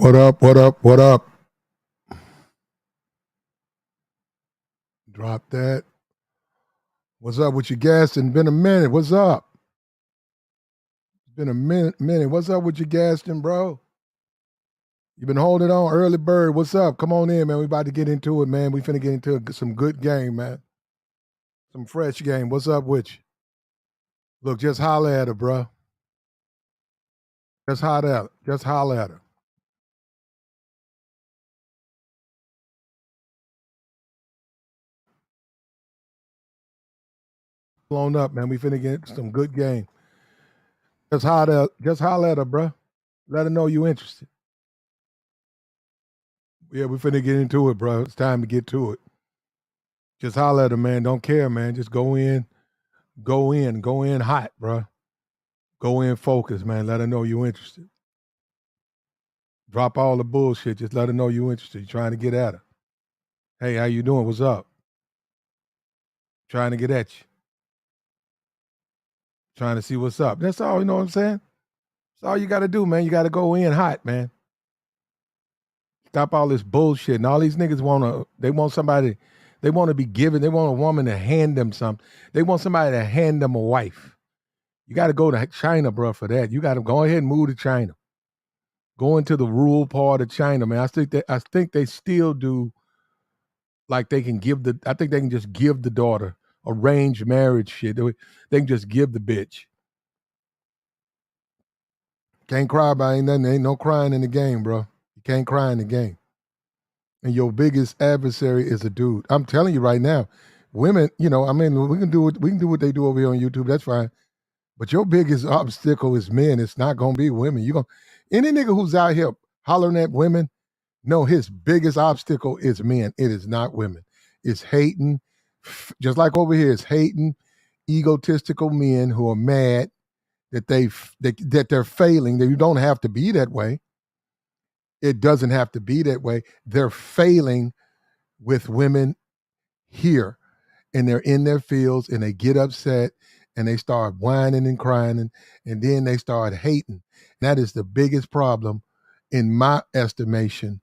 What up? What up? What up? Drop that. What's up with you, Gaston? Been a minute. What's up? Been a minute. What's up with you, Gaston, bro? You been holding on. Early bird. What's up? Come on in, man. We about to get into it, man. We finna get into some good game, man. Some fresh game. What's up with you? Look, just holler at her, bro. Just holler at her. Just holler at her. Blown up, man. We finna get some good game. Just holler at her, bro. Let her know you interested. Yeah, we finna get into it, bro. It's time to get to it. Just holler at her, man. Don't care, man. Just go in hot, bro. Go in focus, man. Let her know you interested. Drop all the bullshit. Just let her know you interested. You're trying to get at her. Hey, how you doing? What's up? Trying to get at you. Trying to see what's up. That's all, you know what I'm saying? That's all you got to do, man. You got to go in hot, man. Stop all this bullshit. And all these niggas they want somebody, they want to be given, they want a woman to hand them something. They want somebody to hand them a wife. You got to go to China, bro, for that. You got to go ahead and move to China. Go into the rural part of China, man. I think they still do, like they can I think they can just give the daughter arranged marriage shit. They can just give the bitch. Can't cry about ain't nothing. Ain't no crying in the game, bro. You can't cry in the game. And your biggest adversary is a dude. I'm telling you right now, women, I mean, we can do what they do over here on YouTube. That's fine. But your biggest obstacle is men. It's not gonna be women. Any nigga who's out here hollering at women, no, his biggest obstacle is men. It is not women. It's hating, just like over here, it's hating, egotistical men who are mad that they're failing. That you don't have to be that way. It doesn't have to be that way. They're failing with women here, and they're in their fields, and they get upset, and they start whining and crying, and then they start hating. That is the biggest problem, in my estimation,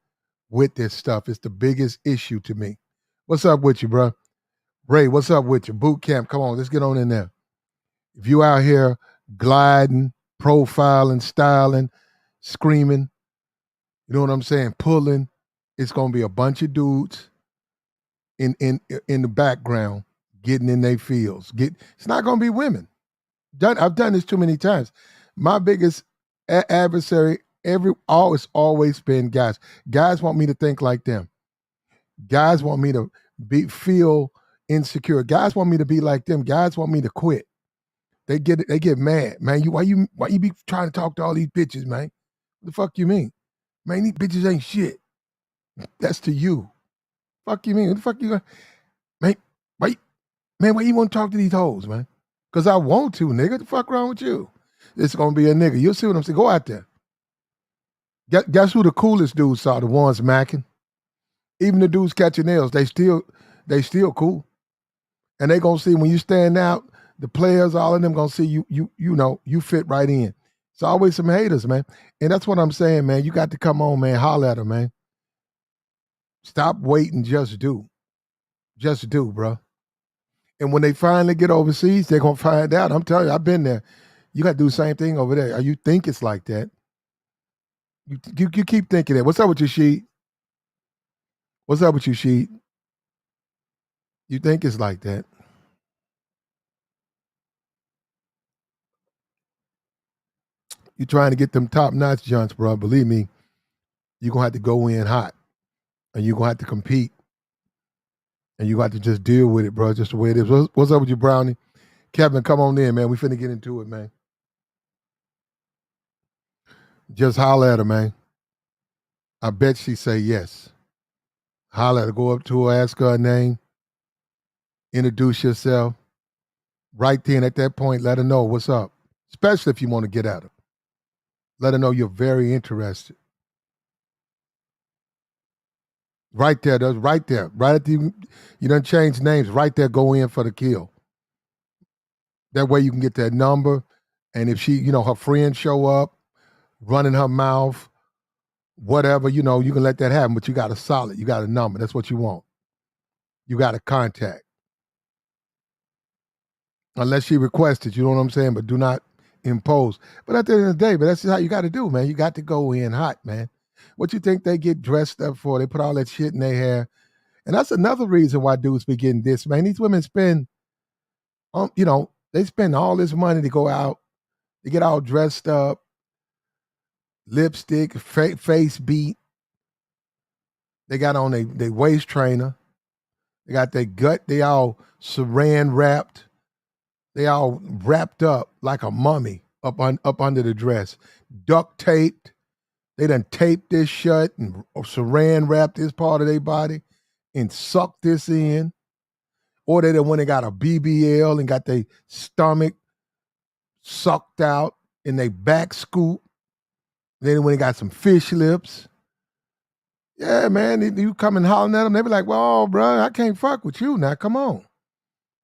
with this stuff. It's the biggest issue to me. What's up with you, bro? Ray, what's up with you? Boot camp, come on, let's get on in there. If you out here gliding, profiling, styling, screaming, you know what I'm saying, pulling, it's gonna be a bunch of dudes in the background getting in their fields. It's not gonna be women. I've done this too many times. My biggest adversary always been guys. Guys want me to think like them. Guys want me to feel insecure. Guys want me to be like them. Guys want me to quit. They get mad, man. Why you be trying to talk to all these bitches, man? What the fuck you mean? Man, these bitches ain't shit. That's to you. Fuck you mean? What the fuck you man? Why you want to talk to these hoes, man? Because I want to, nigga. The fuck wrong with you? It's gonna be a nigga. You'll see what I'm saying. Go out there. Guess who the coolest dudes are? The ones macking. Even the dudes catching nails, they still cool. And they gonna see when you stand out, the players, all of them gonna see you fit right in. It's always some haters, man. And that's what I'm saying, man. You got to come on, man. Holler at them, man. Stop waiting, just do. Just do, bro. And when they finally get overseas, they're gonna find out. I'm telling you, I've been there. You got to do the same thing over there. You think it's like that. You keep thinking that. What's up with you, Sheet? What's up with you, Sheet? You think it's like that. You trying to get them top-notch junks, bro. Believe me, you're going to have to go in hot. And you're going to have to compete. And you got to just deal with it, bro, just the way it is. What's up with you, Brownie? Kevin, come on in, man. We finna get into it, man. Just holler at her, man. I bet she say yes. Holler at her. Go up to her, ask her name. Introduce yourself. Right then at that point, let her know what's up. Especially if you want to get at her. Let her know you're very interested. Right there, right there. Right at you done change names. Right there, go in for the kill. That way you can get that number. And if she, her friends show up, running her mouth, whatever, you can let that happen, but you got a solid, you got a number. That's what you want. You got a contact. Unless she requests it, you know what I'm saying? But do not impose. But at the end of the day, but that's just how you got to do, man. You got to go in hot, man. What you think they get dressed up for? They put all that shit in their hair. And that's another reason why dudes be getting this, man. These women spend, they spend all this money to go out. They get all dressed up, lipstick, face beat. They got on their waist trainer. They got their gut. They all saran wrapped. They all wrapped up like a mummy up under the dress, duct taped. They done taped this shut and saran wrapped this part of their body and sucked this in. Or they done went and got a BBL and got their stomach sucked out and they back scoop. Then when they got some fish lips. Yeah, man, you come and hollering at them, they be like, well, bro, I can't fuck with you now. Come on.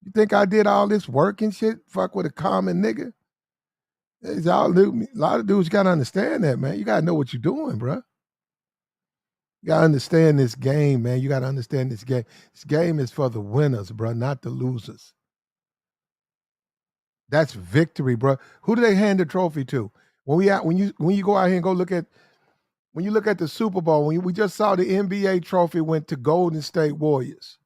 You think I did all this work and shit? Fuck with a common nigga? A lot of dudes got to understand that, man. You got to know what you're doing, bro. You got to understand this game, man. You got to understand this game. This game is for the winners, bro, not the losers. That's victory, bro. Who do they hand the trophy to? When you go out here and go look at when you look at the Super Bowl, we just saw the NBA trophy went to Golden State Warriors.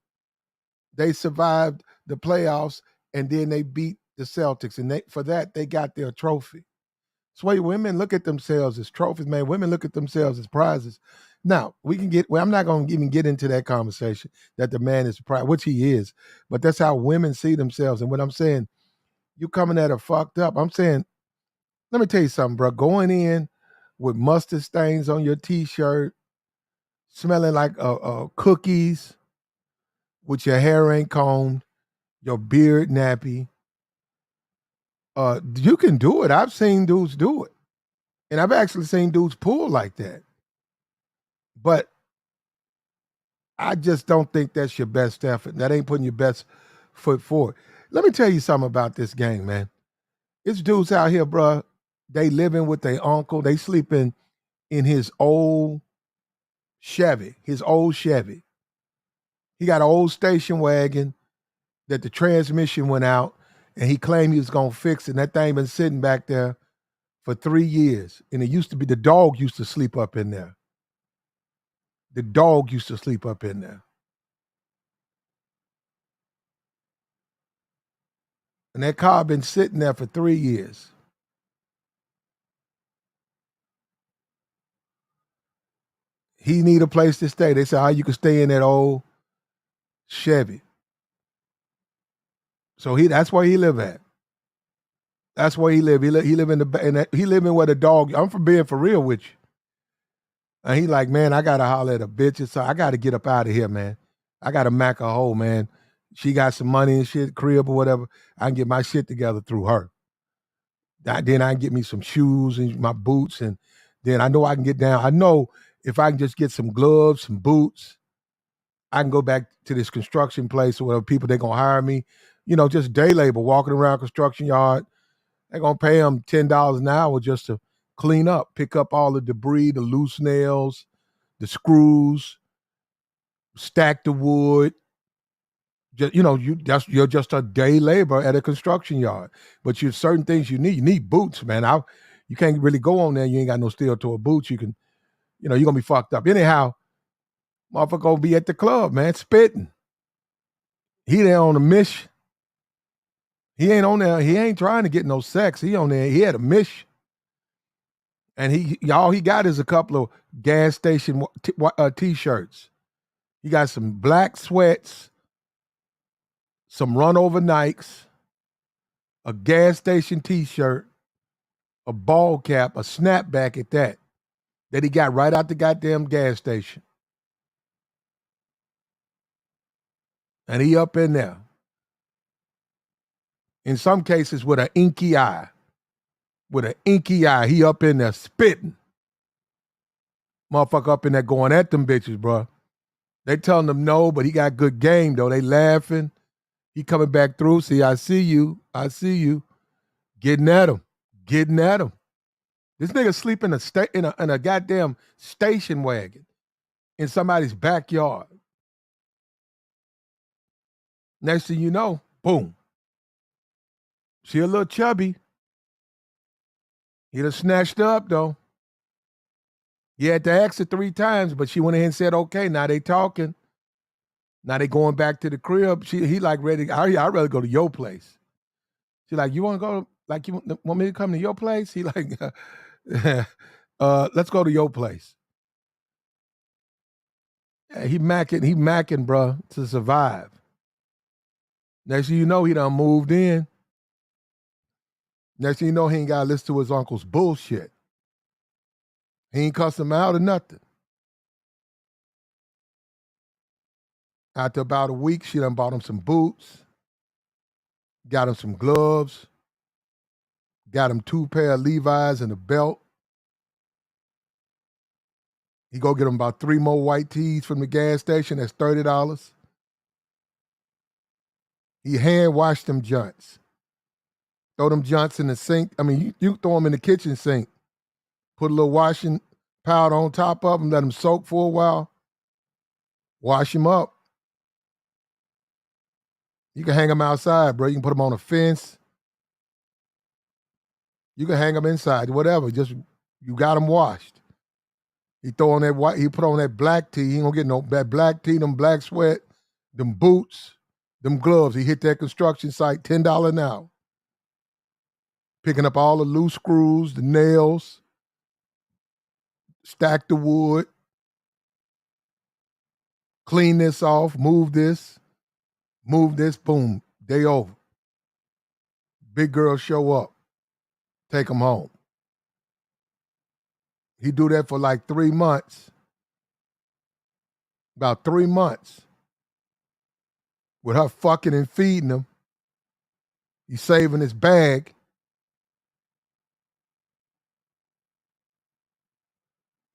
They survived the playoffs and then they beat the Celtics, and for that they got their trophy. That's why women look at themselves as trophies, man. Women look at themselves as prizes. Now, I'm not going to even get into that conversation that the man is a prize, which he is, but that's how women see themselves. And what I'm saying, you coming at her fucked up. I'm saying, let me tell you something, bro. Going in with mustard stains on your T-shirt, smelling like cookies, with your hair ain't combed, your beard nappy. You can do it. I've seen dudes do it. And I've actually seen dudes pull like that. But I just don't think that's your best effort. That ain't putting your best foot forward. Let me tell you something about this game, man. It's dudes out here, bro. They living with their uncle. They sleeping in his old Chevy. He got an old station wagon that the transmission went out, and he claimed he was going to fix it. And that thing been sitting back there for 3 years. And the dog used to sleep up in there. The dog used to sleep up in there. And that car been sitting there for 3 years. He need a place to stay. They said, you can stay in that old Chevy. So that's where he live at. That's where he live. He live in where the dog. I'm for being for real with you. And he like, man, I gotta holler at a bitch. So I gotta get up out of here, man. I gotta mack a hole, man. She got some money and shit, crib or whatever. I can get my shit together through her. Then I can get me some shoes and my boots, and then I know I can get down. I know if I can just get some gloves, some boots, I can go back to this construction place or whatever. People, they're gonna hire me, just day labor, walking around construction yard. They're gonna pay them $10 an hour just to clean up, pick up all the debris, the loose nails, the screws, stack the wood. You're just a day labor at a construction yard. But you certain things you need. You need boots, man. You can't really go on there. You ain't got no steel toe boots. You can, you're gonna be fucked up. Anyhow, motherfucker gonna be at the club, man, spitting. He there on a mission. He ain't on there. He ain't trying to get no sex. He on there. He had a mission. And all he got is a couple of gas station T-shirts. He got some black sweats, some run over Nikes, a gas station T-shirt, a ball cap, a snapback at that he got right out the goddamn gas station. And he up in there. In some cases with an inky eye. He up in there spitting. Motherfucker up in there going at them bitches, bro. They telling them no, but he got good game, though. They laughing. He coming back through. See, I see you. Getting at him. This nigga sleep in a goddamn station wagon in somebody's backyard. Next thing you know, boom. She a little chubby. He done snatched her up though. He had to ask her 3 times, but she went ahead and said, okay, now they talking. Now they going back to the crib. He like ready. I'd rather go to your place. She like, you want to go? Like, you want me to come to your place? He like, let's go to your place. Yeah, he macking, bro, to survive. Next thing you know, he done moved in. Next thing you know, he ain't got to listen to his uncle's bullshit. He ain't cuss him out or nothing. After about a week, she done bought him some boots, got him some gloves, got him 2 pair of Levi's and a belt. He go get him about 3 more white tees from the gas station. That's $30. He hand washed them joints. Throw them joints in the sink. I mean, you throw them in the kitchen sink. Put a little washing powder on top of them. Let them soak for a while. Wash them up. You can hang them outside, bro. You can put them on a fence. You can hang them inside, whatever. Just you got them washed. He throw on that white. He put on that black tee. He ain't gonna get no that black tee, them black sweat, them boots, them gloves. He hit that construction site, $10 an hour. Picking up all the loose screws, the nails, stack the wood, clean this off, move this, boom, day over. Big girl show up, take them home. He do that for like 3 months. About 3 months. With her fucking and feeding him. He's saving his bag.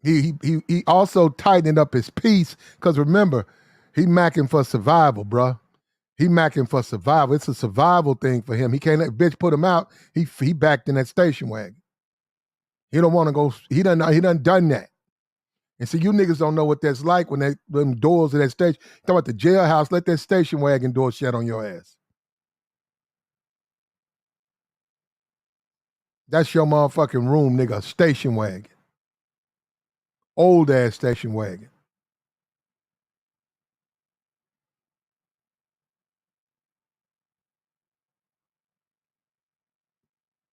He also tightened up his piece, because remember, he macking for survival, bruh. He macking for survival. It's a survival thing for him. He can't let bitch put him out. He backed in that station wagon. He don't want to go. He done done that. And see, you niggas don't know what that's like when them doors of that station. Talk about the jailhouse. Let that station wagon door shut on your ass. That's your motherfucking room, nigga. Station wagon. Old ass station wagon.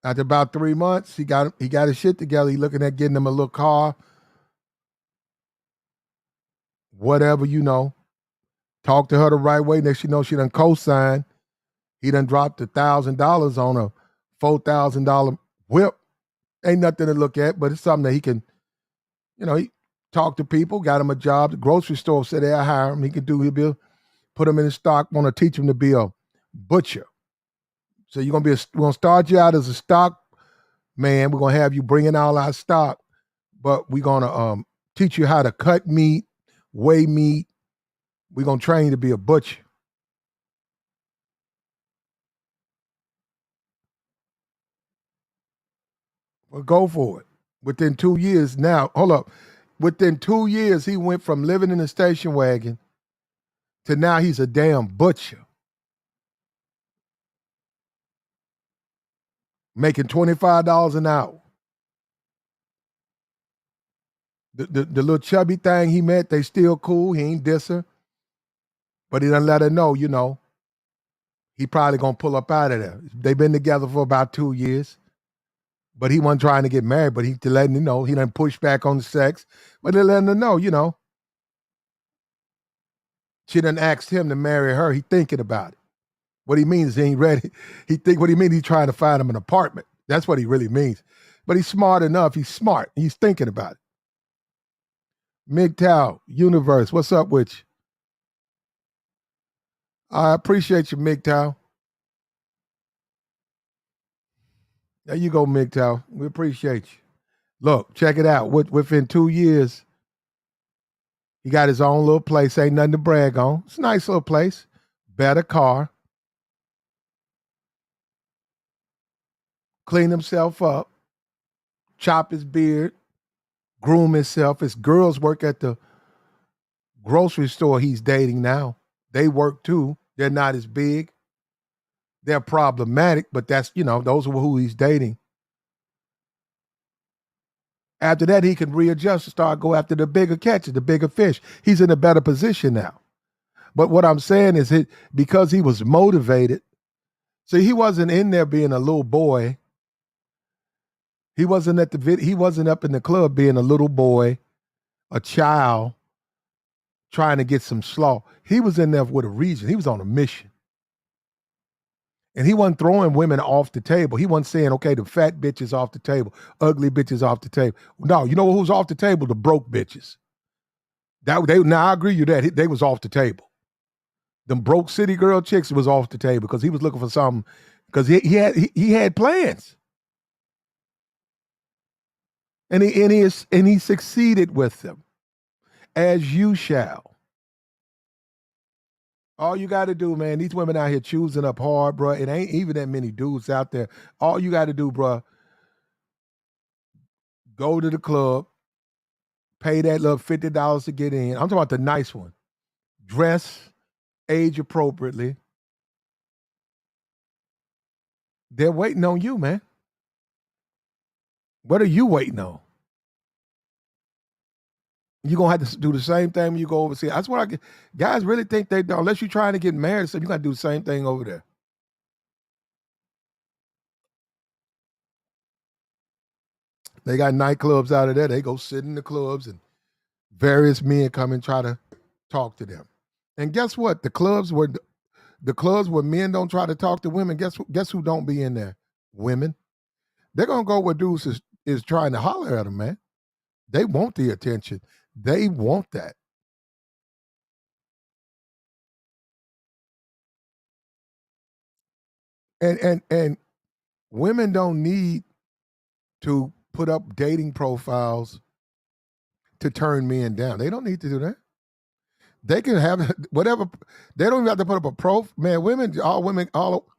After about 3 months, he got his shit together. He looking at getting him a little car, whatever, Talk to her the right way. Next you know, she done co-signed. He done dropped $1,000 on a $4,000 whip. Ain't nothing to look at, but it's something that he can, he talk to people, got him a job. The grocery store said they'll hire him. He'll put him in the stock, want to teach him to be a butcher. So we're gonna start you out as a stock man. We're gonna have you bring in all our stock, but we're gonna teach you how to cut meat, weigh meat. We're gonna train you to be a butcher. Well, go for it. Within 2 years now, hold up. Within 2 years, he went from living in a station wagon to now he's a damn butcher. Making $25 an hour. The little chubby thing he met, they still cool. He ain't diss her. But he done let her know, he probably gonna pull up out of there. They've been together for about 2 years. But he wasn't trying to get married, but he letting her know. He done push back on the sex. But they letting her know, She done asked him to marry her. He thinking about it. What he means is he ain't ready. What he means, he's trying to find him an apartment. That's what he really means. But he's smart enough. He's smart. He's thinking about it. MGTOW, Universe, what's up with you? I appreciate you, MGTOW. There you go, MGTOW. We appreciate you. Look, check it out. Within 2 years, he got his own little place. Ain't nothing to brag on. It's a nice little place. Better car. Clean himself up. chop his beard, groom himself. His girls work at the grocery store he's dating now. They work too. They're not as big. They're problematic, but that's, those are who he's dating. After that, he can readjust and start go after the bigger catches, the bigger fish. He's in a better position now. But what I'm saying is because he was motivated. See, he wasn't in there being a little boy. He wasn't he wasn't up in the club being a little boy, a child trying to get some slaw. He was in there with a reason. He was on a mission. And he wasn't throwing women off the table. He wasn't saying, okay, the fat bitches off the table, ugly bitches off the table. No, you know who's off the table? The broke bitches. Now I agree with that. They was off the table. Them broke city girl chicks was off the table because he was looking for something. Because he had plans. And he succeeded with them. As you shall. All you got to do, man, these women out here choosing up hard, bro. It ain't even that many dudes out there. All you got to do, bro, go to the club, pay that little $50 to get in. I'm talking about the nice one. Dress, age appropriately. They're waiting on you, man. What are you waiting on? You're going to have to do the same thing when you go overseas. That's what guys really think they don't. Unless you're trying to get married, so you got to do the same thing over there. They got nightclubs out of there. They go sit in the clubs and various men come and try to talk to them. And guess what? The clubs where men don't try to talk to women, guess who don't be in there? Women. They're going to go where dudes is trying to holler at them, man. They want the attention. They want that. And women don't need to put up dating profiles to turn men down. They don't need to do that. They can have whatever. They don't even have to put up a man. Women, all.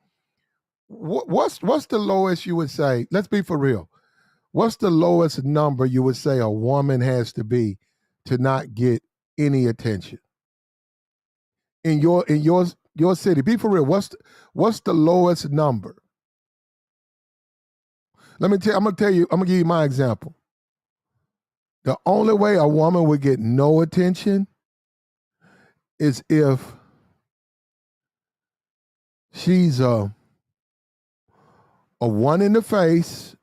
What's the lowest you would say? Let's be for real. What's the lowest number you would say a woman has to be to not get any attention in your city? Be for real. What's the lowest number? I'm gonna give you my example. The only way a woman would get no attention is if she's a 1 in the face,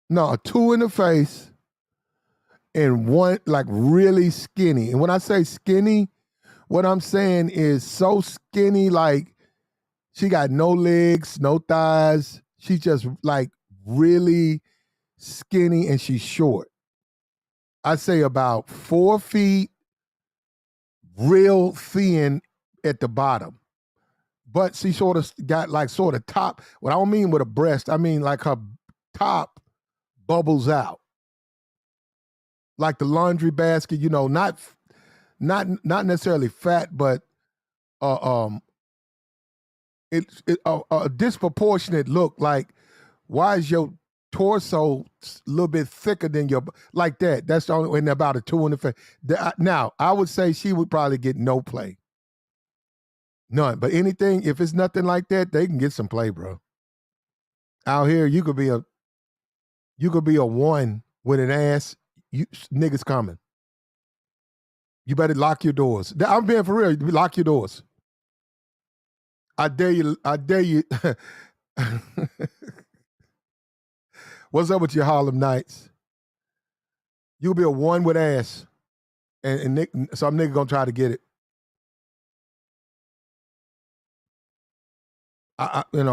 no, a 2 in the face, and 1 like really skinny. And when I say skinny, what I'm saying is so skinny, like she got no legs, no thighs. She's just like really skinny and she's short. I say about 4 feet, real thin at the bottom. But she sort of got like sort of top. What I don't mean with a breast, I mean like her top bubbles out. Like the laundry basket, not necessarily fat, but it's a disproportionate look. Like, why is your torso a little bit thicker than your like that? That's the only way. About a 2 in the face. Now, I would say she would probably get no play, none. But anything, if it's nothing like that, they can get some play, bro. Out here, you could be a 1 with an ass. You niggas coming. You better lock your doors. I'm being for real. Lock your doors. I dare you. What's up with your Harlem Nights? You'll be a 1 with ass, and some nigga gonna try to get it.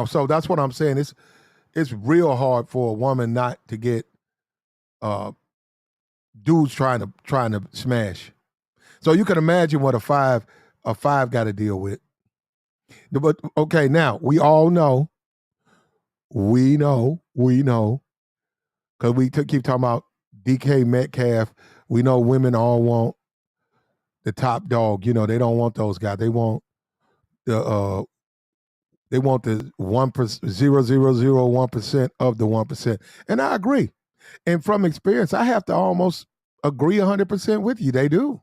So that's what I'm saying. It's real hard for a woman not to get dudes trying to smash. So you can imagine what a five got to deal with. But okay, now we all know, because we keep talking about DK Metcalf. We know women all want the top dog. They don't want those guys. They want the They want the 1%, 0.001% of the 1%. And I agree. And from experience, I have to almost agree 100% with you. They do.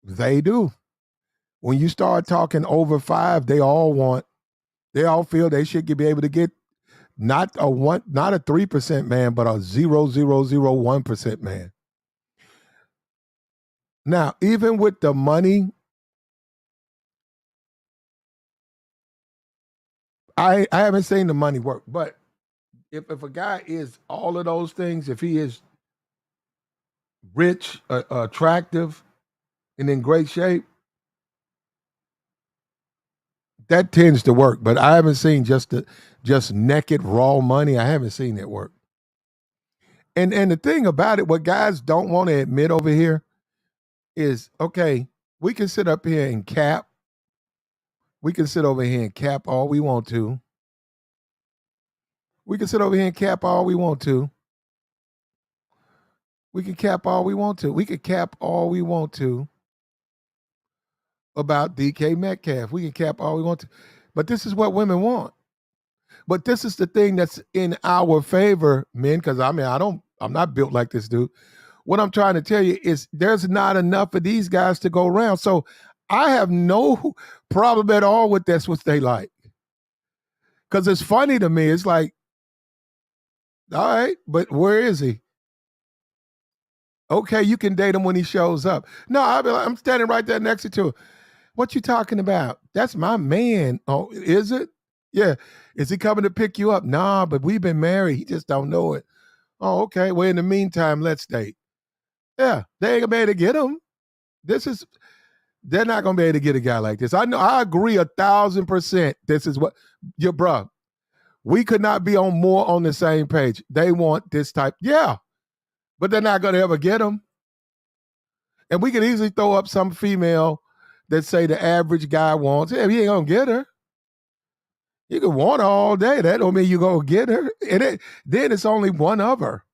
They do. When you start talking over 5, they all feel they should be able to get not a 3% man, but a 0.001% man. Now, even with the money, I haven't seen the money work, but if a guy is all of those things, if he is rich, attractive, and in great shape, that tends to work. But I haven't seen just naked raw money. I haven't seen it work. And the thing about it, what guys don't want to admit over here is, okay, we can sit up here and cap. We can sit over here and cap all we want to. We can sit over here and cap all we want to. We can cap all we want to. We can cap all we want to about DK Metcalf. We can cap all we want to. But this is what women want. But this is the thing that's in our favor, men, because I'm not built like this dude. What I'm trying to tell you is there's not enough of these guys to go around. So I have no problem at all with that's what they like. Because it's funny to me. It's like, all right, but where is he? Okay, you can date him when he shows up. No, I'm standing right there next to him. What you talking about? That's my man. Oh, is it? Yeah. Is he coming to pick you up? Nah, but we've been married. He just don't know it. Oh, okay. Well, in the meantime, let's date. Yeah, they ain't gonna be able to get him. They're not gonna be able to get a guy like this. I know. I agree 1,000%. This is what your bruh. We could not be on the same page. They want this type. Yeah, but they're not gonna ever get him. And we could easily throw up some female that say the average guy wants. Yeah, he ain't gonna get her. You can want her all day. That don't mean you gonna get her. Then it's only one of her.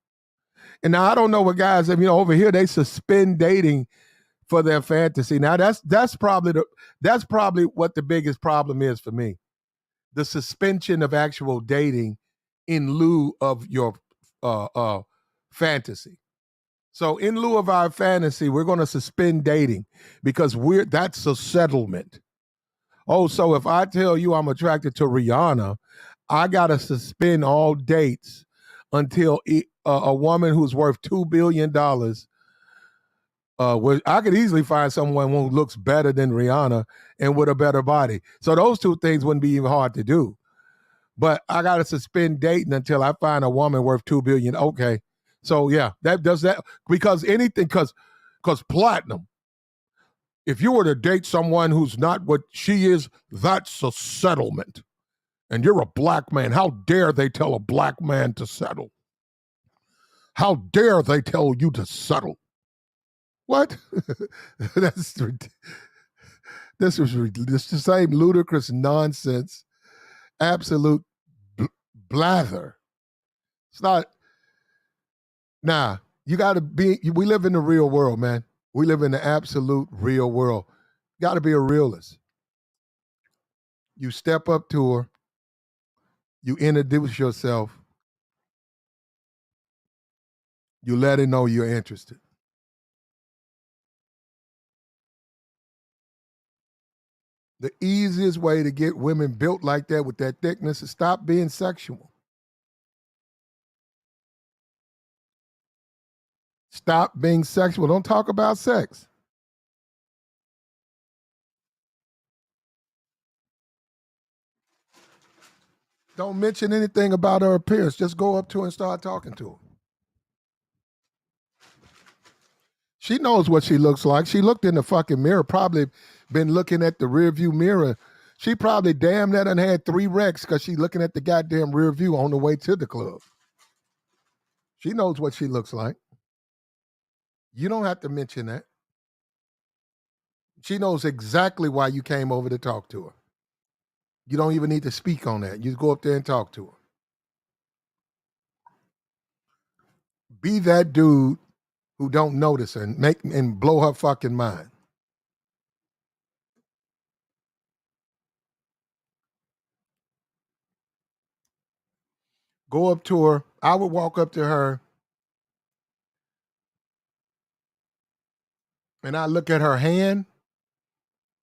And now I don't know what guys. Over here they suspend dating for their fantasy. Now that's probably what the biggest problem is for me. The suspension of actual dating in lieu of your fantasy. So in lieu of our fantasy, we're going to suspend dating because that's a settlement. Oh, so if I tell you I'm attracted to Rihanna, I got to suspend all dates until a woman who's worth $2 billion. I could easily find someone who looks better than Rihanna and with a better body. So those two things wouldn't be even hard to do. But I got to suspend dating until I find a woman worth $2 billion. Okay, so yeah, that does that because platinum. If you were to date someone who's not what she is, that's a settlement. And you're a black man. How dare they tell a black man to settle? How dare they tell you to settle? What? That's this was this the same ludicrous nonsense, absolute blather. It's not. Nah, you got to be. We live in the real world, man. We live in the absolute real world. Got to be a realist. You step up to her. You introduce yourself. You let her know you're interested. The easiest way to get women built like that with that thickness is stop being sexual. Stop being sexual. Don't talk about sex. Don't mention anything about her appearance. Just go up to her and start talking to her. She knows what she looks like. She looked in the fucking mirror, probably been looking at the rear view mirror. She probably damn that and had 3 wrecks because she's looking at the goddamn rear view on the way to the club. She knows what she looks like. You don't have to mention that. She knows exactly why you came over to talk to her. You don't even need to speak on that. You go up there and talk to her. Be that dude who don't notice her and blow her fucking mind. Go up to her. I would walk up to her and I look at her hand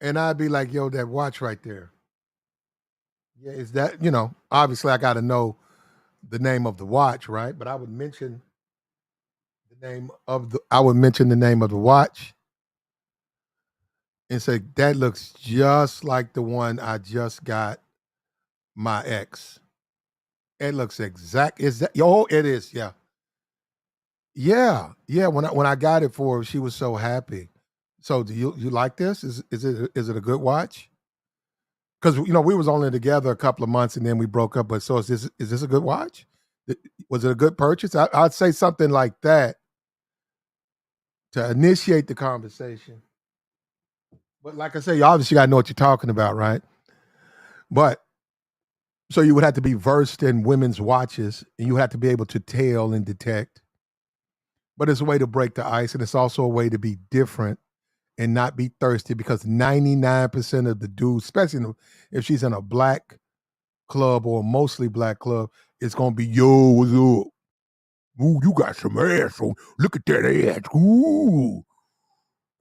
and I'd be like, yo, that watch right there. Yeah, is that, obviously I got to know the name of the watch, right? But I would mention the name of the watch and say, that looks just like the one I just got my ex. It looks exact. Is that? Oh, it is. Yeah, yeah. When I got it for her, she was so happy. So, do you like this? Is it a good watch? Because we was only together a couple of months and then we broke up. But so is this a good watch? Was it a good purchase? I'd say something like that to initiate the conversation. But like I say, you obviously got to know what you're talking about, right? But so you would have to be versed in women's watches, and you have to be able to tell and detect. But it's a way to break the ice, and it's also a way to be different and not be thirsty because 99% of the dudes, especially if she's in a black club or a mostly black club, it's gonna be yo, what's up? Ooh, you got some ass on. Look at that ass. Ooh.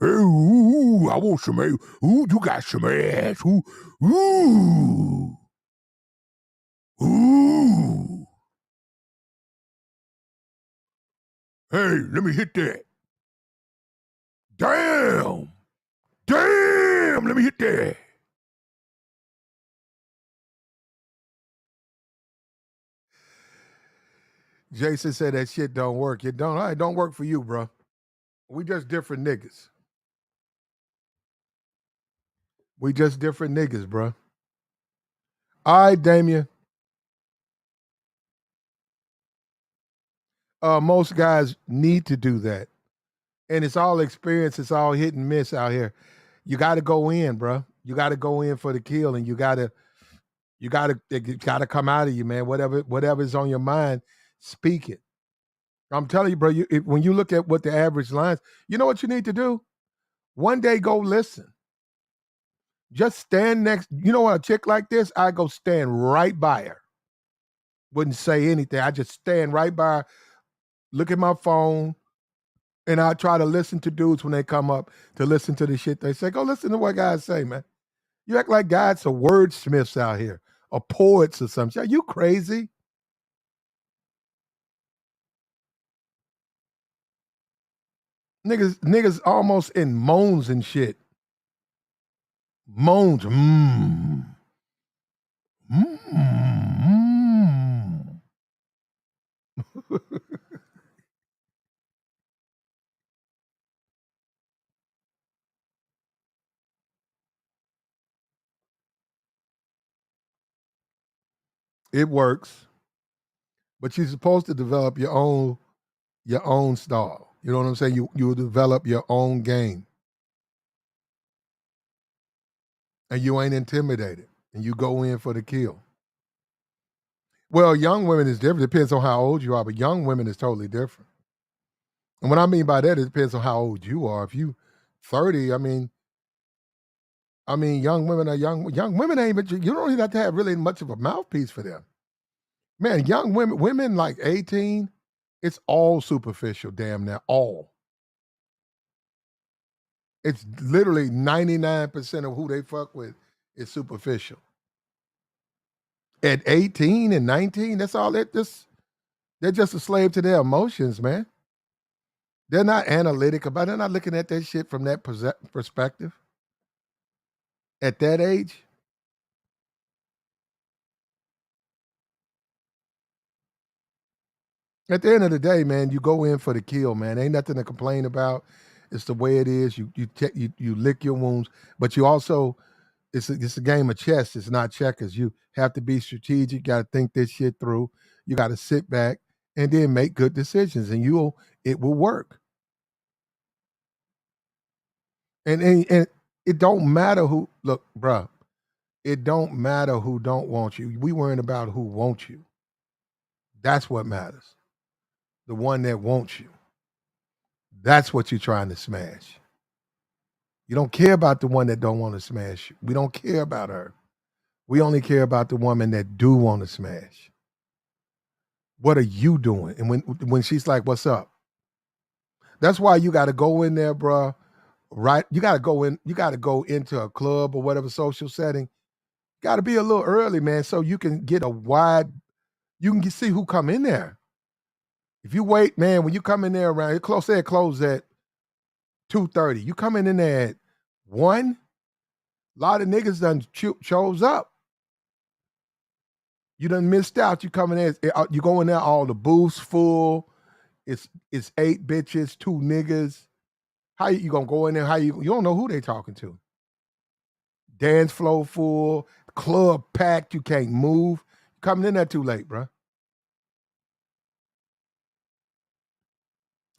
Hey, ooh, I want some ass. Ooh, you got some ass. Ooh. Ooh. Ooh. Hey, let me hit that. Damn. Damn, let me hit that. Jason said that shit don't work. It don't work for you, bro. We just different niggas. We just different niggas, bro. All right, Damien. Most guys need to do that. And it's all experience, it's all hit and miss out here. You gotta go in, bro. You gotta go in for the kill and it gotta come out of you, man. Whatever's on your mind, speak it. I'm telling you, bro, when you look at what the average lines, you know what you need to do? One day go listen. Just stand next. You know what, a chick like this, I go stand right by her. Wouldn't say anything. I just stand right by her, look at my phone, and I try to listen to dudes when they come up to listen to the shit they say. Go listen to what guys say, man. You act like guys are wordsmiths out here or poets or something. Are you crazy? Niggas almost in moans and shit. Moans. Mm. It works, but you're supposed to develop your own style. You know what I'm saying? You develop your own game, and you ain't intimidated, and you go in for the kill. Well, young women is different. Depends on how old you are, but young women is totally different. And what I mean by that, it depends on how old you are. If you 30, I mean, young women are young women ain't but you don't even have to have really much of a mouthpiece for them. Man, young women like 18, it's all superficial, damn near all. It's literally 99% of who they fuck with is superficial. At 18 and 19, that's all they're just a slave to their emotions, man. They're not analytic about it. They're not looking at that shit from that perspective at that age. At the end of the day, man, you go in for the kill, man. Ain't nothing to complain about. It's the way it is. You lick your wounds, but you also it's a game of chess. It's not checkers. You have to be strategic. You got to think this shit through. You got to sit back and then make good decisions, and it will work. And it don't matter who look, bruh. It don't matter who don't want you. We worrying about who wants you. That's what matters. The one that wants you. That's what you're trying to smash. You don't care about the one that don't want to smash you. We don't care about her. We only care about the woman that do want to smash. What are you doing? And when she's like, "What's up?" That's why you got to go in there, bruh. Right? You got to go in. You got to go into a club or whatever social setting. Got to be a little early, man, so you can get a wide. You can see who come in there. If you wait, man, when you come in there around, it close at 2:30. You coming in there at 1, a lot of niggas done chose up. You done missed out. You coming in, you go in there, all the booths full. It's 8 bitches, 2 niggas. How you gonna go in there? You don't know who they talking to. Dance floor full, club packed, you can't move. Coming in there too late, bro.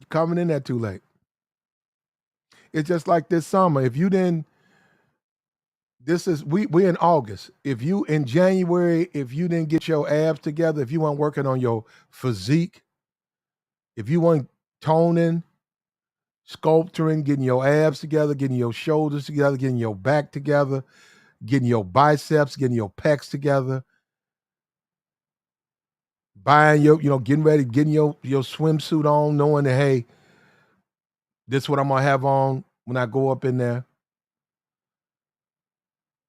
You coming in there too late. It's just like this summer. If you didn't, we in August. If you in January, if you didn't get your abs together, if you weren't working on your physique, if you weren't toning, sculpturing, getting your abs together, getting your shoulders together, getting your back together, getting your biceps, getting your pecs together, buying getting ready, getting your swimsuit on, knowing that, hey, this is what I'm gonna have on when I go up in there.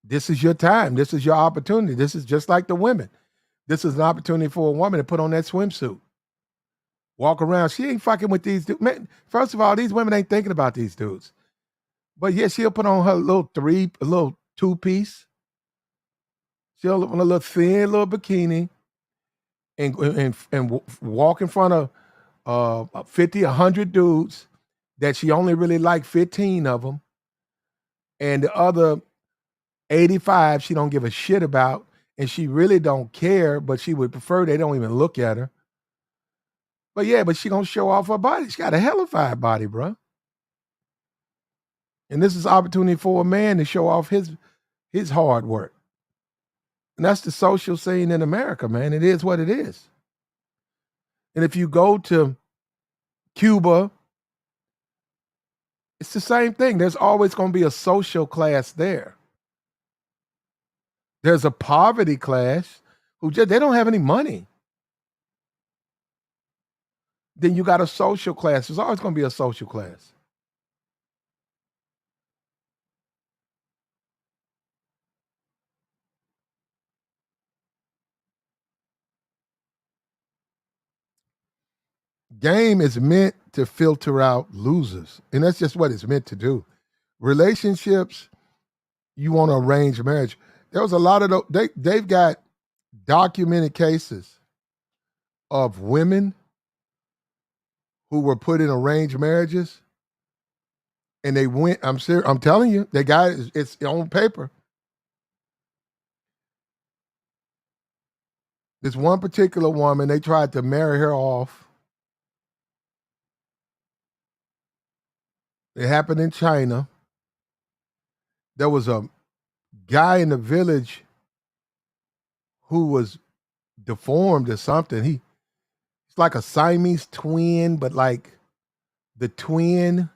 This is your time. This is your opportunity. This is just like the women. This is an opportunity for a woman to put on that swimsuit. Walk around. She ain't fucking with these dudes. Man, first of all, these women ain't thinking about these dudes. But yeah, she'll put on her little a little 2-piece. She'll put on a little thin little bikini and walk in front of 50, 100 dudes that she only really like 15 of them. And the other 85 she don't give a shit about. And she really don't care, but she would prefer they don't even look at her. But yeah, but she gonna show off her body. She got a hellified body, bro. And this is opportunity for a man to show off his hard work. And that's the social scene in America, man. It is what it is. And if you go to Cuba, it's the same thing. There's always going to be a social class there. There's a poverty class who they don't have any money. Then you got a social class. There's always going to be a social class. Game is meant to filter out losers. And that's just what it's meant to do. Relationships, you want to arrange marriage. There was a lot of they've got documented cases of women who were put in arranged marriages and they went, I'm telling you, they got it's on paper. This one particular woman, they tried to marry her off. It happened in China. There was a guy in the village who was deformed or something. He's like a Siamese twin, but like the twin,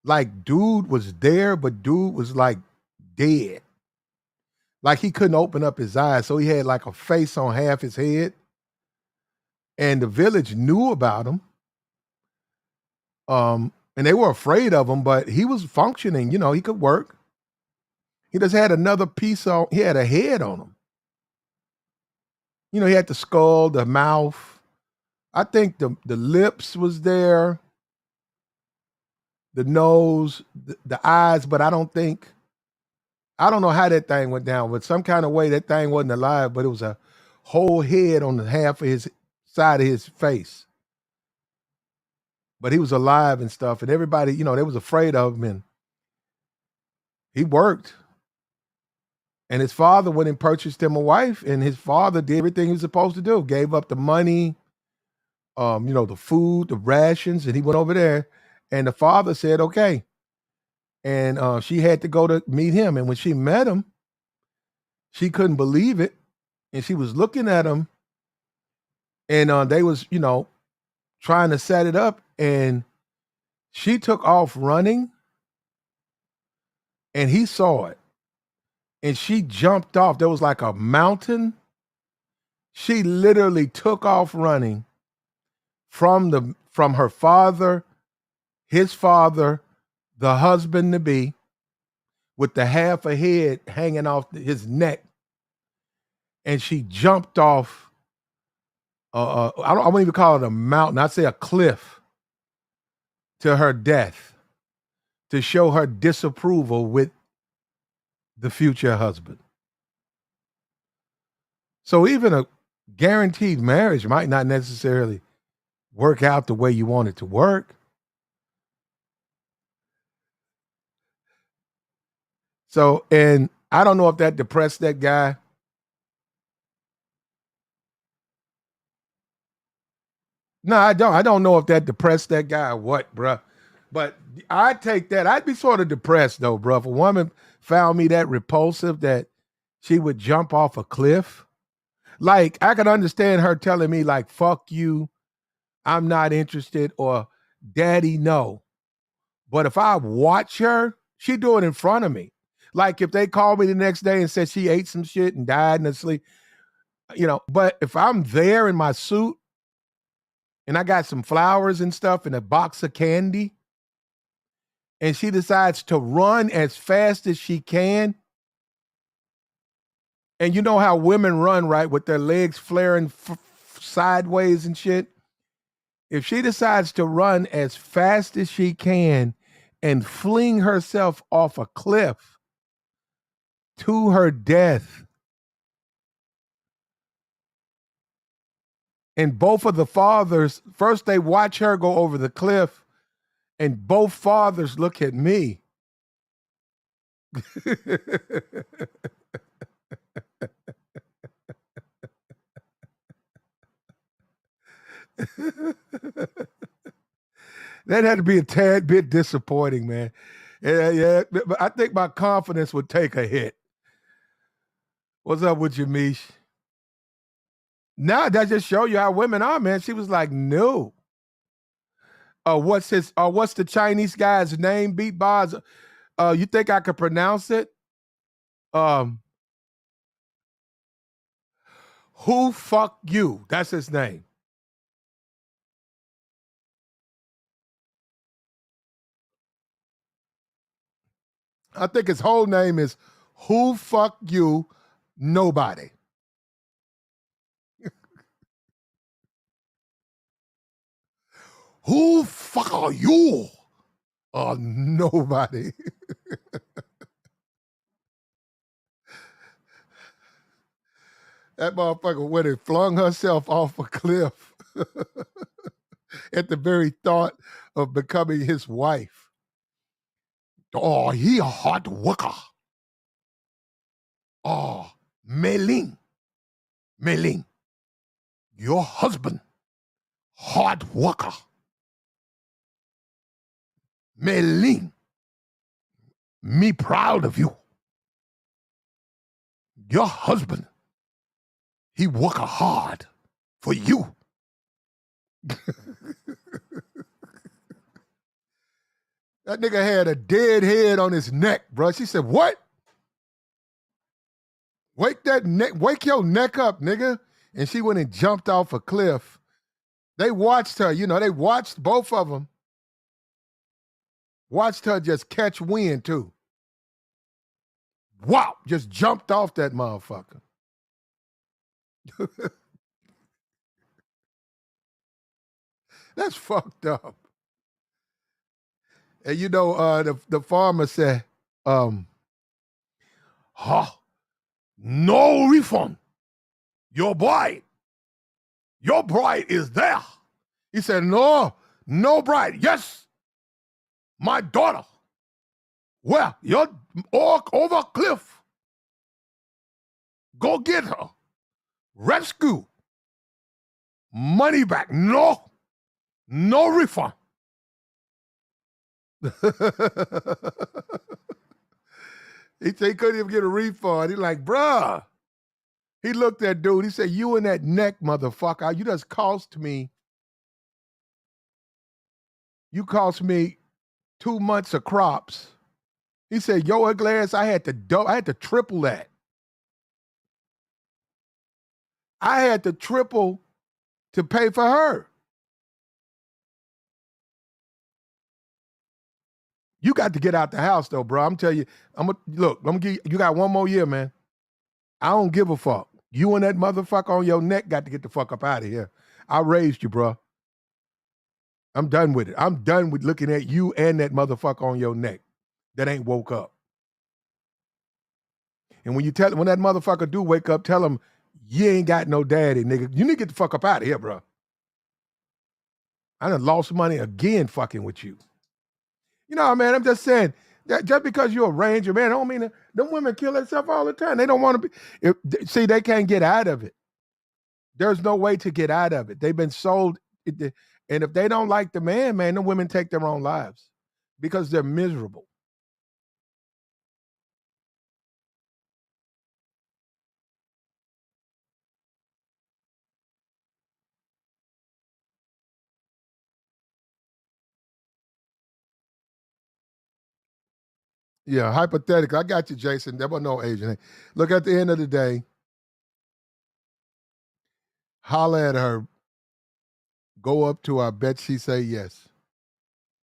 like dude was there, but dude was like dead. Like he couldn't open up his eyes. So he had like a face on half his head. And the village knew about him. And they were afraid of him, but he was functioning, he could work. He just had another piece on, he had a head on him. He had the skull, the mouth. I think the lips was there, the nose, the eyes, but I don't know how that thing went down, but some kind of way that thing wasn't alive, but it was a whole head on the half of his side of his face. But he was alive and stuff, and everybody, they was afraid of him, and he worked. And his father went and purchased him a wife, and his father did everything he was supposed to do, gave up the money, the food, the rations, and he went over there, and the father said, okay. And she had to go to meet him. And when she met him, she couldn't believe it. And she was looking at him, and they was, trying to set it up. And she took off running, and he saw it. And she jumped off. There was like a mountain, She literally took off running from her father, his father, the husband to be, with the half a head hanging off his neck, and she jumped off. I won't even call it a mountain. I'd say a cliff to her death to show her disapproval with the future husband. So even a guaranteed marriage might not necessarily work out the way you want it to work. So, and I don't know if that depressed that guy. No, I don't. I don't know if that depressed that guy or what, bruh. But I'd take that. I'd be sort of depressed though, bruh. If a woman found me that repulsive that she would jump off a cliff, like I could understand her telling me like "fuck you," "I'm not interested," or "daddy no." But if I watch her, she do it in front of me. Like if they call me the next day and said she ate some shit and died in her sleep, But if I'm there in my suit and I got some flowers and stuff and a box of candy, and she decides to run as fast as she can, and you know how women run, right, with their legs flaring sideways and shit. If she decides to run as fast as she can and fling herself off a cliff to her death, and both of the fathers, first they watch her go over the cliff, and both fathers look at me. That had to be a tad bit disappointing, man. Yeah, but I think my confidence would take a hit. What's up with you, Mish? Nah, that just show you how women are, man. She was like, no. What's the Chinese guy's name? Beat Boz. You think I could pronounce it? Um, who fuck you? That's his name. I think his whole name is Who Fuck You? Nobody. Who fuck are you? Nobody. That motherfucker went and flung herself off a cliff at the very thought of becoming his wife. Oh, he a hard worker. Oh, Mei Ling, your husband, hard worker. Mei, me proud of you. Your husband, he work hard for you. That nigga had a dead head on his neck, bro. She said, "What? Wake your neck up, nigga." And she went and jumped off a cliff. They watched her, they watched both of them, watched her just catch wind too. Wow, just jumped off that motherfucker. That's fucked up. And the farmer said, huh, no refund. Your bride, your bride is there. He said, no bride. Yes, my daughter. Well, you're over cliff. Go get her. Rescue. Money back. No refund. He said he couldn't even get a refund. He like, bruh. He looked at dude. He said, you in that neck, motherfucker. You just cost me. You cost me 2 months of crops. He said, yo, ugly ass, I had to triple that. I had to triple to pay for her. You got to get out the house though, bro. I'm telling you, I'm gonna give you got one more year, man. I don't give a fuck. You and that motherfucker on your neck got to get the fuck up out of here. I raised you, bro. I'm done with it. I'm done with looking at you and that motherfucker on your neck that ain't woke up. And when that motherfucker do wake up, tell him you ain't got no daddy, nigga. You need to get the fuck up out of here, bro. I done lost money again fucking with you. You know, man, I'm just saying that just because you're a ranger, man, I don't mean that. Them women kill themselves all the time. They don't want to be. See, they can't get out of it. There's no way to get out of it. They've been sold. And if they don't like the man, the women take their own lives because they're miserable. Yeah, hypothetical. I got you, Jason. There was no Asian. Look, at the end of the day, holler at her, go up to her, I bet she say yes.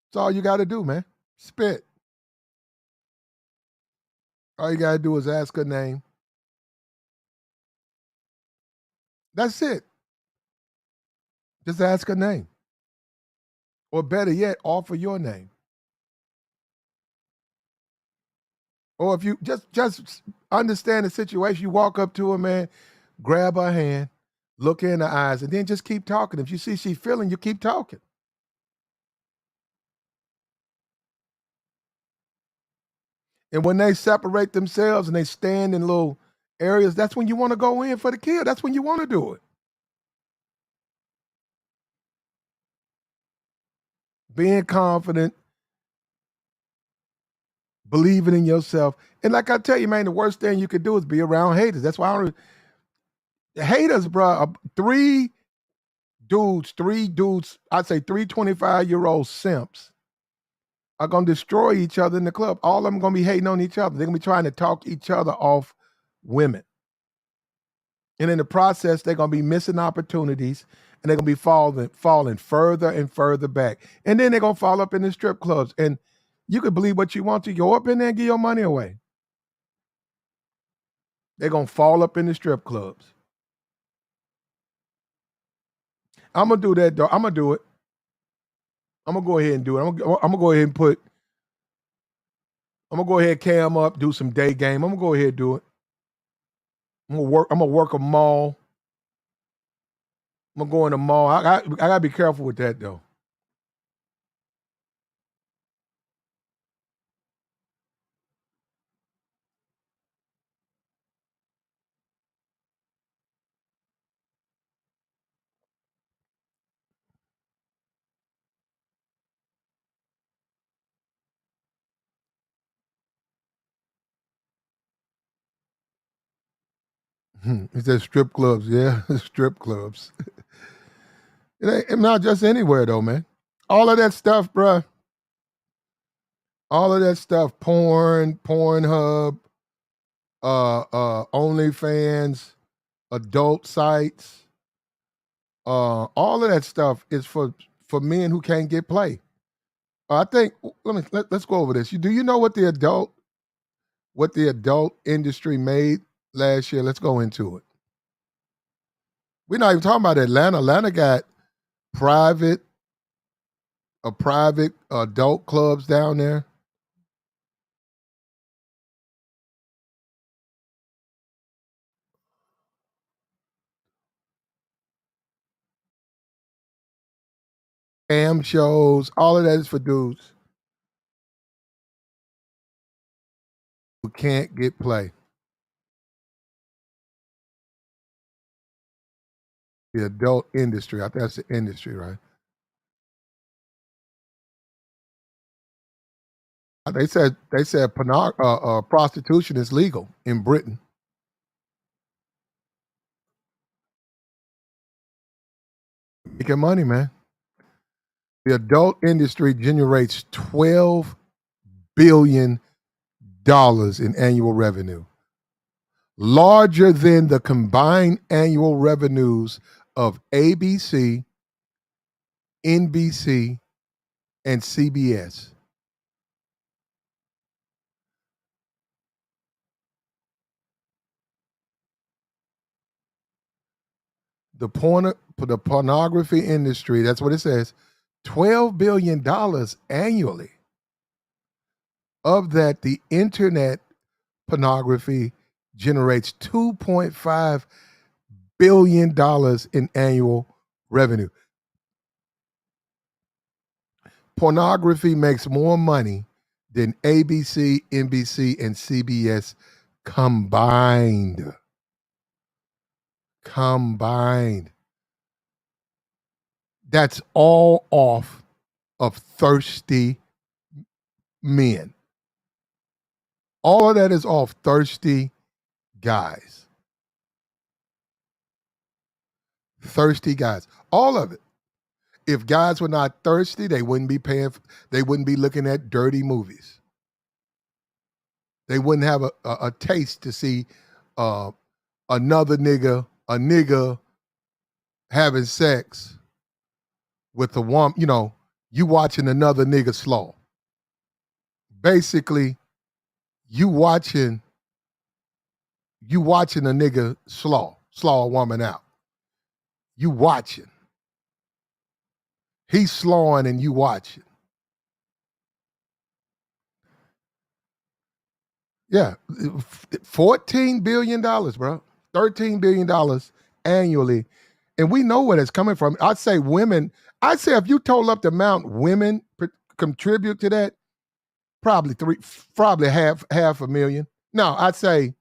That's all you got to do, man. Spit. All you got to do is ask her name. That's it. Just ask her name. Or better yet, offer your name. Or if you just understand the situation, you walk up to her, man, grab her hand, look her in the eyes, and then just keep talking. If you see she's feeling, you keep talking. And when they separate themselves and they stand in little areas, that's when you want to go in for the kill. That's when you want to do it. Being confident, believing in yourself. And like I tell you, man, the worst thing you could do is be around haters. That's why I don't. Haters, bro. Three dudes, I'd say 325-year-old simps are going to destroy each other in the club. All of them going to be hating on each other. They're going to be trying to talk each other off women. And in the process, they're going to be missing opportunities and they're going to be falling further and further back. And then they're going to fall up in the strip clubs. And you can believe what you want to. Go up in there and give your money away. They're going to fall up in the strip clubs. I'm going to do that, though. I'm going to do it. I'm going to go ahead and do it. I'm going to go ahead and I'm going to go ahead and cam up, do some day game. I'm going to go ahead and do it. I'm going to work a mall. I'm going to go in the mall. I got to be careful with that, though. It says strip clubs. Yeah, strip clubs. It ain't not just anywhere, though, man. All of that stuff, bruh. All of that stuff, Pornhub, OnlyFans, adult sites, all of that stuff is for men who can't get play. I think let's go over this. Do you know what the adult industry made last year? Let's go into it. We're not even talking about Atlanta. Atlanta got private private adult clubs down there. Cam shows, all of that is for dudes who can't get play. The adult industry, I think that's the industry, right? They said prostitution is legal in Britain. Making money, man. The adult industry generates $12 billion in annual revenue. larger than the combined annual revenues of ABC, NBC, and CBS. The pornography industry, that's what it says, $12 billion annually. Of that, the internet pornography generates $2.5 billion in annual revenue. Pornography makes more money than ABC, NBC, and CBS combined. Combined. That's all off of thirsty men. All of that is off thirsty guys. Thirsty guys. All of it. If guys were not thirsty, they wouldn't be they wouldn't be looking at dirty movies. They wouldn't have a taste to see uh, a nigga having sex with a woman, you watching another nigga slaw. Basically, you watching a nigga slaw a woman out. You watching. He's slawing and you watching. Yeah, $14 billion, bro. $13 billion annually. And we know where it's coming from. I'd say women, if you told up the amount women contribute to that, probably half a million. No, I'd say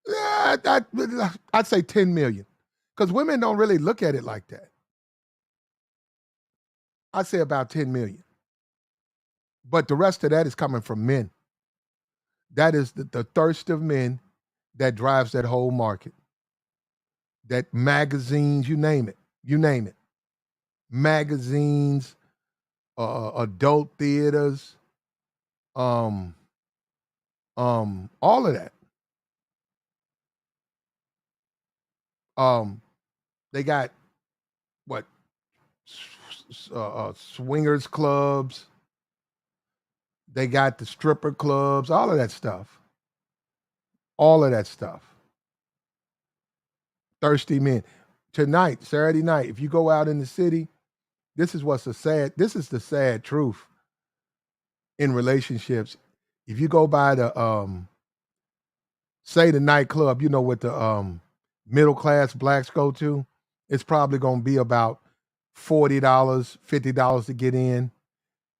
I'd say 10 million. Because women don't really look at it like that. I'd say about 10 million. But the rest of that is coming from men. That is the thirst of men that drives that whole market. That magazines, you name it. You name it. Magazines, adult theaters, all of that. They got what swingers clubs. They got the stripper clubs. All of that stuff. All of that stuff. Thirsty men. Tonight, Saturday night, if you go out in the city, this is the sad truth in relationships. If you go by the say the nightclub, what the middle class blacks go to, it's probably gonna be about $40, $50 to get in.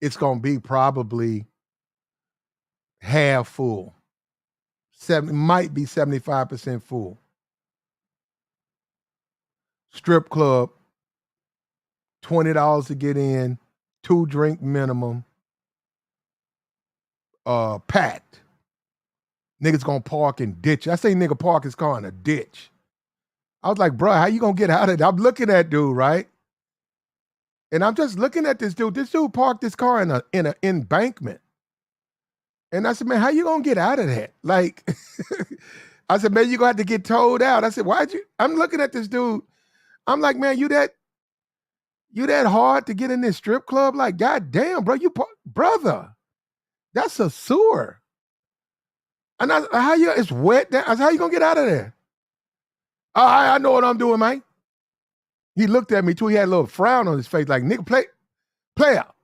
It's gonna be probably half full. Might be 75% full. Strip club, $20 to get in, 2-drink minimum, packed. Niggas gonna park and ditch. I say nigga park his car in a ditch. I was like, bro, how you gonna get out of it? I'm looking at dude, right? And I'm just looking at this dude. This dude parked his car in an embankment. And I said, man, how you gonna get out of that? Like, I said, man, you gonna have to get towed out. I said, I'm looking at this dude. I'm like, man, you that hard to get in this strip club? Like, god damn, bro, brother, that's a sewer. And it's wet. I said, how you gonna get out of there? I know what I'm doing, man. He looked at me too. He had a little frown on his face, like, nigga, play out.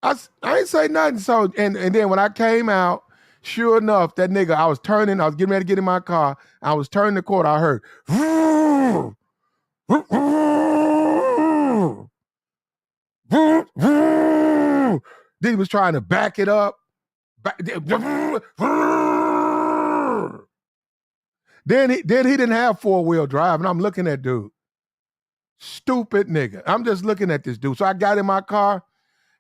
I ain't say nothing. So, and then when I came out, sure enough, that nigga, I was getting ready to get in my car. I was turning the corner. I heard, then he was trying to back it up. Then he didn't have 4-wheel drive, and I'm looking at dude. Stupid nigga. I'm just looking at this dude. So I got in my car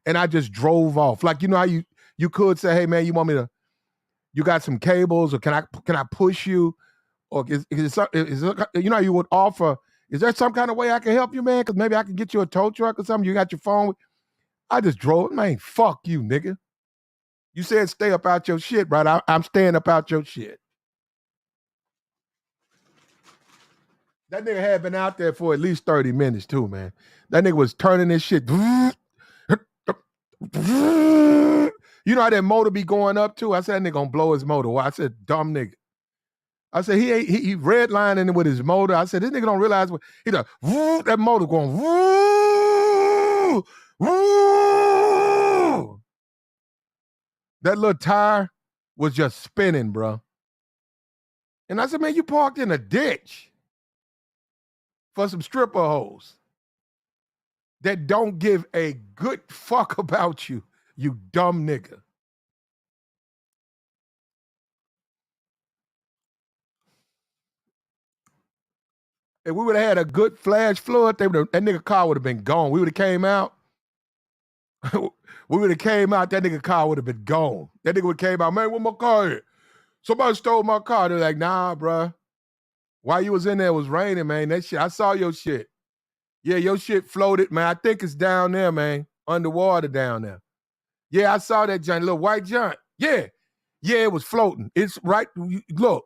and I just drove off. Like, you know how you could say, hey man, you got some cables, or can I push you? Or is how you would offer, is there some kind of way I can help you, man? Because maybe I can get you a tow truck or something. You got your phone. I just drove, man, fuck you, nigga. You said stay up out your shit, right? I'm staying up out your shit. That nigga had been out there for at least 30 minutes too, man. That nigga was turning this shit. You know how that motor be going up too? I said that nigga gonna blow his motor. Well, I said, dumb nigga. I said he redlining it with his motor. I said this nigga don't realize what he does. That motor going. Woo, woo. That little tire was just spinning, bro. And I said, man, you parked in a ditch for some stripper hoes that don't give a good fuck about you, you dumb nigga. If we would have had a good flash flood, that nigga car would have been gone. We would have came out. We would have came out, that nigga car would have been gone. That nigga would have came out, man, where my car at? Somebody stole my car. They're like, nah, bro. While you was in there, it was raining, man. That shit, I saw your shit. Yeah, your shit floated, man. I think it's down there, man. Underwater down there. Yeah, I saw that giant, little white giant. Yeah. Yeah, it was floating. It's right. Look,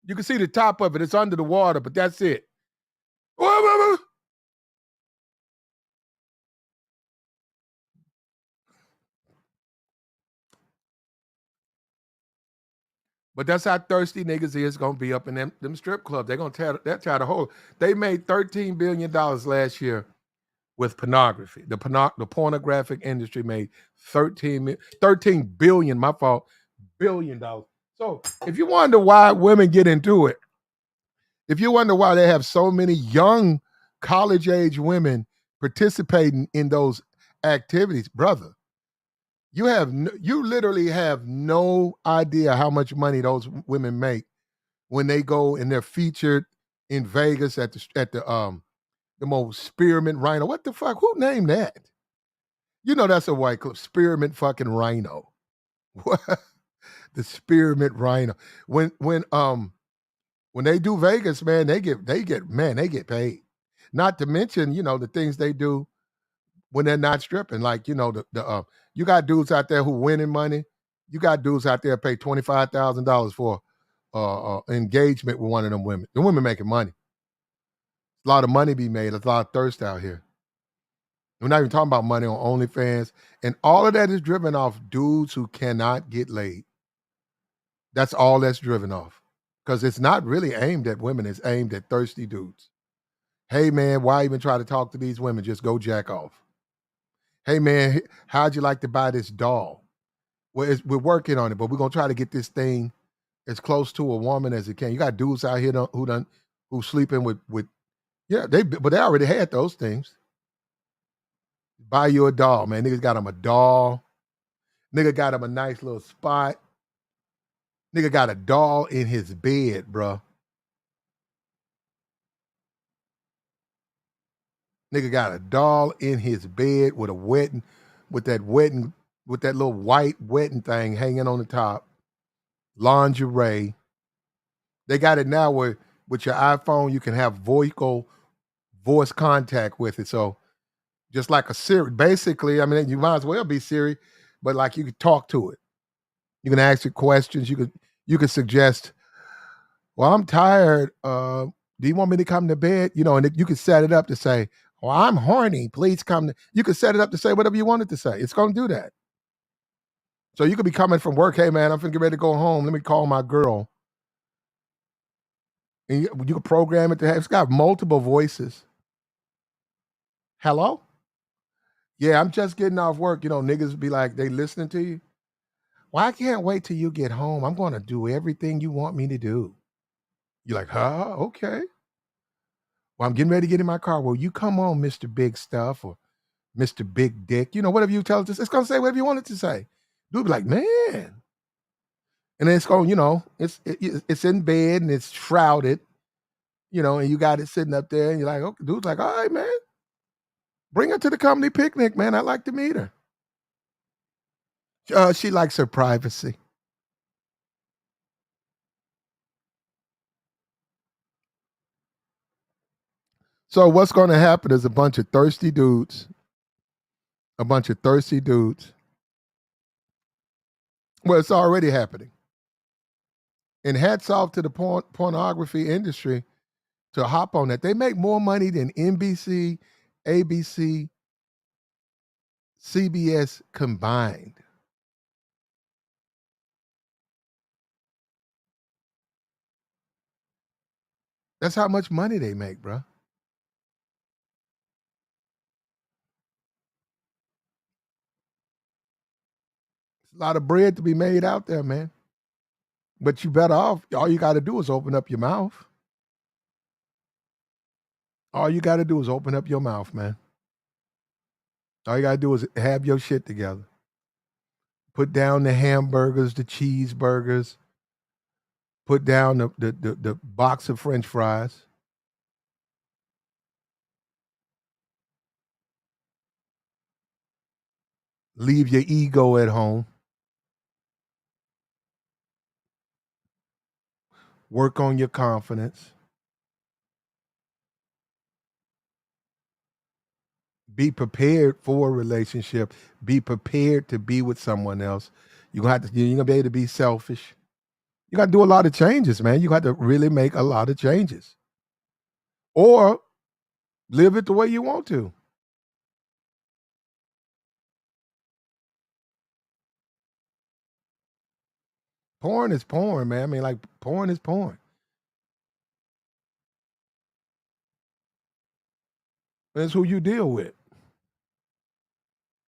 you can see the top of it. It's under the water, but that's it. But that's how thirsty niggas is gonna be up in them strip clubs. They're gonna tear the whole. They made $13 billion last year with pornography. The pornographic industry made 13 billion, my fault, $1 billion. So if you wonder why women get into it, if you wonder why they have so many young college age women participating in those activities, brother, you literally have no idea how much money those women make when they go and they're featured in Vegas at the most spearmint rhino. What the fuck? Who named that? You know that's a white club. Spearmint fucking rhino. What? The spearmint rhino. When they do Vegas, man, they get paid. Not to mention, the things they do when they're not stripping. Like, you got dudes out there who winning money. You got dudes out there pay $25,000 for engagement with one of them women. The women making money. A lot of money be made. There's a lot of thirst out here. We're not even talking about money on OnlyFans. And all of that is driven off dudes who cannot get laid. That's all that's driven off. Because it's not really aimed at women. It's aimed at thirsty dudes. Hey, man, why even try to talk to these women? Just go jack off. Hey, man, how'd you like to buy this doll? Well, we're working on it, but we're going to try to get this thing as close to a woman as it can. You got dudes out here who sleeping with yeah, but they already had those things. Buy you a doll, man. Niggas got him a doll. Nigga got him a nice little spot. Nigga got a doll in his bed, bro. Nigga got a doll in his bed with that little white wetting thing hanging on the top. Lingerie. They got it now where with your iPhone you can have voice contact with it. So just like a Siri, basically, I mean, you might as well be Siri, but like you could talk to it. You can ask it questions. You could suggest, well, I'm tired. Do you want me to come to bed? And you can set it up to say, well, I'm horny. Please come. You can set it up to say whatever you want it to say. It's going to do that. So you could be coming from work. Hey, man, I'm finna get ready to go home. Let me call my girl. And you can program it to have. It's got multiple voices. Hello? Yeah, I'm just getting off work. Niggas be like, they listening to you. Well, I can't wait till you get home. I'm going to do everything you want me to do. You're like, huh? Okay. Well, I'm getting ready to get in my car. Well, you come on, Mr. Big Stuff or Mr. Big Dick. Whatever you tell it to say, it's going to say whatever you want it to say. Dude be like, man. And then it's going, it's in bed and it's shrouded, and you got it sitting up there and you're like, okay, dude's like, all right, man. Bring her to the company picnic, man. I'd like to meet her. She likes her privacy. So what's going to happen is a bunch of thirsty dudes Well, it's already happening. And hats off to the pornography industry to hop on that. They make more money than NBC, ABC, CBS combined. That's how much money they make, bro. It's a lot of bread to be made out there, man. But you better off. All you got to do is open up your mouth. All you got to do is open up your mouth, man. All you got to do is have your shit together. Put down the hamburgers, the cheeseburgers. Put down the box of French fries. Leave your ego at home. Work on your confidence. Be prepared for a relationship. Be prepared to be with someone else. You're gonna be able to be selfish. You got to do a lot of changes, man. You got to really make a lot of changes, or live it the way you want to. Porn is porn, man. I mean, like porn is porn. That's who you deal with.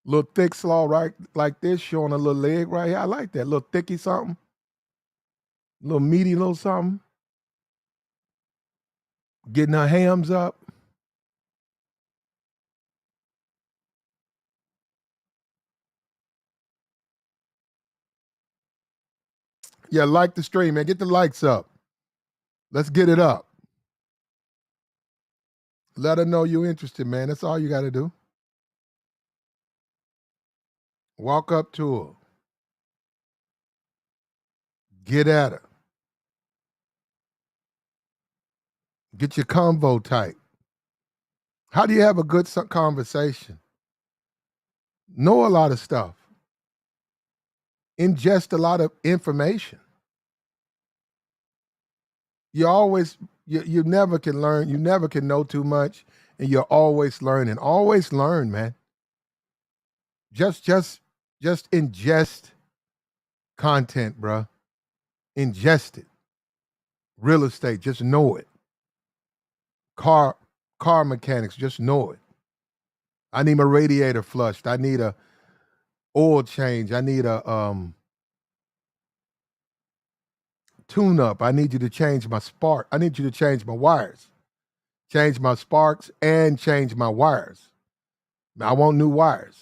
Little thick slaw right like this, showing a little leg right here. I like that. Little thicky something, little meaty little something. Getting her hams up. Yeah, like the stream, man. Get the likes up. Let's get it up. Let her know you're interested, man. That's all you got to do. Walk up to her. Get at her. Get your convo tight. How do you have a good conversation? Know a lot of stuff. Ingest a lot of information. You always, you never can learn. You never can know too much, and you're always learning. Always learn, man. Just ingest content, bruh. Ingest it. Real estate, just know it. Car car mechanics, just know it. I need my radiator flushed. I need a oil change. I need a tune up. I need you to change my spark. I need you to change my wires. Change my sparks and change my wires. I want new wires.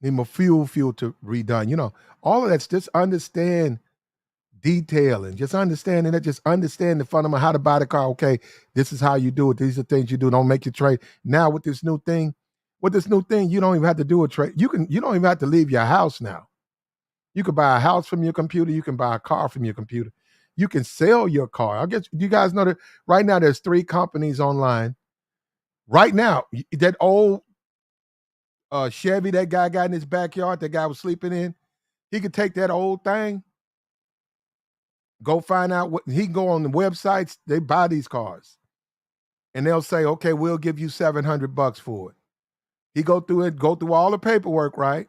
Need my fuel filter redone. You know, all of that's just understand detailing. Just understanding that. Just understand the fundamental how to buy the car. Okay, this is how you do it. These are things you do. Don't make your trade. Now with this new thing, you don't even have to do a trade. You don't even have to leave your house now. You can buy a house from your computer. You can buy a car from your computer. You can sell your car. I guess you guys know that right now there's 3 companies online. Right now, that old Chevy that guy got in his backyard, that guy was sleeping in, he could take that old thing, go find out what he can go on the websites, they buy these cars. And they'll say, okay, we'll give you $700 for it. He go through it, go through all the paperwork, right?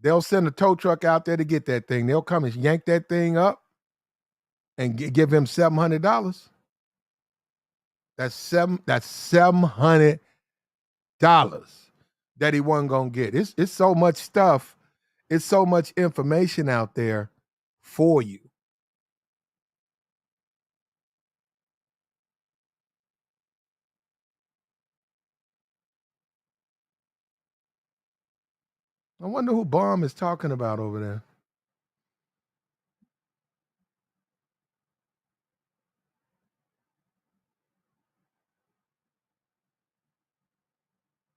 They'll send a tow truck out there to get that thing. They'll come and yank that thing up and give him $700. That's $700 that he wasn't gonna get. It's so much stuff. It's so much information out there for you. I wonder who Bomb is talking about over there.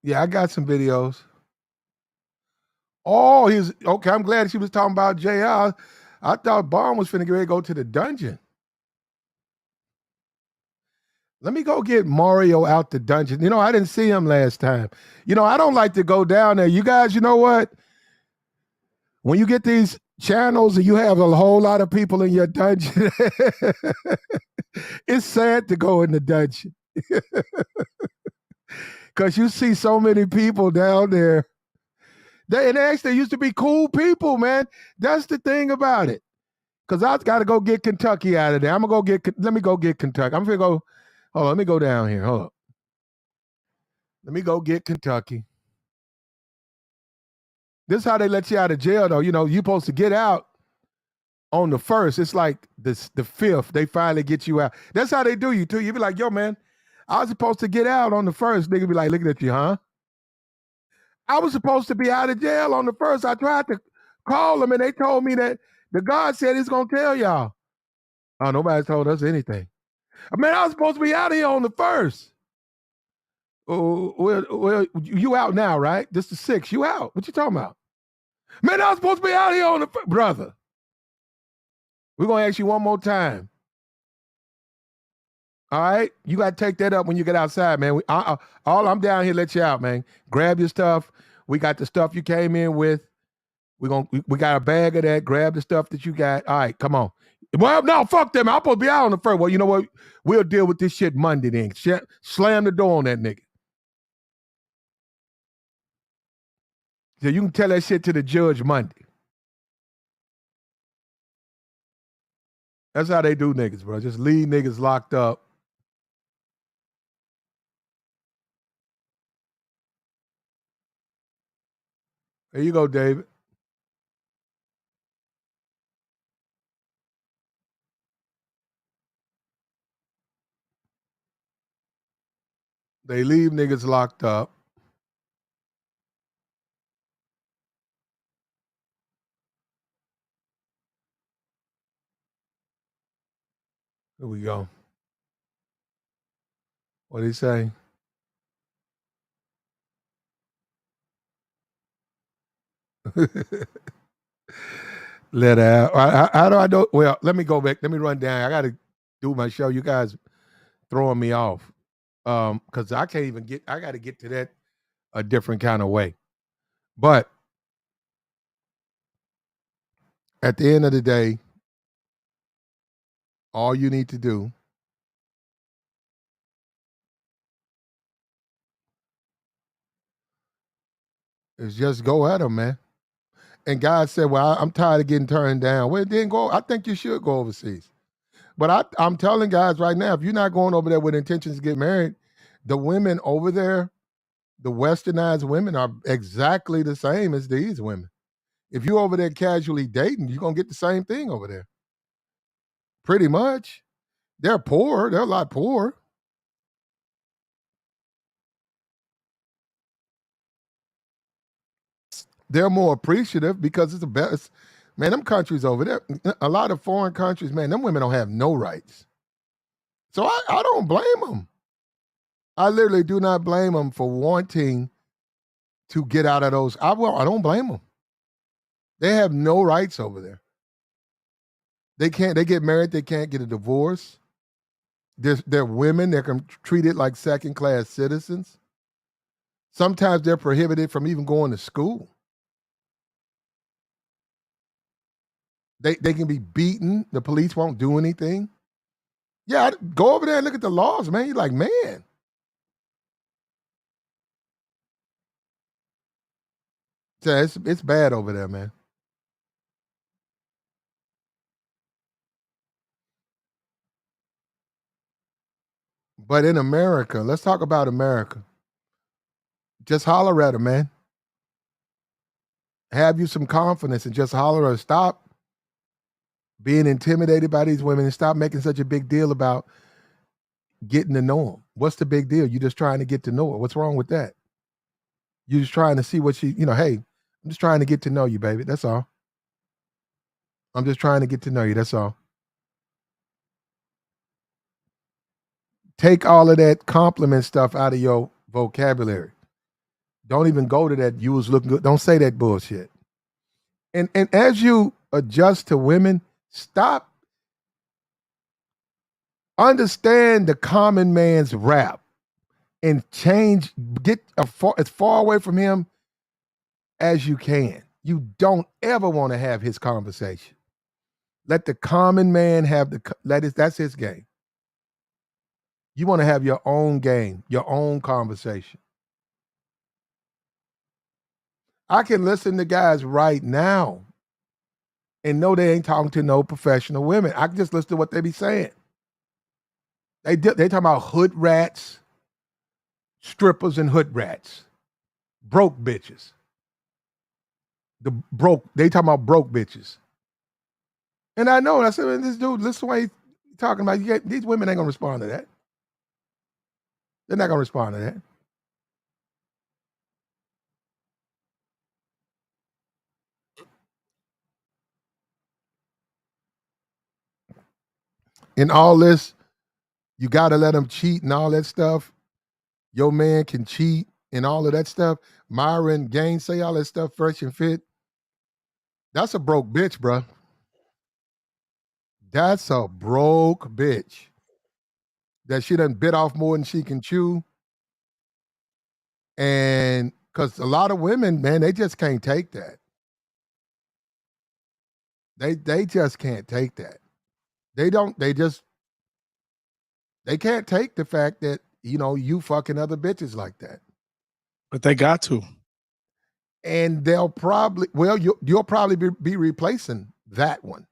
Yeah, I got some videos. Oh, he's okay. I'm glad she was talking about JR. I thought Bomb was finna get ready to go to the dungeon. Let me go get Mario out the dungeon. You know, I didn't see him last time. You know, I don't like to go down there. You guys, you know what? When you get these channels and you have a whole lot of people in your dungeon, it's sad to go in the dungeon because you see so many people down there. And actually, they used to be cool people, man. That's the thing about it. Because I got to go get Kentucky out of there. Let me go get Kentucky. I'm going to go, hold on, let me go down here. Hold on. Let me go get Kentucky. This is how they let you out of jail, though. You know, you're supposed to get out on the 1st. It's like the 5th. They finally get you out. That's how they do you, too. You be like, yo, man, I was supposed to get out on the 1st. Nigga be like, looking at you, huh? I was supposed to be out of jail on the 1st. I tried to call them, and they told me that the guard said he's going to tell y'all. Oh, nobody told us anything. Man, I was supposed to be out of here on the 1st. Oh, well, you out now, right? This is the 6th. You out. What you talking about? Man, I was supposed to be out here on the brother. We're going to ask you one more time. All right? You got to take that up when you get outside, man. All I'm down here, let you out, man. Grab your stuff. We got the stuff you we got a bag of that. Grab the stuff that you got. All right, come on. Well, no, fuck them. I'm supposed to be out on the 1st. Well, you know what? We'll deal with this shit Monday then. Slam the door on that nigga. So you can tell that shit to the judge Monday. That's how they do niggas, bro. Just leave niggas locked up. There you go, David. They leave niggas locked up. Here we go. What did he say? Let out. How do I do? Well, let me go back. Let me run down. I got to do my show. You guys throwing me off because I can't even get. I got to get to that a different kind of way. But at the end of the day, all you need to do is just go at them, man. And God said, "Well, I'm tired of getting turned down." Well, then go. I think you should go overseas. But I'm telling guys right now, if you're not going over there with intentions to get married, the women over there, the westernized women, are exactly the same as these women. If you're over there casually dating, you're gonna get the same thing over there. Pretty much. They're poor. They're a lot poorer. They're more appreciative because it's the best. Man, them countries over there, a lot of foreign countries, man, them women don't have no rights. So I don't blame them. I literally do not blame them for wanting to get out of those. I don't blame them. They have no rights over there. They can't. They get married. They can't get a divorce. They're women. They're treated like second-class citizens. Sometimes they're prohibited from even going to school. They can be beaten. The police won't do anything. Yeah, go over there and look at the laws, man. You're like, man. So it's bad over there, man. But in America, let's talk about America. Just holler at her, man. Have you some confidence and just holler at her. Stop being intimidated by these women and stop making such a big deal about getting to know them. What's the big deal? You're just trying to get to know her. What's wrong with that? You're just trying to see what she, hey, I'm just trying to get to know you, baby. That's all. I'm just trying to get to know you. That's all. Take all of that compliment stuff out of your vocabulary. Don't even go to that you was looking good. Don't say that bullshit. And as you adjust to women, stop. Understand the common man's rap and change. Get as far away from him as you can. You don't ever want to have his conversation. Let the common man have that's his game. You want to have your own game, your own conversation. I can listen to guys right now and know they ain't talking to no professional women. I can just listen to what they be saying. They talking about hood rats, strippers and hood rats, broke bitches. They talking about broke bitches. And I know, and I said, man, this dude, listen to what he's talking about. These women ain't gonna respond to that. They're not gonna respond to that. In all this, you gotta let them cheat and all that stuff. Your man can cheat and all of that stuff. Myron Gaines say all that stuff fresh and fit. That's a broke bitch, bruh. That's a broke bitch. That she done bit off more than she can chew. And because a lot of women, man, they just can't take that. They just can't take that. They don't, they can't take the fact that, you fucking other bitches like that. But they got to. And they'll probably, you'll probably be replacing that one.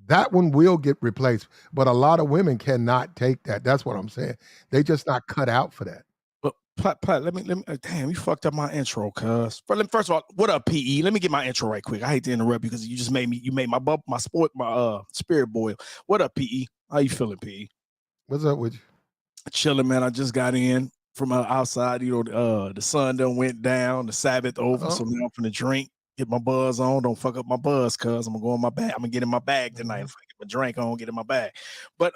That one will get replaced. But a lot of women cannot take that. That's what I'm saying. They just not cut out for that. But Pat, let me damn, you fucked up my intro, cuz. First of all, what up, PE? Let me get my intro right quick. I hate to interrupt you because you just made my spirit boil. What up, PE? How you feeling, PE? What's up with you? Chilling, man. I just got in from outside. The sun done went down, the Sabbath over, so now I'm finna drink, get my buzz on. Don't fuck up my buzz, cuz I'm gonna go in my bag. I'm gonna get in my bag tonight. If I get my drink on, get in my bag. But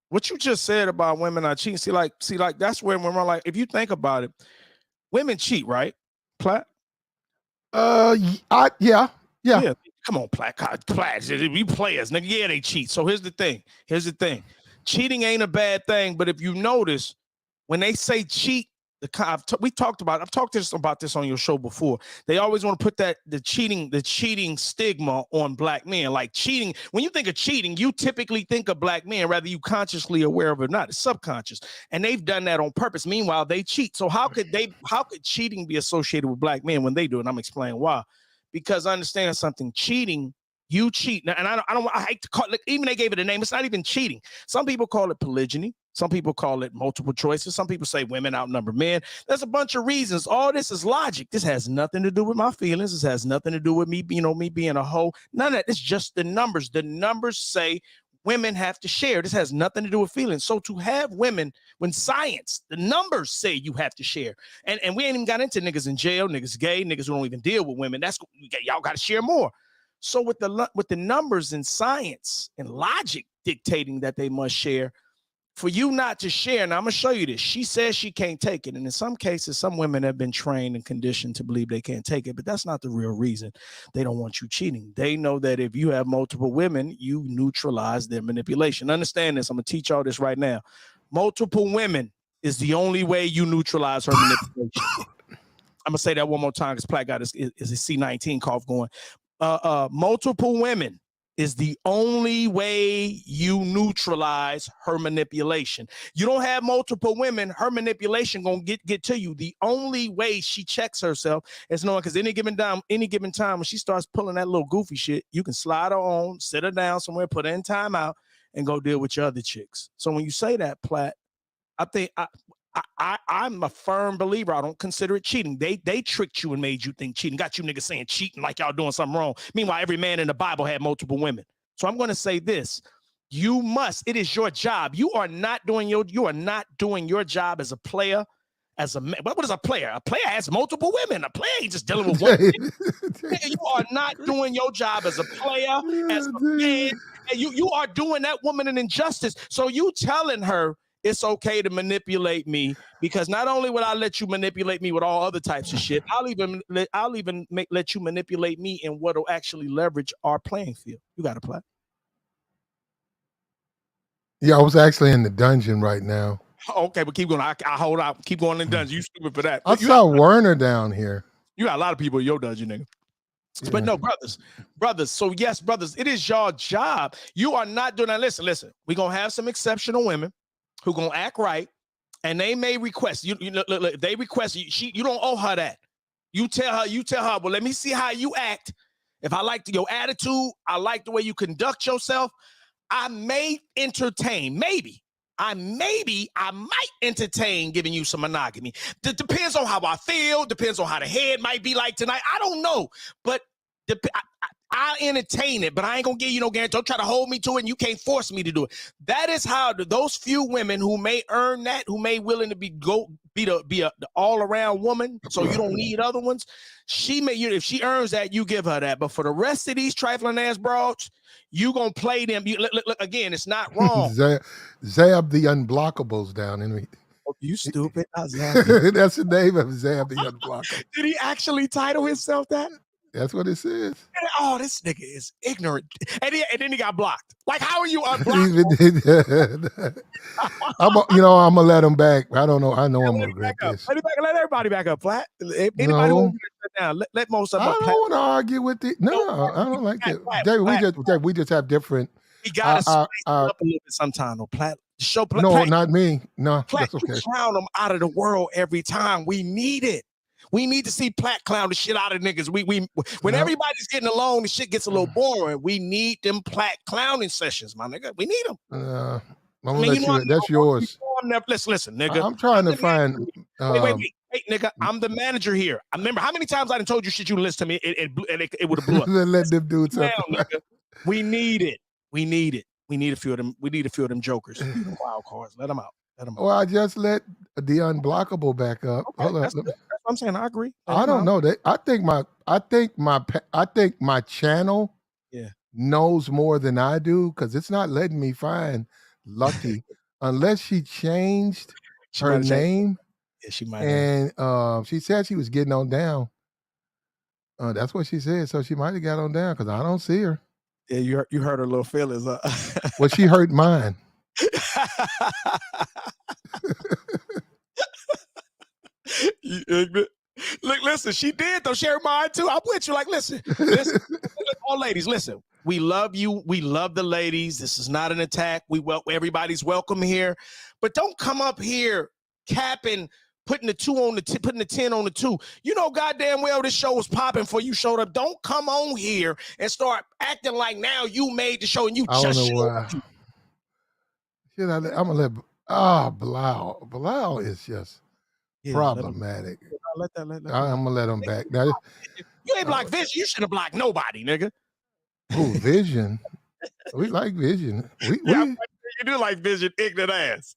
what you just said about women not cheating, see, like that's where we're like, if you think about it, women cheat, right? Platt? Yeah. Come on, Platt. We players, nigga. Yeah, they cheat. So here's the thing. Cheating ain't a bad thing, but if you notice, when they say cheat, I've talked about this on your show before. They always want to put the cheating stigma on black men. Like cheating, when you think of cheating, you typically think of black men, whether you consciously aware of it or not. It's subconscious, and they've done that on purpose. Meanwhile, they cheat. So how could cheating be associated with black men when they do it? And I'm explaining why. Because understand something, cheating. You cheat, and I hate to call it. Even they gave it a name. It's not even cheating. Some people call it polygyny. Some people call it multiple choices. Some people say women outnumber men. There's a bunch of reasons. All this is logic. This has nothing to do with my feelings. This has nothing to do with me, me being a hoe. None of that. It's just the numbers. The numbers say women have to share. This has nothing to do with feelings. So to have women, when science, the numbers say you have to share. And we ain't even got into niggas in jail, niggas gay, niggas who don't even deal with women. That's y'all got to share more. So with the numbers and science and logic dictating that they must share, for you not to share, now I'm going to show you this. She says she can't take it. And in some cases, some women have been trained and conditioned to believe they can't take it, but that's not the real reason they don't want you cheating. They know that if you have multiple women, you neutralize their manipulation. Understand this. I'm going to teach y'all this right now. Multiple women is the only way you neutralize her manipulation. I'm going to say that one more time because Platt got is a C19 cough going. Multiple women is the only way you neutralize her manipulation. You don't have multiple women, her manipulation gonna get to you. The only way she checks herself is knowing, because any given time when she starts pulling that little goofy shit, you can slide her on, sit her down somewhere, put her in timeout, and go deal with your other chicks. So when you say that, Platt, I think I'm a firm believer. I don't consider it cheating. They tricked you and made you think cheating. Got you niggas saying cheating like y'all doing something wrong. Meanwhile, every man in the Bible had multiple women. So I'm going to say this. It is your job. You are not doing your job as a player, as a man. What is a player? A player has multiple women. A player ain't just dealing with one. You are not doing your job as a player, as a man. And you are doing that woman an injustice. So you telling her it's okay to manipulate me, because not only will I let you manipulate me with all other types of shit, I'll even let you manipulate me in what'll actually leverage our playing field. You got to play. Yeah, I was actually in the dungeon right now. Okay, but keep going. I hold out. Keep going in dungeon. You stupid for that. I saw Werner down here. You got a lot of people in your dungeon, nigga. Yeah. But no, brothers. So yes, brothers, it is your job. You are not doing that. Listen. We're gonna have some exceptional women who gonna act right, and they may request you. Look, if they request you don't owe her that. You tell her. Well, let me see how you act. If I like your attitude, I like the way you conduct yourself. I may entertain, I might entertain giving you some monogamy. Depends on how I feel. Depends on how the head might be like tonight. I don't know, but I'll entertain it. But I ain't gonna give you no guarantee. Don't try to hold me to it, and you can't force me to do it. That is how those few women who may earn that, who may willing to be the all around woman, so you don't need other ones. She may, if she earns that, you give her that. But for the rest of these trifling ass broads, you gonna play them. Look again, it's not wrong. Zab the Unblockables down in me. Oh, you stupid. That's the name of Zab the Unblockable. Did he actually title himself that? That's what it says. Oh, this nigga is ignorant. And then he got blocked. Like, how are you unblocked? I'm gonna let him back. I don't know. I know I'm gonna regret this. Let everybody back up, Flat. Anybody no. Down. Let most of them. I don't want to argue with it. No, I don't like that. David, we just have different. We gotta spice it up a little bit sometime, though, Plat. No, Plat, not me. No, Plat, that's okay. You clown them out of the world every time. We need it. We need to see Plat clown the shit out of niggas. When everybody's getting along, the shit gets a little boring. We need them Plat clowning sessions, my nigga. We need them. I'm gonna let you. That's yours. Listen, nigga. I'm trying to find. Wait, nigga. I'm the manager here. I remember how many times I done told you shit you listen to me. It would have blew up. Let them do it. We need it. We need a few of them. We need a few of them jokers. Wild cards. Let them out. Well, I just let the Unblockable back up. Okay, hold on. That's what I'm saying. I agree. I don't know that. I think my channel knows more than I do, because it's not letting me find Lucky unless she changed her name. Yeah, she might. And she said she was getting on down. That's what she said. So she might have got on down, because I don't see her. Yeah, you hurt her little feelings. Well, she hurt mine. Look, listen, she did though. She hurt mine too. I'm with you. Like, listen, all ladies, listen. We love you. We love the ladies. This is not an attack. Everybody's welcome here, but don't come up here capping, putting the 10 on the 2. You know goddamn well this show was popping before you showed up. Don't come on here and start acting like now you made the show and you just showed up. I'm gonna let Bilal is just problematic. I'm gonna let him back. Now, you ain't blocked Vision. You should have blocked nobody, nigga. Who, Vision? We like Vision. You do like Vision, ignorant ass.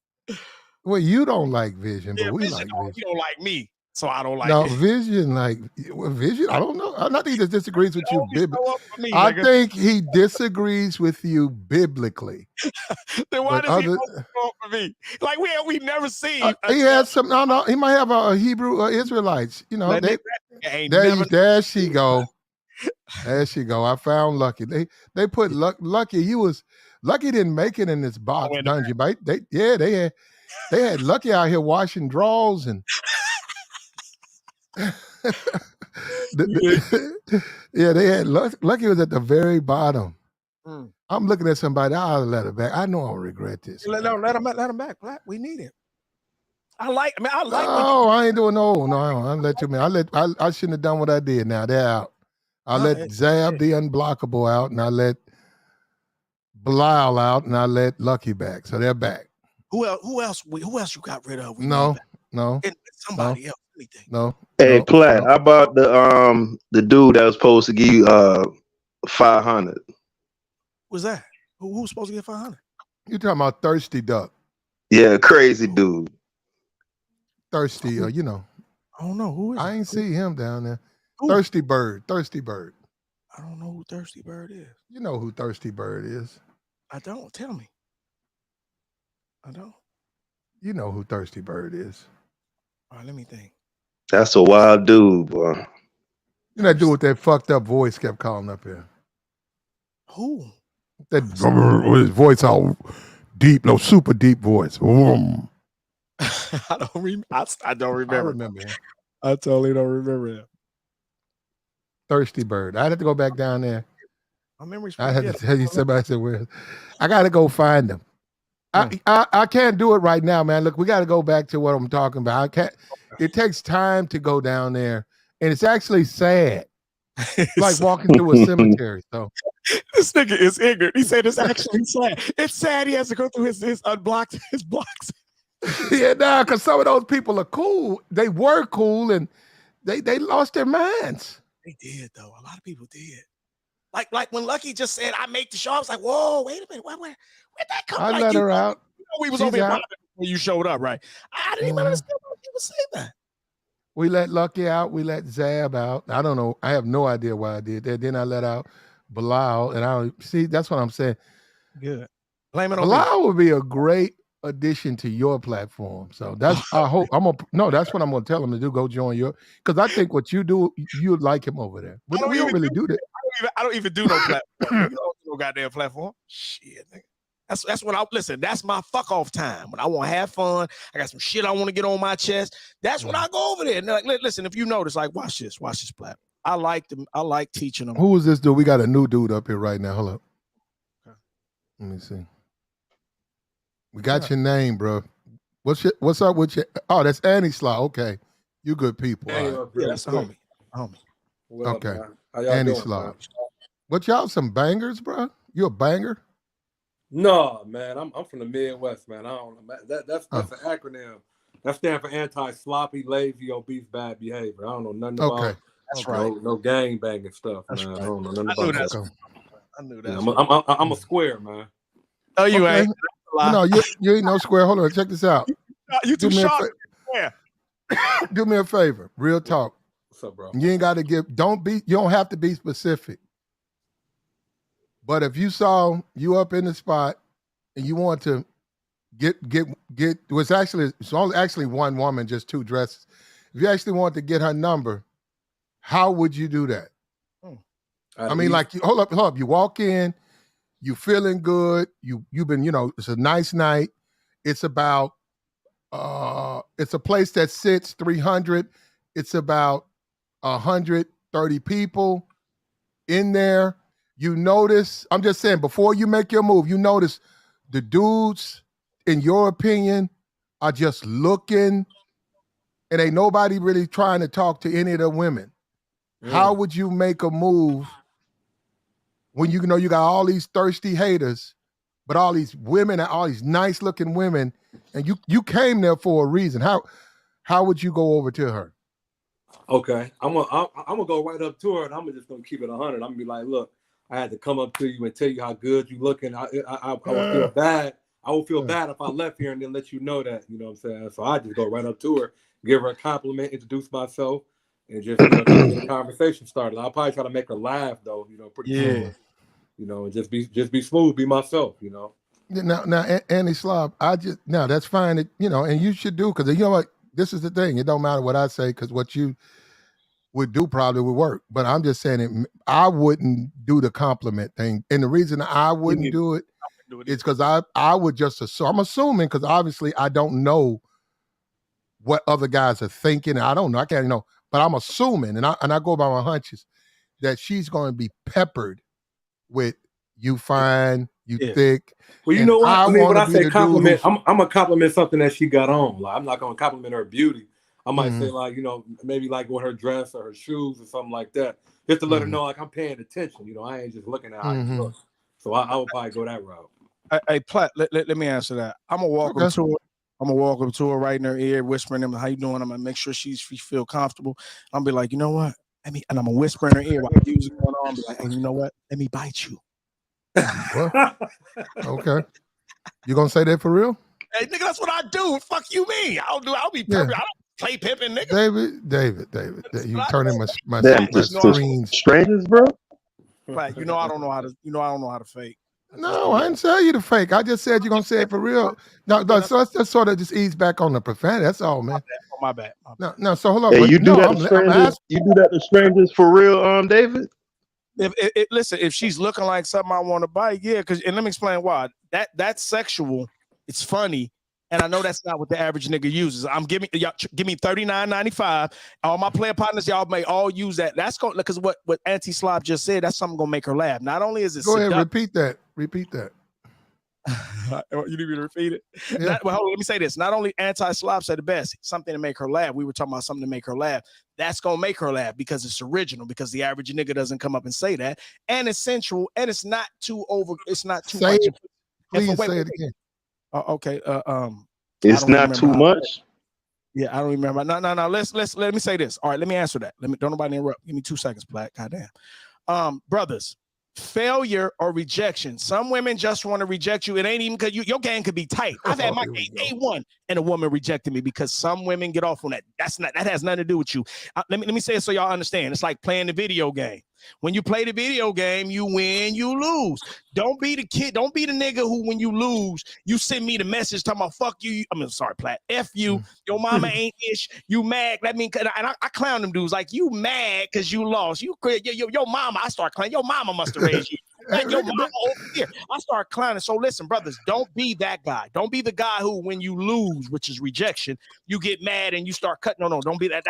Well, you don't like Vision, but we like Vision. You don't like me, so I don't like it. No, it. Vision, Vision, I don't know. I don't think he disagrees with you biblically. I think he disagrees with you biblically. Then why does he go for me? Like, we never seen. He has some. No, he might have a Hebrew Israelites. You know, there she go. There she go. I found Lucky. They put Lucky. Lucky didn't make it in this box dungeon, but they had Lucky out here washing drawers and they had Lucky was at the very bottom. I'm looking at somebody. I'll let her back. I know I'll regret this. Let him back. We need it. I like. No, I ain't doing no. I'll let you. I shouldn't have done what I did. Now they're out. I let Zab the Unblockable out, and I let Bilal out, and I let Lucky back. So they're back. Who else you got rid of? No. Somebody else. Anything. No. Hey, Platt, how about the dude that was supposed to give you 500? Who's that? Who's supposed to get 500? You talking about Thirsty Duck? Yeah, crazy dude. Thirsty, I don't know who is. I ain't see him down there. Who? Thirsty Bird. I don't know who Thirsty Bird is. You know who Thirsty Bird is. I don't. Tell me. I don't. You know who Thirsty Bird is. All right, let me think. That's a wild dude, boy. You know that dude with that fucked up voice kept calling up here. Who? That with his voice all deep, super deep voice. I don't remember. I don't I remember. remember him. I totally don't remember him. Thirsty Bird. I had to go back down there. My memory's I pretty had to good. tell you. Somebody said, "Where?" I got to go find them. I can't do it right now, man. Look, we got to go back to what I'm talking about. I can't. It takes time to go down there, and it's actually sad. It's like walking through a cemetery. So this nigga is ignorant. He said it's actually sad. It's sad he has to go through his unblocked his blocks. yeah, nah, because some of those people are cool. They were cool, and they lost their minds. They did though. A lot of people did. Like when Lucky just said, "I make the show." I was like, "Whoa, wait a minute, where'd that come?" I like, let her out. You know, we was She's over here out. when you showed up, right? I didn't even understand why people say that. We let Lucky out. We let Zab out. I don't know. I have no idea why I did that. Then I let out Bilal, and I don't see. That's what I'm saying. Good. Blame it on me. Bilal would be a great addition to your platform. So that's I hope I'm gonna no. That's what I'm gonna tell him to do. Go join your because I think what you do, you'd like him over there. But we don't really do that. I don't even do no platform. You don't do no goddamn platform. Shit, nigga. That's when I listen. That's my fuck off time. When I want to have fun, I got some shit I want to get on my chest. That's when I go over there. And like, listen, if you notice, like, watch this platform. I like them. I like teaching them. Who is this dude? We got a new dude up here right now. Hold up. Okay. Let me see. We got your name, bro. What's up with your? Oh, that's Annie Slaw. Okay, you good people. Hey, right. Yeah, that's the homie. What okay, Annie Slaw. What y'all some bangers, bro? You a banger? No, man. I'm from the Midwest, man. I don't know. That's an acronym. That stands for anti-sloppy, lazy, obese, bad behavior. I don't know nothing about. That's right. No gang banging stuff, that's man. Right. I don't know nothing about that. I knew that. I'm a square, man. Oh, you ain't. No, you ain't no square. Hold on, check this out. You too sharp. Do me a favor. Real talk. What's up, bro? You ain't got to give. You don't have to be specific. But if you saw you up in the spot and you want to get, it's actually one woman, just two dresses. If you actually want to get her number, how would you do that? I mean, like, hold up. You walk in, you feeling good. You've been, it's a nice night. It's about, it's a place that sits 300. It's about 130 people in there. You notice, I'm just saying, before you make your move, you notice the dudes, in your opinion, are just looking, and ain't nobody really trying to talk to any of the women. How would you make a move when you know you got all these thirsty haters, but all these women, all these nice looking women, and you came there for a reason? How would you go over to her? Okay, I'm gonna go right up to her, and I'm just gonna keep it 100. I'm gonna be like, look, I had to come up to you and tell you how good you looking. I would feel bad. I would feel bad if I left here and then let you know that. You know what I'm saying? So I just go right up to her, give her a compliment, introduce myself, and just get the conversation started. I'll probably try to make her laugh though. Pretty smooth. And just be smooth, be myself. Now, Annie Slob, that's fine. And you should do, because you know what? This is the thing. It don't matter what I say, because what you would do probably would work. But I'm just saying I wouldn't do the compliment thing. And the reason I wouldn't do it is because I would just assume. I'm assuming, because obviously I don't know what other guys are thinking. I don't know. I can't know. But I'm assuming, and I go by my hunches, that she's going to be peppered with you fine, you thick. Well, you know what? When I say compliment, I'm gonna compliment something that she got on. Like, I'm not gonna compliment her beauty. I might say, like, maybe like with her dress or her shoes or something like that, just to let her know, like, I'm paying attention. I ain't just looking at how you look. So I would probably go that route. Hey, Platt, let me answer that. I'm gonna walk up to her. I'm gonna walk up to her right in her ear, whispering them, "How you doing?" I'm gonna make sure she feel comfortable. I'm gonna be like, you know what? And I'm gonna whisper in her ear while the music's going on. Be like, hey, you know what? Let me bite you. Well, okay. You gonna say that for real? Hey, nigga, that's what I do. Fuck you, me. I'll be perfect. I don't play pimping, nigga. David, you turning my screens strangers, bro. Right, I don't know how to fake. No, I didn't tell you to fake. I just said you're gonna say it for real. No, so let's just sort of just ease back on the profanity. That's all, man. My bad. No. So hold on. Hey, you do that to strangers? You do that to strangers for real, David? Listen, if she's looking like something I want to bite, yeah. And let me explain why. That's sexual. It's funny, And I know that's not what the average nigga uses. I'm giving y'all give me $39.95. All my player partners, y'all may all use that. That's going because what Auntie Slob just said, that's something gonna make her laugh. Not only is it Go ahead, repeat that. Repeat that. You need me to repeat it? Yeah. Well, hold on, let me say this. Not only Anti-Slob said the best, something to make her laugh. We were talking about something to make her laugh. That's gonna make her laugh because it's original, because the average nigga doesn't come up and say that. And it's sensual, and it's not too Say much. It. Please say it again. Okay. It's not too much. Yeah, I don't remember. No. Let me say this. All right, let me answer that. Don't nobody interrupt. Give me 2 seconds, Black. Goddamn. Brothers, failure or rejection. Some women just want to reject you. It ain't even because your game could be tight. I've had my game A1 and a woman rejected me because some women get off on that. That has nothing to do with you. Let me say it so y'all understand. It's like playing the video game. When you play the video game, you win, you lose. Don't be the kid. Don't be the nigga who, when you lose, you send me the message talking about fuck you. I mean, sorry, Platt. F you. Your mama ain't ish. You mad. That mean, and I clown them dudes like, you mad because you lost. You your mama. I start clowning. Your mama must have raised you. Like your mama over here. I start clowning. So listen, brothers, don't be that guy. Don't be the guy who, when you lose, which is rejection, you get mad and you start cutting. No, don't be that.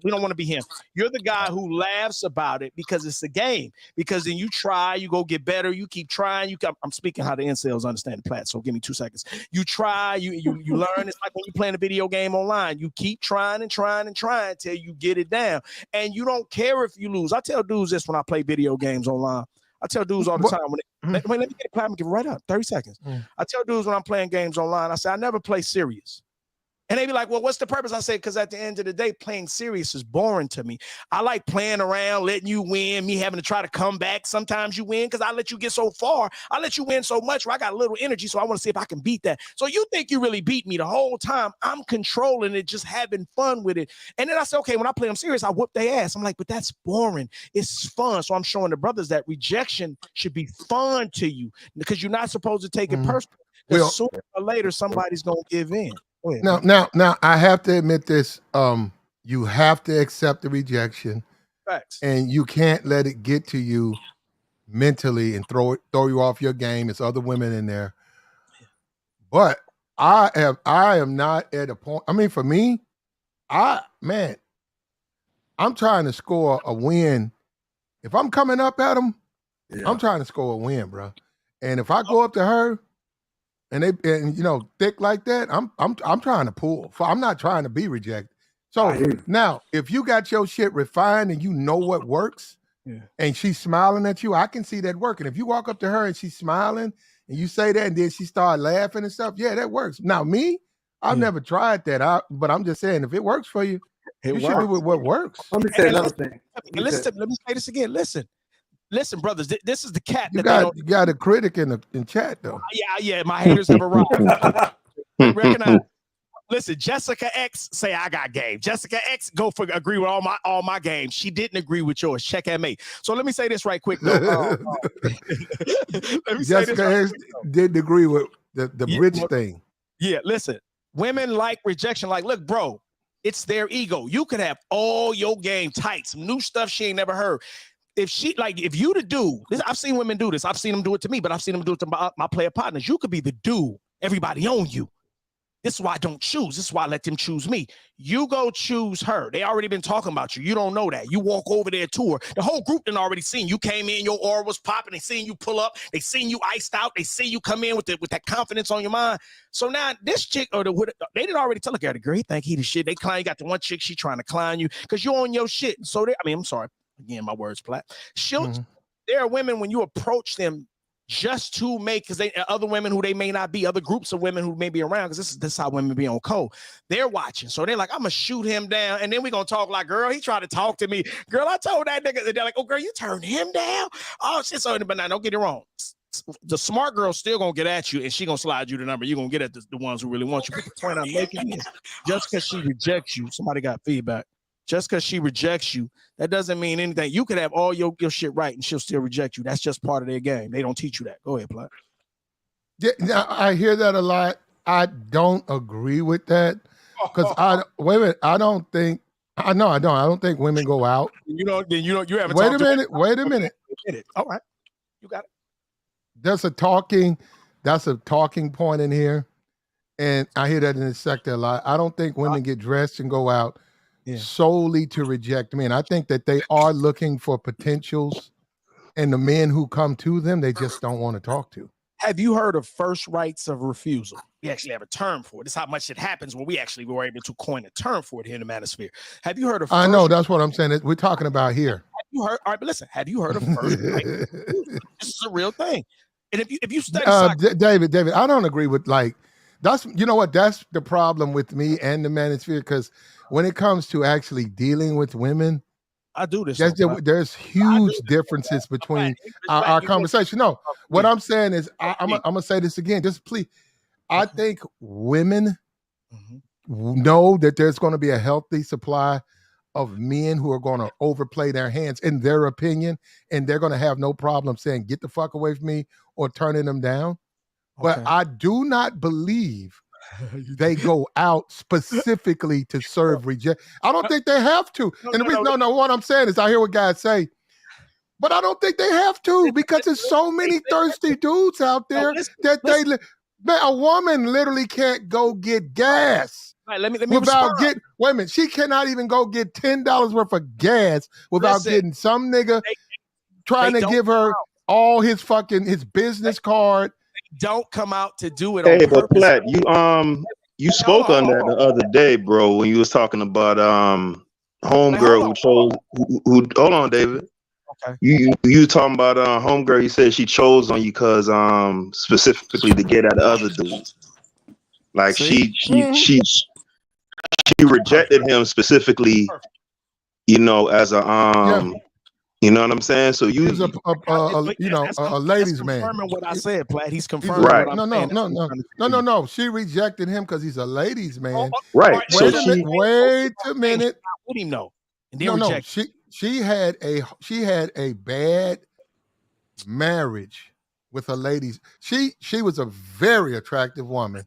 We don't want to be him. You're the guy who laughs about it because it's a game. Because then you try, you go get better, you keep trying. I'm speaking how the incels understand the Platt. So give me 2 seconds. You try, you learn. It's like when you're playing a video game online. You keep trying until you get it down. And you don't care if you lose. I tell dudes this when I play video games online. I tell dudes all the time, let me get a clap and give it right up. 30 seconds. I tell dudes when I'm playing games online, I say, I never play serious. And they be like, well, what's the purpose? I say, because at the end of the day, playing serious is boring to me. I like playing around, letting you win, me having to try to come back. Sometimes you win because I let you get so far. I let you win so much where I got a little energy, so I want to see if I can beat that. So you think you really beat me the whole time. I'm controlling it, just having fun with it. And then I say, okay, when I play them serious, I whoop their ass. I'm like, but that's boring. It's fun. So I'm showing the brothers that rejection should be fun to you because you're not supposed to take it personally. Because sooner or later, somebody's going to give in. Now, I have to admit this. You have to accept the rejection. Facts. And you can't let it get to you mentally and throw you off your game. It's other women in there. But I am not at a point. I mean, for me, I'm trying to score a win. If I'm coming up at them, I'm trying to score a win, bro. And if I go up to her, and thick like that, I'm trying to pull. I'm not trying to be rejected. So now, if you got your shit refined and you know what works, and she's smiling at you, I can see that working. If you walk up to her and she's smiling and you say that and then she start laughing and stuff, yeah, that works. Now me, I've never tried that, but I'm just saying, if it works for you, you should do what works. Let me say another thing. Let me say this again. Listen, brothers, this is the cat. You got a critic in chat, though. Yeah, my haters have arrived. Recognize. Listen, Jessica X say I got game. Jessica X agree with all my games. She didn't agree with yours. Check at me. So let me say this right quick, though. Jessica X didn't agree with the bridge thing. Yeah, listen, women like rejection. Like, look, bro, it's their ego. You could have all your game tight, some new stuff she ain't never heard. If you the dude, I've seen women do this. I've seen them do it to me, but I've seen them do it to my player partners. You could be the dude. Everybody on you. This is why I don't choose. This is why I let them choose me. You go choose her. They already been talking about you. You don't know that. You walk over there to her. The whole group done already seen you came in. Your aura was popping. They seen you pull up. They seen you iced out. They see you come in with that confidence on your mind. So now this chick they didn't already tell her, girl, he think he the shit. They climb. You got the one chick. She trying to climb you because you're on your shit. So I'm sorry. Again, my words flat. There are women when you approach them just to make, because other women who they may not be, other groups of women who may be around, because this is how women be on code. They're watching, so they're like, I'm gonna shoot him down, and then we're gonna talk like, girl, he tried to talk to me, girl, I told that nigga. They're like, oh, girl, you turned him down. Oh shit. So, but now don't get it wrong. The smart girl's still gonna get at you, and she gonna slide you the number. You're gonna get at the ones who really want you. But the point I'm making is, just because she rejects you, somebody got feedback. Just because she rejects you, that doesn't mean anything. You could have all your shit right and she'll still reject you. That's just part of their game. They don't teach you that. Go ahead, Platt. Yeah, I hear that a lot. I don't agree with that because I don't think women go out. You haven't. Wait a minute. All right, you got it. That's a talking point in here, and I hear that in this sector a lot. I don't think women get dressed and go out solely to reject men. I think that they are looking for potentials, and the men who come to them, they just don't want to talk to. Have you heard of first rights of refusal? We actually have a term for it. This is how much it happens when we actually were able to coin a term for it here in the manosphere. Have you heard of? I know, that's what I'm saying. We're talking about here. Have you heard? All right, but listen. Have you heard of first rights of refusal? This is a real thing. And if you study, David, I don't agree with that's, you know what? That's the problem with me and the manosphere, because when it comes to actually dealing with women, I do this. There's huge differences between our conversation. No, what I'm saying is, I'm gonna say this again. Just please, I think women know that there's going to be a healthy supply of men who are going to overplay their hands, in their opinion, and they're going to have no problem saying, "Get the fuck away from me," or turning them down. But I do not believe they go out specifically to serve reject. I don't think they have to. And the reason, what I'm saying is, I hear what guys say, but I don't think they have to, because there's so many thirsty dudes out there that man, a woman literally can't go get gas. Right, let me without wait a minute, she cannot even go get $10 worth of gas without getting some nigga trying to give her all his business card. Don't come out to do it. Hey, but Platt, you spoke on that the other day, bro, when you was talking about homegirl who chose. Who hold on, David. Okay. You talking about homegirl? You said she chose on you because specifically to get at the other dudes. Like she rejected him specifically, you know, as a You know what I'm saying? So you, a ladies' man. Confirming what I said, Platt. He's confirming. Right. No. She rejected him because he's a ladies' man. Right. Wait a minute. What do you know? No. She had a bad marriage with a ladies. She was a very attractive woman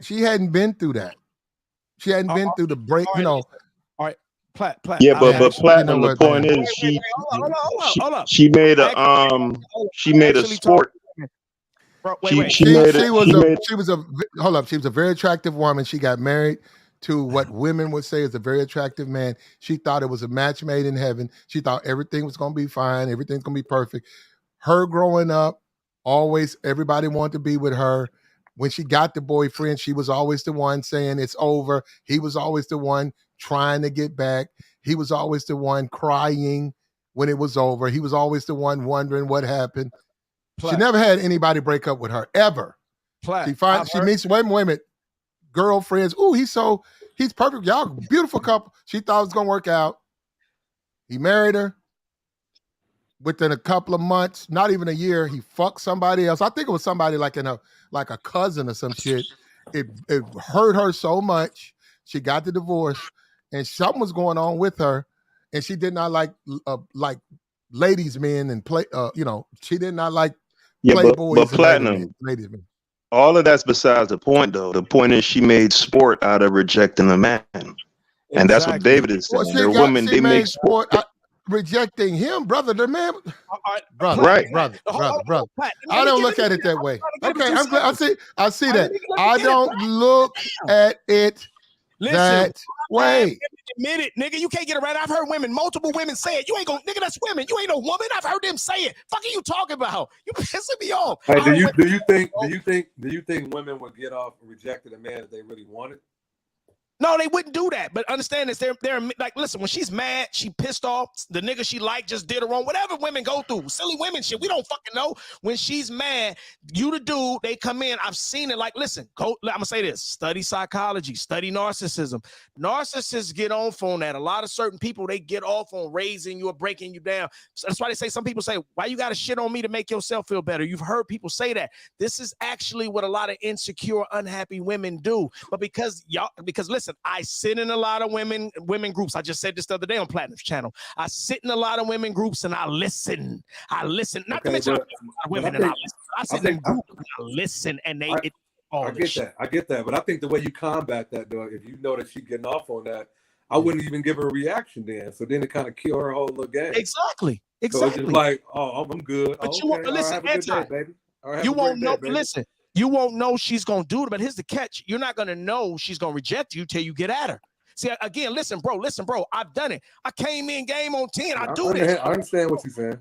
she hadn't been through that. She hadn't been through the break. All right. Platt. Yeah, but Platinum. The point is, she made a sport. She was a very attractive woman. She got married to what women would say is a very attractive man. She thought it was a match made in heaven. She thought everything was going to be fine. Everything's going to be perfect. Her growing up, always everybody wanted to be with her. When she got the boyfriend, she was always the one saying it's over. He was always the one trying to get back. He was always the one crying when it was over. He was always the one wondering what happened. Platt. She never had anybody break up with her, ever. Platt. She meets women, girlfriends. Ooh, he's perfect. Y'all beautiful couple. She thought it was gonna work out. He married her. Within a couple of months, not even a year, he fucked somebody else. I think it was somebody like a cousin or some shit. It hurt her so much. She got the divorce, and something was going on with her, and she did not like ladies' men and play. She did not like playboys. But Platinum, ladies' men. All of that's besides the point, though. The point is, she made sport out of rejecting a man, and that's what David is saying. They're women. They make sport. Rejecting him, brother. The man, brother. I don't look at it that way. Okay, I'm glad. I see that. I don't look at it that way. Admit it, nigga. You can't get around. I've heard multiple women say it. You ain't gonna, nigga. That's women. You ain't no woman. I've heard them say it. Fuck are you talking about? You pissing me off. Hey, do you think women would get off rejecting a man if they really wanted? No, they wouldn't do that. But understand this, they're like, listen, when she's mad, she pissed off, the nigga she liked just did her wrong. Whatever women go through, silly women shit, we don't fucking know. When she's mad, you the dude, they come in. I've seen it. Like, listen, I'm gonna say this: study psychology, study narcissism. Narcissists get off on that. A lot of certain people, they get off on raising you or breaking you down. So that's why they say, some people say, why you gotta shit on me to make yourself feel better? You've heard people say that. This is actually what a lot of insecure, unhappy women do. But because listen, I sit in a lot of women groups. I just said this the other day on Platinum's channel. I sit in a lot of women groups and I listen. Not to mention women, and I sit in groups and I listen, and I get that. But I think the way you combat that, though, if you know that she's getting off on that, I wouldn't even give her a reaction then. So then it kind of kill her whole little game. Exactly. So it's just like, oh, I'm good. But you won't listen, have a good day, baby. You won't know. Listen, You won't know she's gonna do it, but here's the catch: you're not gonna know she's gonna reject you till you get at her. See, again, listen, bro, I've done it. I came in game on 10. I do this. I understand what you're saying.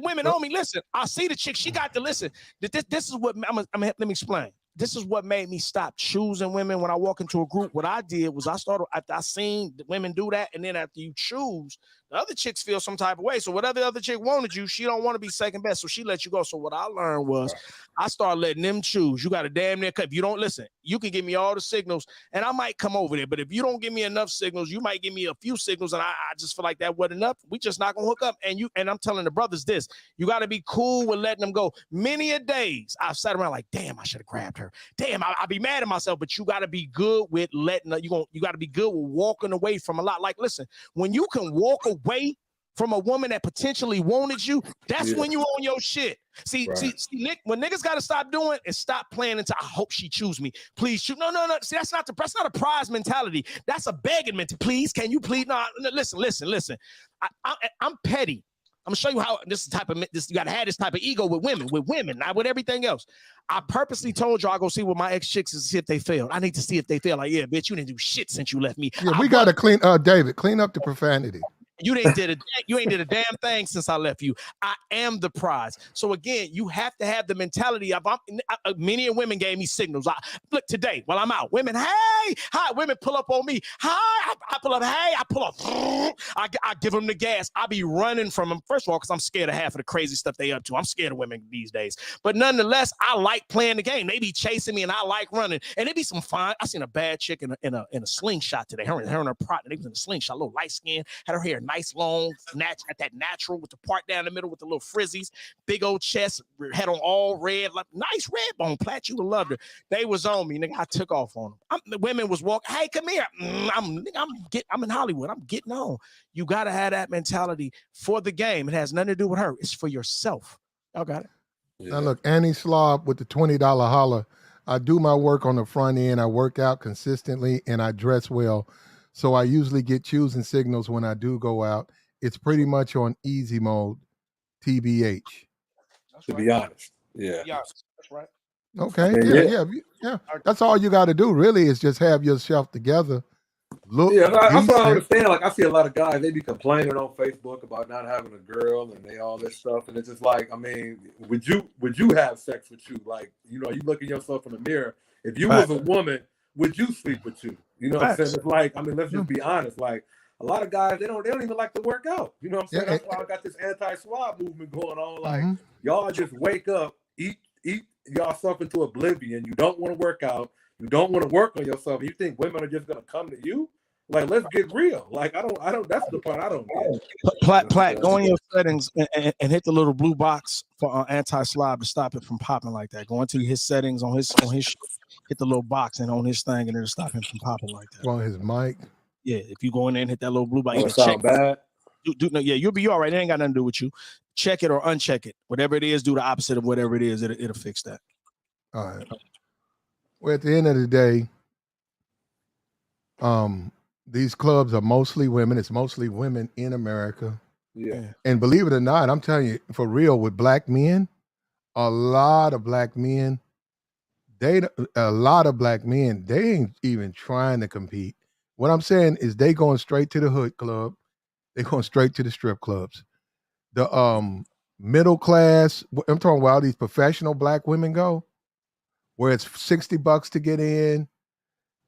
Women on me, listen. I see the chick. She got to listen. This is what let me explain. This is what made me stop choosing women when I walk into a group. What I did was I seen the women do that, and then after you choose, the other chicks feel some type of way. So whatever the other chick wanted you, she don't want to be second best, so she let you go. So what I learned was I started letting them choose. You got to damn near cut. If you don't listen, you can give me all the signals, and I might come over there. But if you don't give me enough signals, you might give me a few signals, and I just feel like that wasn't enough. We just not gonna hook up. And I'm telling the brothers this: you got to be cool with letting them go. Many a days I've sat around like, damn, I should have grabbed her. Damn, I'll be mad at myself. But you got to be good with letting you got to be good with walking away from a lot. Like, listen, when you can walk away from a woman that potentially wanted you, that's when you own your shit. See, Nick, when niggas got to stop doing and stop playing into, I hope she choose me. Please choose. No. See, that's not a prize mentality. That's a begging mentality. Please, can you please? No, listen. I'm petty. I'm gonna show you how you gotta have this type of ego with women, not with everything else. I purposely told you I go see what my ex chicks and see if they failed. I need to see if they fail. Like, yeah, bitch, you didn't do shit since you left me. Yeah, we gotta clean David, clean up the profanity. You ain't did a damn thing since I left you. I am the prize. So again, you have to have the mentality of many women gave me signals. Look today while I'm out, women, hey, hi, women pull up on me. Hi, I pull up, hey, I pull up. I give them the gas. I be running from them. First of all, because I'm scared of half of the crazy stuff they up to. I'm scared of women these days. But nonetheless, I like playing the game. They be chasing me and I like running. And it be some fun. I seen a bad chick in a slingshot today. Her and her partner, they was in a slingshot, a little light skin, had her hair nice, long, that natural with the part down the middle with the little frizzies, big old chest, head on all red, like nice red bone. Platt, you would love her. They was on me, nigga. I took off on them. The women was walking. Hey, come here. I'm in Hollywood. I'm getting on. You gotta have that mentality for the game. It has nothing to do with her. It's for yourself. Y'all got it. Yeah. Now look, Annie Slob with the $20 holla. I do my work on the front end. I work out consistently and I dress well. So I usually get choosing signals when I do go out. It's pretty much on easy mode, TBH. To be honest. Yeah. That's right. Okay. Yeah. That's all you got to do, really, is just have yourself together. Look. Yeah, that's what I understand. Like, I see a lot of guys, they be complaining on Facebook about not having a girl and all this stuff. And it's just like, I mean, would you have sex with you? Like, you look at yourself in the mirror. If you was a woman, would you sleep with you? You know what I'm saying? It's like, I mean, let's just be honest. Like, a lot of guys, they don't even like to work out. You know what I'm saying? That's why I got this anti-swab movement going on. Like, y'all just wake up, eat yourself into oblivion. You don't want to work out. You don't want to work on yourself. You think women are just gonna come to you? Like, let's get real. Like, I don't. That's the part I don't get. Platt, go in your settings and hit the little blue box for anti-slob to stop it from popping like that. Go into his settings on his hit the little box and on his thing, and it'll stop him from popping like that. On his mic. Yeah, if you go in there and hit that little blue box, it sound bad. You'll be all right. It ain't got nothing to do with you. Check it or uncheck it. Whatever it is, do the opposite of whatever it is. It'll fix that. All right. Well, at the end of the day, these clubs are mostly women. It's mostly women in America. Yeah. And believe it or not, I'm telling you, for real, with black men, a lot of black men, they ain't even trying to compete. What I'm saying is they going straight to the hood club. They going straight to the strip clubs. The middle class, I'm talking about these professional black women go, where it's $60 to get in,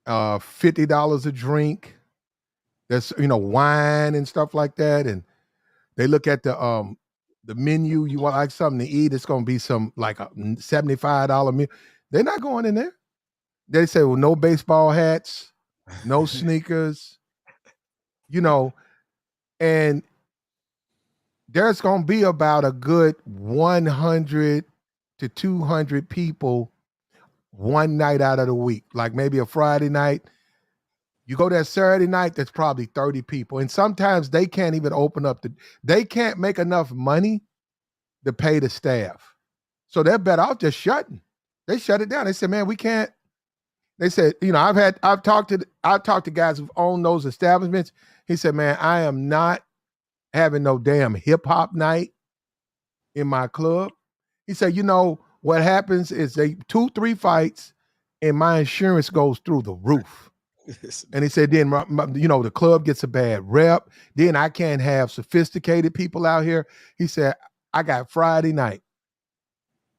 $50 a drink. There's wine and stuff like that, and they look at the menu. You want like something to eat? It's gonna be some like a $75 meal. They're not going in there. They say, well, no baseball hats, no sneakers, and there's gonna be about a good 100 to 200 people one night out of the week, like maybe a Friday night. You go there Saturday night, there's probably 30 people. And sometimes they can't even they can't make enough money to pay the staff. So they're better off just shutting. They shut it down. They said, man, we can't. They said, I've talked to guys who've owned those establishments. He said, man, I am not having no damn hip hop night in my club. He said, what happens is they 2-3 fights, and my insurance goes through the roof. And he said, then the club gets a bad rep. Then I can't have sophisticated people out here. He said, I got Friday night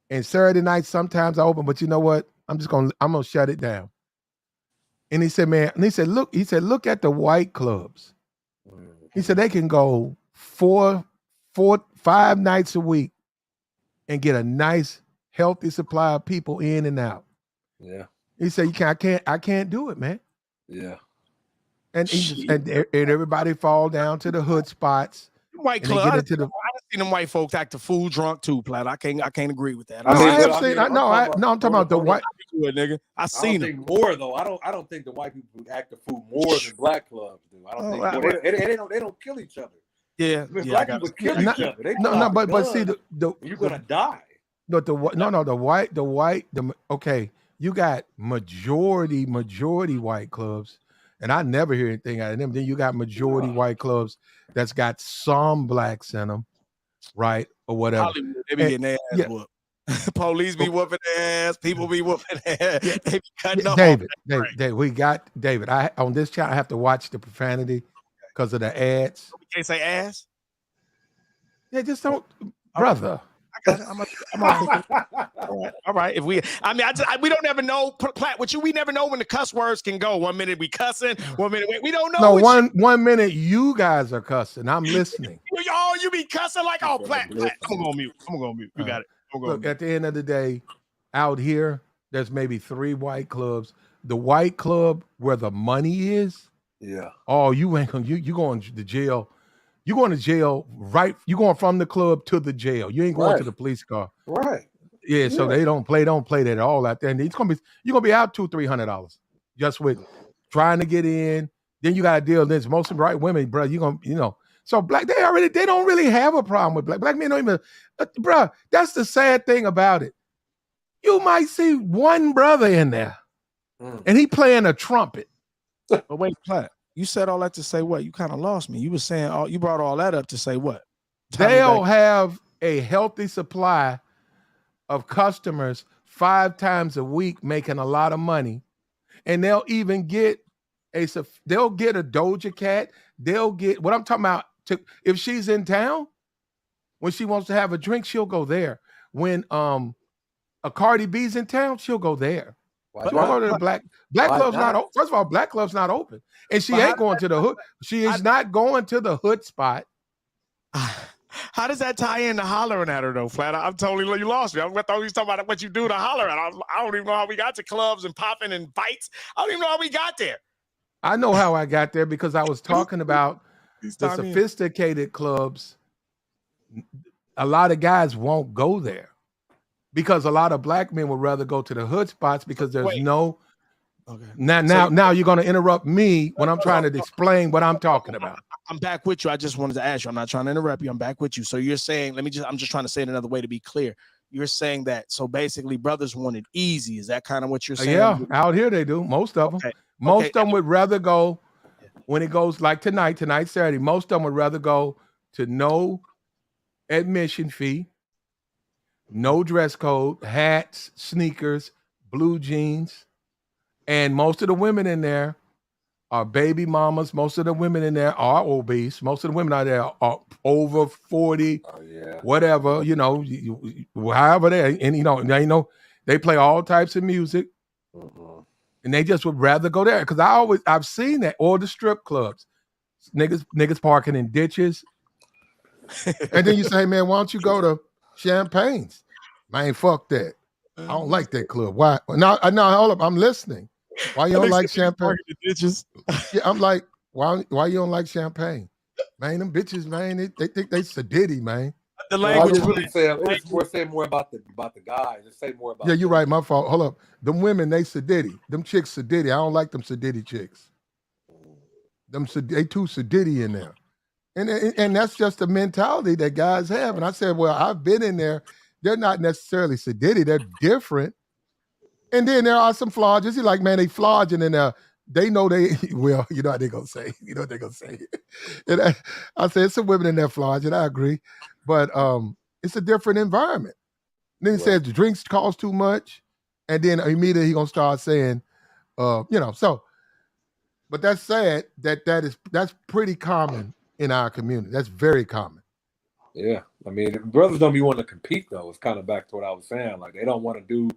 and Saturday night. Sometimes I open, but you know what? I'm gonna shut it down. And he said, man, and he said, look at the white clubs. He said they can go 4, 5 nights a week and get a nice, healthy supply of people in and out. Yeah. He said, I can't do it, man. Yeah. And and everybody fall down to the hood spots. White club. I seen them white folks act a fool drunk too, Platt. I can't agree with that. I'm talking about the white nigga. I seen them more though. I don't think the white people act a fool more than black clubs do. I don't think they don't kill each other. Yeah, black people kill each other. They but see you're gonna die. But okay, you got majority white clubs, and I never hear anything out of them. Then you got majority white clubs that's got some blacks in them, right, or whatever. Hollywood, they be getting their ass whooped. Police be whooping their ass. People be whooping their ass. They be cutting up. David, we got David. On this channel, I have to watch the profanity because of the ads. We can't say ass. Yeah, just don't, brother. I got it. All right. If we don't ever know, Platt, with you, we never know when the cuss words can go. 1 minute we cussing, 1 minute we don't know. No, one minute you guys are cussing. I'm listening. You be cussing like, oh, Platt. I'm gonna go mute. You got it. Look, at the end of the day, out here, there's maybe 3 white clubs. The white club where the money is. Yeah. Oh, you ain't gonna you going to jail. You're going to jail, right? You're going from the club to the jail. You ain't going to the police car. Right. Yeah, so they don't play that at all out there. And you're gonna be out $200-300 just with trying to get in. Then you gotta deal with this. Most of the white women, bro, so black, they don't really have a problem with black men. Don't even, bro, that's the sad thing about it. You might see one brother in there and he playing a trumpet. But wait, Platt. You said all that to say what? You kind of lost me. You were saying you brought all that up to say what? They'll have a healthy supply of customers 5 times a week making a lot of money. And they'll even get a Doja Cat. They'll get what I'm talking about. If she's in town, when she wants to have a drink, she'll go there. When a Cardi B's in town, she'll go there. She won't go to the black club's not open. First of all, black club's not open. And she ain't going to the hood. She is not going to the hood spot. How does that tie into hollering at her though, Flat? I'm totally, you lost me. I thought we was talking about what you do to holler at. I don't even know how we got to clubs and popping and fights. I don't even know how we got there. I know how I got there because I was talking about the sophisticated clubs. A lot of guys won't go there because a lot of black men would rather go to the hood spots because there's no. Okay. Now you're going to interrupt me when I'm trying to explain what I'm talking about. I'm back with you. I just wanted to ask you. I'm not trying to interrupt you. I'm back with you. So you're saying, I'm just trying to say it another way to be clear. You're saying that, so basically brothers want it easy. Is that kind of what you're saying? Yeah, out here they do. Most of them. Okay. Most of them would rather go when it goes like tonight Saturday. Most of them would rather go to no admission fee, no dress code, hats, sneakers, blue jeans. And most of the women in there are baby mamas. Most of the women in there are obese. Most of the women out there are over 40, whatever, however they, and they play all types of music. And they just would rather go there. Because I've seen that, or the strip clubs. Niggas parking in ditches. And then you say, man, why don't you go to Champagne's? Man, fuck that. I don't like that club. Why? No, hold up. I'm listening. Why you don't like Champagne? Yeah, I'm like, why you don't like Champagne? Man, them bitches, man, they think they sadiddy, man. The language it's say more about the guys. It's say more about. Yeah, you're right. My fault. Hold up. Them women, they sadiddy. Them chicks sadiddy. I don't like them sadiddy chicks. They too sadiddy in there. And that's just the mentality that guys have. And I said, well, I've been in there. They're not necessarily sadiddy. They're different. And then there are some flodgers. You're like, man, they flodging in there. They know well, you know what they're going to say. You know what they're going to say. And I said, some women in there flodging. I agree. But it's a different environment. Then he says the drinks cost too much, and then immediately he gonna start saying, so. But that's sad. That's pretty common in our community. That's very common. Yeah, I mean, brothers don't be wanting to compete though. It's kind of back to what I was saying. Like they don't want to do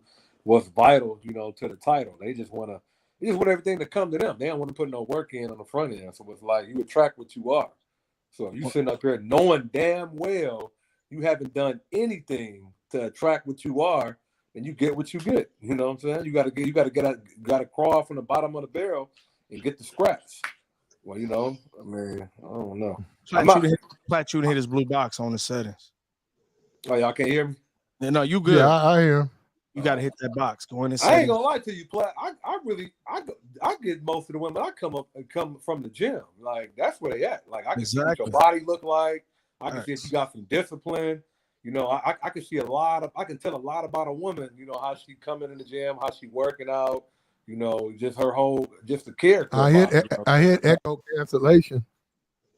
what's vital, to the title. They just want everything to come to them. They don't want to put no work in on the front end. So it's like you attract what you are. So if you sitting up here knowing damn well you haven't done anything to attract what you are, then you get what you get. You know what I'm saying? You gotta crawl from the bottom of the barrel and get the scraps. Well, I mean, I don't know. Plat you to hit his blue box on the settings. Oh, y'all can't hear me? No, you good. Yeah, I hear him. You got to hit that box. Go in and I ain't gonna lie to you, Plat. I get most of the women I come from the gym. Like that's where they at. Like I can see what your body look like. I can see if you got some discipline. I can see I can tell a lot about a woman. How she coming in the gym, how she working out. Just her just the character. I hit echo cancellation.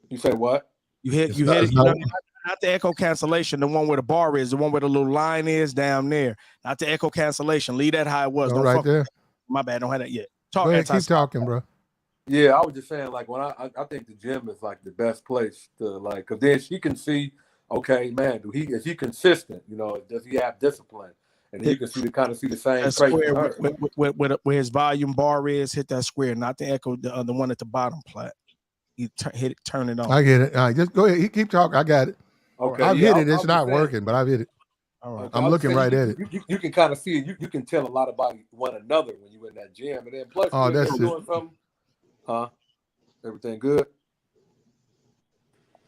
You say what? You hit it. Not the echo cancellation, the one where the bar is, the one where the little line is down there. Not the echo cancellation. Leave that how it was. Don't right there. My bad. Don't have that yet. Go ahead, keep talking, bro. Yeah, I was just saying, like, when I think the gym is like the best place to because then she can see, okay, man, is he consistent? Does he have discipline? And then you can see the same square where his volume bar is. Hit that square, not the echo, the one at the bottom, Plat. You turn it on. I get it. All right, just go ahead. Keep talking. I got it. Okay, I've hit it. It's not working, but I've hit it. All right. I'm looking right at it. You can kind of see it. You can tell a lot about one another when you're in that gym. And then plus, that's doing something. Huh? Everything good?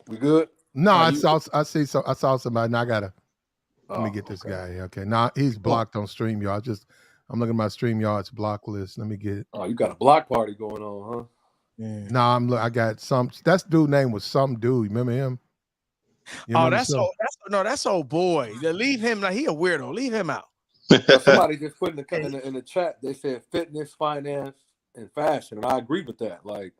We good? No, I saw somebody. Now I gotta. Let me get this guy. Okay, now he's blocked on StreamYard. I'm looking at my StreamYard's block list. Let me get it. Oh, you got a block party going on, huh? Yeah. No, I got some. That dude name was some dude. Remember him? That's old boy. Leave him. He a weirdo. Leave him out. Somebody just put in the chat. They said fitness, finance, and fashion, and I agree with that. Like,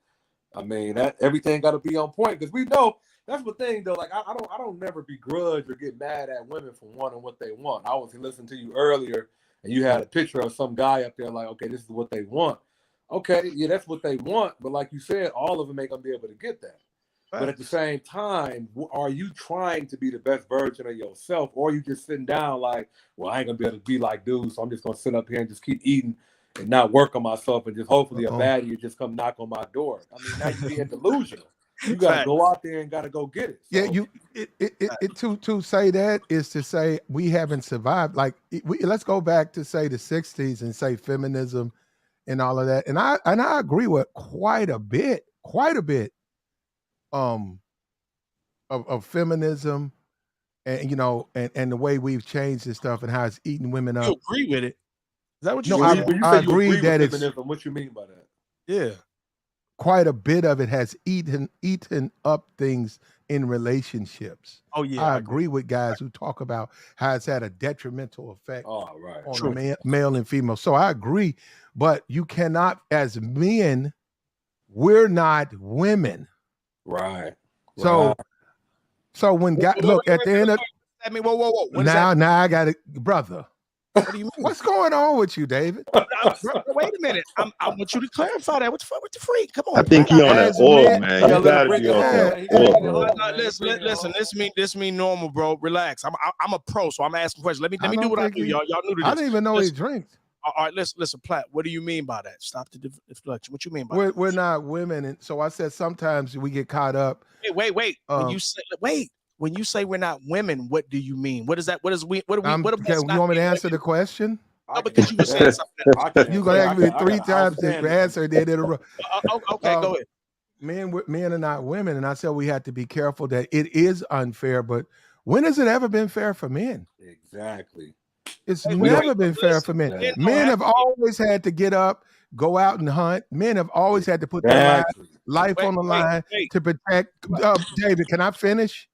I mean, that everything got to be on point because we know that's the thing though. Like, I don't never begrudge or get mad at women for wanting what they want. I was listening to you earlier, and you had a picture of some guy up there. Like, okay, this is what they want. Okay, yeah, that's what they want. But like you said, all of them ain't gonna be able to get that. Right. But at the same time, are you trying to be the best version of yourself, or are you just sitting down like, well, I ain't gonna be able to be like dude, so I'm just gonna sit up here and just keep eating and not work on myself and just hopefully a baddie would just come knock on my door. I mean, now you're being delusional. You gotta go out there and gotta go get it. So. Yeah, to say that is to say we haven't survived. Like, let's go back to say the '60s and say feminism and all of that. And I agree with quite a bit of feminism and and the way we've changed this stuff and how it's eating women up. You agree with it? Is that what you mean? No, I agree that it's feminism. What you mean by that? Yeah. Quite a bit of it has eaten up things in relationships. Oh yeah, I agree with guys who talk about how it's had a detrimental effect on male and female. So I agree, but you cannot, as men, we're not women. Right. So when guys look at the end of, I mean, whoa. Now I got it, brother. What do you mean? What's going on with you, David? Wait a minute. I want you to clarify that. What's the fuck with the freak? Come on. I think he on that oil, man. You gotta be on that oil. Listen. This mean normal, bro. Relax. I'm a pro, so I'm asking questions. Let me do what I do, y'all. Y'all new to this. I didn't even know he drinks. All right, listen, Platt. What do you mean by that? Stop the deflection. What you mean by that? We're not women, and so I said sometimes we get caught up. Wait. When you say we're not women, what do you mean? What is that? What do we? You want me to answer the question? No, because you were saying something. You gonna ask me 3 times to answer it in a row. Okay, go ahead. Men are not women, and I said we have to be careful that it is unfair. But when has it ever been fair for men? Exactly. It's never been fair for men. Men have always had to get up, go out and hunt. Men have always had to put their life on the line to protect. David, can I finish?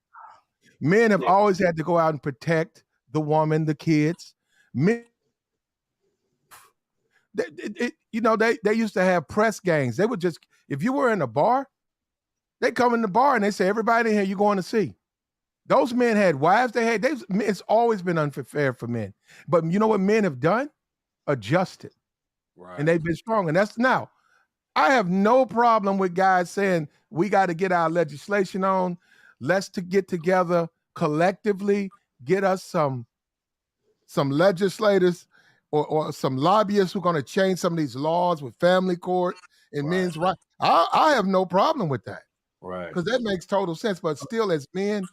Men have always had to go out and protect the woman, the kids. Men, they used to have press gangs. They would just, if you were in a bar, they come in the bar and they say, everybody in here, you're going to see. Those men had wives. It's always been unfair for men. But you know what men have done? Adjusted. Right. And they've been strong. And that's now. I have no problem with guys saying we got to get our legislation on. Let's get together collectively, get us some legislators or some lobbyists who are going to change some of these laws with family court and men's rights. I have no problem with that. Right. Because that makes total sense. But still, as men,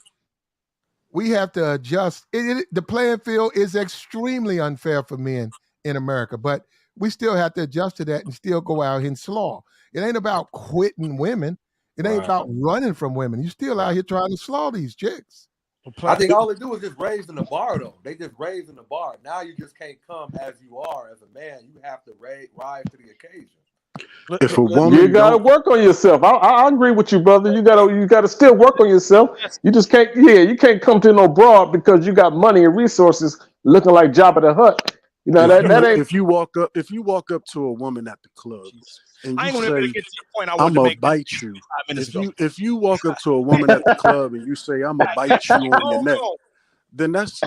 we have to adjust. The playing field is extremely unfair for men in America, but we still have to adjust to that and still go out here and slaw. It ain't about quitting women. It ain't about running from women. You still out here trying to slaw these chicks. I think all they do is just raising the bar, though. They just raising the bar. Now you just can't come as you are as a man. You have to rise to the occasion. If a woman, you gotta work on yourself. I agree with you, brother. You gotta still work on yourself. You just can't. Yeah, you can't come to no broad because you got money and resources, looking like Jabba the Hutt. You know that ain't. If you walk up to a woman at the club and I ain't you gonna say, get to the point I "I'm wanted to gonna make bite you," if you walk up to a woman at the club and you say, "I'm gonna bite you on the neck," then that's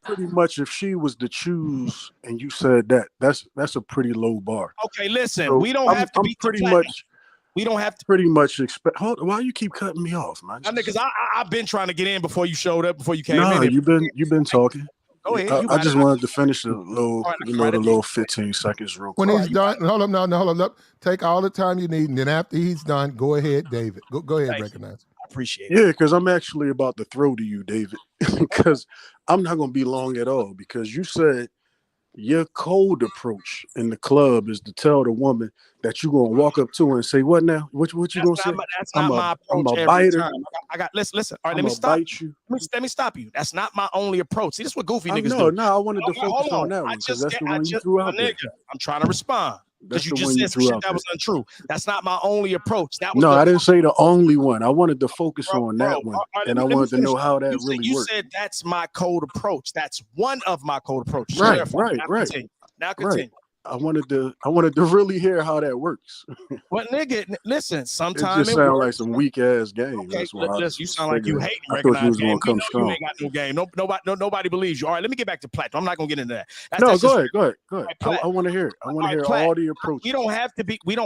pretty much, if she was to choose and you said that's a pretty low bar. Okay, listen, So we don't have to be pretty much. We don't have to pretty much expect. Why you keep cutting me off, man? Because I've been trying to get in before you showed up, before you came in. You've been talking. Go ahead. I just wanted to finish the little 15 seconds real quick. When he's done, hold up. Take all the time you need, and then after he's done, go ahead, David. Go ahead, recognize. I appreciate it. Yeah, because I'm actually about to throw to you, David, because I'm not going to be long at all, because you said your cold approach in the club is to tell the woman that you're going to walk up to her and say, what now? What you going to say? That's not my approach every time. Listen. All right, let me stop you. Let me stop you. That's not my only approach. See, this is what goofy niggas do. No, I wanted to focus on that one because that's the one you threw out there. I'm trying to respond. Because you just said some shit that was untrue. That's not my only approach. I didn't say the only one. I wanted to focus on that one, and I wanted to know how that really works. You said that's my code approach. That's one of my code approaches. Right. Now continue. I wanted to really hear how that works. Well, nigga, listen. Sometimes it just sounds like some weak ass game. Okay, that's why you sound like you hate I thought you was going to come strong. You ain't got no game. Nobody believes you. All right, let me get back to Platinum. I'm not going to get into that. Go ahead. I want to hear it. I want to hear all the approaches. We don't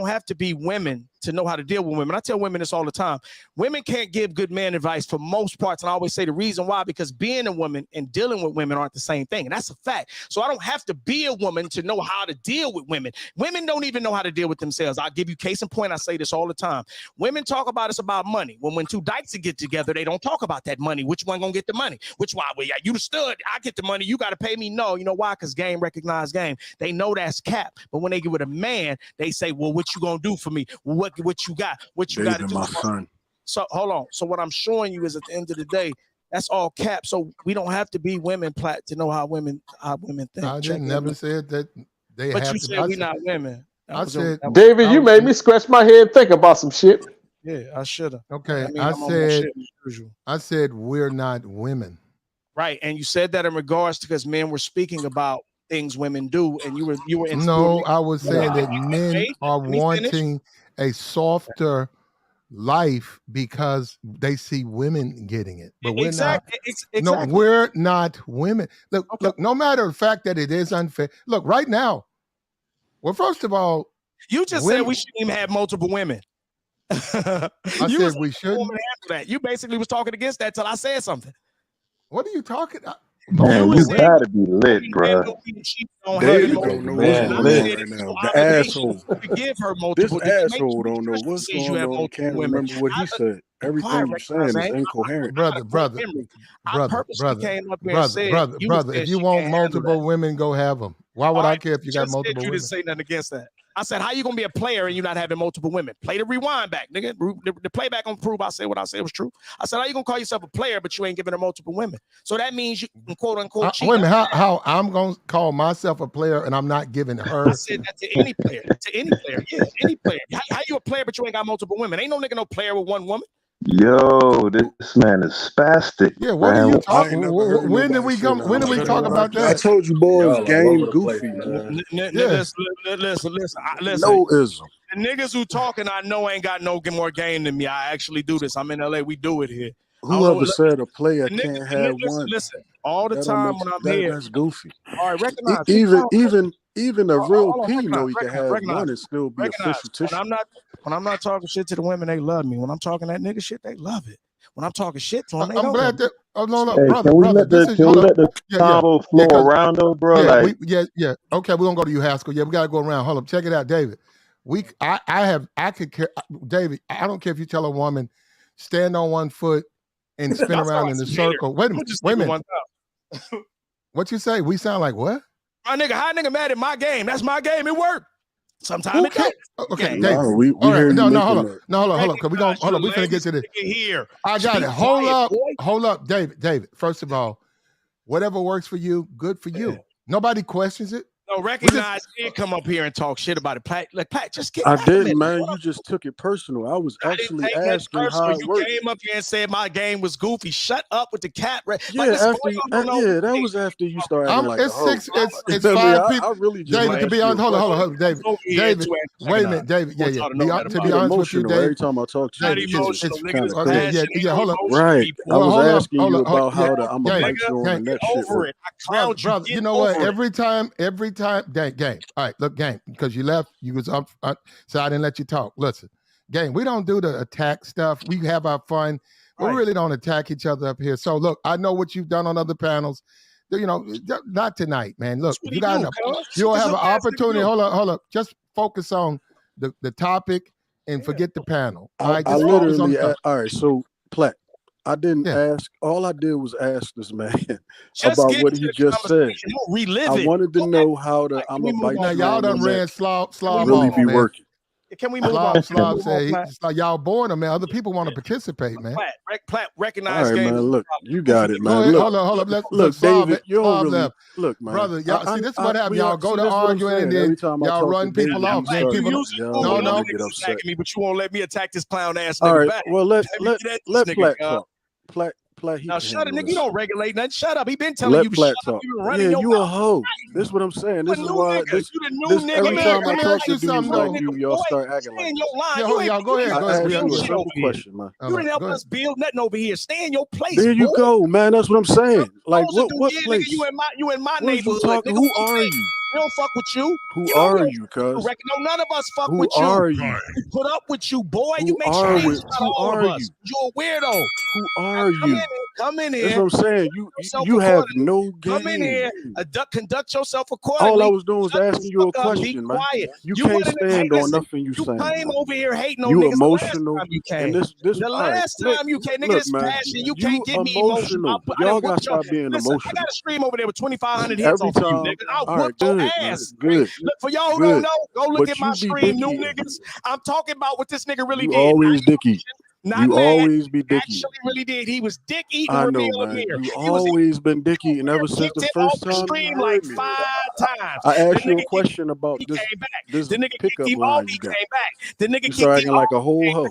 have to be women to know how to deal with women. I tell women this all the time. Women can't give good man advice for most parts, and I always say the reason why, because being a woman and dealing with women aren't the same thing, and that's a fact. So I don't have to be a woman to know how to deal with women. Women don't even know how to deal with themselves. I'll give you case in point. I say this all the time. Women talk about it's about money. When two dykes get together, they don't talk about that money. Which one gonna get the money? Which one? Well, yeah, you the stud. I get the money. You got to pay me. No, you know why? Because game recognize game. They know that's cap. But when they get with a man, they say, well, what you gonna do for me? Well, what you got? What you got to do? My son. So hold on. So what I'm showing you is at the end of the day, that's all cap. So we don't have to be women to know how women think. I never said that they but have you to. said we're not women. I said, David, you made me scratch my head and think about some shit. Yeah, I should have. Okay, I said we're not women. Right, and you said that in regards to because men were speaking about things women do, and you were. No, I was saying that men are wanting a softer life because they see women getting it, but we're not. No, we're not women. Look. No matter the fact that it is unfair. Look, right now. Well, first of all, you just said we shouldn't even have multiple women. I said we shouldn't. That. You basically was talking against that till I said something. What are you talking about? Man, you gotta be lit, bro. David don't know what's going on right now. The asshole. Give her multiple. This asshole don't know what's going on. Can't remember what he said. Everything you're saying is incoherent. Brother. If you want multiple women, go have them. Why would I care if you got multiple women? You didn't say nothing against that. I said, how you gonna be a player and you not having multiple women? Play the rewind back, nigga. The playback on prove I said what I said was true. I said, how you gonna call yourself a player but you ain't giving her multiple women? So that means you can quote unquote cheat. Wait a minute, how I'm gonna call myself a player and I'm not giving her? I said that to any player. Yeah, any player. How you a player but you ain't got multiple women? Ain't no nigga no player with one woman. Yo, this man is spastic. Yeah, what are you talking? When did we talk about that? I told you, boys, game goofy, man. Listen. No ism. The niggas who talking, I know ain't got no more game than me. I actually do this. I'm in LA. We do it here. whoever said a player nigga, can't have listen, one. listen. All the That time makes, when I'm here, that's goofy. all right, recognize. Even a real P know he can have recognize, one and still be official tissue. When I'm not talking shit to the women, they love me. When I'm talking that nigga shit, they love it. When I'm talking shit to them, they I'm don't. glad that. Oh no, Hey, brother. can we let the combo flow around though, bro? Yeah. Okay, we're gonna go to you, Haskell. Yeah, we gotta go around. Hold up, check it out, David. I could care, David. I don't care if you tell a woman stand on one foot and spin around in a circle. Wait a minute. What you say? We sound like what? My nigga, how nigga mad at my game? That's my game. It worked. Sometimes it does. Okay, no, David. we hear you. No, hold up. Cause we finna get to this. Here. I got it. Hold up, David. First of all, whatever works for you, good for you. Nobody questions it. No, recognize he didn't come up here and talk shit about it. Platt, just get. I didn't, man. You just took it personal. I was actually asking how it worked. You came up here and said my game was goofy. Shut up with the cat. Yeah, that was after you started acting like it's a hoe. It's five people. I really just David, to be honest, hold on, David. Wait a minute, David. Yeah. To be honest with you, David. Every time I talk to you, it's kind of crazy. Yeah, hold up. Right. I was asking you about how I'm a bite you on the next shit. Brother, you know what? Every time, game. All right, look, game, because you left, you was up, so I didn't let you talk. Listen, game, we don't do the attack stuff. We have our fun. We really don't attack each other up here. So look, I know what you've done on other panels. You know, not tonight, man. Look, you'll have an opportunity. Hold up. Just focus on the topic and forget the panel. All right, all right. So Platt, I didn't ask. All I did was ask this man about what he just said. I wanted to know how I'm a bite. Now y'all done ran slob really off, be man. working. Can we move on? Slob said it's like y'all boring them, man. Other people want to participate, man. Platt, recognize. All right, man. Look, you got it, man. Hold up. Look, David, you don't really look, man. Brother, y'all see this is what happens. Y'all go to arguing and then y'all run people off. No, get upset. Me, but you won't let me attack this clown ass nigga. All right, back. well let Platt talk. Platt, now shut it, nigga. You don't regulate nothing. Shut up. He been telling you to shut up. You a hoe. This is what I'm saying. This is why every time I talk to dudes like y'all start acting like y'all go ahead. I asked you a simple question, man. You didn't help us build nothing over here. Stay in your place. There you go, man. That's what I'm saying. Like what place? You in my neighborhood. Who are you? We don't fuck with you. Who are you, cuz? No, none of us fuck Who with you. are you? We put up with you, boy. Who You make are sure we? Who are you? You're a weirdo. Who are you? Come in here. That's what I'm saying. You have no game. Come in here. Conduct yourself accordingly. All I was doing was asking you a question, man. Quiet. You can't stand on nothing you saying. You came over here hating on you niggas. Emotional. The last time you came, nigga, this passion. You can't get me emotional. Y'all got to stop being emotional. I got a stream over there with 2,500 hits on you, nigga. I'll whoop your ass. Good. Look, for y'all who don't know, go look at my stream, new niggas. I'm talking about what this nigga really did. Always dicky. You always be dicky. Actually, really did. He was dick eating. I know, man. You always been dicky, and ever since the first time stream like 5 times. I asked you a question about this pickup line you got. The nigga you start acting like a whole hoe.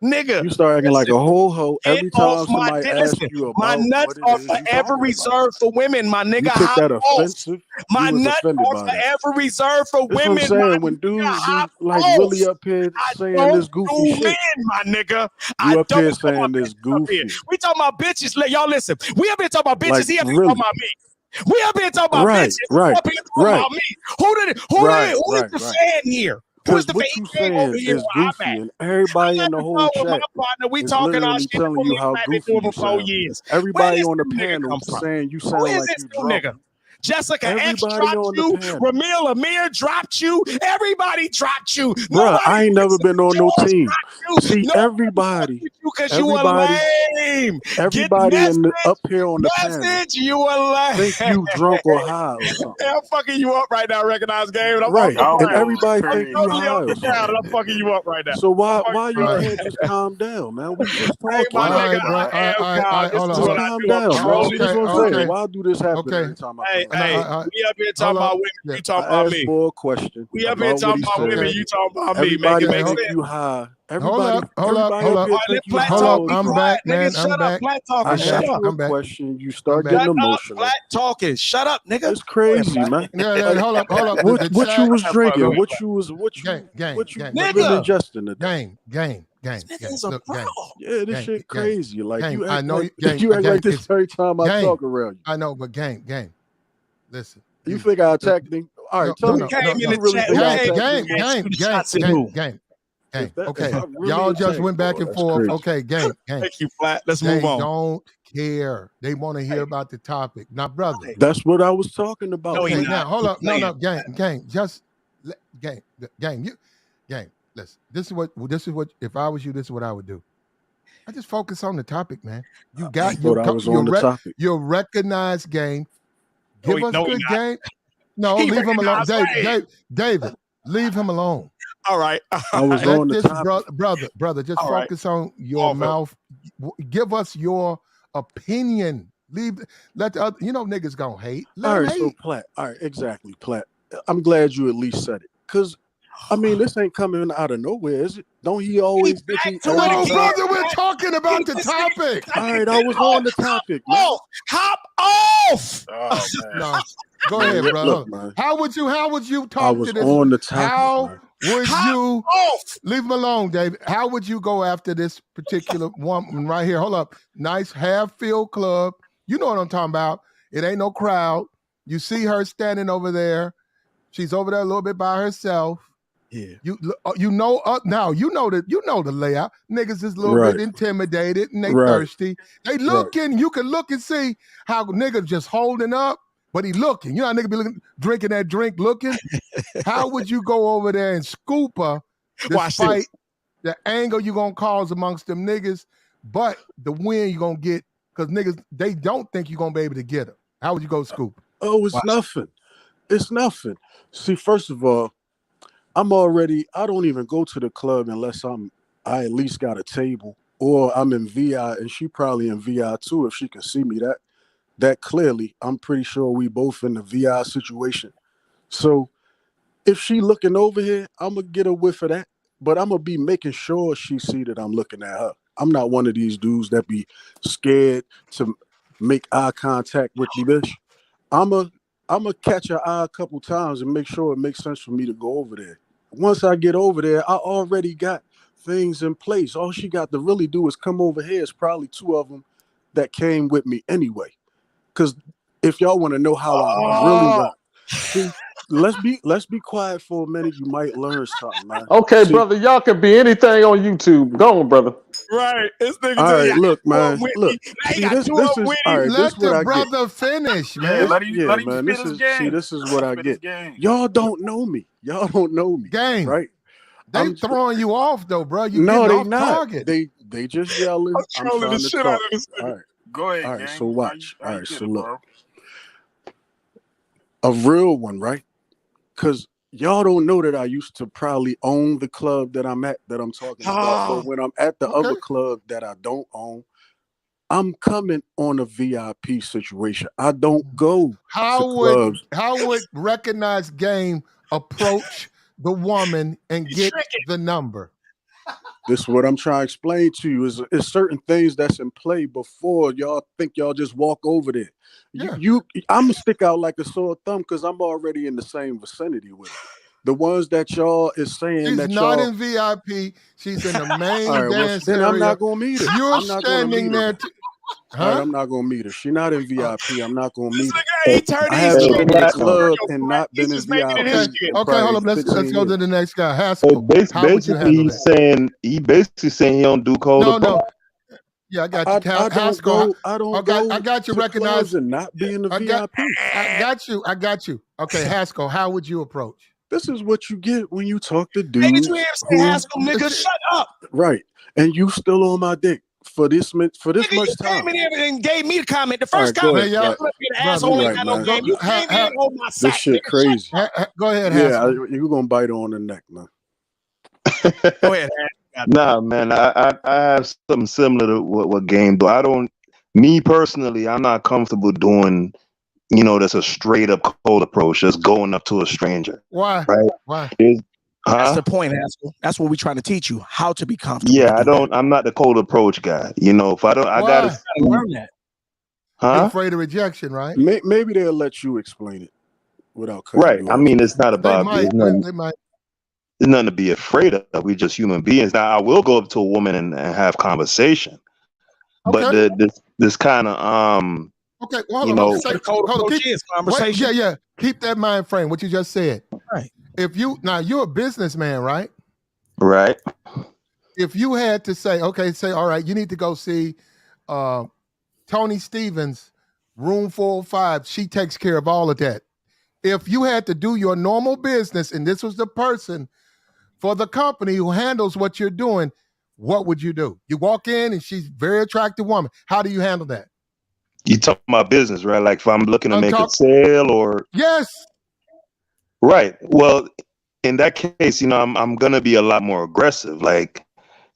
Nigga, you start acting like a whole hoe every time somebody asks you about my nuts are forever reserved for women, my nigga. You took that offensive. My nuts are forever reserved for women. That's what I'm saying. When dudes be like really up here saying this goofy shit, my nigga. You up here saying this goofy. We talking about bitches. Y'all listen. We up here talking about bitches. He up here talking about me. We up here talking about bitches. Right. Up here talking about me. Who is the fan here? Who's the what you saying is goofy, and everybody in the whole chat we is talking literally telling you how goofy you sound. Everybody on the panel saying you sound like you drunk. Nigga? Jessica X dropped you. Ramil Amir dropped you. Everybody dropped you. Bruh, I ain't never been on no team. See, everybody lame. Everybody up here on the panel you a lame. think you drunk or high or something. I'm fucking you up right now, recognize game. Right, and everybody think you high or something. I'm fucking you up right now. So why you can't just calm down, man? We just talking. All right, hold on. Calm down, bro. See, that's what I'm saying. Why do this happen every time I come? Hey, we up here talking about women. You talking about me. I asked for a question. We up here talking about women. You talking about me. Everybody think you high Everybody, hold up. here All right, think let you Flat Hold talk. up. Be Howard, I'm bro. quiet, back, man. nigga. Shut I'm up. back. Flat I talking. I'm Shut back. ask up. you a I'm back. question, you I'm start back. getting Shut up. emotional. Flat talking. Shut up, nigga. It's crazy, man. Yeah, Like, hold up. The what you chat. was Go drinking? ahead, What you Game. been nigga. ingesting today? Game. This nigga is a Look, pro. Yeah, this game, shit game, crazy. Like game. you I act know like game, you act game. like this It's every time I game. talk around you. I know, but game. Listen, You think I attacked him? All right, tell Who me. came in You the really chat? think Who I came in attacked the him? chat? Shoot the shots at who? game. If Okay, I really y'all just attacked, went back bro, and that's forth. crazy. Okay, game. Thank you, Flat. Let's They move on. don't care. They want to hear about the topic. Now, brother. That's what I was talking about. No, he Okay, not. now hold He up. playing. No, game. Just game. Game. Listen. This is what. If I was you, this is what I would do. I just focus on the topic, man. You I got thought I was on the topic. your recognized game. Give us No, he good not. game. No, He leave him alone. recognized David, leave him alone. All right. I was Let on the this topic. brother, just All right. focus on your mouth. Give us your opinion. Let the other, niggas gonna hate. Let All them right, so hate. Platt. All right, exactly, Platt. I'm glad you at least said it, because I mean, this ain't coming out of nowhere, is it? Don't he always think he? to it No, again. brother, we're talking about the topic. All right, I was on the topic, man. Hop off. Oh man. No, go Man, ahead, look, brother. man. How would you talk I was to this? on the topic. How man. would you Off. leave him alone, David? How would you go after this particular woman right here? Hold up. Nice half-filled club. You know what I'm talking about. It ain't no crowd. You see her standing over there. She's over there a little bit by herself. Yeah. Now you know the layout. Niggas is a little Right. bit intimidated and they Right. thirsty. They looking. You can look and see how niggas just holding up, but he looking. You know how nigga be looking, drinking that drink, looking. How would you go over there and scoop her, despite the anger you gonna cause amongst them niggas, but the win you gonna get because niggas they don't think you gonna be able to get her. How would you go scoop? Oh, it's nothing. It's nothing. See, first of all, I don't even go to the club unless I at least got a table, or I'm in VI and she probably in VI too. If she can see me that clearly, I'm pretty sure we both in the VI situation. So if she looking over here, I'm gonna get a whiff of that, but I'm gonna be making sure she see that I'm looking at her. I'm not one of these dudes that be scared to make eye contact with me, bitch. I'm gonna catch her eye a couple times and make sure it makes sense for me to go over there. Once I get over there, I already got things in place. All she got to really do is come over here. It's probably two of them that came with me anyway. Because if y'all want to know how I really rock, see, let's be quiet for a minute. You might learn something, man. Okay, brother, y'all can be anything on YouTube. Go on, brother. Right. This nigga All right, got look, two of man. them with Look, me. Now he see, got this two of them is with all him. right. Let This what the I get. brother finish, man. Let him Man. spit his game. This is what I Spit his get. game. Y'all don't know me. Y'all don't know me. Game. Right? They throwing you off though, bro. You No, getting they off not. target. They just yelling. I'm trolling trying the to shit talk. out of this All right. Go ahead, All right, gang. so watch. How All you right, get so it, look. bro? A real one, right? Because y'all don't know that I used to probably own the club that I'm at, that I'm talking about. But when I'm at the other club that I don't own, I'm coming on a VIP situation. I don't go to clubs. How would recognized game approach the woman and get the number? This is what I'm trying to explain to you is certain things that's in play before y'all think y'all just walk over there. Yeah. I'm gonna stick out like a sore thumb because I'm already in the same vicinity with it. The ones that y'all is saying She's that not y'all in VIP. She's in the main all right, well, dance then area. I'm not gonna meet her. You're I'm not gonna standing meet there. her. All right, I'm not gonna meet her. She not in VIP. I'm not gonna meet her. He turned I his haven't shit. been in the club and not been in just making it VIP. his in shit. Okay, hold probably up. Let's 15 go to years. the next guy. Haskell. So How would you handle that? he basically saying he don't do cold approach. No. Yeah, I got you. I don't Haskell. go. I don't Okay, go. I got you. To Recognized. clubs and not be in the VIP. I got you. Okay, Haskell. How would you approach? This is what you get when you talk to Hey, dudes. did you hear him say Haskell, nigga? Shut up. Right, and you still on my dick for this much Nigga, you time. came in here and gave me the comment. The first All right, comment, go ahead, the asshole ain't got no game. You came in on my This side. shit Nigga, crazy. Go ahead, Yeah, Haskell. you're gonna bite on the neck, man. Go ahead. Nah, man, I have something similar to what game do. Me personally, I'm not comfortable doing, that's a straight up cold approach, just going up to a stranger. Why? Right? Why? That's the point, Haskell. That's what we're trying to teach you, how to be comfortable. Yeah, I'm not the cold approach guy. You know, if I don't, I gotta learn that. You're afraid of rejection, right? Maybe they'll let you explain it without cutting Right. you I off. mean, it's not They about might. They might. there's nothing to be afraid of. We just human beings. Now, I will go up to a woman and have conversation, but this kind of Okay, well, you hold know, on. Conversation. Yeah. Keep that mind frame. What you just said. Right. If you're a businessman, right? right. If you had to say, okay, all right, you need to go see Tony Stevens, room 405. She takes care of all of that. If you had to do your normal business and this was the person for the company who handles what you're doing, what would you do? You walk in and she's a very attractive woman. How do you handle that? You talking about business, right? Like if I'm looking to make a sale or yes. Right. Well, in that case, you know, I'm gonna be a lot more aggressive. Like,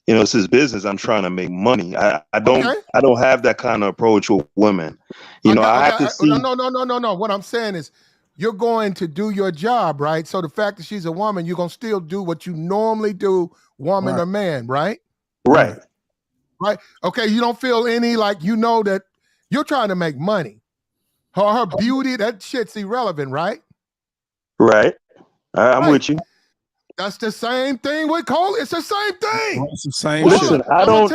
you know, this is business. I'm trying to make money. I don't have that kind of approach with women. You know, I have to see. No. What I'm saying is, you're going to do your job, right? So the fact that she's a woman, you're gonna still do what you normally do, woman or man, right? Right. Right. Okay. You don't feel any like you know that you're trying to make money. Her beauty, that shit's irrelevant, right? Right. I'm with you. That's the same thing with Cole. It's the same thing. It's the same. Listen, I'm gonna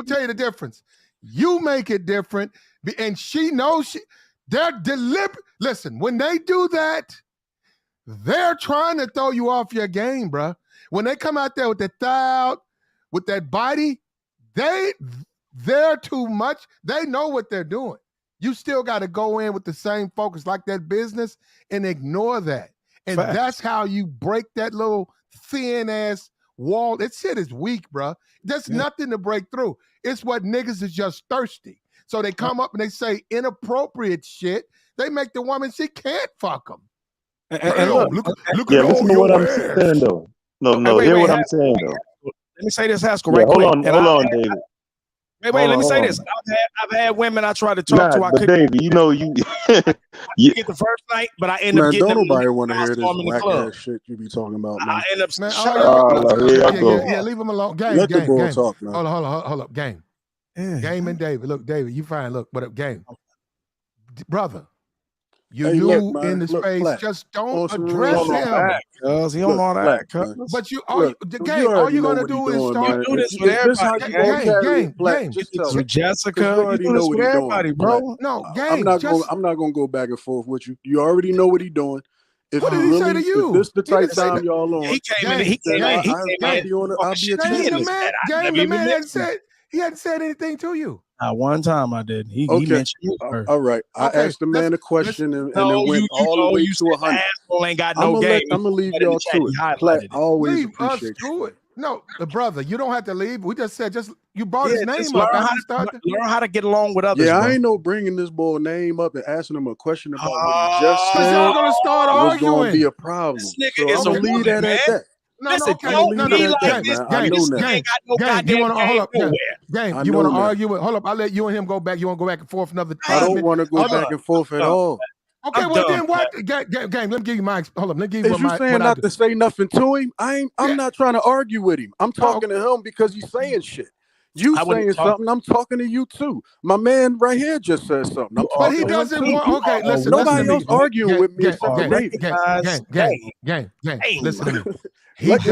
tell you the difference. You make it different, and she knows they're deliberate. Listen, when they do that, they're trying to throw you off your game, bro. When they come out there with the thigh out, with that body, they're too much. They know what they're doing. You still got to go in with the same focus like that business and ignore that. And that's how you break that little thin ass wall. That shit is weak, bro. There's nothing to break through. It's what niggas is just thirsty. So they come up and they say inappropriate shit. They make the woman, she can't fuck them. And look yeah, listen to what I'm saying though. No, hear what I'm saying though. Let me say this, Haskell, right quick. Hold on, David. Wait, let me say this. I've had women I try to talk to. I couldn't. David, you know you get the first night, but I end up getting. Don't nobody want to hear this whack ass shit you be talking about, man. I end up. Leave him alone. Game. Let the ball talk, man. Hold up. Game. Game and David. Look, David, you fine. Look, what up, Game? Brother, you new in the space. Flat. Just don't address him. Cause he don't know that. But all you're gonna do is start. You do this with everybody. Game. With Jessica, you do this with everybody, bro. No, Game. I'm not gonna go back and forth with you. You already know what he's doing. What did he say to you? If this the type time y'all on. He came in. I'll be a champion. The man hadn't said anything to you. One time I did. He mentioned you first. All right. I asked the man a question and it went all the way to 100. Ain't got no game. I'm gonna leave y'all to it. Platt, always appreciate you. No, brother, you don't have to leave. We just said you brought his name up. Learn how to get along with others. Yeah, bro. I ain't no bringing this boy name up and asking him a question about what he just said. Y'all gonna start arguing. It's gonna be a problem. So I'm gonna leave that at that. Listen, don't be like this. Game, you want to hold up? Game, you want to argue with? Hold up, I'll let you and him go back. You want to go back and forth another time? I don't want to go back and forth at all. Okay, well then what? Game, let me give you my. Hold up, let me give you my. Is you saying not to say nothing to him? I'm not trying to argue with him. I'm talking to him because he's saying shit. You saying something? I'm talking to you too. My man right here just said something. But he doesn't want. Okay, listen. Nobody else arguing with me except for David. Game. Listen to me. Let's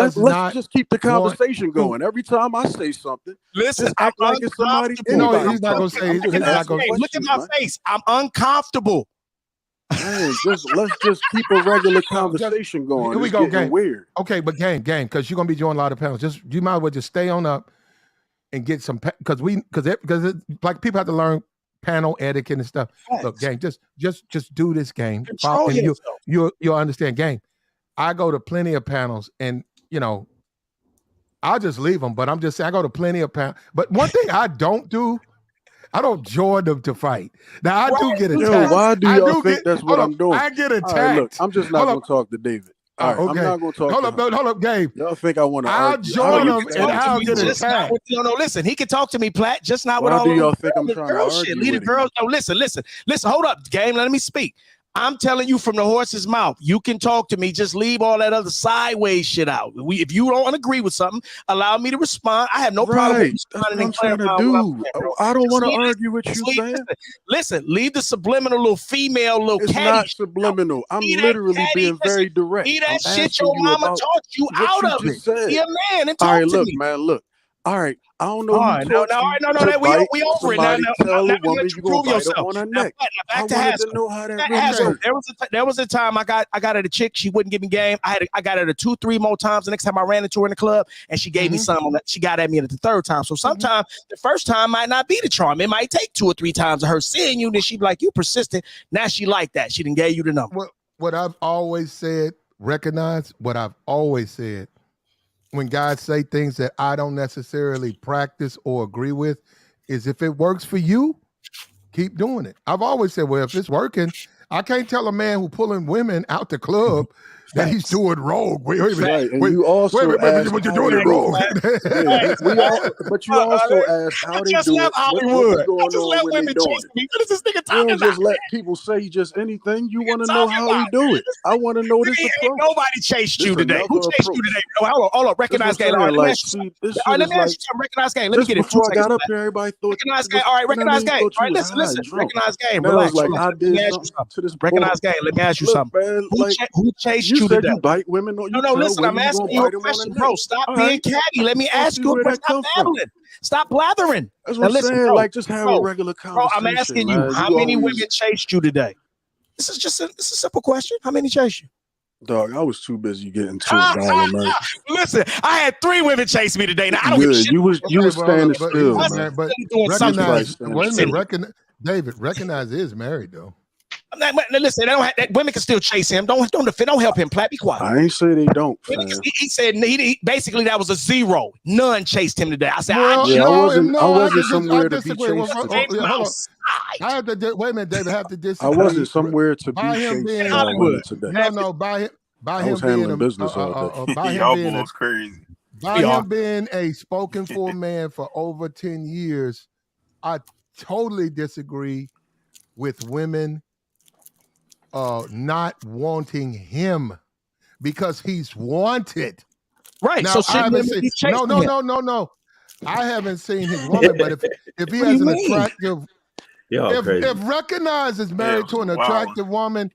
just keep the conversation going. Every time I say something, listen, act like it's somebody. No, he's not gonna say. Look at my face. I'm uncomfortable. Man, let's just keep a regular conversation going. Here we go, Game. Weird. Okay, but game, because you're gonna be joining a lot of panels. You might as well just stay on up and get some because like people have to learn panel etiquette and stuff. Thanks. Look, Game, just do this game. And you'll understand. Game, I go to plenty of panels, and I'll just leave them. But I'm just saying, I go to plenty of panels. But one thing I don't do. I don't join them to fight. Now, I do get attacked. Why do y'all think that's what I'm doing? I get attacked. Right, look, I'm just not going to talk to David. All right, okay. I'm not going to talk to him. Hold up, Gabe. Y'all think I want to I'll argue? join him and I'll get attacked. No, listen. He can talk to me, Platt, just not with all do y'all think I'm trying to argue shit. Leave the girls. No, listen. Hold up, Game. Let me speak. I'm telling you from the horse's mouth. You can talk to me. Just leave all that other sideways shit out. If you don't agree with something, allow me to respond. I have no problem with responding and clarifying. I don't want to argue with you, fam. Listen, leave the subliminal little female, little it's catty. Not subliminal. I'm literally being very direct. Leave that shit your mama taught you out of it. Be a man and talk to me. Man, look. All right, I don't know. All right, no, we over it now. Tell a woman you gonna bite her on her neck. I wanted to know how that really works. There was a time I got at a chick. She wouldn't give me game. I got at her 2-3 more times. The next time I ran into her in the club, and she gave me some. She got at me at the third time. So sometimes the first time might not be the charm. It might take 2 or 3 times of her seeing you. Then she'd be like, "You persistent." Now she like that. She didn't gave you the number. What I've always said, recognize what I've always said. When guys say things that I don't necessarily practice or agree with, is if it works for you, keep doing it. I've always said, well, if it's working, I can't tell a man who pulling women out the club that he's doing wrong. Wait, you also asked what you're doing it wrong. But you also asked how they do it. Hollywood. I just let women chase me. What is this nigga talking about? You don't just let people say just anything. You want to know how he do it. I want to know this approach. Nobody chased you today. Who chased you today? Hold on. Recognize game. All right, let me ask you something. Recognize game. Let me get it. Before I got up here, everybody thought. Recognize game. All right, recognize game. All right, listen. Recognize game. Relax. Recognize game. Let me ask you something. Who chased you today? You bite women. No, listen, I'm asking you a question, bro. Stop being catty. Let me ask you a question. Stop babbling. Stop blathering. That's what I'm saying. Like, just have a regular conversation. Bro, I'm asking you, how many women chased you today? This is a simple question. How many chased you? Dog, I was too busy getting to it, man. Listen, I had 3 women chase me today. Now I don't give a shit. You was standing still, man. But David, recognize is married though. Listen, they don't have, that women can still chase him. Don't help him. Platt, be quiet. I ain't say they don't. He said he basically that was a 0. None chased him today. I said, I wasn't somewhere to be chased. I have to wait a minute, David. I have to disagree. I wasn't somewhere to be chased today. No, by him being business crazy. By him being a spoken for man for over 10 years, I totally disagree with women not wanting him because he's wanted. Right. Now, so no. I haven't seen his woman, but if he has an attractive, if Recognize is married to an attractive woman,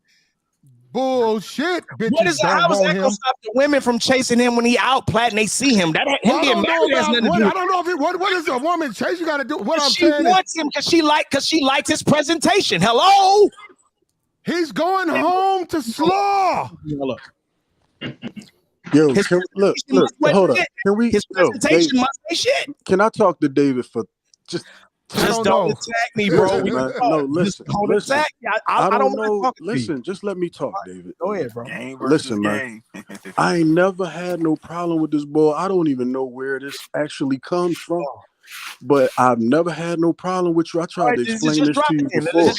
bullshit, bitches how is that going to stop the women from chasing him when he out Platt and they see him? That him being married has nothing to do. I don't know if what is a woman chase? You got to do what I'm saying. She wants him because she likes his presentation. Hello. He's going home to slaw. Yo, look, hold up. Can we? His presentation must say shit. Can I talk to David for just don't attack me, bro. No, listen. I don't know. Listen, just let me talk, David. Go ahead, bro. Listen, man. I ain't never had no problem with this boy. I don't even know where this actually comes from. But I've never had no problem with you. I tried to explain this to you before.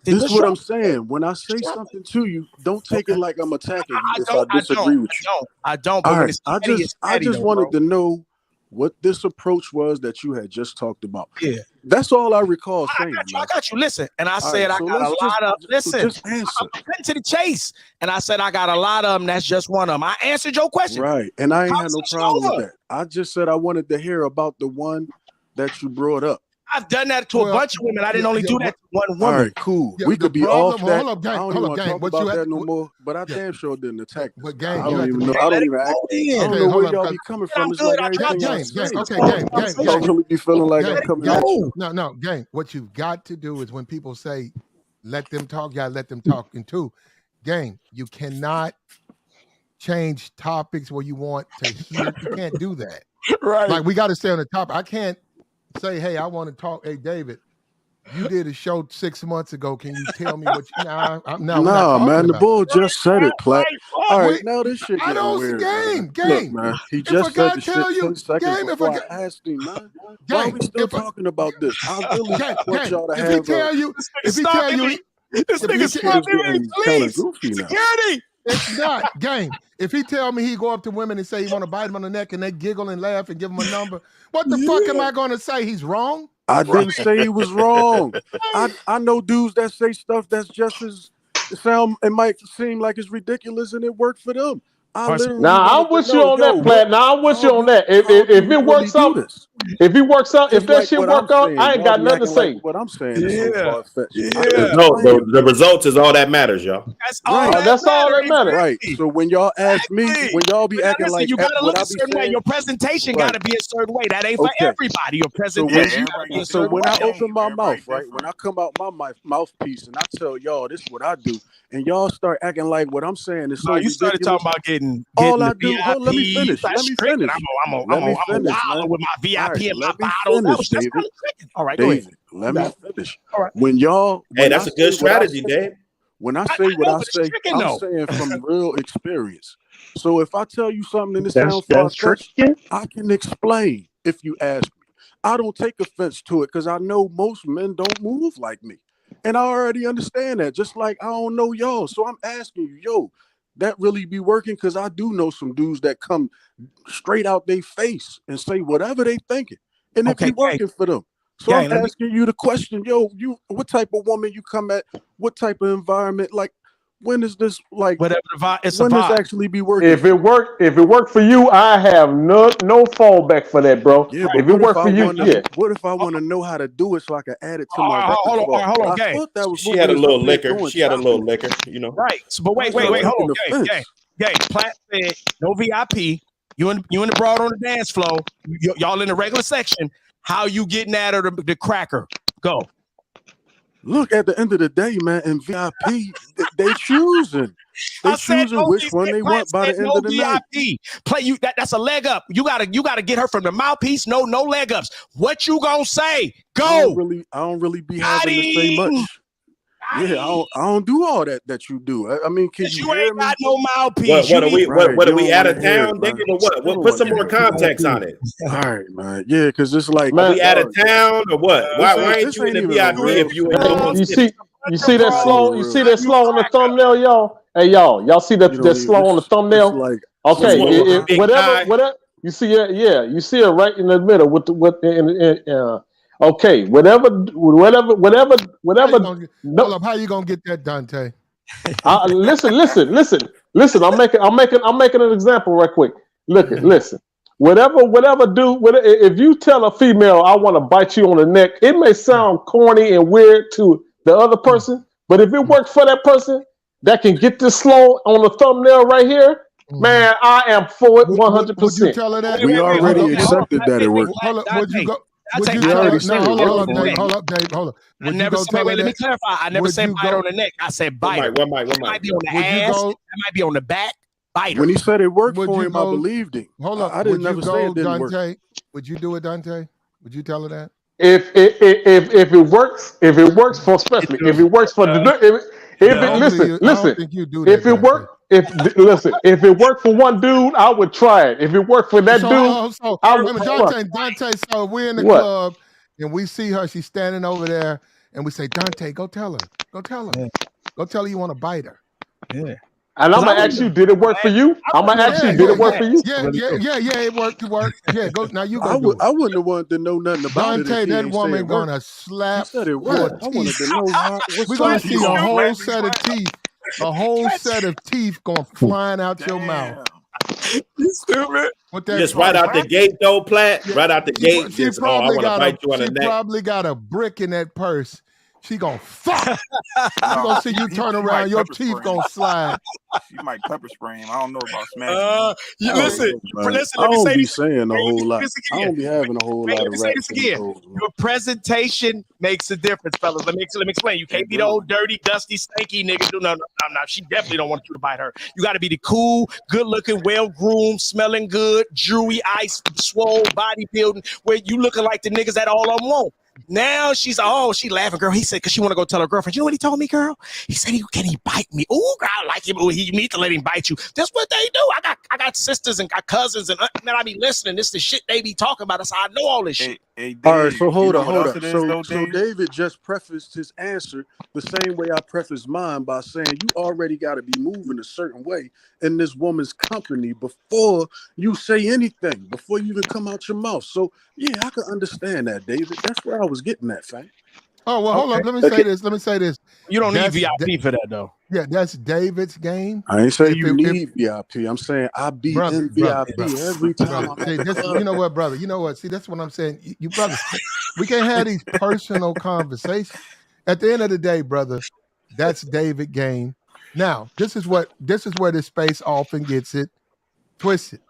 This is what I'm saying. When I say something to you, don't take it like I'm attacking you if I disagree with you. I don't. All right. I just wanted to know what this approach was that you had just talked about. Yeah. That's all I recall saying. I got you. Listen. And I said I got a lot of listen. I'm cutting to the chase. And I said I got a lot of them. That's just one of them. I answered your question. Right. And I ain't had no problem with that. I just said I wanted to hear about the one that you brought up. I've done that to a bunch of women. I didn't only do that to one woman. All right, cool. We could be off that. Hold up, I don't want to talk about that no more. But I damn sure didn't attack. But gang, I don't even know. I don't know where y'all be coming from. It's like everything. Y'all really be feeling like I'm coming at you. No, gang. What you've got to do is when people say, "Let them talk," you gotta let them talk. And two, gang, you cannot change topics where you want to hear. You can't do that. Right. Like we got to stay on the topic. I can't say, hey, I want to talk. Hey, David, you did a show 6 months ago. Can you tell me what you Nah, man, the bull just said it, Platt. All right, now this shit I don't weird. Game. Look, man, he just said the shit 10 seconds before I asked him, man. Why are we still talking about this? I really want y'all to have if he tell you, this nigga's please. Security. It's not game. If he tell me he go up to women and say he want to bite him on the neck and they giggle and laugh and give him a number, what the fuck am I going to say? He's wrong? I didn't say he was wrong. I know dudes that say stuff that's just as It might seem like it's ridiculous, and it worked for them. I literally now I'm with you on that, Platt. Now I'm with you on that. If it works out, if it works out, if that shit work out, I ain't got nothing to say. What I'm saying is so far fetched. No, the results is all that matters, y'all. That's all. Right. That's all that matters. Right. So when y'all ask me, when y'all be acting listen, like you gotta look what I a be certain way. saying, Your presentation gotta be a certain way. That ain't for Okay. everybody. Your presentation gotta be a so certain when way. I open my mouth, right? When I come out my mouthpiece and I tell y'all this is what I do, and y'all start acting like what I'm saying is so You started ridiculous. talking about getting All I the do, VIP. let me finish. That's Let me tricking. finish. I'm a wild with my VIP and my Let me bottles. That finish, was just David. kind of tricking. All right, go ahead. David, let me finish. All right. When Hey, that's a good strategy, Dave. When I say what I say, tricking, I'm though. saying from real experience. So if I tell you something and it sounds far-fetched, I can explain if you ask me. I don't take offense to it because I know most men don't move like me. And I already understand that, just like I don't know y'all. So I'm asking you, yo, that really be working? Because I do know some dudes that come straight out their face and say whatever they thinking. And it be working for them. So I'm asking you the question, yo, what type of woman you come at? What type of environment? Like, when is this whatever the vibe? It's when a this vibe. actually be working? If it work for you, I have no fallback for that, bro. Yeah, but if it work for you, what if I want to know how to do it so I can add it to my hold on, I gang. thought that was She had a little liquor. She had a little liquor, you know. Right. So, but wait, hold on, gang. Platt said no VIP. You and the broad on the dance floor. Y'all in the regular section. How you getting at her the cracker? Go. Look, at the end of the day, man, in VIP, they choosing. They choosing which one they want by the end of the night. Play you that's a leg up. You gotta get her from the mouthpiece. No leg ups. What you gonna say? Go. I don't really be having to say much. Yeah, I don't do all that you do. I mean, can you hear ain't me? got no mouthpiece. What are we out of town? Put some more context on it. All right, man. Yeah, because it's like, are we out of town or what? Why ain't you in the VIP if you ain't you see that slow? You see that slow on the thumbnail, y'all? Hey, y'all see that slow on the thumbnail? Like, okay, whatever. You see it? Yeah, you see it right in the middle with okay, whatever. Hold up, how you gonna get that, Dante? Listen. I'm making an example right quick. Listen. Whatever if you tell a female I want to bite you on the neck, it may sound corny and weird to the other person, but if it works for that person that can get this slow on the thumbnail right here, man, I am for it 100%. Would you tell her that? We already accepted that it worked. Hold up, would you go? Would you tell tell her? her? No, hold up, Dave. I never said. Wait, let me clarify. I never said bite on the neck. I said bite. It might be on the ass. It might be on the back. Bite her. When he said it worked for him, I believed him. Hold up. I didn't never say it didn't work. Dante, would you do it, Dante? Would you tell her that? If it works, for especially if it works for if it worked for one dude, I would try it. If it worked for that dude, I would try it. Dante, so we're in the club and we see her, she's standing over there, and we say, Dante, go tell her. Go tell her. Go tell her you want to bite her. Yeah. And I'm gonna ask you, did it work for you? I'm gonna ask you, did it work for you? Yeah, it worked. Yeah, go now. You go. I wouldn't have wanted to know nothing about Dante, it. that woman gonna slap your teeth. I wanted to know we're gonna see a whole set of teeth. A whole set of teeth going flying out your mouth. You stupid. Just right out the gate, though, Platt. Yeah, right out the gate. She probably got a brick in that purse. She gonna fuck. She gonna see you turn around, your teeth gonna slide. She might pepper spray him. I don't know about smashing. Listen, I don't be saying a whole lot. I don't be having a whole lot of raps. Your presentation makes a difference, fellas. Let me explain. You can't be the old dirty, dusty, stanky nigga. No. She definitely don't want you to bite her. You got to be the cool, good-looking, well-groomed, smelling good, jewelry, ice, swole, bodybuilding, where you looking like the niggas that all of them want. Now she's she laughing, girl. He said, because she want to go tell her girlfriend. You know what he told me, girl? He said, can he bite me? Oh, girl, I like him. Ooh, you need to let him bite you. That's what they do. I got sisters and got cousins, and man, I be listening. This is the shit they be talking about. So I know all this shit. Dave, all right, so hold up. So Dave? David just prefaced his answer the same way I prefaced mine by saying you already got to be moving a certain way in this woman's company before you say anything, before you even come out your mouth. So yeah, I can understand that, David. That's where I was getting at, fam. Oh well, hold up. Let me say this. Let me say this. You don't need VIP for that though. Yeah, that's David's game. I ain't saying you need VIP. I'm saying I be in VIP every time. See, you know what, brother? You know what? See, that's what I'm saying. You brothers, we can't have these personal conversations. At the end of the day, brother, that's David game. Now, this is where this space often gets it twisted.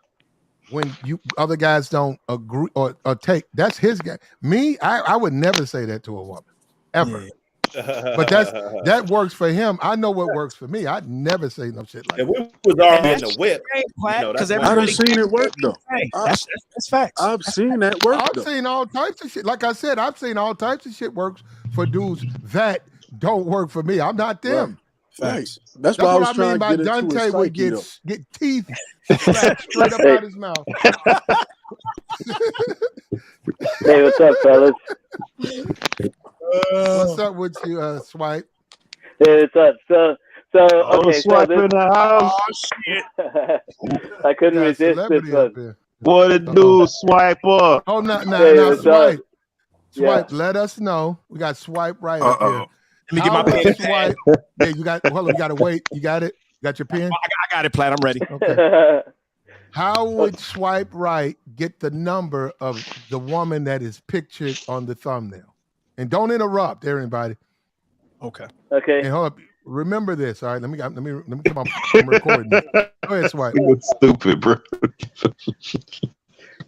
When other guys don't agree or take, that's his game. Me, I would never say that to a woman, ever. Yeah. But that works for him. I know what works for me. I'd never say no shit like that. If we was already in the whip, because I done seen it work though. That's facts. I've seen that work. I've seen all types of shit. Like I said, I've seen all types of shit works for dudes that don't work for me. I'm not them. Facts. That's why I was trying to get into Dante would get teeth straight up out his mouth. Hey, what's up, fellas? What's up with you, Swipe? Hey, what's up? So okay, Swipe in the house. Oh shit! I couldn't resist this one. What it do, Swiper? Oh, no, Swipe. Yeah. Let us know. We got Swipe right up here. Let me get my pen. Swipe. Hey, you got. Hold on, you got to wait. You got it. You got your pen. I got it, Platt. I'm ready. Okay. How would Swipe right get the number of the woman that is pictured on the thumbnail? And don't interrupt, everybody. Okay. Okay. And hold up. Remember this. All right. Let me come on. I'm recording this. Go ahead, Swipe. It's stupid, bro.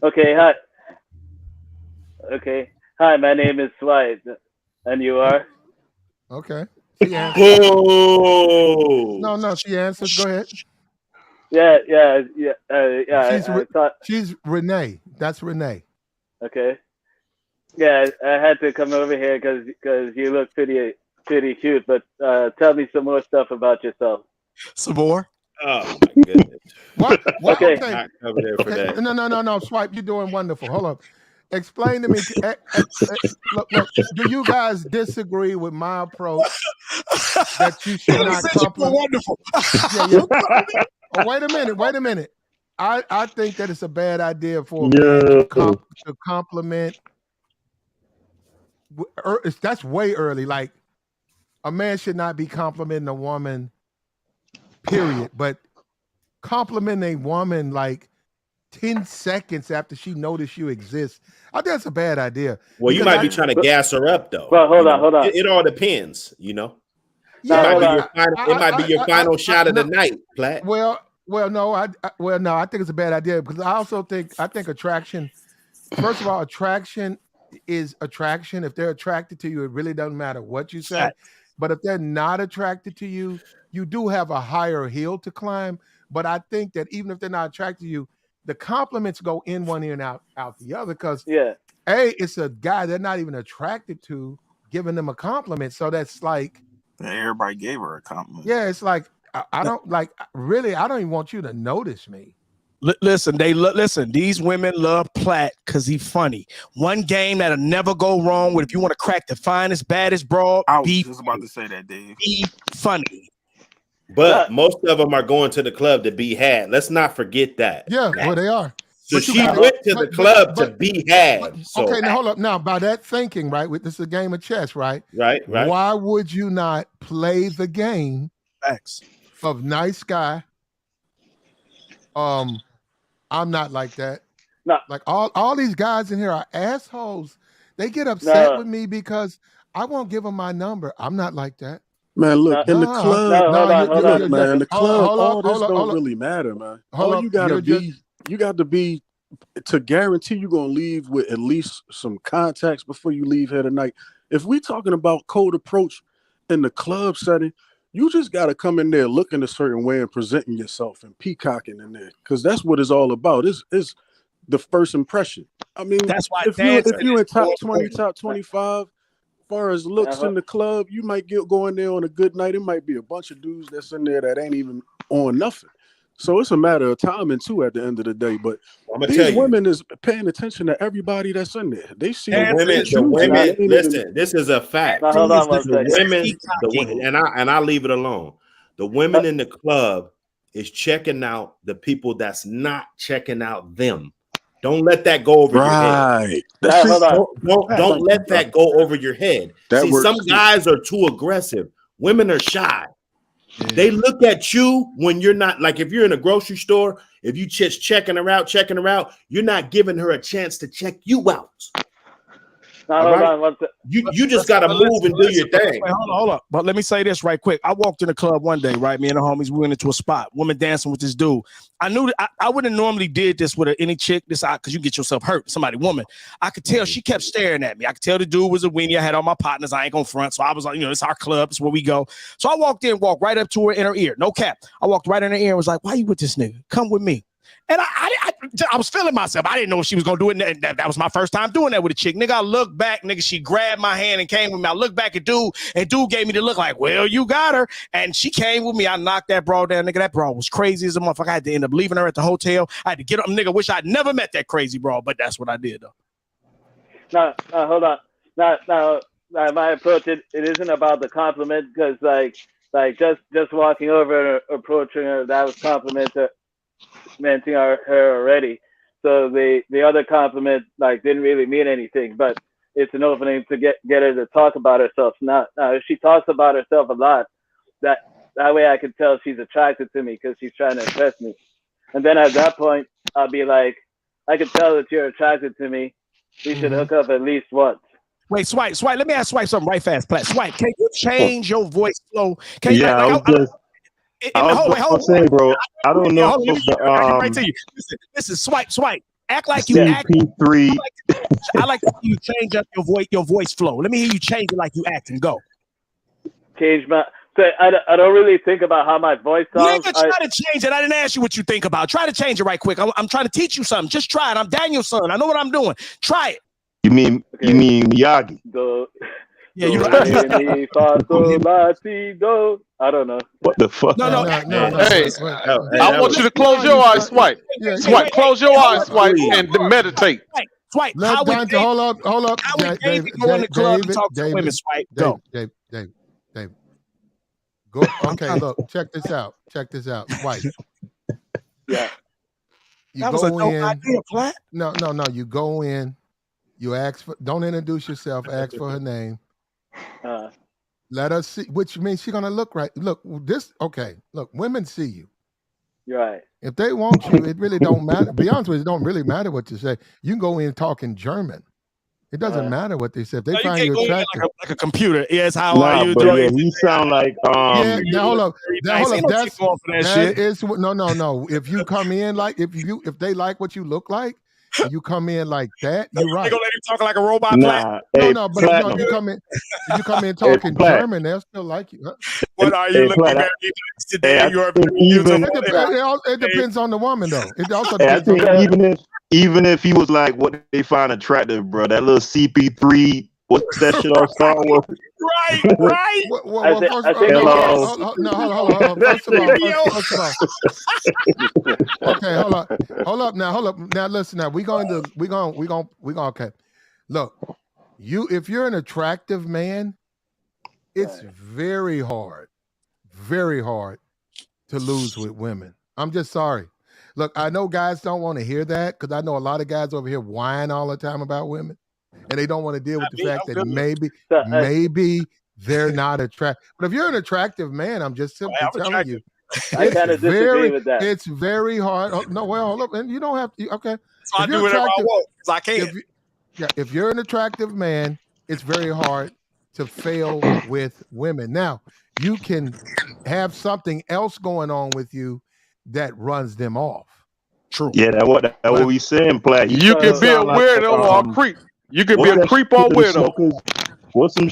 Okay. Hi. Okay. Hi. My name is Swipe, and you are. Okay. She answers. Oh. No. She answers. Go ahead. Yeah. She's Renee. That's Renee. Okay. Yeah, I had to come over here because you look pretty cute. But tell me some more stuff about yourself. Some more? Oh my goodness. What? Okay. Okay. Not over there for that. No. Swipe, you're doing wonderful. Hold up. Explain to me. Look, do you guys disagree with my approach that you should not compliment? Wonderful. Yeah. Oh, wait a minute. I think that it's a bad idea for a man to compliment. That's way early. Like, a man should not be complimenting a woman, period. But complimenting a woman like 10 seconds after she noticed you exist, I think that's a bad idea. Well, you might be trying to gas her up, though. Well, hold on. It all depends, you know. Yeah, It might be your final shot of the night, Platt. Well, no. I think it's a bad idea because I think attraction. First of all, attraction is attraction. If they're attracted to you, it really doesn't matter what you say. But if they're not attracted to you, you do have a higher hill to climb. But I think that even if they're not attracted to you, the compliments go in one ear and out the other. Because it's a guy they're not even attracted to giving them a compliment. So that's like everybody gave her a compliment. Yeah, it's like I don't even want you to notice me. Listen, these women love Platt because he's funny. One game that'll never go wrong with if you want to crack the finest, baddest broad. I was just about to say that, Dave. Be funny. But most of them are going to the club to be had. Let's not forget that. Yeah, well, they are. So she went to the club to be had. Okay, now hold up. Now, by that thinking, right, this is a game of chess, right? Right. Why would you not play the game of nice guy? I'm not like that. No. Like all these guys in here are assholes. They get upset with me because I won't give them my number. I'm not like that. Man, look, in the club, man, the club, all this don't really matter, man. All you gotta be to guarantee you're gonna leave with at least some contacts before you leave here tonight. If we talking about cold approach in the club setting, you just gotta come in there looking a certain way and presenting yourself and peacocking in there, because that's what it's all about. It's the first impression. I mean, that's why if you in top 20, top 25. Far as looks in the club, you might go in there on a good night. It might be a bunch of dudes that's in there that ain't even on nothing. So it's a matter of timing too at the end of the day. But these women is paying attention to everybody that's in there. They see the women. Listen, this is a fact. The women, and I leave it alone. The women in the club is checking out the people that's not checking out them. Don't let that go over your head. Right. Hold on. Don't let that go over your head. That See, works some too. guys are too aggressive. Women are shy. Yeah. They look at you when you're not, like if you're in a grocery store, if you just checking her out, you're not giving her a chance to check you out. Now, hold on. You just got to move and do your thing. Wait, hold up. But let me say this right quick. I walked in a club one day, right? Me and the homies, we went into a spot. Woman dancing with this dude. I knew that I wouldn't normally did this with any chick. This because you get yourself hurt. Somebody, woman. I could tell she kept staring at me. I could tell the dude was a weenie. I had all my partners. I ain't gonna front. So I was like, it's our club. It's where we go. So I walked right up to her in her ear. No cap. I walked right in her ear and was like, why you with this nigga? Come with me. And I was feeling myself. I didn't know if she was gonna do it. That was my first time doing that with a chick. Nigga, I looked back, nigga. She grabbed my hand and came with me. I looked back at dude, and dude gave me the look like, well, you got her. And she came with me. I knocked that broad down, nigga. That broad was crazy as a motherfucker. I had to end up leaving her at the hotel. I had to get up, nigga. Wish I'd never met that crazy broad, but that's what I did though. Now, hold on. Now, my approach it isn't about the compliment because like just walking over and approaching her, that was complimenting her already. So the other compliment like didn't really mean anything, but it's an opening to get her to talk about herself. Now if she talks about herself a lot, that way I can tell she's attracted to me because she's trying to impress me. And then at that point, I'll be like, I can tell that you're attracted to me. We should hook up at least once. Wait, Swipe. Let me ask Swipe something right fast. Swipe, can you change your voice flow? Can you, I was saying, bro, I don't know. Right to you. Listen, Swipe. Act like you act. CP3. I like to see you change up your voice flow. Let me hear you change it like you act and go. Change my. So I don't really think about how my voice sounds. Nigga, try to change it. I didn't ask you what you think about. Try to change it right quick. I'm trying to teach you something. Just try it. I'm Daniel's son. I know what I'm doing. Try it. You mean Miyagi? Yeah, you don't. I don't know. What the fuck? No. Hey, I want you to close your eyes, Swipe. Swipe, close your eyes, Swipe, and meditate. Swipe. Hold up. How would David go in the club and talk to women? Swipe. Go. Dave. Go. Okay, look. Check this out. Swipe. Yeah. You go in. No. You go in. You ask for. Don't introduce yourself. Ask for her name. Let us see. Which means she's gonna look right. Look, this. Okay. Look, women see you. You're right. If they want you, it really don't matter. Be honest with you, it don't really matter what you say. You can go in talking German. It doesn't matter what they say. If they find you attractive, like a computer. Yes, how are you doing? Yeah, you sound like Yeah, now hold up. That's that is no. If you come in like if they like what you look like, and you come in like that, you're right. They gonna let you talk like a robot? But if you come in talking German, they'll still like you. Huh? What are you looking at today? It depends on the woman, though. It also depends on the woman. Even if he was like what they find attractive, bro, that little CP3, what's that shit on Star Wars? Right. Hold on. First of all. Okay, hold up. Now listen. Now we going. Okay. Look, if you're an attractive man, it's very hard to lose with women. I'm just sorry. Look, I know guys don't want to hear that because I know a lot of guys over here whine all the time about women, and they don't want to deal with the fact that maybe they're not attractive. But if you're an attractive man, I'm just simply telling you, I kind of disagree with that. It's very hard. Oh, no, well, look, and you don't have to. Okay, so I do whatever I want because I can. If you're an attractive man, it's very hard to fail with women. Now, you can have something else going on with you that runs them off. True. Yeah, that's what we saying, Platt. You can be a weirdo or a creep. You can be a creep or weirdo. What's them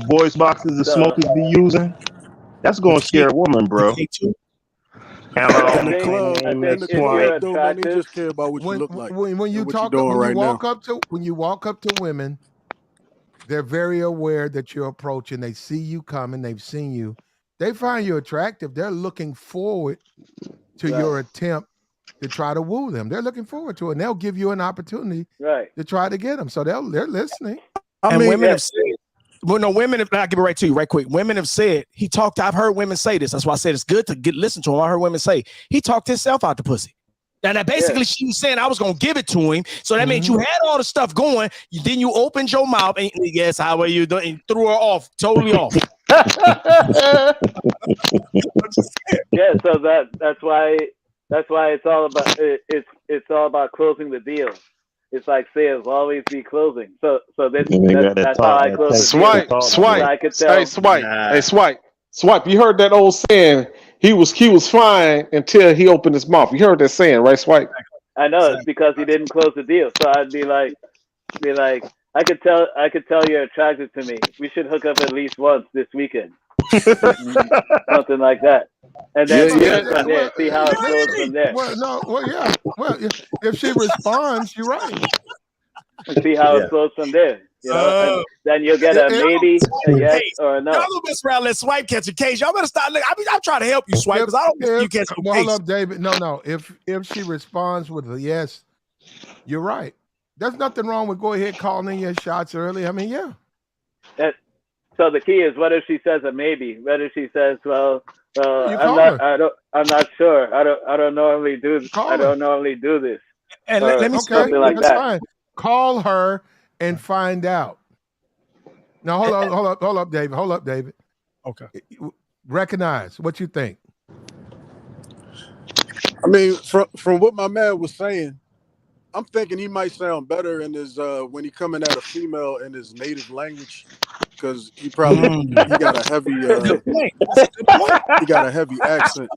voice boxes the smokers be using? That's gonna scare a woman, bro. In the club, don't let me just care about what you look like. When you walk up to women, they're very aware that you're approaching. They see you coming. They've seen you. They find you attractive. They're looking forward to your attempt to try to woo them. They're looking forward to it, and they'll give you an opportunity to try to get them. So they're listening. Women have said, women have, I'll give it right to you right quick. Women have said, I've heard women say this. That's why I said it's good to listen to him. I heard women say, he talked himself out the pussy. And basically she was saying I was gonna give it to him. So that means you had all the stuff going. Then you opened your mouth and yes, how are you doing? And threw her off, totally off. Yeah, so that's why it's all about it's all about closing the deal. It's like sales always be closing. So that's how I close the deal. Swipe. I could tell. Hey, swipe. You heard that old saying? He was fine until he opened his mouth. You heard that saying, right, Swipe? I know it's because he didn't close the deal. So I'd be like, I could tell you're attracted to me. We should hook up at least once this weekend. Something like that. And then from there, see how it goes from there. Well, if she responds, you're right. And see how it flows from there. You know, and then you'll get a maybe, a yes, or a no. Y'all don't mess around, let Swipe catch a case. Y'all better start. I'm trying to help you, Swipe, because I don't think you catch a case. Hold up, David. No. If she responds with a yes, you're right. There's nothing wrong with go ahead calling in your shots early. I mean, yeah. So the key is, what if she says a maybe? What if she says, well, I'm not sure. I don't normally do this. I don't normally do this. And let me something like that. Fine. Call her and find out. Now hold up, David. Hold up, David. Okay. Recognize what you think. I mean, from what my man was saying, I'm thinking he might sound better in his when he coming at a female in his native language, because he probably he got a heavy he got a heavy accent.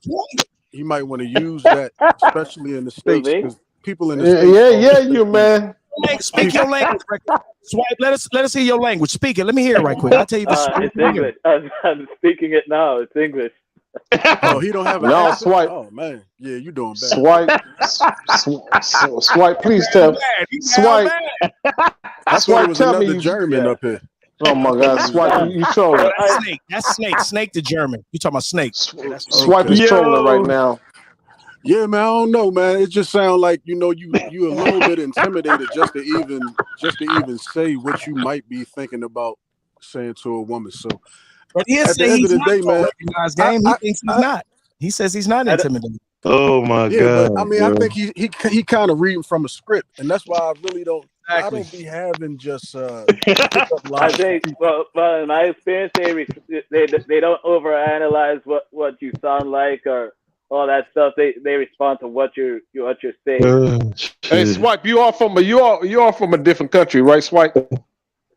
He might want to use that, especially in the States, because people in the States. You man. Speak your language. Swipe. Let us hear your language. Speak it. Let me hear it right quick. I'll tell you this. It's English. I'm speaking it now. It's English. Oh, he don't have an Swipe. Oh man, yeah, you doing bad. Swipe. Please tell. Swipe. Swipe. Was another German up here. Oh my God, Swipe, you trolling. That's Snake. Snake the German. You talking about Snake? Swipe is trolling right now. Yeah, man, I don't know, man. It just sounds like you a little bit intimidated just to even say what you might be thinking about saying to a woman. So, but at the end of the day, man, he thinks he's not. He says he's not intimidated. Oh my God! But, I mean, I think he kind of reading from a script, and that's why I really don't. Exactly. I don't be having just. I think, well, in my experience, they don't overanalyze what you sound like or all that stuff. They respond to what you're saying. Hey, Swipe, you are from a different country, right, Swipe?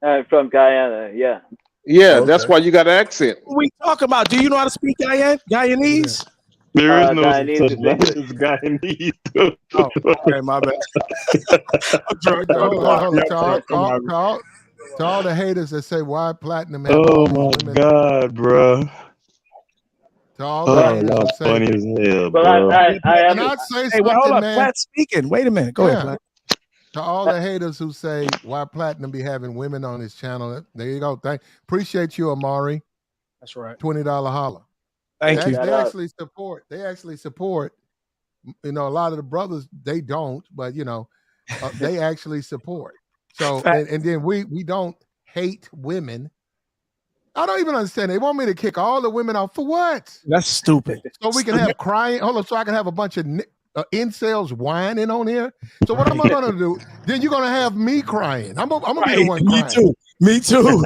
I'm from Guyana. Yeah. Yeah, okay. That's why you got an accent. What we talk about? Do you know how to speak Guyanese? There is no Guyanese. Oh, okay, my bad. To all the haters that say why platinum. Oh my God, bro. To all the haters that say, funny as hell, bro. Can I say something, hold up, man? Platt speaking. Wait a minute. Go ahead, Platt. To all the haters who say why platinum be having women on his channel, there you go. Appreciate you, Amari. That's right. $20 holla. Thank you. They actually support. You know, a lot of the brothers they don't, but you know, they actually support. So and then we don't hate women. I don't even understand. They want me to kick all the women out for what? That's stupid. So we can have crying. Hold on, so I can have a bunch of incels whining on here. So what am I going to do? Then you're going to have me crying. I'm gonna be the one crying. Me too.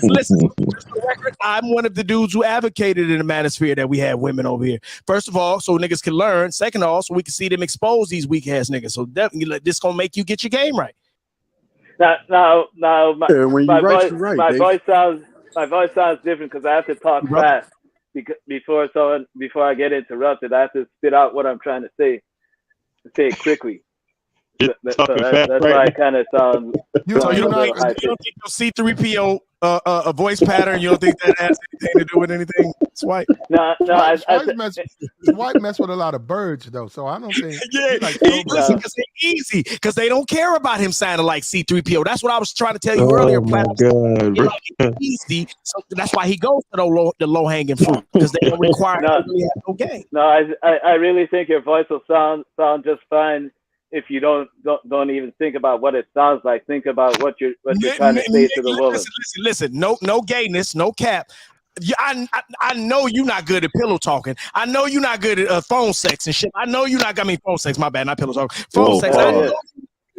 Listen. For the record, I'm one of the dudes who advocated in the manosphere that we have women over here. First of all, so niggas can learn. Second of all, so we can see them expose these weak ass niggas. So definitely, this gonna make you get your game right. Now, my voice sounds different because I have to talk fast before I get interrupted. I have to spit out what I'm trying to say it quickly. That's why I kind of sound. You don't think your C3PO a voice pattern? You don't think that has anything to do with anything? Swipe. No. Swipe mess with a lot of birds though, so I don't think. Listen, because they're easy, because they don't care about him sounding like C3PO. That's what I was trying to tell you earlier. My God. Easy, so that's why he goes to the low hanging fruit, because they don't require no game. No, I really think your voice will sound just fine. If you don't even think about what it sounds like, think about what you're trying to say to the woman. Listen. No gayness, no cap. Yeah, I know you're not good at pillow talking. I know you're not good at phone sex and shit. I know you're not. I mean, phone sex. My bad, not pillow talking. Phone sex. I know you're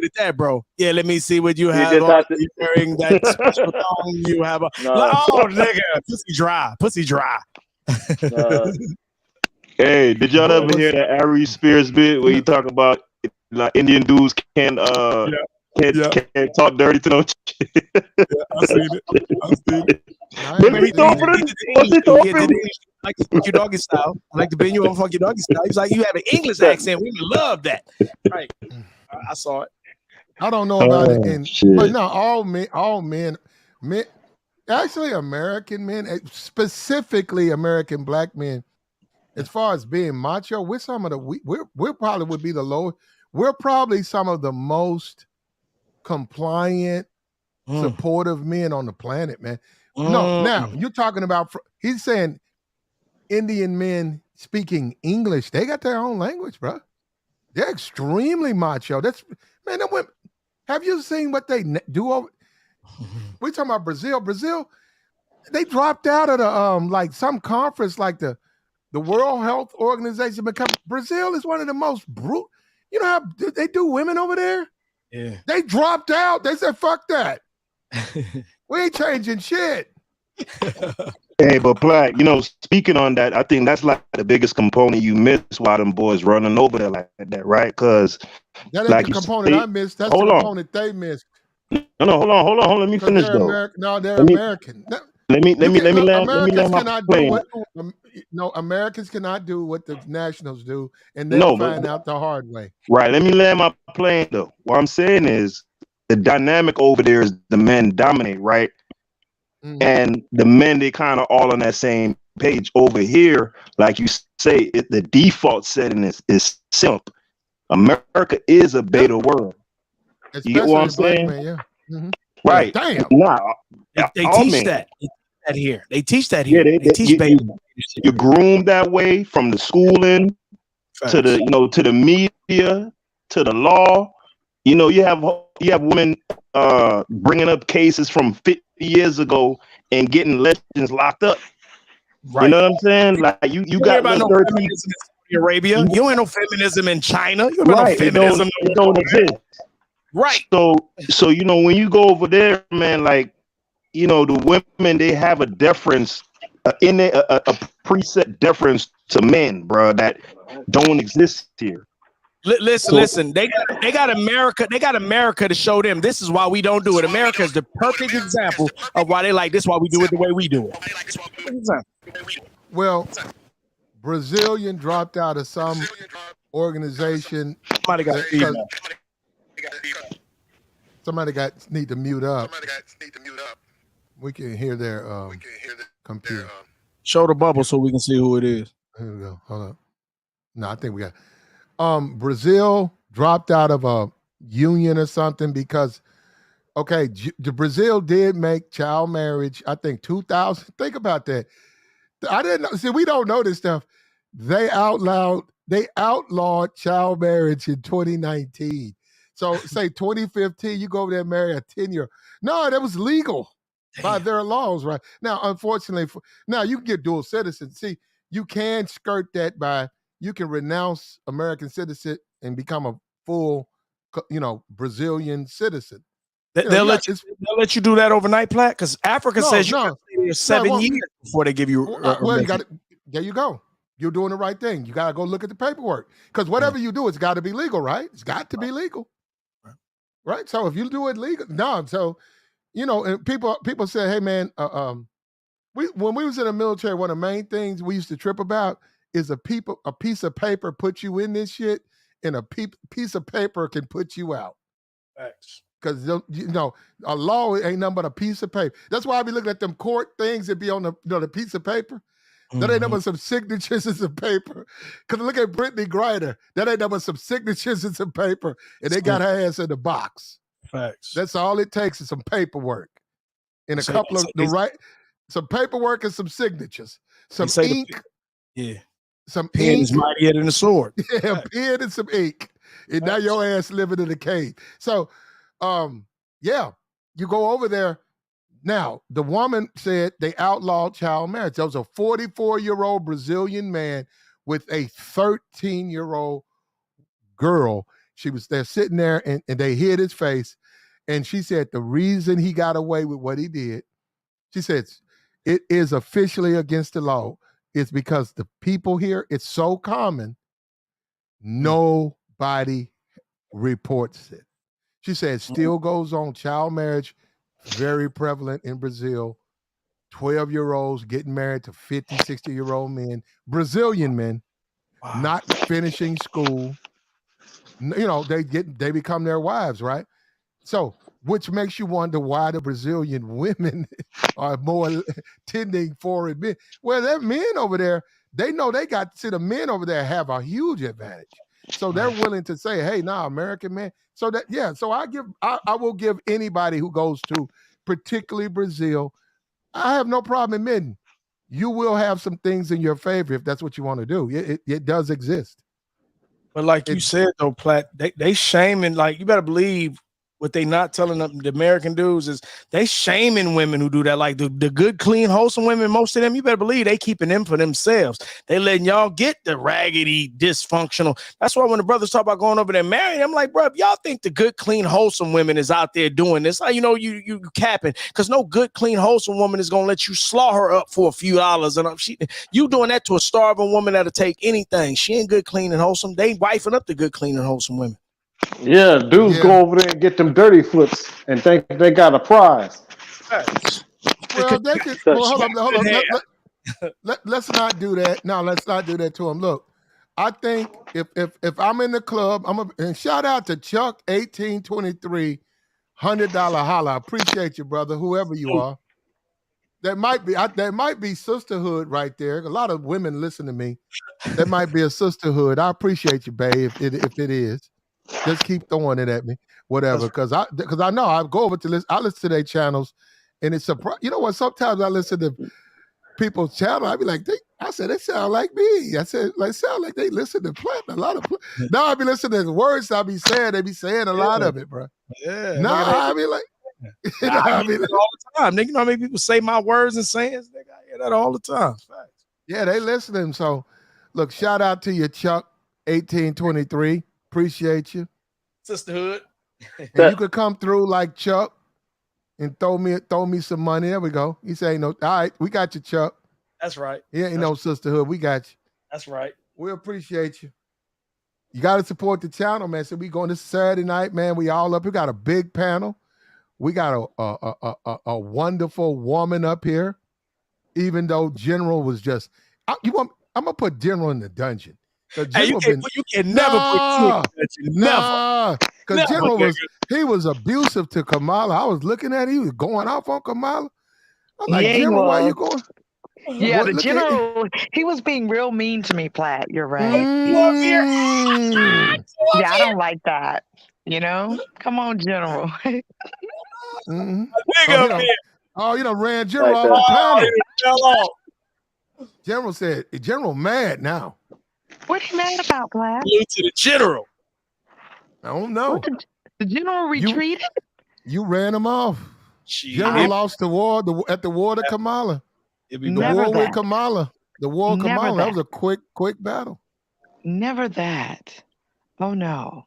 good at that, bro. Yeah, let me see what you have on. You're wearing that special thong. You have a. Oh, nigga, pussy dry. Pussy dry. Hey, did y'all ever hear that Ari Spears bit where you talk about like Indian dudes can't talk dirty to no chick? I've seen it. Maybe he throw for the I like to fuck your doggy style. I like to bend you over, fuck your doggy style. He's like, you have an English accent. Women love that. Right. I saw it. I don't know about it, but no, all men, actually American men, specifically American black men, as far as being macho, we're some of the we're probably would be the lowest. We're probably some of the most compliant, supportive men on the planet, man. No, now you're talking about. He's saying Indian men speaking English. They got their own language, bro. They're extremely macho. That's man. Have you seen what they do over? We talking about Brazil. Brazil, they dropped out of the like some conference like the World Health Organization. Brazil is one of the most brutal. You know how they do women over there? Yeah. They dropped out. They said, "Fuck that. We ain't changing shit." Hey, but Black, speaking on that, I think that's like the biggest component you miss while them boys running over there like that, right? Because that ain't the component I missed. That's the component they missed. No, hold on. Let me finish though. They're American. Let me land my plane. Americans cannot do what the nationals do, and they'll find out the hard way. Right. Let me land my plane though. What I'm saying is the dynamic over there is the men dominate, right? Mm-hmm. And the men, they kind of all on that same page. Over here, like you say, the default setting is simp. America is a beta world. You get what I'm saying? Man, yeah. Mm-hmm. Right. Damn. They teach that here. They teach that here. Yeah, they teach beta. You're groomed that way from the schooling to the to the media to the law. You have women bringing up cases from 50 years ago and getting legends locked up. Right. You know what I'm saying? Like you got about no feminism in Saudi Arabia. You ain't no feminism in China. You ain't no feminism. It don't exist. Right. So when you go over there, man, like the women, they have a deference a preset deference to men, bro, that don't exist here. Listen. They got America. They got America to show them. This is why we don't do it. America is the perfect example of why they like this. Why we do it the way we do it. Well, Brazilian dropped out of some organization. Somebody need to mute up. We can hear their computer. Show the bubble so we can see who it is. Here we go. Hold up. No, I think we got. Brazil dropped out of a union or something because, the Brazil did make child marriage, I think 2000. Think about that. I didn't know. See, we don't know this stuff. They outlawed child marriage in 2019. So say 2015, you go over there and marry a 10-year. No, that was legal by their laws, right? Now, unfortunately, now you can get dual citizen. See, you can skirt that by, you can renounce American citizen and become a full, Brazilian citizen. They'll let you do that overnight, Platt? Because Africa says you have to stay there 7 years before they give you. There you go. You're doing the right thing. You got to go look at the paperwork. Because whatever you do, it's got to be legal, right? It's got to be legal. Right? So if you do it legal, and people say, hey, man, when we was in the military, one of the main things we used to trip about is a piece of paper put you in this shit, and a piece of paper can put you out. Thanks. Because, a law ain't nothing but a piece of paper. That's why I be looking at them court things that be on the piece of paper. That ain't nothing but some signatures and some paper. Because look at Brittany Griner. That ain't nothing but some signatures and some paper. And they got her ass in the box. Facts. That's all it takes is some paperwork. And some paperwork and some signatures. Some ink. Some pen ink. Is mightier than a sword. Yeah, a pen and some ink. And now your ass living in a cave. So, you go over there. Now, the woman said they outlawed child marriage. There was a 44-year-old Brazilian man with a 13-year-old girl. They're sitting there and they hid his face. And she said the reason he got away with what he did, she said, it is officially against the law. It's because the people here, it's so common, nobody reports it. She said it still goes on. Child marriage, very prevalent in Brazil. 12-year-olds getting married to 50, 60-year-old men, Brazilian men, not finishing school. You know, they become their wives, right? So, which makes you wonder why the Brazilian women are more tending foreign men. Well, their men over there, they know they got to see the men over there have a huge advantage. So they're willing to say, hey, nah, American man. So that, yeah, so I will give anybody who goes to particularly Brazil, I have no problem admitting you will have some things in your favor if that's what you want to do. It does exist. But like you said, though, Platt, they shaming, like, you better believe what they not telling them, the American dudes, is they shaming women who do that. Like the good, clean, wholesome women, most of them, you better believe they keeping them for themselves. They letting y'all get the raggedy, dysfunctional. That's why when the brothers talk about going over there marrying, I'm like, bro, if y'all think the good, clean, wholesome women is out there doing this, you know, you capping, because no good, clean, wholesome woman is gonna let you slaw her up for a few dollars. And you doing that to a starving woman that'll take anything. She ain't good, clean, and wholesome. They wifing up the good, clean, and wholesome women. Yeah, dudes go over there and get them dirty flips and think they got a prize. Well, they could. Well, hold on. Let's not do that. No, let's not do that to them. Look, I think if I'm in the club, and shout out to Chuck 1823, $100 holla. I appreciate you, brother, whoever you are. There might be sisterhood right there. A lot of women listen to me. There might be a sisterhood. I appreciate you, babe. If it is. Just keep throwing it at me, whatever. Because I know I go over to listen. I listen to their channels, and it's surprising. You know what? Sometimes I listen to people's channel. I be like, they sound like me. I said, like, sound like they listen to Platt. A lot of now I be listening to the words I be saying. They be saying a lot of it, bro. Yeah. No, I be like, I hear that all the time. Nigga, you know how many people say my words and sayings? Nigga, I hear that all the time. Facts. Yeah, they listening. So, look, shout out to you, Chuck 1823. Appreciate you. Sisterhood. And you could come through like Chuck and throw me some money. There we go. He say, no, all right, we got you, Chuck. That's right. Yeah, ain't no sisterhood. We got you. That's right. We appreciate you. You got to support the channel, man. So we going this Saturday night, man. We all up. We got a big panel. We got a wonderful woman up here. Even though General was just, I'm gonna put General in the dungeon. Hey, you can never put never. Because General was abusive to Kamala. I was looking at him, he was going off on Kamala. I'm like, General, why you going? Yeah, the General, he was being real mean to me, Platt. You're right. Yeah, I don't like that. You know? Come on, General. You know, ran General off the panel. General said, General mad now. What he mad about, Platt? To the General. I don't know. The General retreated? You ran him off. General lost the war at the war to Kamala. The war with Kamala. The war with Kamala. That was a quick battle. Never that. Oh, no.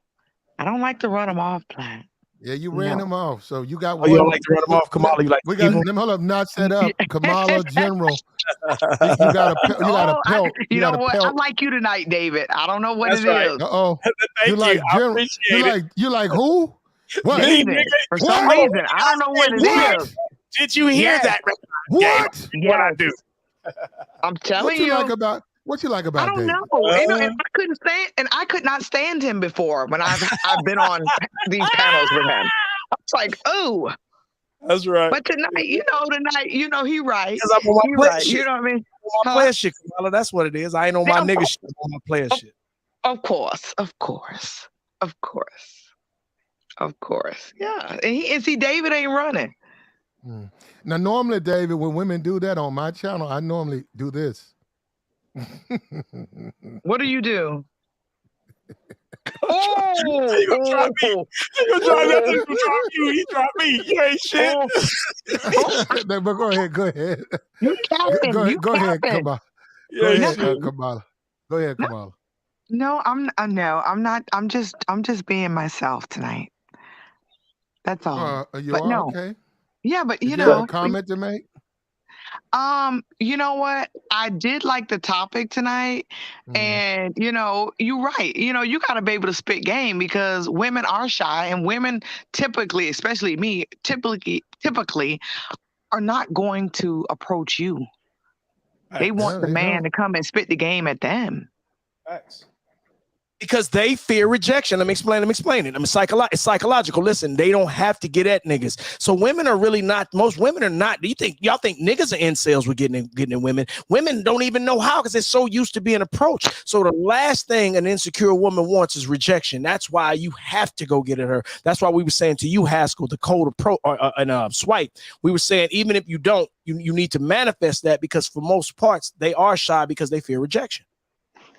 I don't like to run him off, Platt. Yeah, you ran him off. So you got one. You don't like to run him off, Kamala. You like we got them. Hold up, not set up. Kamala, General. You got a pelt. You know what? I like you tonight, David. I don't know what it is. Uh-oh. You like General? You like who? What? David, for some reason, I don't know what it is. Did you hear that? What? What I do? I'm telling you. What you like about? I don't know. And I couldn't stand, and I could not stand him before when I've been on these panels with him. I was like, oh, that's right. But tonight, he right. Because I'm on my player shit. You know what I mean? On my player shit, Kamala. That's what it is. I ain't on my nigga shit. I'm on my player shit. Of course. Yeah. And see, David ain't running. Now, normally, David, when women do that on my channel, I normally do this. What do you do? Oh, He gonna drop me. He gonna drop me. He gonna drop you. He drop me. You ain't shit. But go ahead. Go ahead. You capping. You Go ahead, capping. Kamala. You Go ain't ahead, shit. Kamala. Go ahead, Kamala. No, I'm not. I'm just being myself tonight. That's all. You But are no. okay. Yeah, but Did you you have a know, comment to make? you know what? I did like the topic tonight. And you know, you're right. You know, you gotta be able to spit game because women are shy and women typically, especially me, typically are not going to approach you. They want the they man don't. to come and spit the game at them. Facts. Because they fear rejection. Let me explain it. It's psychological. Listen, they don't have to get at niggas. So women are really not, most women are not. Do you think, y'all think niggas are incels with getting in women? Women don't even know how because they're so used to being approached. So the last thing an insecure woman wants is rejection. That's why you have to go get at her. That's why we were saying to you, Haskell, the code approach and swipe. We were saying, even if you don't, you need to manifest that because for most parts, they are shy because they fear rejection.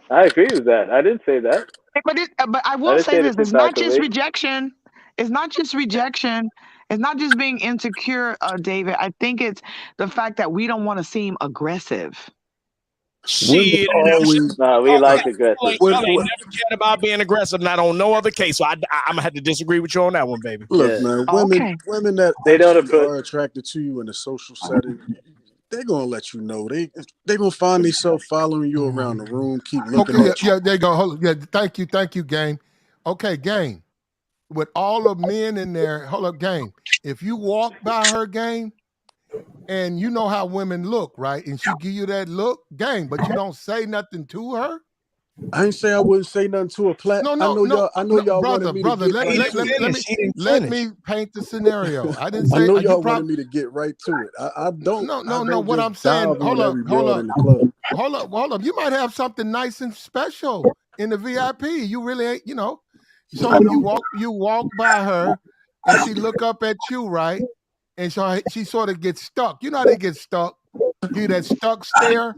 I agree with that. I didn't say that. But I I will didn't say say this: this it's not just impactfully. rejection. It's not just rejection. It's not just being insecure, David. I think it's the fact that we don't want to seem aggressive. Shit, no, we like aggressive. Y'all ain't never cared about being aggressive, not on no other case. So I'm gonna have to disagree with you on that one, baby. Look, man, women that they don't are attracted to you in a social setting, they're gonna let you know. They're gonna find themselves following you around the room, keep looking at you. Yeah, there you go. Hold on. Yeah, thank you, Game. Okay, Game. With all the men in there, hold up, Game. If you walk by her, Game, and you know how women look, right? And she give you that look, Game, but you don't say nothing to her. I ain't say I wouldn't say nothing to a plat. No, I know y'all brother, wanted me to get right to it. Let me paint the scenario. I didn't say. I know y'all wanted me to get right to it. I don't. No. What just I'm saying, dive on every broad in the club. Hold up. You might have something nice and special in the VIP. You really ain't, So you walk by her, and she look up at you, right? And so she sort of gets stuck. You know how they get stuck? Give that stuck stare,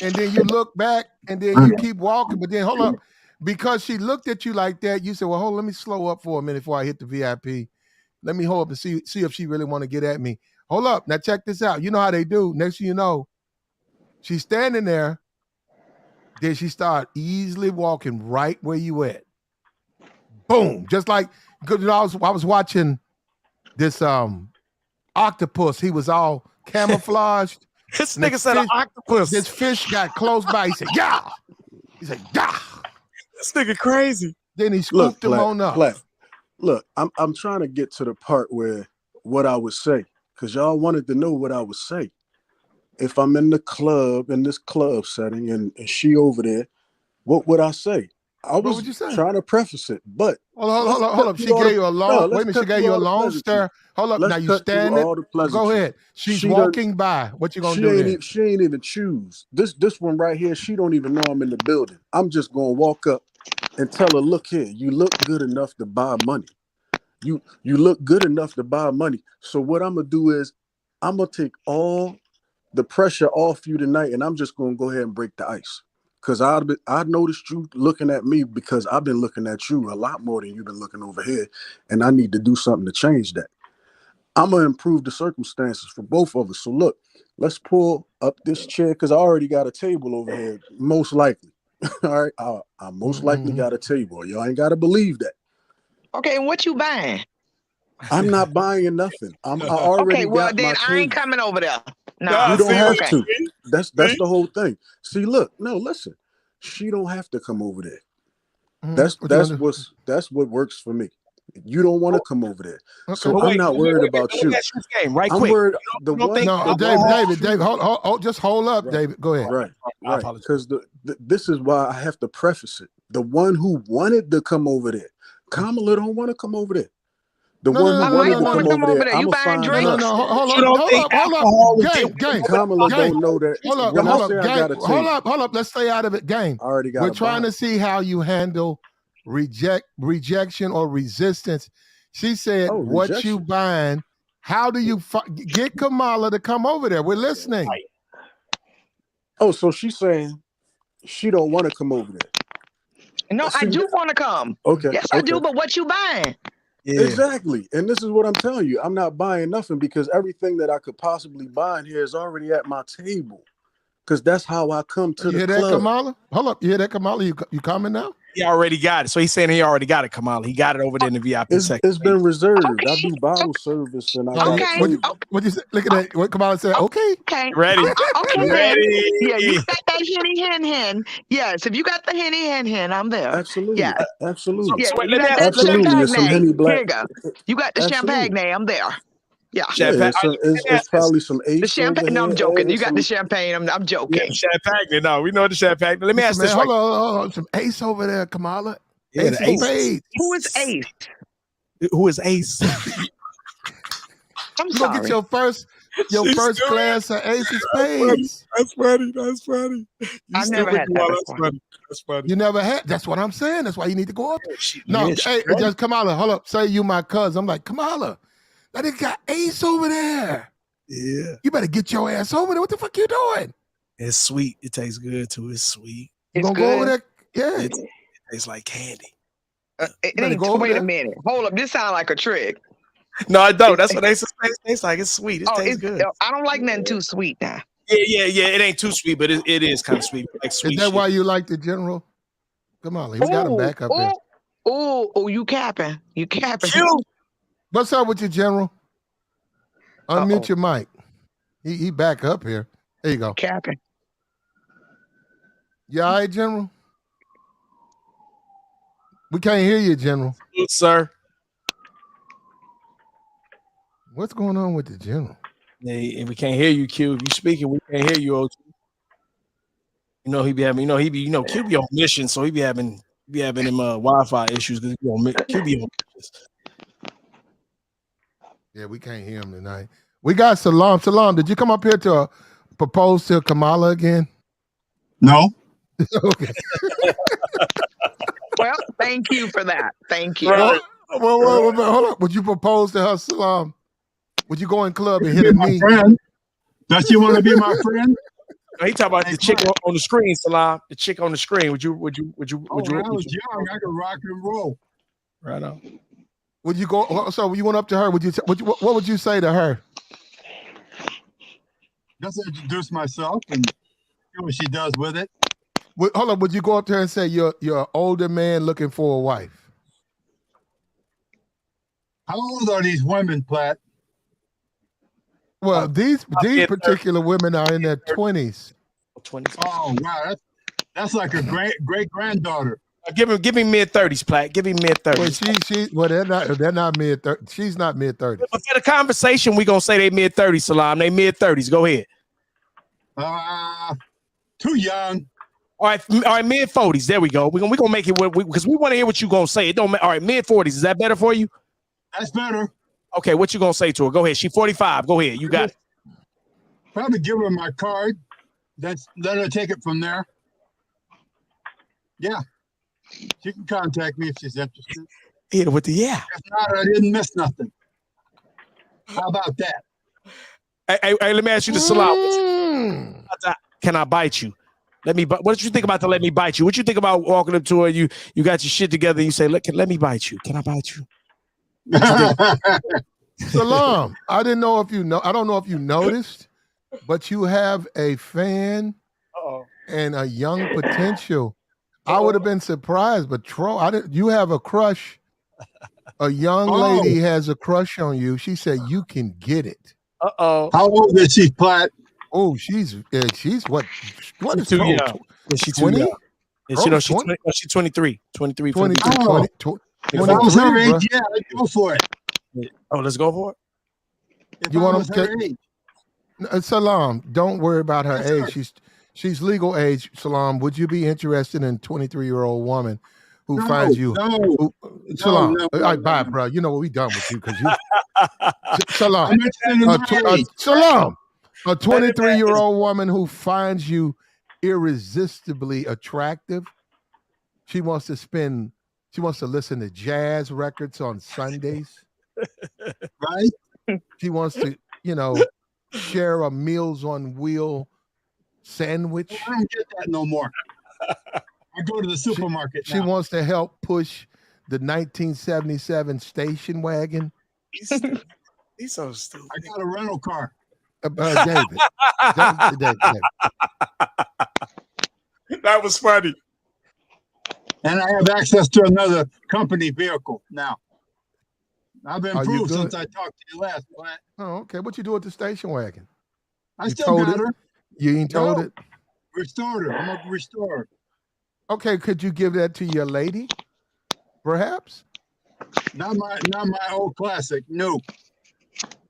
and then you look back, and then you keep walking. But then hold up, because she looked at you like that, you said, "Well, hold. Let me slow up for a minute before I hit the VIP. Let me hold up and see if she really want to get at me. Hold up. Now check this out. You know how they do. Next thing you know, she's standing there. Then she start easily walking right where you at. Boom. Just like, because I was watching this octopus. He was all camouflaged. This nigga said an octopus. This fish got close by. He said, "Yeah." He said, "Yeah." This nigga crazy. Then he scooped him on up. Look, I'm trying to get to the part where what I would say, because y'all wanted to know what I would say. If I'm in the club, in this club setting, and she over there, what would I say? I was trying to preface it, but hold up. She gave you a long. Wait a minute. She gave you a long stare. Hold up. Now you standing. Go ahead. She's walking by. What you gonna do then? She ain't even choose this one right here. She don't even know I'm in the building. I'm just gonna walk up and tell her, "Look here. You look good enough to buy money. You look good enough to buy money. So what I'm gonna do is I'm gonna take all the pressure off you tonight, and I'm just gonna go ahead and break the ice." Because I noticed you looking at me because I've been looking at you a lot more than you've been looking over here, and I need to do something to change that. I'm gonna improve the circumstances for both of us. So look, let's pull up this chair because I already got a table over here, most likely. All right, I most likely got a table. Y'all ain't gotta believe that. Okay, and what you buying? I'm not buying nothing. I already got my table. I ain't coming over there. No, you don't have to. That's the whole thing. See, look, no, listen. She don't have to come over there. That's what works for me. You don't want to come over there, so I'm not worried about you. Right, I'm quick. worried. David, just hold up, David. Go ahead. Right. Because this is why I have to preface it. The one who wanted to come over there, Kamala don't want to come over there. The one who wanted to come over there, I'm gonna find her. Hold up. Game. Kamala don't know that. Hold up. Let's stay out of it. Game. I already got. We're trying to see how you handle rejection or resistance. She said, "What you buying? How do you get Kamala to come over there? We're listening." Oh, so she's saying she don't want to come over there. No, I do want to come. Okay. Yes, I do. But what you buying? Yeah. Exactly. And this is what I'm telling you. I'm not buying nothing because everything that I could possibly buy in here is already at my table. Because that's how I come to the club. You hear that, Kamala? Hold up. You hear that, Kamala? You coming now? He already got it. So he's saying he already got it, Kamala. He got it over there in the VIP section. It's been reserved. Okay. I do bottle service and I got What you say? Look at that. What Kamala said? Okay. Okay. Ready. Okay. Ready. Yeah, you got that henny hen. Yes, if you got the henny hen, I'm there. Absolutely. Yeah. Absolutely. Yeah, So you let me got ask that you- Absolutely. Some Henny Black. Here you go. You got the champagne. I'm there. Yeah. Yeah, it's probably some Ace. The champagne. No, I'm joking. You got the champagne. I'm joking. Yeah, champagne. No, we know the champagne. Let me ask this. Hold on. Some Ace over there, Kamala. Yeah, Ace the Ace. of Spades. Who is Ace? Who is Ace? I'm You gonna get your first class of Ace of Spades. That's funny. I've never had that. That's funny. You never had. That's what I'm saying. That's why you need to go up. No, Hey, just Kamala. Hold up. Say you my cousin. I'm like, Kamala, that nigga got Ace over there. Yeah. You better get your ass over there. What the fuck you doing? It's sweet. It tastes good too. It's sweet. You gonna go over there? Yeah. It tastes like candy. Wait a minute. Hold up. This sounds like a trick. No, I don't. That's what Ace of Spades tastes like. It's sweet. It tastes good. I don't like nothing too sweet now. Yeah. It ain't too sweet, but it is kind of sweet. Like sweet. Is that why you like the general? Kamala, we got him back up here. Oh, you capping. You capping. What's up with you, General? Unmute your mic. He back up here. There you go. Capping. You all right, General? We can't hear you, General. Good, sir. What's going on with the General? Yeah, we can't hear you, Q. If you speaking, we can't hear you, OG. You know he be having. Q be on mission, so he be having him Wi-Fi issues because Q be on missions. Yeah, we can't hear him tonight. We got Salam. Salam, did you come up here to propose to Kamala again? No. Okay. Well, thank you for that. Thank you. Well, hold up. Would you propose to her, Salam? Would you go in club and hit a knee? Friend. Does she want to be my friend? No, he talking about the chick on the screen, Salam. The chick on the screen. Would you? When I was young, I could rock and roll. Right on. Would you go? So you went up to her. What would you say to her? Just introduce myself and see what she does with it. Hold on. Would you go up to her and say you're an older man looking for a wife? How old are these women, Platt? Well, these particular women are in their 20s. 20s. Oh wow, that's like a great granddaughter. Give him mid-30s, Platt. Give him mid-30s. Well, they're not mid-30s. She's not mid-30s. But for the conversation, we gonna say they mid-30s, Salam. They mid-30s. Go ahead. Too young. All right, mid-40s. There we go. We're gonna make it because we want to hear what you gonna say. It don't matter. All right, mid-40s. Is that better for you? That's better. Okay, what you gonna say to her? Go ahead. She 45. Go ahead. You got it. Probably give her my card. Let her take it from there. Yeah. She can contact me if she's interested. Yeah, with the If not, I didn't miss nothing. How about that? Hey, let me ask you this, Salam. Can I bite you? What did you think about the let me bite you? What you think about walking up to her? You got your shit together. And you say, let me bite you. Can I bite you? Salam, I didn't know if you know. I don't know if you noticed, but you have a fan and a young potential. I would have been surprised, but you have a crush. A young lady has a crush on you. She said you can get it. How old is she, Platt? Oh, she's what? What is too young? Is she 20? She's 23. 23. 22. If I was her age, yeah, I'd go for it. Oh, let's go for it. If I was her age. Salam, don't worry about her age. She's legal age. Salam, would you be interested in a 23-year-old woman who finds you? Salam, all right, bye, bro. You know what? We done with you because you. Salam, Salam, a 23-year-old woman who finds you irresistibly attractive. She wants to listen to jazz records on Sundays. Right? She wants to, share a Meals on Wheel sandwich. I don't get that no more. I go to the supermarket. She wants to help push the 1977 station wagon. He's so stupid. I got a rental car. David. David. That was funny. And I have access to another company vehicle now. I've improved since I talked to you last, Platt. Oh, okay. What you do with the station wagon? I still got her. You ain't told it? Restored her. I'm a restorer. Okay, could you give that to your lady? Perhaps? Not my old classic. No.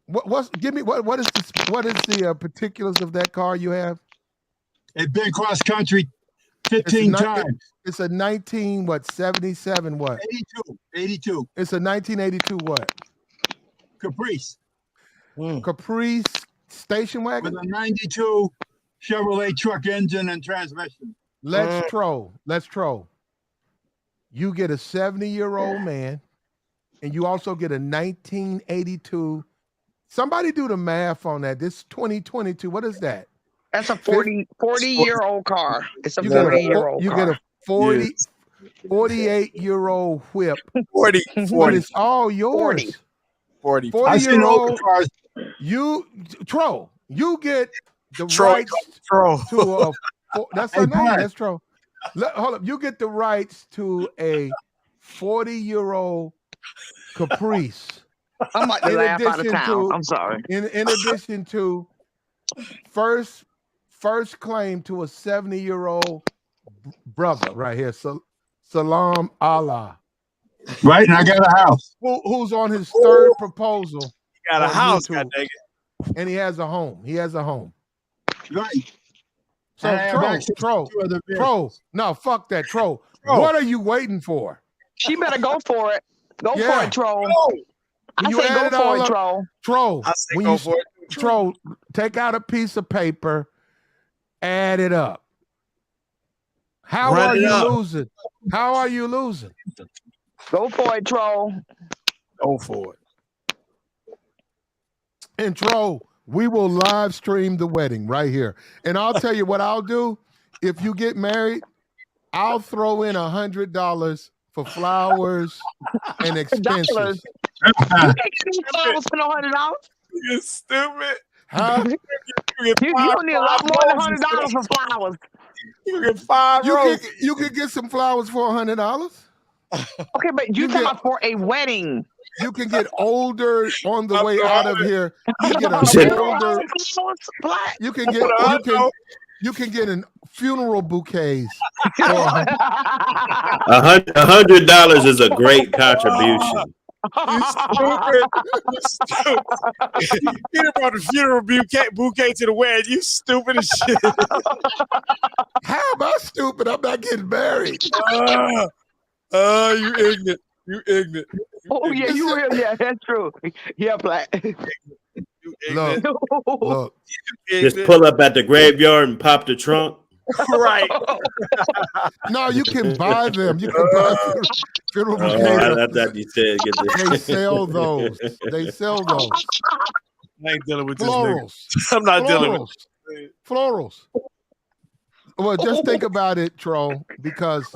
What is the particulars of that car you have? It's been cross country 15 times. It's a 77 what? 82. It's a 1982 what? Caprice. Caprice station wagon? With a 92 Chevrolet truck engine and transmission. Let's troll. You get a 70-year-old man, and you also get a 1982. Somebody do the math on that. This 2022. What is that? That's a 40-year-old car. It's a 40-year-old car. You get a 48-year-old whip. 40. But it's all yours. 40. 40-year-old. You get the rights to a. That's her name. That's Troll. Hold up. You get the rights to a 40-year-old Caprice. I'm about to laugh out of town. I'm sorry. In addition to first claim to a 70-year-old brother right here. Salam Allah. Right, and I got a house. Who's on his third proposal. He got a house, and he has a home. Right. So Troll. No, fuck that, Troll. What are you waiting for? She better go for it. Go for it, Troll. I say go for it, Troll. Troll. Troll, take out a piece of paper, add it up. How are you losing? Go for it, Troll. Go for it. And Troll, we will live stream the wedding right here. And I'll tell you what I'll do. If you get married, I'll throw in $100 for flowers and expenses. You can't get flowers for no $100. You stupid. Huh? You don't need a lot more than $100 for flowers. You get 5 roses. You can get some flowers for $100. Okay, but you talking about for a wedding. You can get older on the way out of here. You get an older. You can get an funeral bouquets. $100 is a great contribution. You stupid. You brought the funeral bouquet to the wedding. You stupid as shit. How am I stupid? I'm not getting married. You ignorant. Oh, yeah, you will. Yeah, that's true. Yeah, Black. Look. Just pull up at the graveyard and pop the trunk. Right. No, you can buy them. You can buy funeral bouquets. I thought you said get this. They sell those. I ain't dealing with florals. This nigga. I'm not dealing with florals. Well, just think about it, Troll, because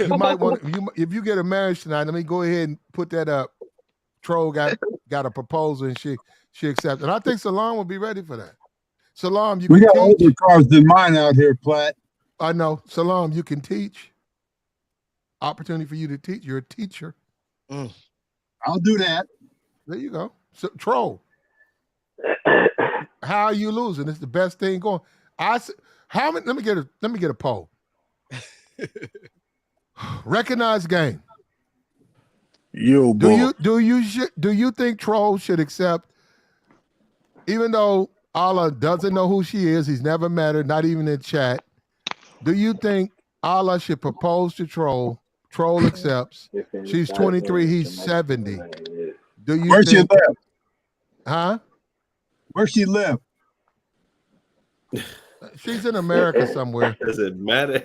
you might want if you get a marriage tonight. Let me go ahead and put that up. Troll got a proposal and she accepted. And I think Salam will be ready for that. Salam, we got older cars than mine out here, Platt. I know. Salam, you can teach. Opportunity for you to teach. You're a teacher. I'll do that. There you go. So, Troll, how are you losing? It's the best thing going. How many? Let me get a poll. Recognize game. Yo, boy. Do you think Troll should accept, even though Allah doesn't know who she is, he's never met her, not even in chat. Do you think Allah should propose to Troll? Troll accepts. She's 23, he's 70. Do you Where she live? Huh? Where she live? She's in America somewhere. Does it matter?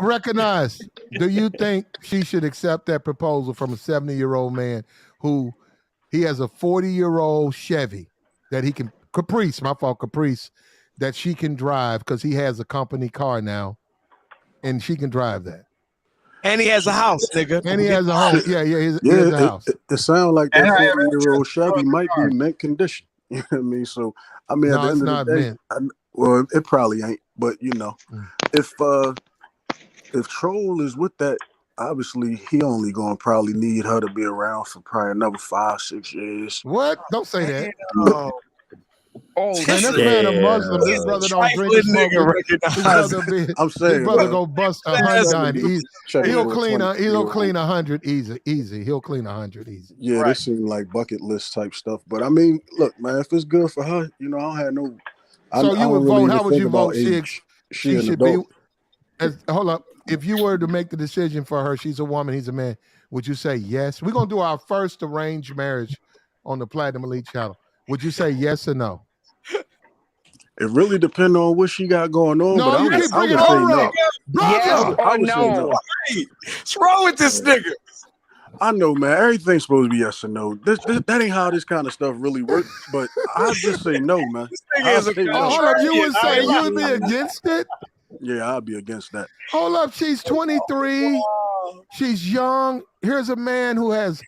Recognize. Do you think she should accept that proposal from a 70-year-old man who he has a 40-year-old Chevy that he can Caprice that she can drive because he has a company car now, and she can drive that. And he has a house, nigga. And he has a home. Yeah, he has a house. It sounds like that 40-year-old Chevy might be mint condition. You know what I mean? So I mean, at the end of the day, well, it probably ain't. But you know, if Troll is with that, obviously he only gonna probably need her to be around for probably another 5-6 years. What? Don't say that. Oh, man, this man a Muslim. This brother don't drink and smoke. I'm saying, this brother go bust 100. He'll clean 100 easy. He'll clean 100 easy. Yeah, this seems like bucket list type stuff. But I mean, look, man, if it's good for her, you know, I don't have no. So you would vote? How would you vote? She should be. Hold up. If you were to make the decision for her, she's a woman, he's a man. Would you say yes? We're gonna do our first arranged marriage on the Platinum Elite channel. Would you say yes or no? It really depends on what she got going on. No, but you keep bringing up. No. Yes or no? What's wrong with this nigga? I know, man. Everything's supposed to be yes or no. That ain't how this kind of stuff really works. But I'll just say no, man. Hold up, you would say you would be against it? Yeah, I'd be against that. Hold up, she's 23. She's young. Here's a man who has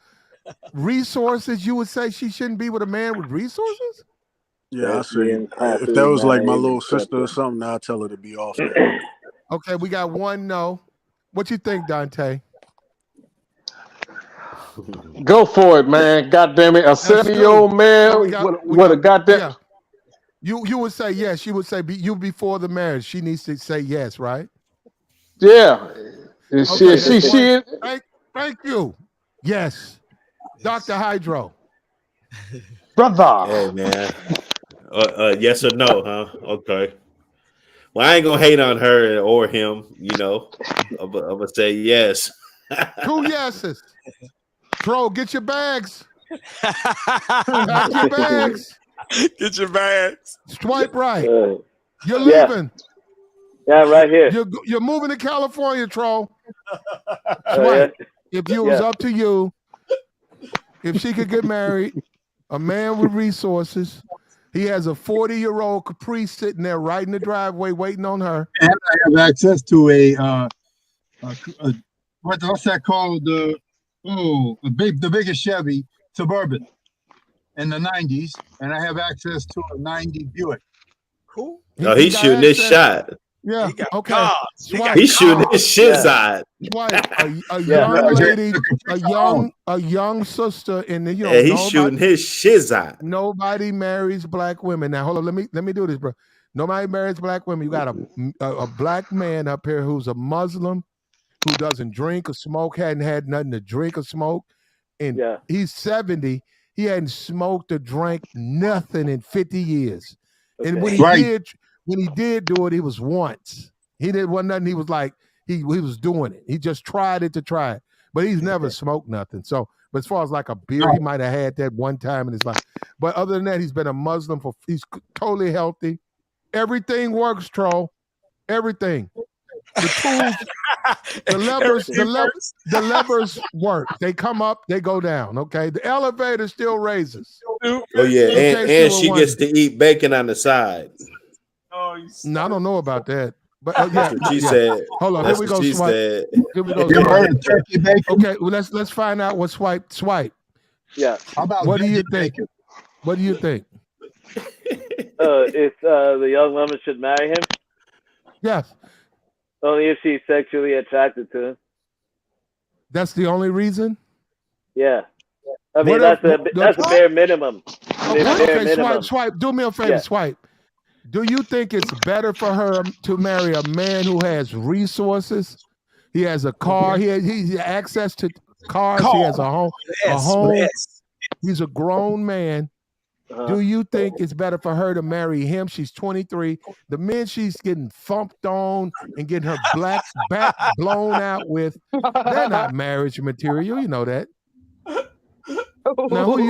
resources. You would say she shouldn't be with a man with resources? Yeah, I see. If that was like my little sister or something, I'd tell her to be off that. Okay, we got one no. What you think, Dante? Go for it, man. God damn it. A 70-year-old man with a goddamn. Yeah. You would say yes. You would say you before the marriage. She needs to say yes, right? Yeah. Okay, thank you. Yes. Dr. Hydro. Brother. Hey, man. Yes or no, huh? Okay. Well, I ain't gonna hate on her or him, you know. I'm gonna say yes. 2 yeses. Troll, get your bags. Pack your bags. Get your bags. Swipe right. You're leaving. Yeah, right here. You're moving to California, Troll. Swipe. If it was up to you, if she could get married, a man with resources. He has a 40-year-old Caprice sitting there right in the driveway waiting on her. And I have access to what's that called? The biggest Chevy Suburban in the 90s, and I have access to a 90 Buick. Cool. No, he's shooting his shot. Yeah. Okay. He's shooting his shit side. A young lady, a young sister in the he's shooting his shit eye. Nobody marries black women. Now hold on, let me do this, bro. Nobody marries black women. You got a black man up here who's a Muslim, who doesn't drink or smoke, hadn't had nothing to drink or smoke, and he's 70. He hadn't smoked or drank nothing in 50 years. Okay. And when he did do it, he was once. He didn't want nothing. He was like, he was doing it. He just tried it to try it. But he's never smoked nothing. So, but as far as like a beer, he might have had that one time in his life. But other than that, he's been a Muslim he's totally healthy. Everything works, Troll. Everything. The tools, the levers work. They come up, they go down. Okay. The elevator still raises. Oh yeah, and she gets to eat bacon on the side. No, I don't know about that. But that's what she said. Hold on, here we go. Swipe. Here we go. Okay, well let's find out what swipe. Yeah. How about what do you think? What do you think? If the young woman should marry him? Yes. Only if she's sexually attracted to him. That's the only reason? Yeah. I mean, that's a bare minimum. Okay, swipe. Do me a favor, swipe. Do you think it's better for her to marry a man who has resources? He has a car. He has access to cars. He has a home. Yes. He's a grown man. Do you think it's better for her to marry him? She's 23. The men she's getting thumped on and getting her black back blown out with, they're not marriage material. You know that. Now, who do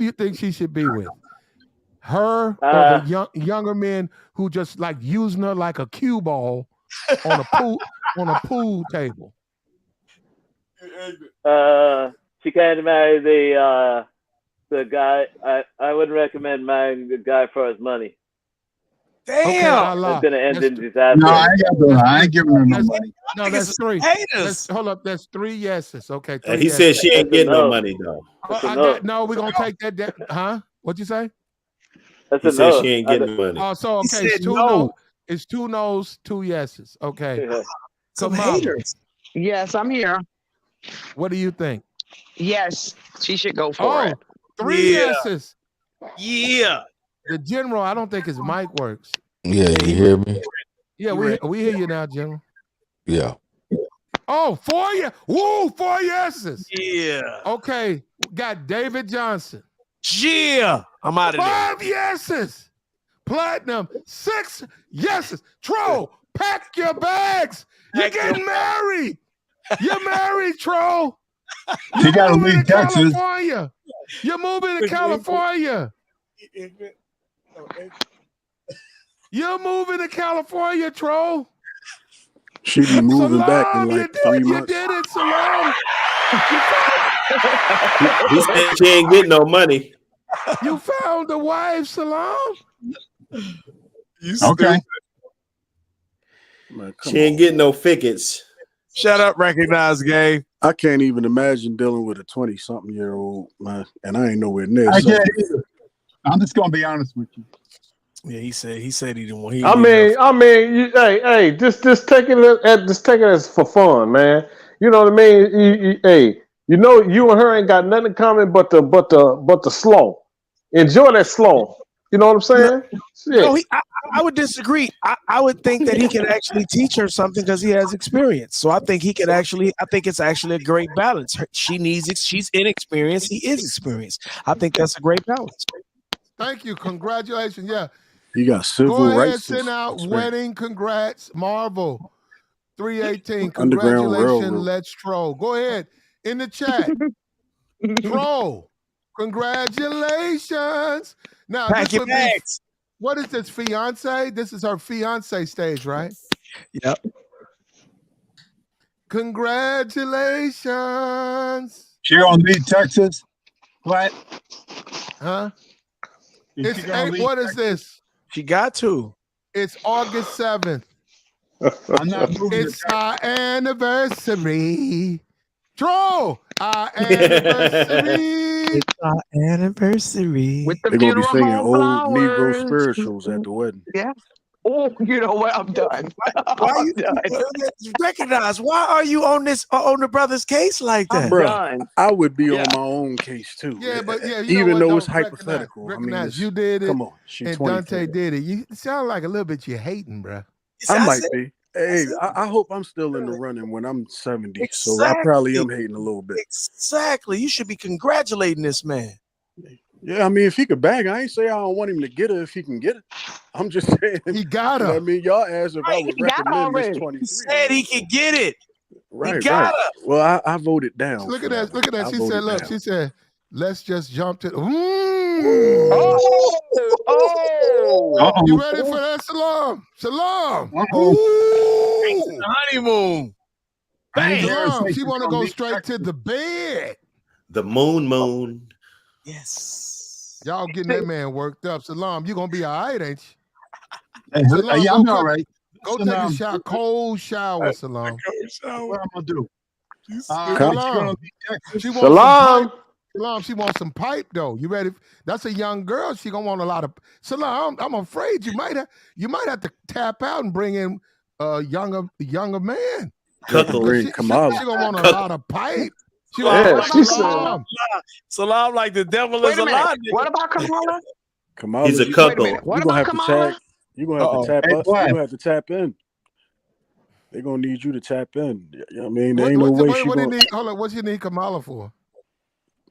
you think she should be with? Her or the younger men who just like using her like a cue ball on a pool table? She can't marry the guy. I wouldn't recommend marrying the guy for his money. Damn. Okay, Allah. It's gonna end in No, disaster. I ain't giving her no money. No, that's three. Hold up, that's 3 yeses. Okay, 3 He yeses. said she ain't That's a getting no no. money though. That's a no. No, we're gonna take that down. Huh? What'd you say? That's He a said no. she ain't getting money. Oh, so He okay, said it's 2 no. no. It's 2 no's, 2 yeses. Okay. Some Kamala, haters. Yes, I'm here. what do you think? Yes, she should go for it. 3 Yeah. yeses. Yeah. The general, I don't think his mic works. Yeah, you hear me? Yeah, we hear you now, general. Yeah. Oh, 4 yeses. Woo, 4 yeses. Yeah. Okay, got David Johnson. Yeah. I'm out of there. 5 yeses. Platinum, 6 yeses. Troll, pack your bags. You're getting married. You're married, Troll. She gotta moving leave to Texas. California. You're moving to California. You're moving to California, Troll. She be moving back in Salam, like 3 you months. did it, Salam. He said she ain't getting no money. You found the wife, Salam. You Okay. Man, She ain't getting no fickets. Shut up, recognize game. I can't even imagine dealing with a 20-something-year-old, man, and I ain't nowhere near. I So can't either. I'm just gonna be honest with you. Yeah, he said he didn't want. Hey, just take it as for fun, man. You know what I mean? You know, you and her ain't got nothing in common but the slow. Enjoy that slow. You know what I'm saying? No, I would disagree. I would think that he could actually teach her something because he has experience. So I think he could actually. I think it's actually a great balance. She's inexperienced. He is experienced. I think that's a great balance. Thank you. Congratulations. Yeah. you got civil Go ahead, rights. send out experience. wedding congrats, Marvel 318. Underground Congratulations, Railroad. let's troll. Go ahead in the chat. Troll. Congratulations. Now, Pack this your would be, bags. what is this, fiance? This is her fiance stage, right? Yep. Congratulations. She gonna leave Texas? What? Huh? Is she It's gonna eight, leave what is Texas? this? She got to. It's August 7th. I'm not moving to It's Texas. our anniversary. Troll, our anniversary. It's our anniversary. With the They're gonna be funeral singing home old Negro flowers. spirituals at the wedding. Yeah. Oh, you know what? I'm done. Why I'm you done. recognize? Why are you on the brother's case like I'm that? Bruh, done. I would be Yeah. on my own case too. Yeah, but yeah, you know even what? though it's Don't recognize. hypothetical. Recognize you did it, come on, she and 23. Dante did it. You sound like a little bit you're hating, bro. I might be. Hey, I hope I'm still in the running when I'm 70. So I probably am hating a little bit. Exactly. You should be congratulating this man. Yeah, I mean, if he could bag, I ain't say I don't want him to get her if he can get it. I'm just saying. He got You know her. what I mean, y'all asked if I would he got recommend this already. 23. He said he could get it. Right, got right. her. Well, I voted down. Look for at that. Look at that. I She voted said, look, down. she said, let's just jump to Oh, You ready for that, Salam? Salam. Uh-oh. Ooh. Honeymoon. I ain't Bam. never Salam. say She she's want to gonna go leave straight Texas. to the bed. The moon. Yes. Y'all getting that man worked up. Salam, you gonna be all right, ain't you? Hey, Salam, yeah, go I'm cook- all right. Go Listen, take a shower, cold shower, Salam. what I'm gonna do? Salam. She's gonna leave Texas. She wants some pipe. Salam, she wants some pipe though. You ready? That's a young girl. She gonna want a lot of. Salam, I'm afraid you might have to tap out and bring in a younger man. Bring She Kamala. gonna want a lot of pipe. She Yeah, want she Salam. Salam like the devil Wait is a minute. alive. What about Kamala? Kamala, He's a you- cuckold. Wait a minute. What You're gonna about have to Kamala? tap. You're gonna have to tap Hey, us. what? You're gonna have to tap in. They're gonna need you to tap in. You know what I mean, there ain't no way she What do you gonna. need? Hold on. What you need Kamala for?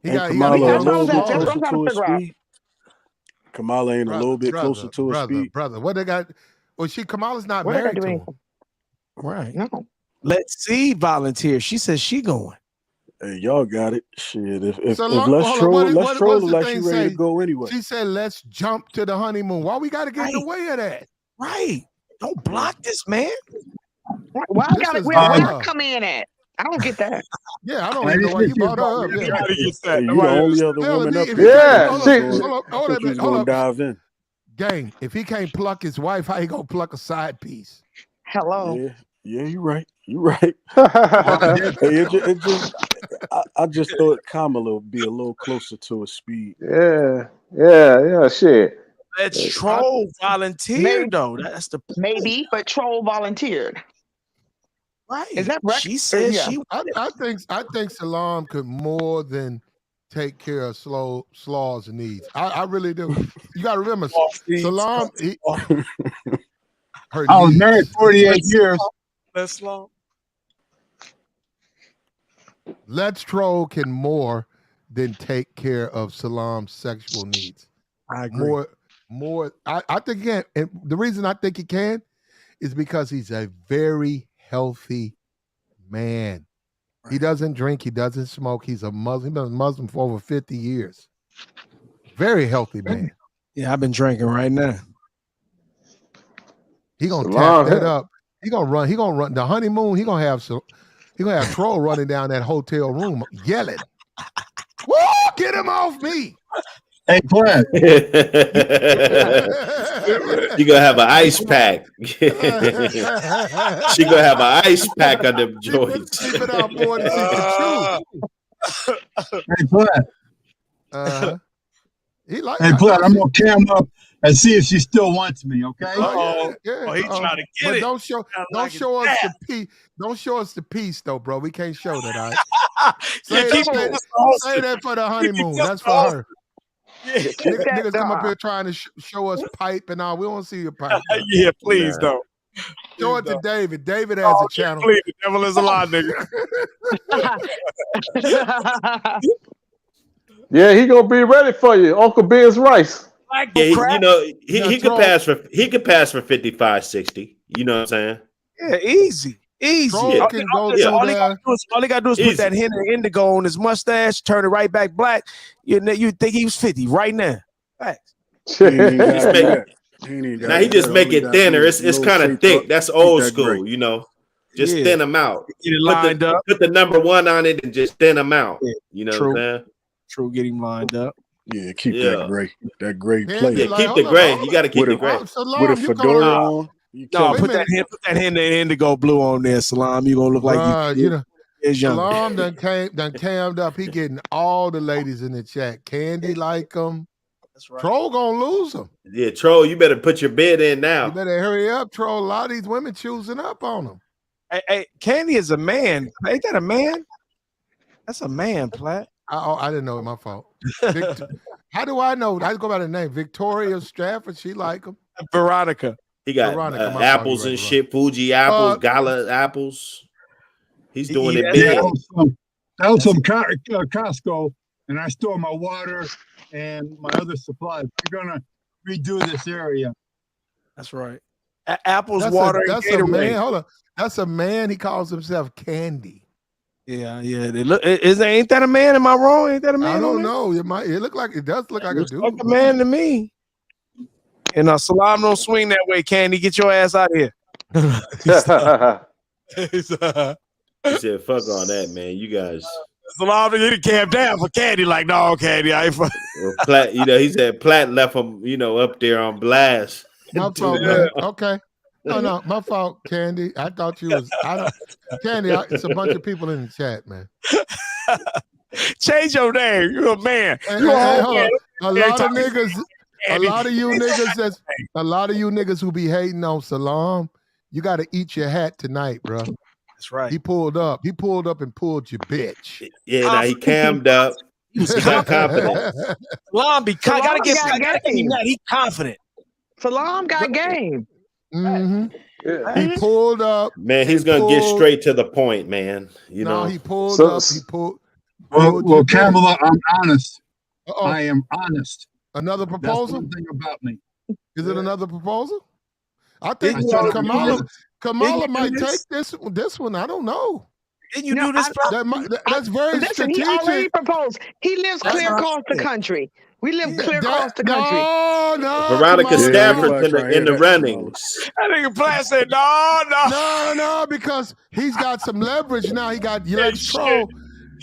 He Ain't got Kamala a a That's what little I'm bit saying. That's what closer I'm trying to to his figure out. speed? Kamala ain't a little bit closer to his speed. Brother. What they got? Well, Kamala's not What did I married do to him. anything? Right. No. Let's see. Volunteer. She says she going. Hey, y'all got it. Shit. If So let's hold on, troll, let's what's troll the like thing she ready say? to go anyway. She said, "Let's jump to the honeymoon." Why we got to get in the way of that? Right. Don't block this man. Why I got it? Where I come in at? I don't get that. Yeah, I don't even know why you brought her up. Hey, you the only other woman up if here. you Yeah, say- hold I on, thought you was gonna dive in. Gang, if he can't pluck his wife, how he gonna pluck a side piece? Hello. Yeah, you're right. You're right. I just thought Kamala would be a little closer to his speed. Yeah, shit. Let's Troll volunteered though. That's the maybe, but Troll volunteered. Right. Is that right? She said Yeah. I think Salam could more than take care of Slaw's needs. I really do. You got to remember, Salam. I was married 48 years. That's Slaw. Let's Troll can more than take care of Salam's sexual needs. I agree. More. I think he can. And the reason I think he can is because he's a very healthy man. Right. He doesn't drink. He doesn't smoke. He's a Muslim. He's been a Muslim for over 50 years. Very healthy man. Yeah, I've been drinking right now. He gonna tap that up. He gonna run the honeymoon. He gonna have Troll running down that hotel room yelling, "Woo! Get him off me!" Hey, Brad. You're gonna have an ice pack. She gonna have an ice pack on them joints. Hey, Brad. Hey, Brad, I'm gonna cam up and see if she still wants me. Okay. Oh, he trying to get but it. Don't show us the piece. Don't show us the piece, though, bro. We can't show that. All right? Say that for the honeymoon. That's for her. Yeah. Niggas come up here trying to show us pipe and all. We don't see your pipe. Yeah, please don't. Show it to David. David has a channel. Please, the devil is a lie, nigga. Yeah, he gonna be ready for you, Uncle Ben's rice. Yeah, he could pass for 55, 60. You know what I'm saying? Yeah, easy. All he gotta do is put that hint of indigo on his mustache, turn it right back black. You think he was 50 right now. Facts. Now he just make it thinner. It's kind of thick. That's old school, you know. Just thin them out. Get it lined up. Put the number 1 on it and just thin them out. Yeah, you know what I'm saying? True, get him lined up. Yeah, keep that gray plate. Yeah, keep the gray. You got to keep the gray. With a fedora on. No, put that hint of indigo blue on there, Salam. You gonna look like you Salam done cammed up. He getting all the ladies in the chat. Candy like him. That's right. Troll gonna lose him. Yeah, Troll, you better put your bid in now. You better hurry up, Troll. A lot of these women choosing up on him. Hey, Candy is a man. Ain't that a man? That's a man, Platt. I didn't know it. My fault. How do I know? I go by the name Victoria Stratford. She like him. Veronica. He got apples and shit, Fuji apples, Gala apples. He's doing it big. That was from Costco, and I store my water and my other supplies. We're gonna redo this area. That's right. Apples, water, that's and a man. Gatorade. Hold on. That's a man. He calls himself Candy. Yeah. Ain't that a man? Am I wrong? Ain't that a man? I don't know. It does look like a dude. Like a man to me. And Salam don't swing that way, Candy. Get your ass out of here. He said, fuck all that, man. You guys. Salam didn't calm down for Candy. Like, no, Candy, I ain't fuck. Platt, he said Platt left him, up there on blast. My fault, man. Okay. No, my fault, Candy. I thought you was. Candy, it's a bunch of people in the chat, man. Change your name. You're a man. Hold on. A lot of you niggas who be hating on Salam, you got to eat your hat tonight, bro. That's right. He pulled up and pulled your bitch. Yeah, now he cammed up. He's confident. Salam gotta get him mad. He confident. Salam got game. Mm-hmm. Yeah. He pulled up. Man, he's gonna get straight to the point, man. You know. He pulled up. He pulled. Well, Kamala, I'm honest. I am honest. Another proposal? That's one thing about me. Is it another proposal? I think Kamala might take this one. I don't know. Didn't you do this? That's very strategic. He already proposed. He lives clear across the country. We live clear across the country. No. Veronica Stafford in the runnings. I think Platt said no, because he's got some leverage now. He got Troll.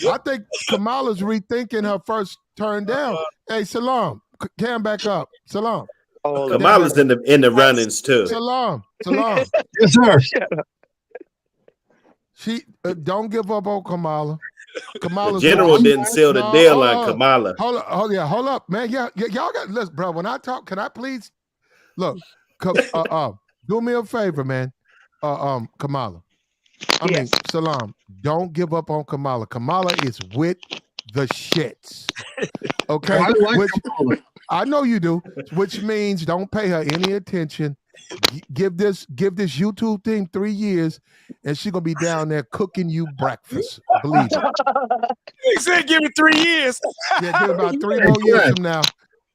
I think Kamala's rethinking her first turn down. Hey, Salam, cam back up. Salam. Kamala's in the runnings too. Salam. Yes, sir. She don't give up on Kamala. The general didn't seal the deal on Kamala. Hold up, man. Y'all got listen, bro. When I talk, can I please look? Do me a favor, man. Kamala. I mean, Salam. Don't give up on Kamala. Kamala is with the shits. Okay, I like Kamala. I know you do, which means don't pay her any attention. Give this YouTube thing 3 years, and she's gonna be down there cooking you breakfast. Believe it. He said, "Give it 3 years." Yeah, give it about 3 more years from now.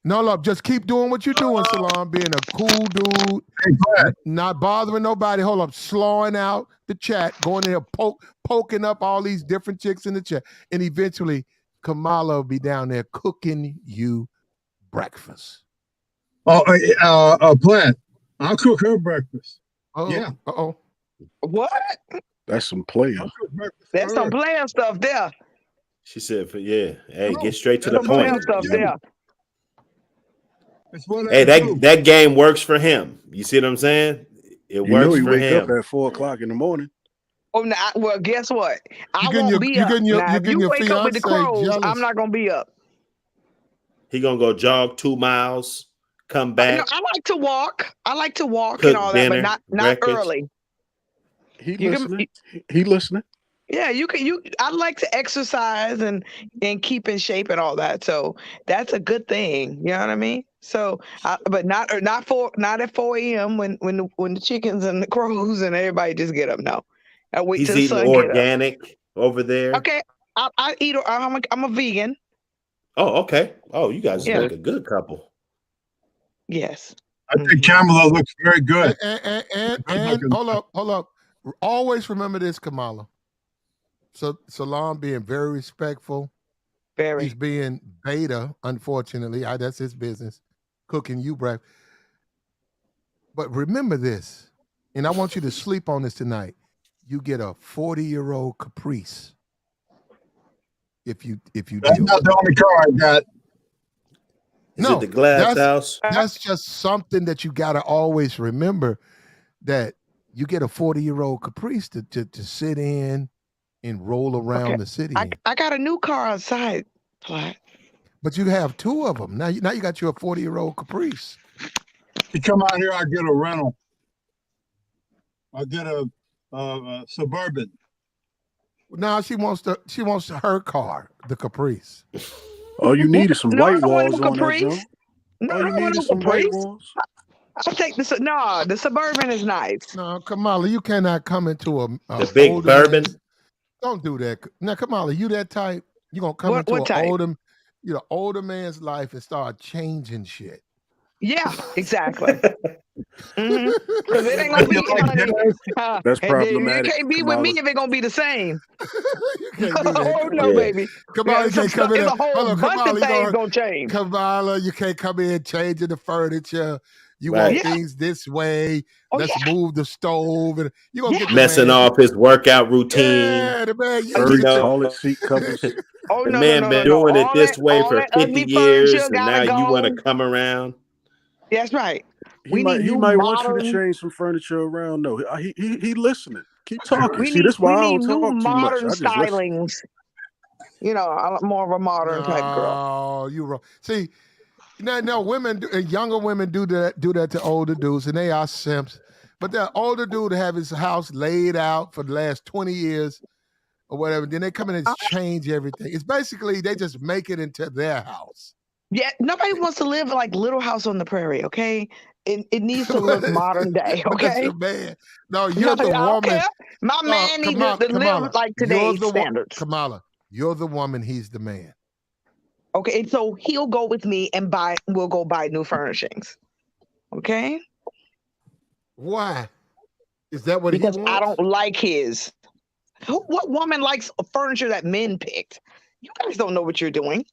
No, look, just keep doing what you're doing, Salam. Being a cool dude, not bothering nobody. Hold up, slowing out the chat, going in there, poking up all these different chicks in the chat, and eventually Kamala will be down there cooking you breakfast. Plant. I'll cook her breakfast. Oh, yeah. What? That's some player. That's some player stuff there. She said, "Hey, get straight to the point." Stuff there. Hey, that game works for him. You see what I'm saying? It works for him. Wake up at 4 o'clock in the morning. Oh, now, well, guess what? I getting won't be up. Now, if you your wake up with the crows, jealous. I'm not gonna be up. He gonna go jog 2 miles, come back. I like to walk. Cook and all dinner, that, but not breakfast. early. He listening. He listening. Yeah, I like to exercise and keep in shape and all that. So that's a good thing. You know what I mean? So, but not at 4 a.m. when the chickens and the crows and everybody just get up. No, I wait He's till the eating sun organic over there. Okay, I eat. I'm a vegan. Oh, okay. Oh, you guys make a good couple. Yes. I think Kamala looks very good. And hold up. Always remember this, Kamala. So Salam being very respectful. Very. He's being beta, unfortunately. That's his business. Cooking you breakfast. But remember this, and I want you to sleep on this tonight. You get a 40-year-old Caprice. If you That's not the only car I got. Is it the glass house? That's just something that you gotta always remember, that you get a 40-year-old Caprice to sit in and roll around the city. I got a new car outside, Platt. But you have 2 of them. Now you got you a 40-year-old Caprice. You come out here, I get a rental. I get a Suburban. Now she wants her car, the Caprice. All you need is some white walls on that Caprice. joint. No, All you need is some white walls. I'll take the Suburban is nice. No, Kamala, you cannot come into a the big bourbon. Don't do that. Now, Kamala, you that type? You gonna come into an older man's life and start changing shit? Yeah, exactly. Because it ain't gonna be. That's problematic. You can't be with me if it gonna be the same. You can't do that. Oh no, baby. Kamala, you can't come in. There's a whole bunch of things gonna change. Kamala, you can't come in changing the furniture. You want things this way. Let's move the stove, and you gonna get messing off his workout routine. Yeah, the man. Toilet seat covers. The man been doing it this way for 50 years, and now you want to come around. That's right. He might want you to change some furniture around. No, he listening. Keep talking. See, this is why I don't talk too much. I just stylings. I'm more of a modern type girl. Oh, you wrong. See, now women, younger women do that to older dudes, and they are simps. But that older dude have his house laid out for the last 20 years or whatever. Then they come in and change everything. It's basically they just make it into their house. Yeah, nobody wants to live like Little House on the Prairie, okay? It needs to look modern day, okay? That's your man. No, you're the woman. Okay. My man needs to live like today's standards. Kamala, you're the woman, he's the man. Okay, so he'll go with me and we'll go buy new furnishings. Okay? Why? Is that what because he wants? I don't like his. What woman likes furniture that men picked? You guys don't know what you're doing.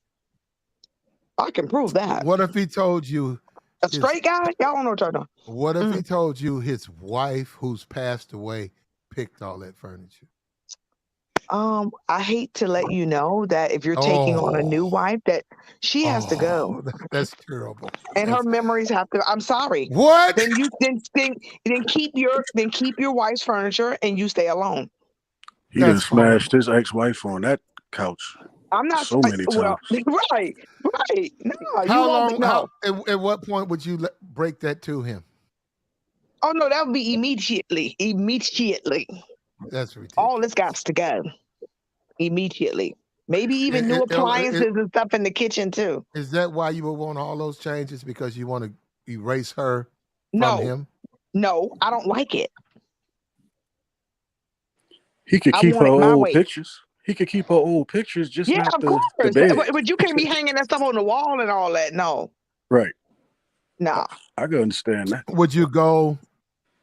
I can prove that. What if he told you a straight guy? Y'all don't know what y'all doing. What if he told you his wife, who's passed away, picked all that furniture? I hate to let you know that if you're taking on a new wife, that she has to go. That's terrible. And her memories have to. I'm sorry. What? Then you then keep your wife's furniture and you stay alone. He done smashed his ex-wife on that couch. I'm not so many times. Right. No, How long? At what point would you break that to him? Oh no, that would be immediately. Immediately. That's ridiculous. All this got to go. Immediately. Maybe even new appliances and stuff in the kitchen too. Is that why you would want all those changes? Because you want to erase her from him? No, I don't like it. He could keep her old pictures. He could keep her old pictures, just not the bed. But you can't be hanging that stuff on the wall and all that. No. Right. Nah. I can understand that. Would you go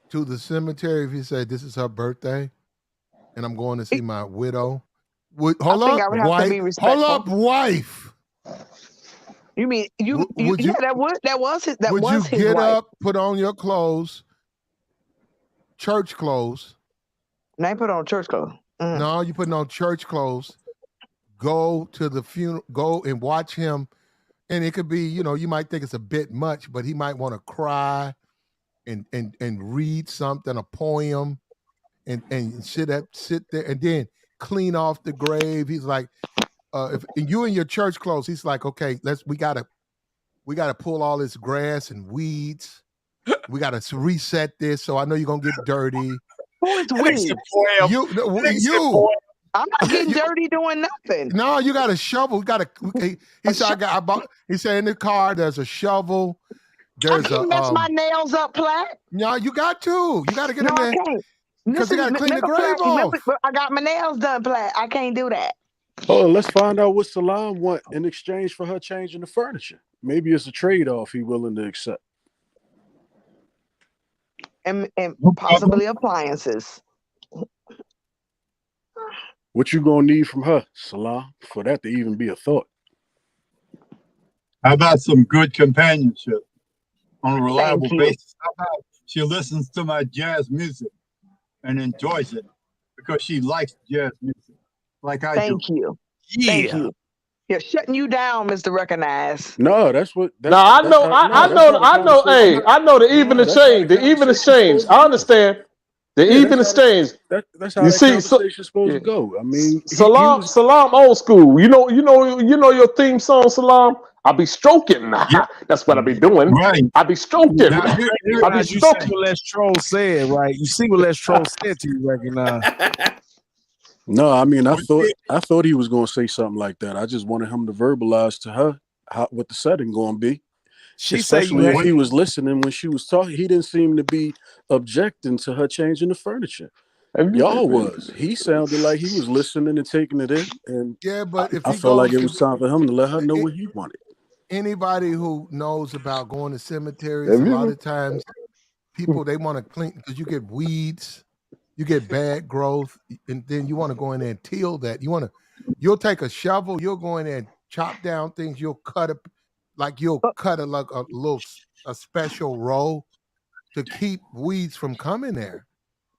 to the cemetery if you said this is her birthday and I'm going to see my widow? Hold up, wife. You mean that was his Would you his get wife. up, put on your clothes, church clothes? Now you put on church clothes. No, you putting on church clothes. Go to the funeral. Go and watch him. And it could be, you might think it's a bit much, but he might want to cry and read something, a poem, and sit there and then clean off the grave. He's like, if you in your church clothes, he's like, okay, we gotta pull all this grass and weeds. We gotta reset this. So I know you're gonna get dirty. Who is we? You. I'm not getting dirty doing nothing. No, you got a shovel. He said, he said in the car there's a shovel. There's I can't mess my nails up, Platt. No, you got to. You got to get in there. Because you got to clean the grave Platt, off. I got my nails done, Platt. I can't do that. Oh, let's find out what Salam want in exchange for her changing the furniture. Maybe it's a trade-off he willing to accept. And possibly appliances. What you gonna need from her, Salam, for that to even be a thought? How about some good companionship on a reliable basis? How about she listens to my jazz music and enjoys it because she likes jazz music, like I do. Thank you. Yeah. Thank you. Yeah, shutting you down, Mr. Recognize. No, that's what. I know. Hey, I know the even exchange. The even exchange. I understand. The even exchange. That's how that conversation's supposed to go. I mean, Salam old school. You know your theme song, Salam. I'll be stroking. Yeah. That's what I be doing. Right. I'll be stroking. Now, I'll be stroking. You see what Les Troll said, right? You see what Les Troll said to you, Recognize. No, I mean, I thought he was going to say something like that. I just wanted him to verbalize to her what the setting going to be. Especially if he was listening when she was talking. He didn't seem to be objecting to her changing the furniture. Y'all was. He sounded like he was listening and taking it in. And yeah, but if I felt like it was time for him to let her know what he wanted. Anybody who knows about going to cemeteries, a lot of times people, they want to clean because you get weeds. You get bad growth, and then you want to go in there and till that. You'll take a shovel, you'll go in there and chop down things. You'll cut a special row to keep weeds from coming there.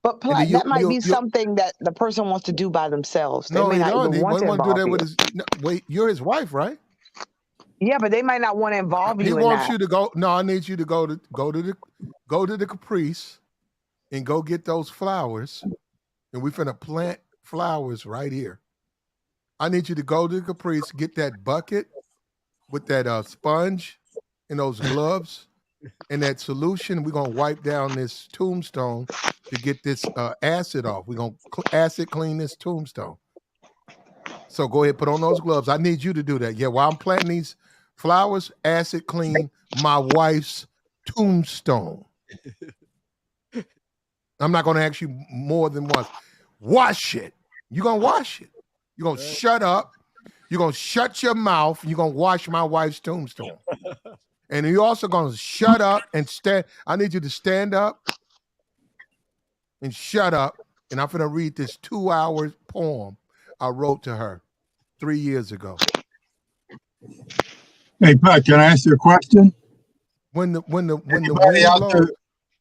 But Platt, that might be something that the person wants to do by themselves. They may not even want to involve you. Wait, you're his wife, right? Yeah, but they might not want to involve you. He wants you to go. No, I need you to go to the Caprice. And go get those flowers, and we finna plant flowers right here. I need you to go to the Caprice, get that bucket with that sponge and those gloves and that solution. We're gonna wipe down this tombstone to get this acid off. We're gonna acid clean this tombstone. So go ahead, put on those gloves. I need you to do that. Yeah, while I'm planting these flowers, acid clean my wife's tombstone. I'm not going to ask you more than once. Wash it. You're going to wash it. You're going to shut up. You're going to shut your mouth. You're going to wash my wife's tombstone. And you're also going to shut up and stand. I need you to stand up and shut up. And I'm going to read this 2-hour poem I wrote to her 3 years ago. Hey, Pat, can I ask you a question? When the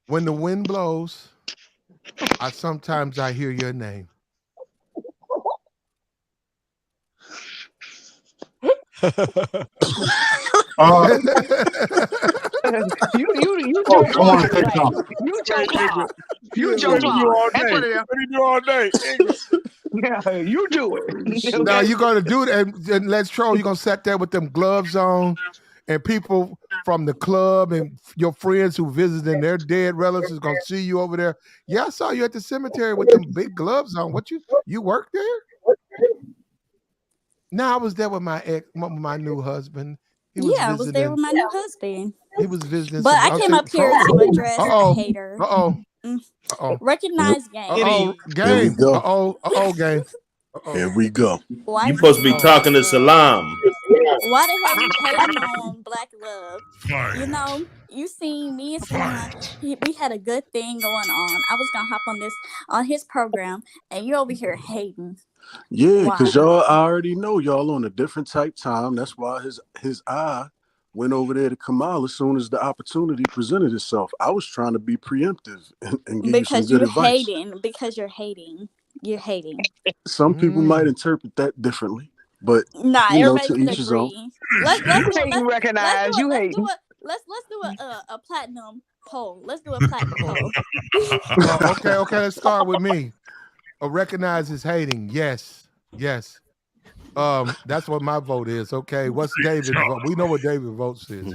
wind blows, sometimes I hear your name. You I Joe want to Clark. say something. You Joe Clark. You What Joe do you do Clark. all That's day? what it is. What do you do all day? Yeah, you do it. Now Okay. you're gonna do that, and let's troll. You're gonna sit there with them gloves on, and people from the club and your friends who visiting their dead relatives is gonna see you over there. Yeah, I saw you at the cemetery with them big gloves on. What you work there? No, I was there with my new husband. He was Yeah, I was there visiting. with my new husband. He was visiting But some. I came Okay, up here troll. to address a Uh-oh. hater. Uh-oh. Mm. Uh-oh. Recognize game. Here we Game. go. Uh-oh, game. Uh-oh. Here we go. Why You you supposed to be hating talking to on Salam. why the hell you hating on Black Love? You know, you seen me and Salon. We had a good thing going on. I was gonna hop on his program, and you over here hating. Yeah, Why? because y'all I already know y'all on a different type time. That's why his eye went over there to Kamal as soon as the opportunity presented itself. I was trying to be preemptive and give you some Because good you advice. hating. Because you're hating. You're hating. Some people might interpret that differently, but Nah, you know, everybody to could each his own. agree. Let's You do it. hating, recognize. You hating. Let's do a platinum poll. Let's do a platinum poll. Okay. Let's start with me. Recognize is hating. Yes. That's what my vote is. Okay. What's David's vote? We know what David's vote is.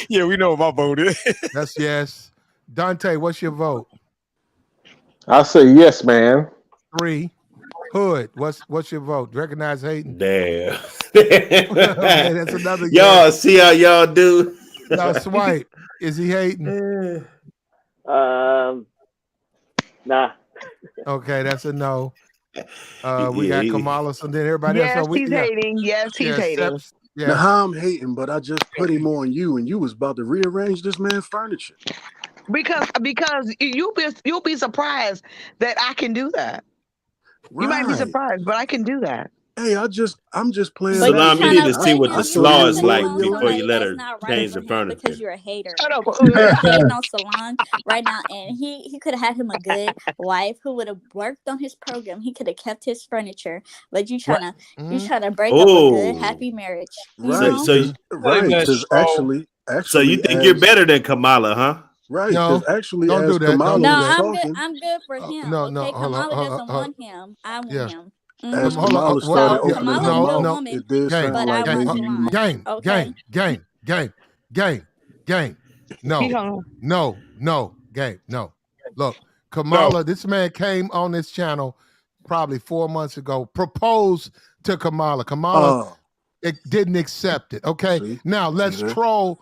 Yeah, we know what my vote is. That's yes. Dante, what's your vote? I say yes, man. 3. Hood, what's your vote? Recognize hating? Damn. Okay, that's another Y'all yes. see how y'all do? Now, Swipe, is he hating? Nah. Okay, that's a no. We got Kamala, and then everybody else. Yes, So he's hating. Yes, he's hating. Now how I'm hating, but I just put him on you, and you was about to rearrange this man's furniture. Because you'll be surprised that I can do that. Right. You might be surprised, but I can do that. Hey, I'm just playing. Salam, you need to see what you the slaw is putting like it on before you somebody let that's her not right change for the him because furniture. you're a hater. Shut up. You're hating on Salon right now, and he could have had him a good wife who would have worked on his program. He could have kept his furniture, but you trying to break up a good happy marriage. Right. Because actually, so you think you're better than Kamala, huh? Right, because actually, don't as do that. Kamala No, was I'm talking, good. I'm good for him. no, okay, hold Kamala on, doesn't want him. I want him. as Mhm. Kamala started opening her Kamala's a good mouth, woman, it did sound but I like want maybe you. Salon. Okay. Game. No, game. No. Look, Kamala, this man came on this channel probably 4 months ago, proposed to Kamala. Kamala it didn't accept it. Okay. Now let's troll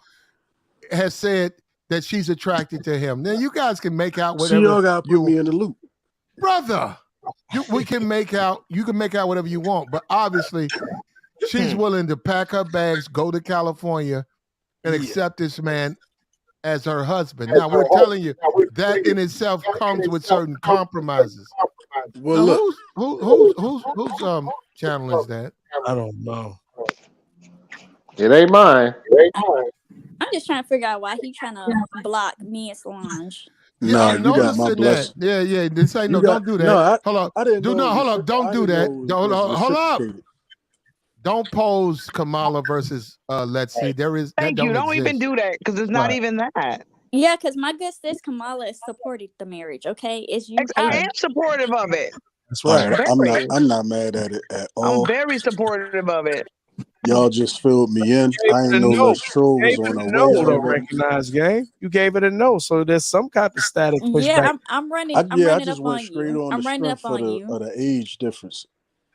has said that she's attracted to him. Then you guys can make out whatever. See, y'all gotta put me in the loop, brother. We can make out. You can make out whatever you want, but obviously, she's willing to pack her bags, go to California, and accept this man as her husband. Now we're telling you that in itself comes with certain compromises. Well, now, look, whose channel is that? I don't know. It ain't mine. I'm just trying to figure out why he trying to block me and Solange. Nah, I'm you got my noticing blessing. that. Yeah. This ain't don't do that. No, hold up. I didn't know. Hold up. Don't do that. Hold up. Reciprocated. Don't pose Kamala versus let's see. There is Thank that you. Don't exist. even do that because it's not even that. Yeah, because my good sis Kamala is supported the marriage. Okay, it's you. I am supportive of it. That's right. I'm not mad at it at all. I'm very supportive of it. Y'all just filled me in. I ain't know Les Troll was on the way Don't already. recognize game. You gave it a no, so there's some kind of static pushback. Yeah, I'm running. I I'm running just up went on straight you. on I'm the running up strength on of you. the age difference.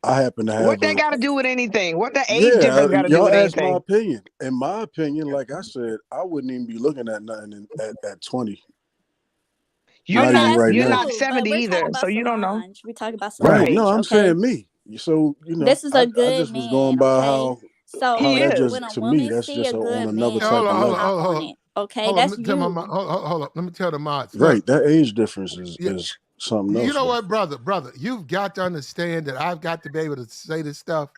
I happen to have What that got to do with anything? What the age difference got to do y'all with asked my anything? opinion. In my opinion, like I said, I wouldn't even be looking at nothing at 20. You're not even right you're now. not 70 either, so you don't know. We talk about Right. Solange. No, I'm okay? saying me. So, you know, This is a I good just was man. going by Okay? how So that when just a to woman me, that's see just a on good another man, type of level. on it. Okay, that's you. Hold up. Let me tell the mods. Right. That age difference is something else. You know what, brother? You've got to understand that I've got to be able to say this stuff.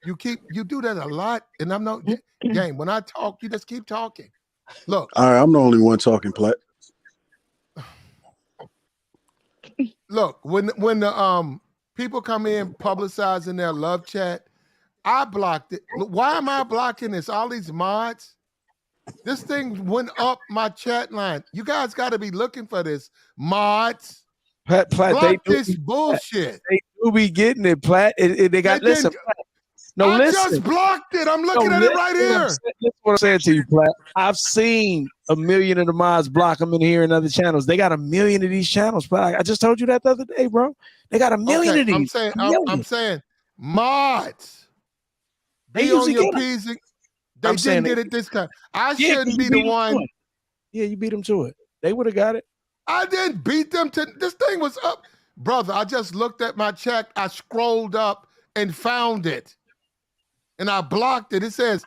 You do that a lot, and I'm not game. When I talk, you just keep talking. Look. All right, I'm the only one talking, Platt. Look, when the people come in publicizing their love chat, I blocked it. Why am I blocking this? All these mods. This thing went up my chat line. You guys got to be looking for this. Mods. Platt, block this bullshit. They do be getting it, Platt. They got listen. No, I listen. just blocked it. I'm looking at it right here. Listen what I'm saying to you, Platt. I've seen 1 million of the mods block them in here and other channels. They got 1 million of these channels, Platt. I just told you that the other day, bro. They got 1 million of these. I'm saying mods. They Be on usually your get P's. They didn't get it this time. I shouldn't be the one. Yeah, you beat them to it. They would have got it. I didn't beat them to this thing was up. Brother, I just looked at my check. I scrolled up and found it. And I blocked it. It says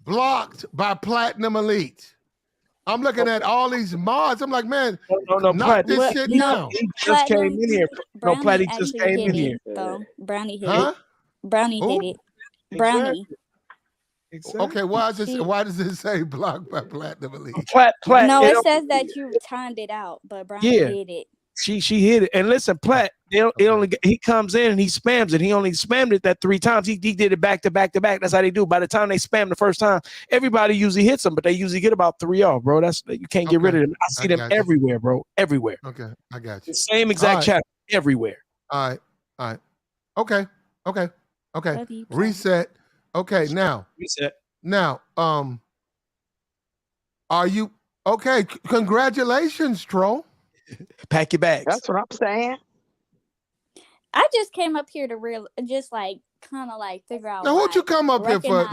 blocked by Platinum Elite. I'm looking at all these mods. I'm like, man, no, knock this shit down. He just came in here. No, Platt, he just came in here. Brownie hit Huh? it. Brownie hit it. Brownie. Exactly. Okay, why does it say blocked by Platinum Elite? Platt, no, it says that you timed it out, but Brownie hit it. She hit it. And listen, Platt, he comes in and he spams it. He only spammed it that 3 times. He did it back to back to back. That's how they do. By the time they spam the first time, everybody usually hits them, but they usually get about 3 off, bro. You can't get rid of them. I see them everywhere, bro. Everywhere. Okay, I got you. The same exact chat everywhere. All right. Okay. Reset. Okay, now. Reset. Now, are you okay? Congratulations, Troll. Pack your bags. That's what I'm saying. I just came up here to figure out. Now, who'd you come up here for?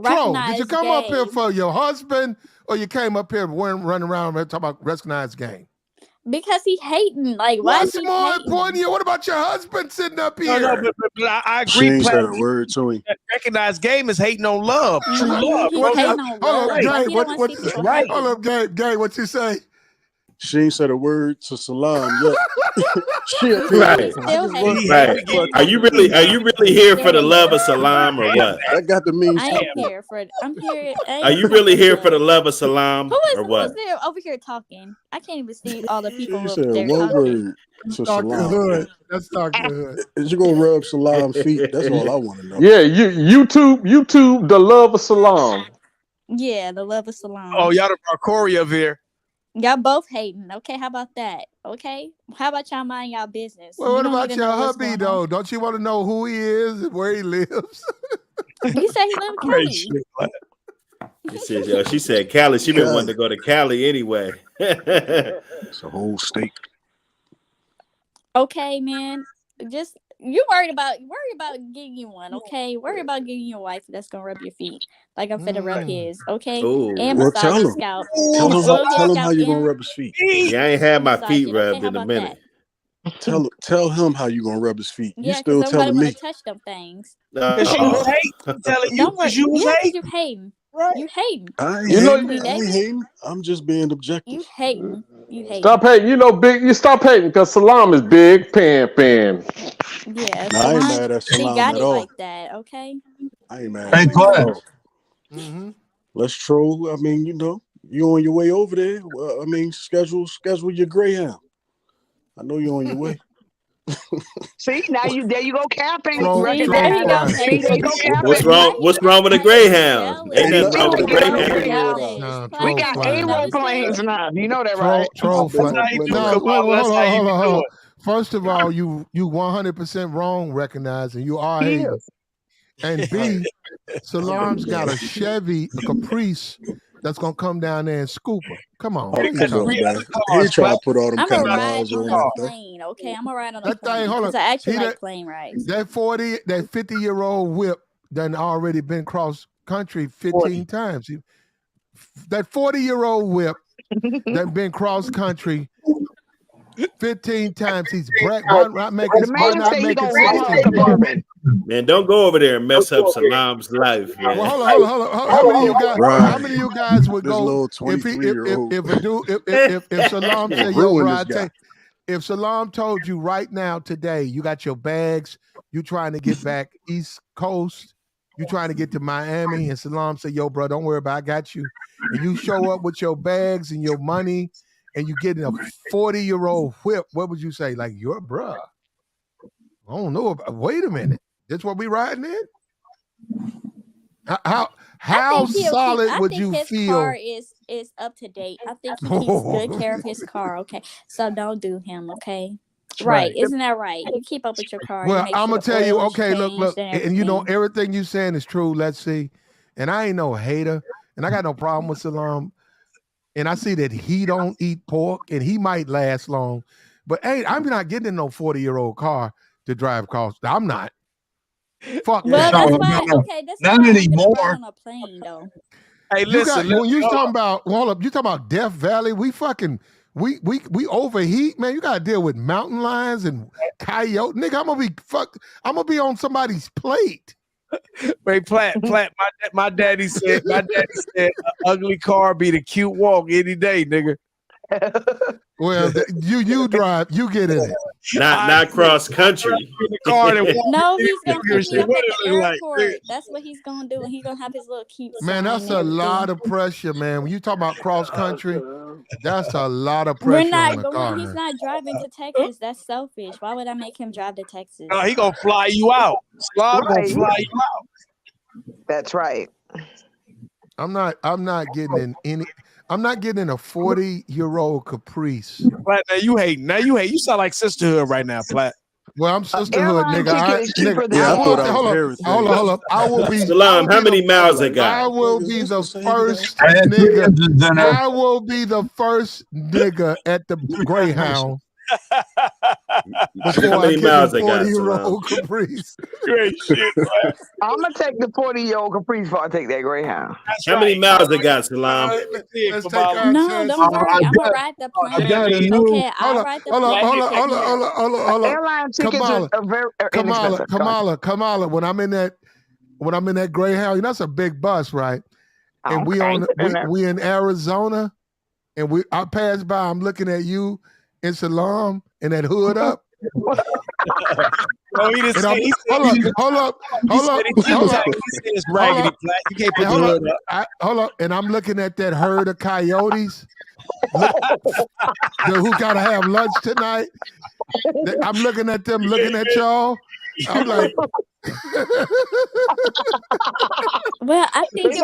Troll, did you come up here for your husband, or you came up here running around and talking about recognize game? Because he hating. Like, what's more important to you? What about your husband sitting up here? No, but I agree. She ain't said a word to him. Recognize game is hating on love. True love. He's hating on love. Hold up, Gabe, what you say? She ain't said a word to Salam yet. Right. Are you really here for the love of Salam or what? That got the mean. I ain't here for it. I'm here. Are you really here for the love of Salam or what? Who's there over here talking? I can't even see all the people She up said there one talking. word to Salam. Let's talk to hood. Is you gonna rub Salam's feet? That's all I want to know. Yeah, YouTube, the love of Salam. Yeah, the love of Salam. Oh, y'all brought Corey up here. Y'all both hating. Okay, how about that? Okay, how about y'all mind y'all business? Well, what about your hubby though? Don't you want to know who he is and where he lives? You said he lived in Cali. She said Cali. She been wanting to go to Cali anyway. It's a whole state. Okay, man. Just you worry about getting you one. Okay, worry about getting you a wife that's gonna rub your feet like I'm finna rub his. Okay, and massage his scalp. Tell him how you gonna rub his feet. Yeah, I ain't had my feet rubbed in a minute. Tell him how you gonna rub his feet. Yeah, you still telling me? Touch them things. She was hating. Telling you because you was hating. You hating. Right. You hating. I ain't hating. I'm just being objective. You hating. You hating. Stop hating. You stop hating because Salam is big fan. Yeah, I ain't mad at Salam he got at it all. like that. Okay. I ain't mad. Hey, Class. Let's troll. I mean, you on your way over there. Well, I mean, schedule your Greyhound. I know you're on your way. See, there you go camping. What's wrong with a Greyhound? Ain't nothing wrong with a Greyhound. We got aeroplanes now. You know that, right? Troll fly. No, hold on. First of all, you 100% wrong recognizing you are hating. And B, Salam's got a Chevy, a Caprice that's gonna come down there and scoop her. Come on, He trying to put all them I'm kind gonna of ride miles on on the that plane. Okay, I'm gonna ride on the that plane thing. Hold because on, I actually like plane rides. That 50-year-old whip done already been cross country 15 times. That 40-year-old whip done been cross country 15 times. He's why not make it 16? Man, don't go over there and mess up Salam's life, man. Well, hold on. How many of you guys would go if Salam said, "Yo, bro, if Salam told you right now today, you got your bags, you trying to get back East Coast, you trying to get to Miami, and Salam said, "Yo, bro, don't worry about it, I got you," and you show up with your bags and your money, and you get in a 40-year-old whip, what would you say? Like, you're bruh. I don't know. Wait a minute. That's what we riding in? How solid would you his feel? car is up to date. I think he keeps good care of his car. Okay, so don't do him. Okay, right? Isn't that right? You keep up with your car. Well, you make I'm sure gonna tell you. Okay, look, and and you know everything you saying is true. Let's see, and I ain't no hater, and I got no problem with Salam. And I see that he don't eat pork, and he might last long, but hey, I'm not getting in no 40-year-old car to drive across. I'm not. Fuck well, that. that's why. Okay, that's not why I'm anymore. gonna ride on a plane though. Hey, listen. When you talking about you talking about Death Valley, we overheat, man. You gotta deal with mountain lions and coyote. Nigga, I'm gonna be on somebody's plate. Wait, Platt. My daddy said an ugly car be the cute walk any day, nigga. Well, you drive, you get in it. Not cross country. No, he's gonna pick me up at the airport. That's what he's gonna do, and he's gonna have his little cute. Man, that's a lot of pressure, man. When you talk about cross country, that's a lot of pressure. We're not on the going. car, He's man. not driving to Texas. That's selfish. Why would I make him drive to Texas? No, he gonna fly you out. Slob gonna fly you out. That's right. I'm not getting in any. I'm not getting in a 40-year-old Caprice. Platt, now you hate. You sound like sisterhood right now, Platt. Well, I'm sisterhood, nigga. Hold up. I will be. Salam, how many miles they got? I will be the first nigga. I will be the first nigga at the Greyhound. How many miles they got? 40-year-old Caprice. Great shit. I'm gonna take the 40-year-old Caprice before I take that Greyhound. How many miles they got, Salam? Let's take our No, chance. don't worry. I'm gonna ride the plane. Okay, I'll ride the plane. Hold up. Airline tickets are very inexpensive. Kamala. When I'm in that Greyhound, that's a big bus, right? And we in Arizona, and I pass by. I'm looking at you and Salam and that hood up. Oh, he just said, hold up. It's raggedy, Platt. You can't put the hood up. Hold up. And I'm looking at that herd of coyotes who gotta have lunch tonight. I'm looking at them, looking at y'all. I'm like, well, I think you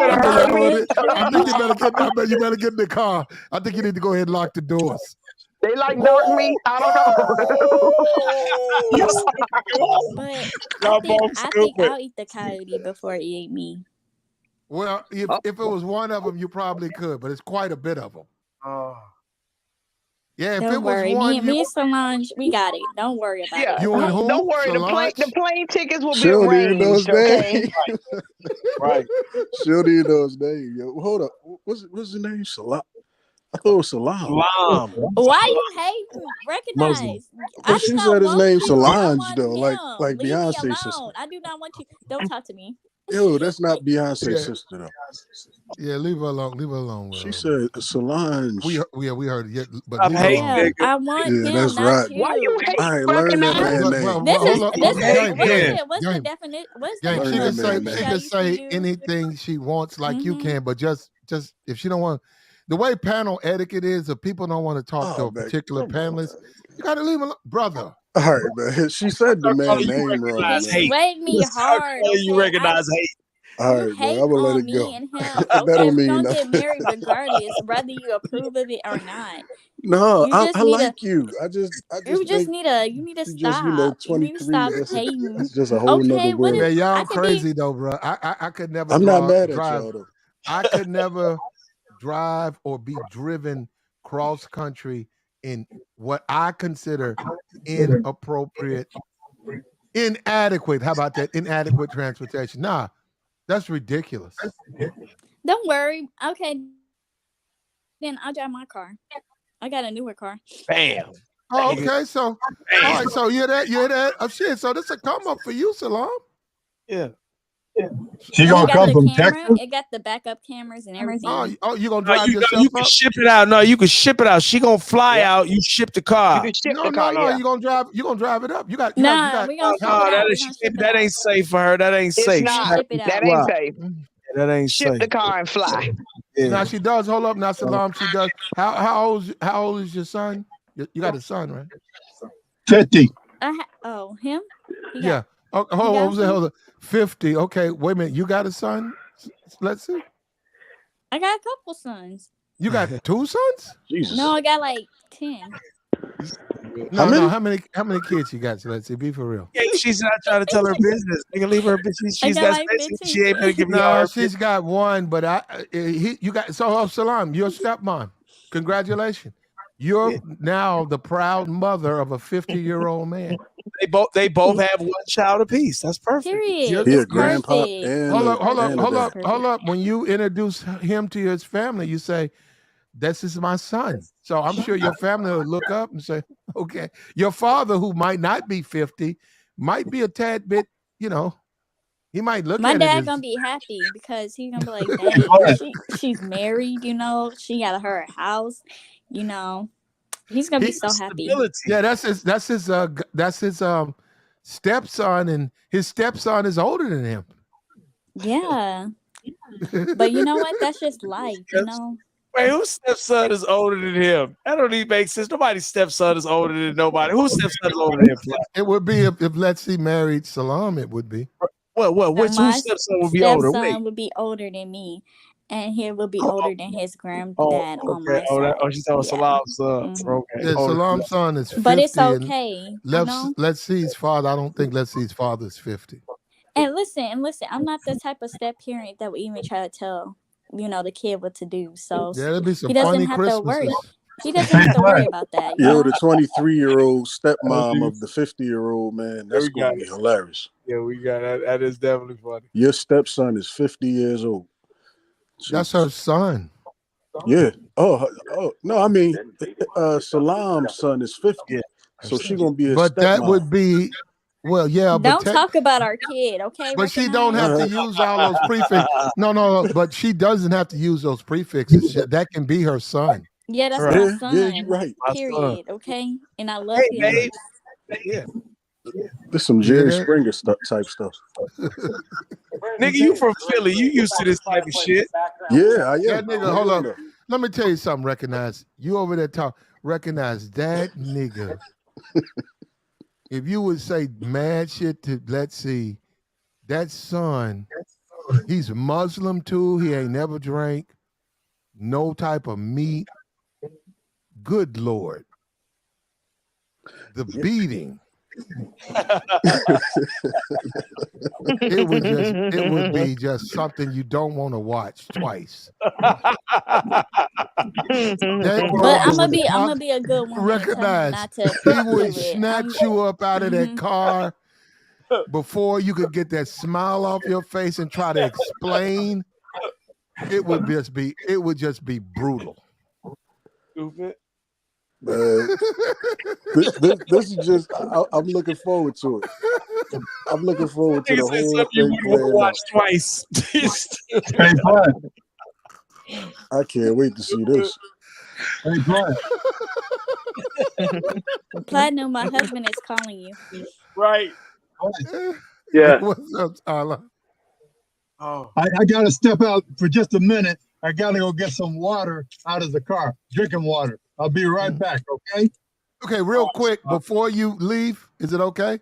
better get in the car. I think you need to go ahead and lock the doors. They like dark meat. I don't know. But I think I'll eat the coyote before you eat me. Well, if it was one of them, you probably could, but it's quite a bit of them. Yeah, if Don't worry. Me and Solange, we got it. Don't worry about it. You and who? Don't worry. Solange? The plane tickets will be arranged. Okay. Right. She'll need those names. Yo, hold up. What's the name? Salam. I thought it was Salam. Why you hate recognize? But she said his name Solange though, like Leave Beyonce's me sister. alone. I do not want you. Don't talk to me. Yo, that's not Beyonce's sister though. Yeah, leave her alone. She said Solange. We heard it. Yeah, but I hate nigga. I want him, that's not right. you. Why you hate? I ain't learned that man name. What's the definition? What's the She can say anything she wants, like you can, but just if she don't want. The way panel etiquette is, if people don't want to talk to a particular panelist, you got to leave them, brother. All right, man. She said the man name wrong. You rate me hard. You recognize hate. All right, man. I'm gonna let it go. That don't mean nothing. Get married regardless, whether you approve of it or not. No, I like you. You need to stop. You need to stop hating. That's just a whole nother world. Man, y'all crazy though, bro. I could never. I'm not mad at y'all though. I could never drive or be driven cross country in what I consider inadequate. How about that? Inadequate transportation. Nah, that's ridiculous. Don't worry. Okay, then I'll drive my car. I got a newer car. Bam. Oh, okay, so all right, so you hear that? Oh shit, so this a come up for you, Salam. Yeah. She gonna come from Texas? It got the backup cameras and everything. Oh, you gonna drive yourself? You can ship it out. No, you can ship it out. She gonna fly out. You ship the car. You can ship no. You gonna drive it up. We gonna that ain't safe for her. That ain't safe. That ain't safe. That ain't safe. Ship the car and fly. Yeah. Now she does. Hold up, now Salam. She does. How old is your son? You got a son, right? 50. Him? Yeah. Oh, hold on. 50. Okay, wait a minute. You got a son? Let's see. I got a couple sons. You got 2 sons? Jesus. No, I got like 10. No, how many kids you got? So let's see. Be for real. Yeah, she's not trying to tell her business. They can leave her business. She's got that's like basically 15. she ain't gonna give me all No, her she's got 1, but you got Salam, your stepmom. Congratulations. You're now the proud mother of a 50-year-old man. They both have 1 child apiece. That's perfect. Period. He a It's grandpa perfect. and Hold up. When you introduce him to his family, you say, "This is my son." So I'm sure your family will look up and say, "Okay." Your father, who might not be 50, might be a tad bit, he might look My at dad it as gonna be happy because he's gonna be like, dang, she's married, she got her house, He's gonna be so happy. Yeah, that's his stepson, and his stepson is older than him. Yeah. But you know what? That's just life, Wait, whose stepson is older than him? That don't even make sense. Nobody's stepson is older than nobody. Whose stepson is older than him? It would be if Let's See married Salam, it would be. What? Which my whose stepson would be older? Wait. Stepson would be older than me, and he would be older than his granddad on my side. She's talking Salam's son. Okay. Yeah, Salam's son is 50. But it's okay. Let's See's father. I don't think Let's See's father is 50. And listen, I'm not the type of step parent that would even try to tell, the kid what to do. So there'll be some he doesn't funny have Christmas. to worry. He doesn't have to worry about that. Yo, the 23-year-old stepmom of the 50-year-old man. That's gonna be hilarious. Yeah, we got that. That is definitely funny. Your stepson is 50 years old. That's her son. Yeah. Oh no, I mean, Salam's son is 50. Yeah. So she gonna be his But stepmom. that would be, well, yeah. Don't talk about our kid, okay? But she don't have to use all those prefixes. No. But she doesn't have to use those prefixes. That can be her son. Yeah, that's my son. Yeah, you're right. Period. Okay, and I love him. Babe. Yeah. This some Jerry Springer type stuff. Nigga, you from Philly? You used to this type of shit? Yeah, That nigga, hold up. Let me tell you something. Recognize you over there talk. Recognize that nigga. If you would say mad shit to Let's See, that son, he's Muslim too. He ain't never drank no type of meat. Good Lord. The beating. It would be just something you don't want to watch twice. But I'm gonna be a good one. Recognize he would snatch you up out of that car before you could get that smile off your face and try to explain. It would just be brutal. Stupid. This is just. I'm looking forward to it. I'm looking forward to the whole thing. You watch twice. I can't wait to see this. Platinum, my husband is calling you. Right. Yeah. What's up, Tyler? Oh. I got to step out for just a minute. I got to go get some water out of the car, drinking water. I'll be right back, okay? Okay, real quick, before you leave, is it okay?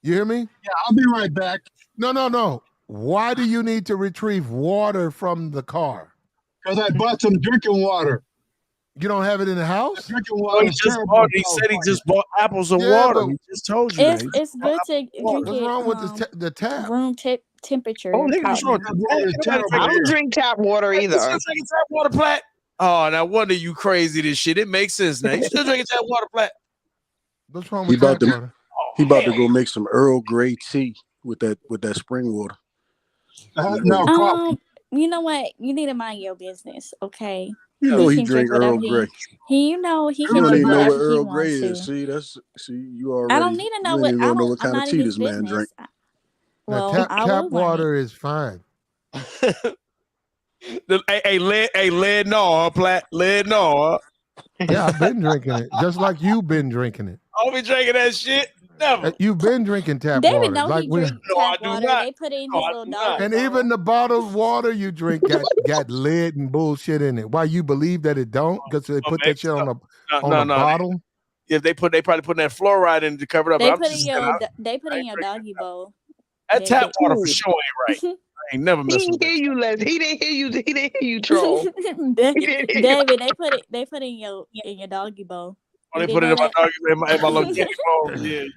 You hear me? Yeah, I'll be right back. No. Why do you need to retrieve water from the car? Because I bought some drinking water. You don't have it in the house? Drinking water. He said he just bought apples and water. He just told you that. It's good to drink What's wrong with the tap? Room temperature. Oh, nigga, I don't drink tap water either. You still drinking tap water, Platt? Oh, no wonder you crazy this shit. It makes sense now. You still drinking tap water, Platt? What's wrong He with about tap to water? he about to go make some Earl Grey tea with that spring water. No, coffee. You know what? You need to mind your business, okay? You know he can drink Earl Grey. He You can don't drink even know what whatever he Earl Grey wants is. to. See, you already. I don't need to know you what. ain't I gonna know don't. what I'm kind of not tea in this his man business. drink. Well, tap water is fine. Hey, lead no, Platt. Lead no. Yeah, I've been drinking it, just like you've been drinking it. I'll be drinking that shit. Never. You've been drinking tap David water. know like he drink tap water. not. They put it in his little dog. And even the bottled water you drink got lead and bullshit in it. Why you believe that it don't? Because they put that shit on a bottle? If they probably put that fluoride in to cover it up. They I'm put just in saying, your they put in your doggy bowl. that tap David. water for sure ain't right. I ain't never He messed with didn't hear that. you, Les. He didn't hear you. He didn't hear you, troll. David, they put in your doggy bowl. Oh, You they put didn't it know in my that? doggy, in my little kitty bowl. Yeah, you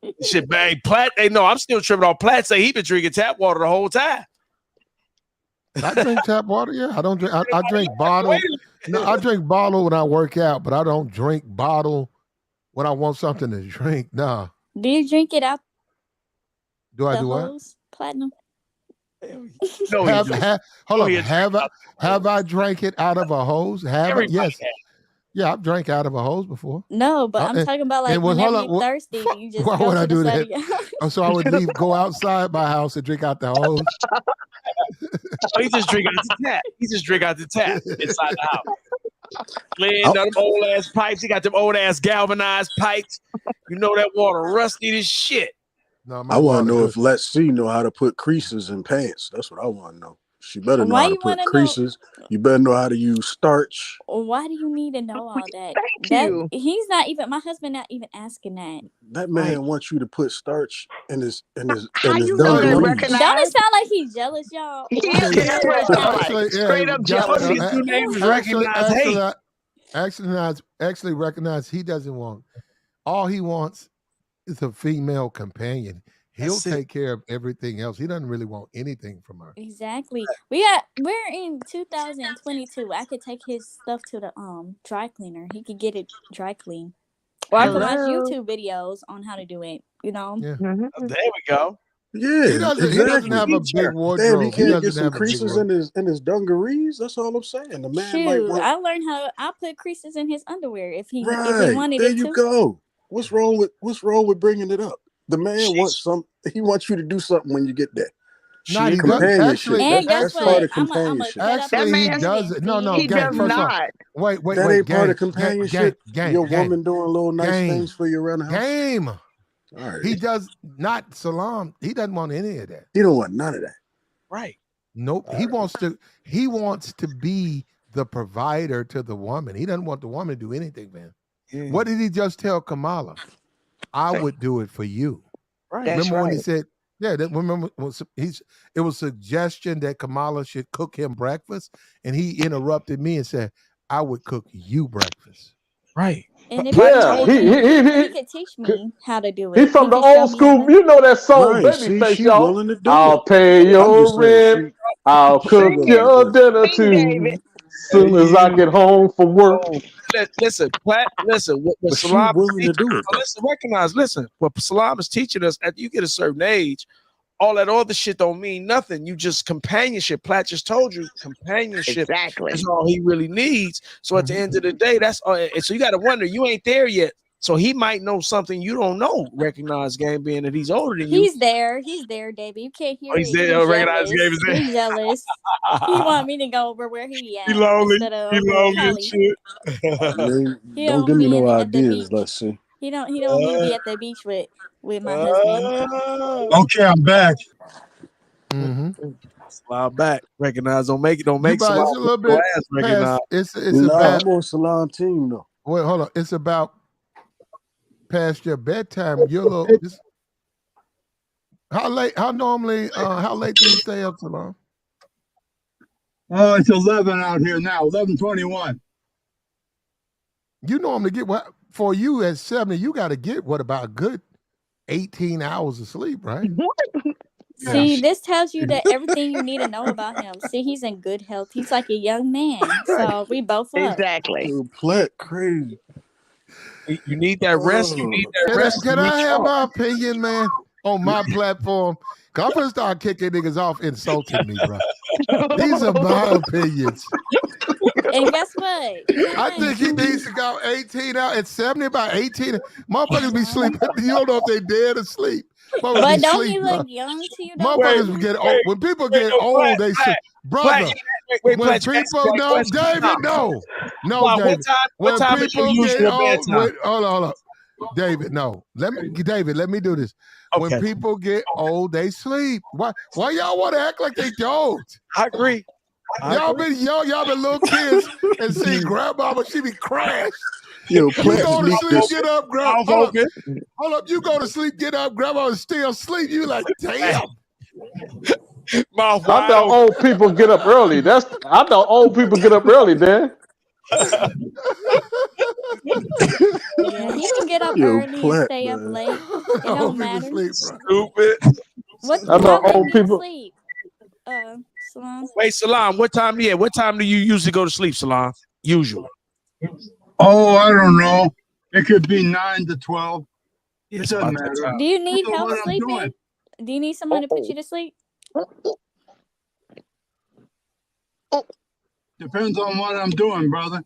know. Shit, bang, Platt. Hey, no, I'm still tripping on Platt. Say he been drinking tap water the whole time. I drink tap water. Yeah, I don't drink. I drink bottle. No, I drink bottle when I work out, but I don't drink bottle when I want something to drink. Nah. Do you drink it out Do I the do what? hose, Platinum? No, Have hold No, up. he Have I drank it out of a hose? Have I? Everybody Yes. has. Yeah, I've drank out of a hose before. No, but I'm talking about like whenever you're thirsty, you just Why go would to I the do side that? of your house. Oh, so I would go outside my house and drink out the hose. Oh, he just drink out the tap. He just drink out the tap inside the house. Laying them old ass pipes. He got them old ass galvanized pipes. You know that water rusty as shit. No, I want to know if Let's See know how to put creases in pants. That's what I want to know. She better know Why how to you put wanna know? creases. You better know how to use starch. Why do you need to know all that? you. He's not even my husband. Not even asking that. That man wants you to put starch in his How you know that? dungarees. Recognize? Don't it sound like he's jealous, y'all? He Why is. he That's what it jealous? sounds like. Straight up jealous. Actually recognize he doesn't want. All he wants is a female companion. He'll take care of everything else. He doesn't really want anything from her. Exactly. We're in 2022. I could take his stuff to the dry cleaner. He could get it dry clean. Or I can watch YouTube videos on how to do it. You know. Yeah. Oh, there we go. Yeah, He doesn't have a big wardrobe. Damn, he can't get doesn't some have a big creases in his dungarees. That's all I'm saying. The man might Shoot, want. I learned how I put creases in his underwear if he Right wanted there, it you to. go. What's wrong with bringing it up? The man wants he wants you to do something when you get there. Not he does Companionship. actually. And guess That's what? part of I'm companionship. Actually, he does it. No, He gang. does First off, not. wait. That ain't gang, part of companionship. Your gang, woman doing little nice gang, things for you around the house. Game. All right. He does not Salam. He doesn't want any of that. He don't want none of that. Right. Nope. He wants to be the provider to the woman. He doesn't want the woman to do anything, man. Yeah. What did he just tell Kamala? I would do it for you. Right. Remember when he said, remember it was suggestion that Kamala should cook him breakfast, and he interrupted me and said, I would cook you breakfast. Right. And if he could teach me how to do it. He's from the could show old me school. how to- You know that song, Right. See, Babyface, she y'all. willing to do I'll it. pay I'm your just saying, rent. I'll cook willing to your do it. dinner Sing, too. David. Soon as I get home from work. Listen, Platt, listen. What But she Salam willing to is teaching do us, it. listen. What Salam is teaching us, at you get a certain age, all that other shit don't mean nothing. You just companionship. Platt just told you companionship is all he really needs. So at the end of the day, that's all. And so you got to wonder, you ain't there yet. So he might know something you don't know. Recognize game being that he's older than you. He's there, David. You can't hear he's it. there. Recognize game is there. He's jealous. He want me to go over where he at. He lonely. Instead of He over lonely Cali. and shit. He Don't give me no ideas. Let's see. He don't want me to be at the beach with my husband. Okay, I'm back. Slide back. Recognize. Don't make It's Salam a little bit ass recognize. It's I'm on Salam team though. Wait, hold on. It's about past your bedtime. You're a little. How late do you stay up, Salam? Oh, it's 11 out here now. 11:21. You normally get what for you at 70. You got to get about a good 18 hours of sleep, right? See, this tells you that everything you need to know about him. See, he's in good health. He's like a young man. So we both up. Exactly. Platt crazy. You need that rest. You need that rest. Can I have my opinion, man, on my platform? Cause I'm gonna start kicking niggas off insulting me, bro. These are my opinions. And guess what? I think he needs to go 18 out at 70, about 18. Motherfuckers be sleeping. You don't know if they dead or sleep. But don't he look young to you, though? Motherfuckers get old. When people get old, they sleep. Brother, when people know, David, no, David. What time is your usual bedtime? Hold on. David, no. Let me do this. Okay. When people get old, they sleep. Why y'all want to act like they don't? I agree. Y'all been little kids and see grandmama, she be crashed. Yo, You Plant go to sneak sleep, this. get up, grab. Mouth Hold up. open. Hold up. You go to sleep, get up, grab on, still sleep. You like, damn. Mouth I wide thought open. old people get up early. I thought old people get up early, Dan. Yeah, he can get up Yo, early and Plant, stay up man. late. It Old don't people matter. sleep, bro. Stupid. I How thought late old do you people. sleep? Salon. Wait, Salam, what time do you usually go to sleep, Salam? Usually. Oh, I don't know. It could be 9 to 12. It It's doesn't about that matter. time. Do you need Depends on help what I'm sleeping? doing. Do you need someone to put you to sleep? Depends on what I'm doing, brother.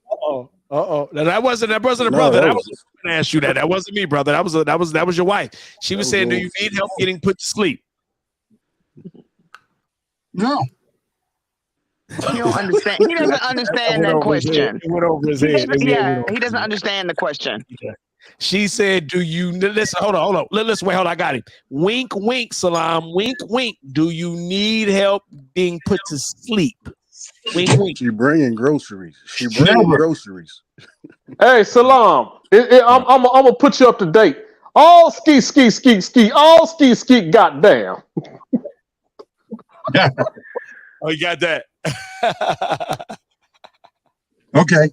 Uh-oh. Now, that wasn't a brother. No, That that was was going to ask you that. That wasn't me, brother. That was your wife. She was saying, do you need help getting put to sleep? No. He don't understand. He doesn't understand that question. It went over his head. He doesn't understand the question. Yeah. She said, do you listen? Hold on. Listen, wait, hold on. I got him. Wink, wink, Salam. Wink, wink. Do you need help being put to sleep? Wink, wink. She bringing groceries. Groceries. Hey, Salam. I'm gonna put you up to date. All ski. All ski. Goddamn. Oh, you got that. Okay.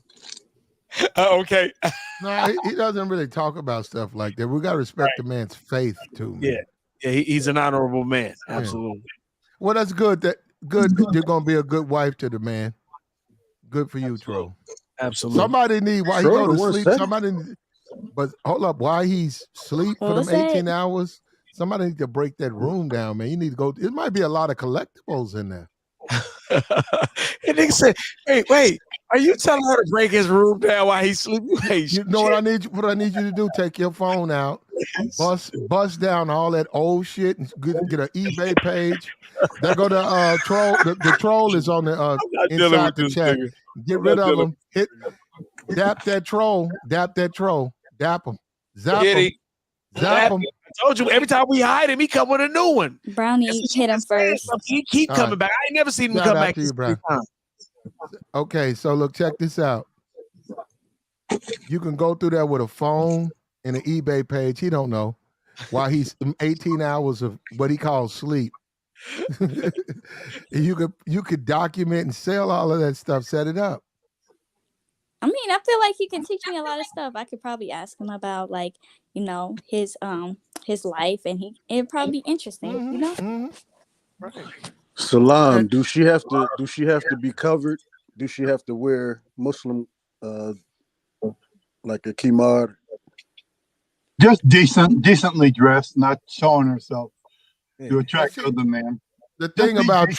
Okay. No, he doesn't really talk about stuff like that. We gotta respect the man's faith too, man. Yeah. He's an honorable man. Absolutely. Well, that's good. You're gonna be a good wife to the man. Good for you, Tro. Absolutely. Somebody need while he Tro go the to one sleep. said it. Somebody, but hold up, while he's sleep for them 18 hours, somebody need to break that room down, man. You need to go. It might be a lot of collectibles in there. And they said, wait, are you telling her to break his room down while he's sleeping? You know what I need? What I need you to do? Take your phone out, bust down all that old shit, and get an eBay page. There go the troll. The troll is on the inside the chat. Nigga. Get rid of him. Dap that troll. Dap him. Zap him. Zap him. I told you every time we hide him, he come with a new one. Brownie hit him first. He keep coming back. I ain't never seen him Shout come out back to you, this Brown. time. Okay, so look, check this out. You can go through there with a phone and an eBay page. He don't know while he's 18 hours of what he calls sleep. you could document and sell all of that stuff. Set it up. I mean, I feel like he can teach me a lot of stuff. I could probably ask him about his life, and it'd probably be interesting, Right. Salam, do she have to be covered? Do she have to wear Muslim like a kimar? Just decently dressed, not showing herself to attract other men. The thing about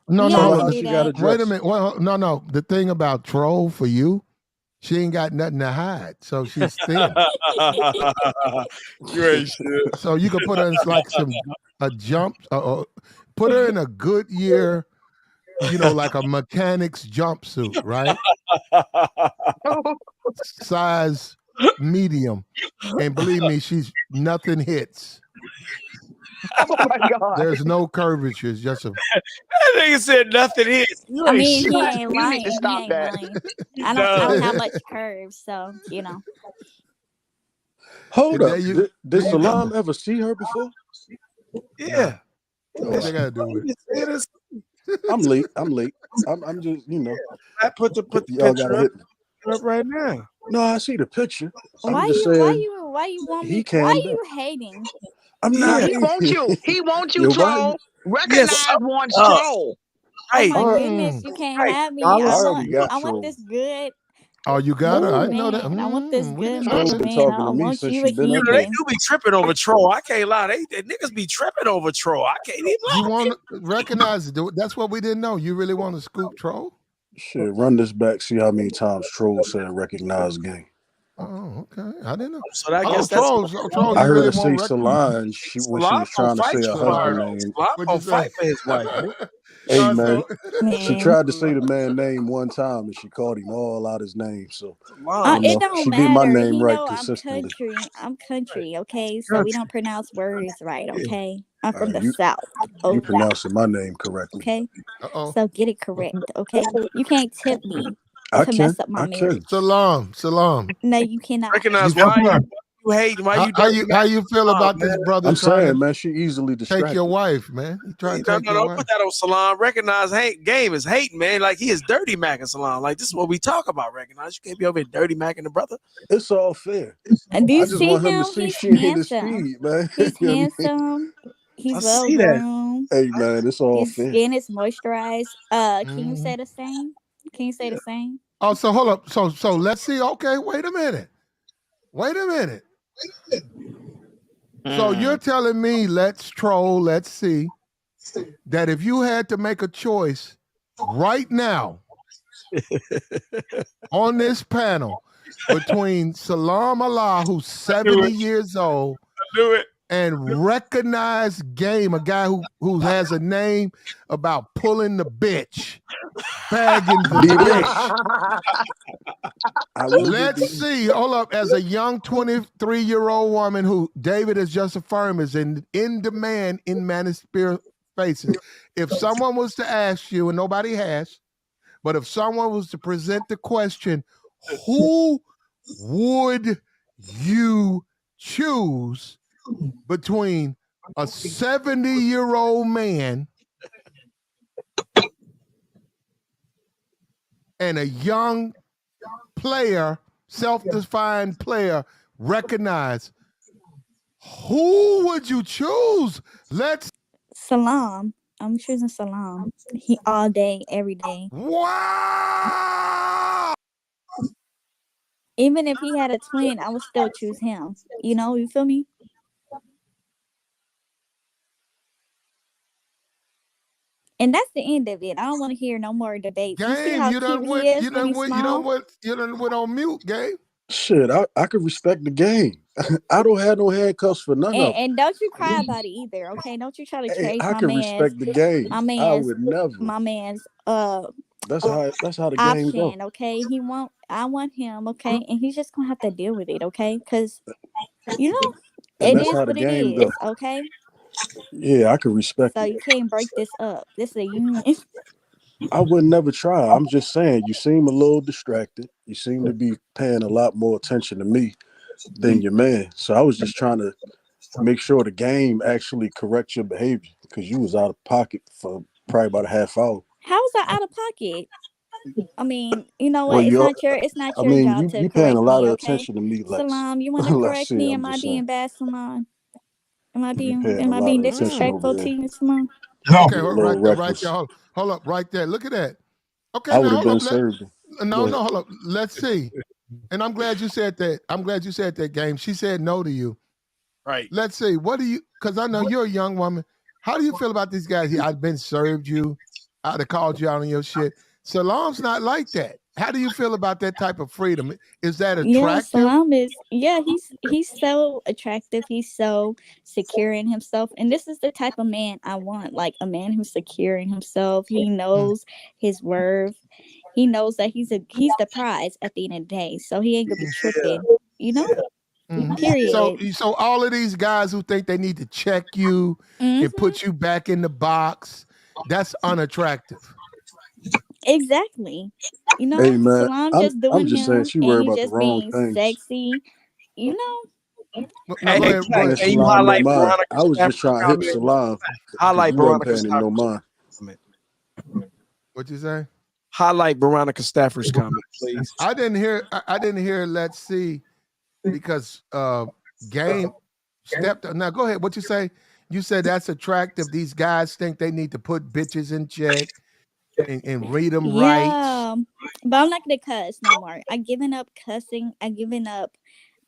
No, wait a minute. Well, no. The thing about troll for you, she ain't got nothing to hide, so she's thin. Great shit. So you could put her in like a jump. Put her in a Goodyear, like a mechanic's jumpsuit, right? Size medium, and believe me, nothing hits. Oh my God! There's no curvatures, just a. That nigga said nothing is. I mean, he ain't You lying. need to stop that. I don't have much curves, so Hold up. You, did Salam ever see her before? Yeah. What they gotta do with it? I'm late. I'm just, I put the y'all picture gotta hit me. up right now. No, I see the picture. why I'm just you saying, why you want he me? can Why be. you hating? I'm No, not. he wants you. He wants you, Yeah, why troll. Recognize one Oh, troll. Oh my Alright. goodness, you can't have me. I I already got want trolled. this good. Oh, you got her? I Moving. know that. I want this We good didn't know Troll that. been movement. talking I to me want since you she been up they here. do be tripping over troll. I can't lie. They niggas be tripping over troll. I can't even lie. You want to recognize it? That's what we didn't know. You really want to scoop troll? Shit, run this back. See how many times Troll said recognize game. Oh, okay. I didn't know. So I guess that's troll. I You heard really her say won't recognize. Salon when she was trying to say her husband name. Salon gonna fight for his wife. Man. Hey man, Man. she tried to say the man name one time and she called him all out his name. So It don't she matter. did my name He right know I'm consistently. country. I'm country, okay? So we don't pronounce words right, okay? I'm from the You South. pronouncing my name correctly. Okay? Uh-oh. So get it correct, okay? You can't tip me. to mess up my marriage. Salam. No, you cannot. Recognize why you hate. Why you how you feel about this brother? I'm trying saying, to man, she easily distracted. take your wife, man. You trying to take your don't wife? put that on Salam. Recognize game is hating, man. Like he is dirty macking Salam. Like this is what we talk about. Recognize you can't be over here dirty macking the brother. It's all fair. And do you I just see want him him? to see He's she ain't his handsome. speed, man. He's You know what I mean? handsome. He's I well see that. groomed. Hey, man, it's all His fair. skin is moisturized. Can you say the same? Can you say the same? Oh, so hold up. So let's see. Okay, wait a minute. So you're telling me, let's troll, let's see, that if you had to make a choice right now on this panel between Salam Allah, who's 70 years old, and Recognize Game, a guy who has a name about pulling the bitch, bagging the bitch. Let's see. Hold up. As a young 23-year-old woman who David has just affirmed is in demand in manosphere spaces, if someone was to ask you, and nobody has, but if someone was to present the question, who would you choose between a 70-year-old man and a young player, self-defined player, Recognize, who would you choose? Salam. I'm choosing Salam. He all day, every day. Wow! Even if he had a twin, I would still choose him. You feel me? And that's the end of it. I don't want to hear no more debates. You see how cute he is when he smiles? You done went on mute, Gabe. Shit, I could respect the game. I don't have no handcuffs for none of them. And don't you cry about it either, okay? Don't you try to chase I my can man's respect the game. I would never. my man's That's how the game goes. option, okay? I want him, okay? And he's just gonna have to deal with it, okay? Because it is what it is, okay? Yeah, I can respect so it. You can't break this up. This is a union. I would never try. I'm just saying, you seem a little distracted. You seem to be paying a lot more attention to me than your man. So I was just trying to make sure the game actually corrects your behavior, because you was out of pocket for probably about a half hour. How was I out of pocket? I mean, you know what? It's not your job to you correct paying a lot me, of okay? attention to me, Lex. Salam, you want to correct me? Am I being bad, Salam? Am I being disrespectful to you, Salam? Okay, right there. Hold up, right there. Look at that. Okay, I would have been served. No, hold up. Let's see. And I'm glad you said that. I'm glad you said that, Game. She said no to you. Right. Let's see. What do you? Because I know you're a young woman. How do you feel about these guys? I've been served you. I'd have called you out on your shit. Salam's not like that. How do you feel about that type of freedom? Is that attractive? Yeah, Salam is. Yeah, he's so attractive. He's so secure in himself, and this is the type of man I want. Like a man who's secure in himself. He knows his worth. He knows that he's the prize at the end of the day. So he ain't gonna be tripping. Period. So all of these guys who think they need to check you and put you back in the box, that's unattractive. Exactly. Hey, man, Salam just doing I'm just saying she worried and about just the wrong being things. sexy. No, Go ahead. Can you highlight Veronica? I was just trying to hit Salam. Highlight Veronica paying no mind. What'd you say? Highlight Veronica Stafford's comment, please. I didn't hear. Let's see, because Game stepped up. Now go ahead. What you say? You said that's attractive. These guys think they need to put bitches in check and read them right. Yeah, but I'm not gonna cuss no more. I've given up cussing. I've given up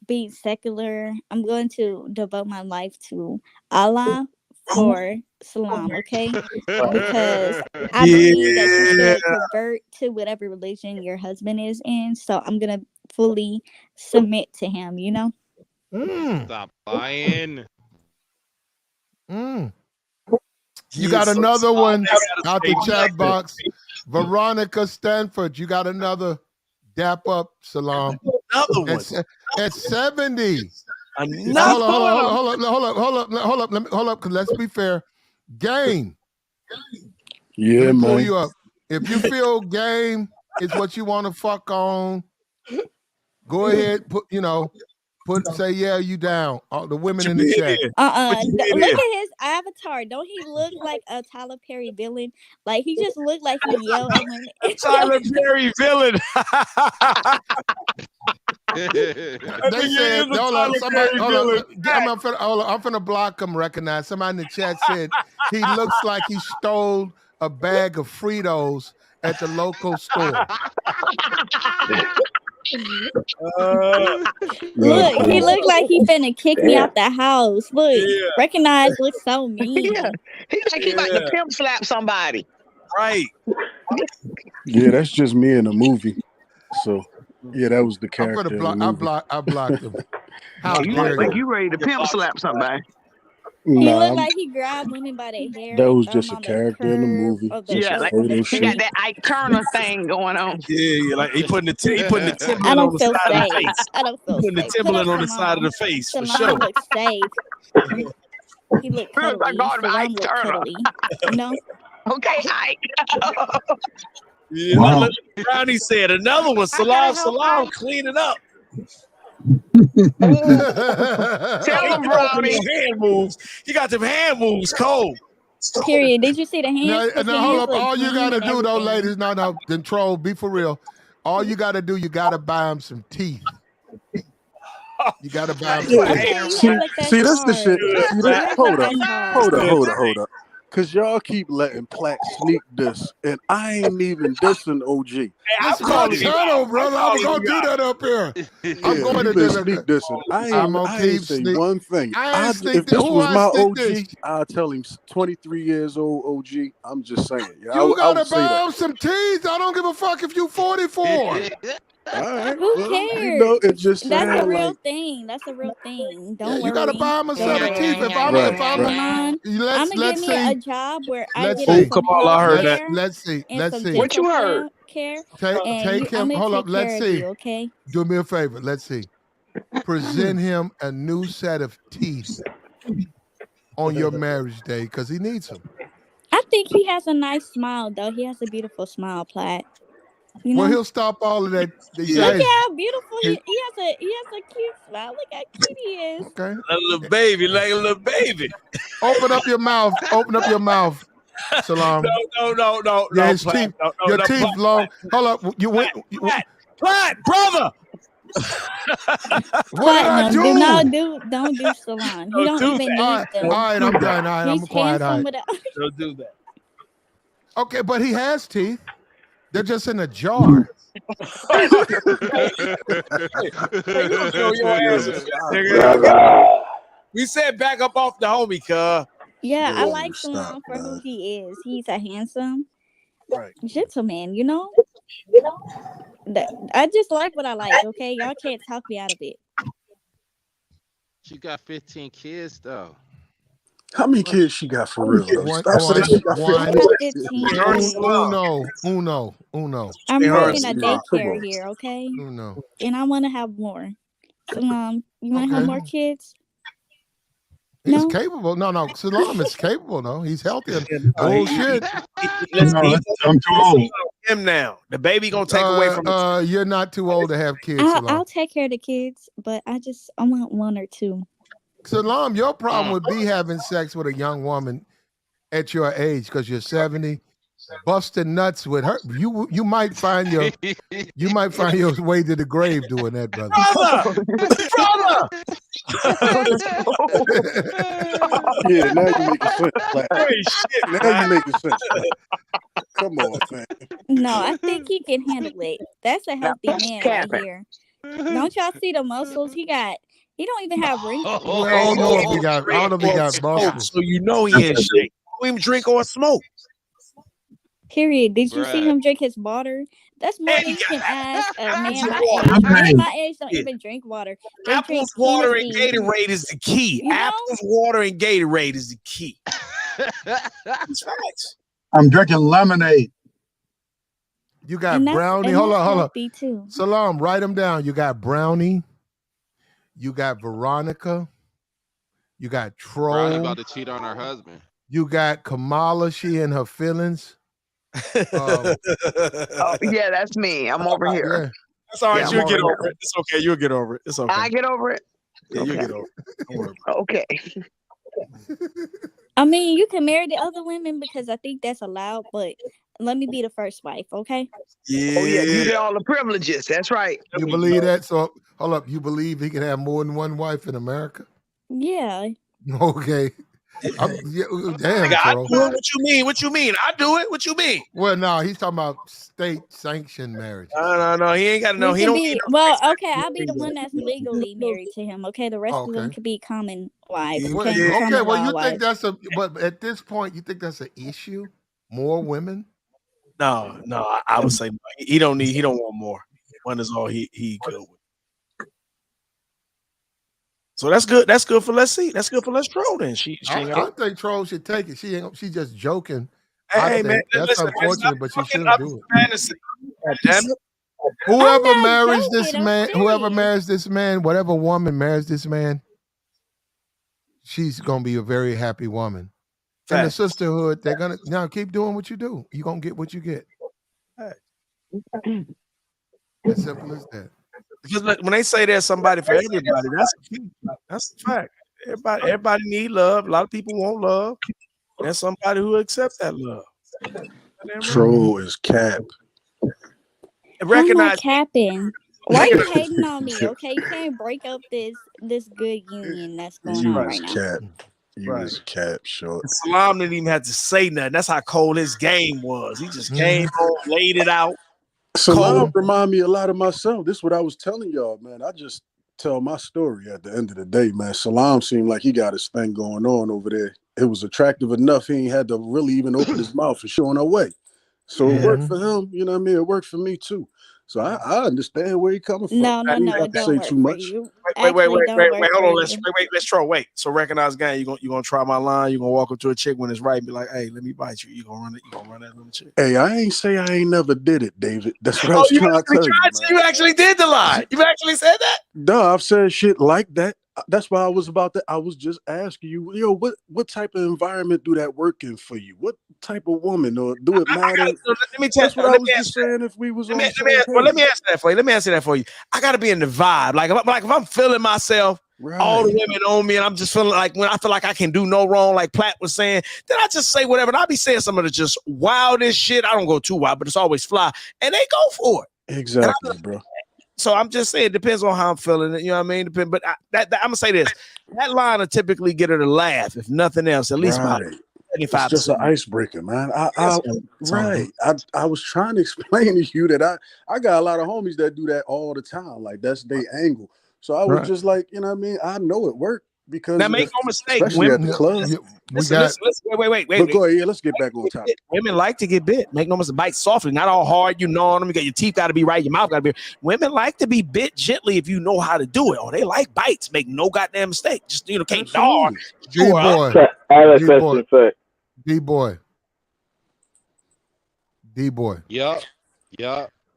being secular. I'm going to devote my life to Allah for Salam, okay? Because I believe that you should convert to whatever religion your husband is in. So I'm gonna fully submit to him. Stop lying. You got another one out the chat box. Veronica Stanford, you got another dap up, Salam. Another one. At 70. Hold up, because let's be fair. Game. Yeah, pull man. you up. If you feel Game is what you want to fuck on, go ahead, say yeah, you down. All the women in the chat. Look at his avatar. Don't he look like a Tyler Perry villain? Like he just looked like he yelled at women. Tyler Perry villain. They said, hold on, I'm finna block him, recognize. Somebody in the chat said he looks like he stole a bag of Fritos at the local store. Look, he looked like he finna kick me out the house. Look, recognize looks so mean. Yeah, he like he about to pimp slap somebody. Right. Yeah, that's just me in a movie. So yeah, that was the character. I blocked him. How you look like you ready to pimp slap somebody? He looked like he grabbed women by their hair. That was just a character in the movie. Yeah, like he got that Ike Turner thing going on. Yeah, like he putting the Timberland on the side of the face. I don't feel safe. Putting the Timberland on the side of the face for sure. Looks safe. He looked cuddly. Ike Turner. No. Okay, Ike. Yeah, wow. Brownie said another one. Salam, clean it up. Tell him, Brownie. Hand moves. He got them hand moves cold. Period. Did you see the hands? No, hold up. All you gotta do though, ladies, then troll, be for real. All you gotta do, you gotta buy him some teeth. You gotta buy him some teeth. See, that's the shit. Hold up. Cause y'all keep letting Platt sneak this, and I ain't even dissing OG. Hey, shut up, brother. I'm gonna do that up here. I'm going to sneak dissing. I ain't say one thing. If this was my OG, I'll tell him 23 years old OG. I'm just saying. Yeah, you gotta buy him some teeth. I don't give a fuck if you 44. All right. Who cares? It's just that's a real thing. That's a real thing. Don't worry. You gotta buy him a set of teeth. If I'm gonna give me a job where I get see. Come on, I heard that. Let's see. What you heard? Take him. Hold up. Let's see. Okay. Do me a favor. Let's see. Present him a new set of teeth on your marriage day because he needs them. I think he has a nice smile, though. He has a beautiful smile, Platt. You know? Well, he'll stop all of that. Look how beautiful he has a cute smile. Look how cute he is. Okay. Like a little baby, Open up your mouth. Salam. No. Yeah, his teeth. Your teeth long. Hold up. You went. Platt, brother. What did I do? Don't do Salam. You don't even need them. All right, I'm done. All right, I'm quiet. Don't do that. Okay, but he has teeth. They're just in a jar. We said back up off the homie, cuz. Yeah, I like Salam for who he is. He's a handsome gentleman, you know? I just like what I like, okay? Y'all can't talk me out of it. She got 15 kids, though. How many kids she got for real? One. Uno. I'm working a daycare here, okay? Uno. And I want to have more. Salam, you want to have more kids? He's capable. No. Salam is capable, though. He's healthy. Bullshit. I'm too old. Him now. The baby gonna take away from him. You're not too old to have kids. I'll take care of the kids, but I want one or two. Salam, your problem would be having sex with a young woman at your age because you're 70, busting nuts with her. You might find your way to the grave doing that, brother. Yeah, now you making sense. Now you making sense. Come on, man. No, I think he can handle it. That's a healthy man right here. Don't y'all see the muscles he got? He don't even have wrinkles. I don't know if he got muscles. So you know he ain't shit. Don't even drink or smoke. Period. Did you see him drink his water? That's more than you can ask a man my age. My age don't even drink water. They Apple's water and Gatorade is the key. Apple's water and Gatorade is the key. I'm drinking lemonade. You got Brownie. Hold on. Salam, write them down. You got Brownie. You got Veronica. You got Troll. Brownie about to cheat on her husband. You got Kamala. She in her feelings. Oh, yeah, that's me. I'm over here. Yeah. That's all right. Yeah, You'll I'm get over over it. It's okay. You'll get over it. It's okay. I get over it. Yeah, you'll get over it. Don't worry about Okay. I mean, you can marry the other women because I think that's allowed, but let me be the first wife, okay? it. Oh, yeah, you Yeah. get all the privileges. That's right. You believe that? So hold up. You believe he can have more than one wife in America? Yeah. Okay. Damn, Nigga, I Tro. do it. What you mean? What you mean? I do it. What you mean? Well, no, he's talking about state-sanctioned marriages. No. He ain't got to know. We He can don't be need no well, sex. okay, I'll be the one that's legally married to him, okay? The rest of them could be common wives, Well, okay? okay, Common well, law you think wives. that's but at this point, you think that's an issue? More women? No. I would say no. He don't want more. One is all he good with. So that's good. That's good for Let's See. That's good for Let's Troll then. She ain't I got think Troll should take it. She's just joking. Hey, man, that's listen, unfortunate, but she should do it. fantasy. God damn it. Whoever not marries joking, this I'm man, whoever serious. marries this man, whatever woman marries this man, she's gonna be a very happy woman. And the Facts. sisterhood, they're gonna now keep doing what you do. You're gonna get what you get. As simple as that. Because look, when they say there's somebody for everybody, that's a fact. Everybody need love. A lot of people want love. There's somebody who accepts that love. Troll is cap. I'm not capping. Why you hating on me? Okay, you can't break up this good union that's going You on was right now. cap. You was cap, short. Salam didn't even have to say nothing. That's how cold his game was. He just came on, laid it out. Salam remind me a lot of myself. This is what I was telling y'all, man. I just tell my story at the end of the day, man. Salam seemed like he got his thing going on over there. It was attractive enough. He ain't had to really even open his mouth and show on our way. So it worked for him. You know what I mean? It worked for me too. So I understand where he coming from. No, I didn't it have to don't say work too for much. you. Wait, hold on. Let's Let's Troll. Wait. So recognize gang. You gonna try my line. You gonna walk up to a chick when it's right and be like, hey, let me bite you. You gonna run it. You gonna run that little chick. Hey, I ain't say I ain't never did it, David. That's what I was trying to tell you. So you actually did the lie. You actually said that? No, I've said shit like that. That's why I was about that. I was just asking you, what type of environment do that work in for you? What type of woman, or do it matter? Let me tell That's what I was just saying. If we was on the same page. let me answer that for you. Let me answer that for you. I got to be in the vibe. Like if I'm feeling myself, all the women on me, and I'm just feeling like when I feel like I can do no wrong, like Platt was saying, then I just say whatever. And I'll be saying some of the just wildest shit. I don't go too wild, but it's always fly, and they go for it. Exactly, bro. So I'm just saying, it depends on how I'm feeling. You know what I mean? But I'm gonna say this: that line will typically get her to laugh, if nothing else. At least about 75%. It's just an icebreaker, man. I was trying to explain to you that I got a lot of homies that do that all the time. Like that's their angle. So I was just like, you know what I mean? I know it worked because now make no mistake, especially at the club. Listen, wait. But go ahead, let's get back on topic. Women like to get bit. Make no mistake, bite softly, not all hard. You know them. You got your teeth got to be right. Your mouth got to be. Women like to be bit gently if you know how to do it. Oh, they like bites. Make no goddamn mistake. Just can't dog. D-boy. D-boy. Yup.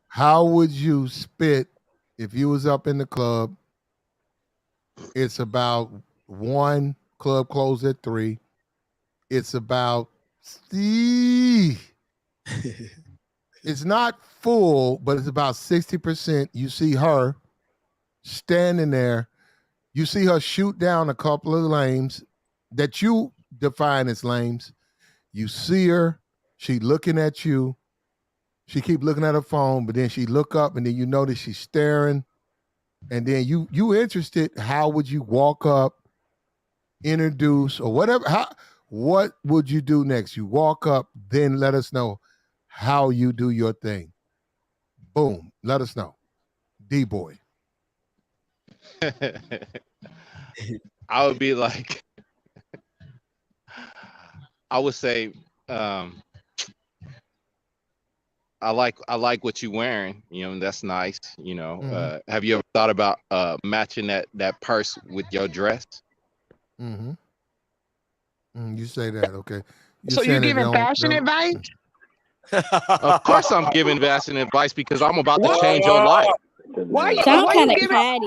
How would you spit if you was up in the club? It's about 1, club closed at 3. It's about it's not full, but it's about 60%. You see her standing there. You see her shoot down a couple of lames that you define as lames. You see her, she looking at you. She keep looking at her phone, but then she look up and then you notice she's staring. And then you interested, how would you walk up, introduce, or whatever? What would you do next? You walk up, then let us know how you do your thing. Boom, let us know. D-boy. I would be like, I would say, I like what you're wearing. That's nice. Have you ever thought about matching that purse with your dress? Mm-hmm. You say that, okay. So you're giving fashion advice? Of course I'm giving fashion advice because I'm about to change your life. Why you giving?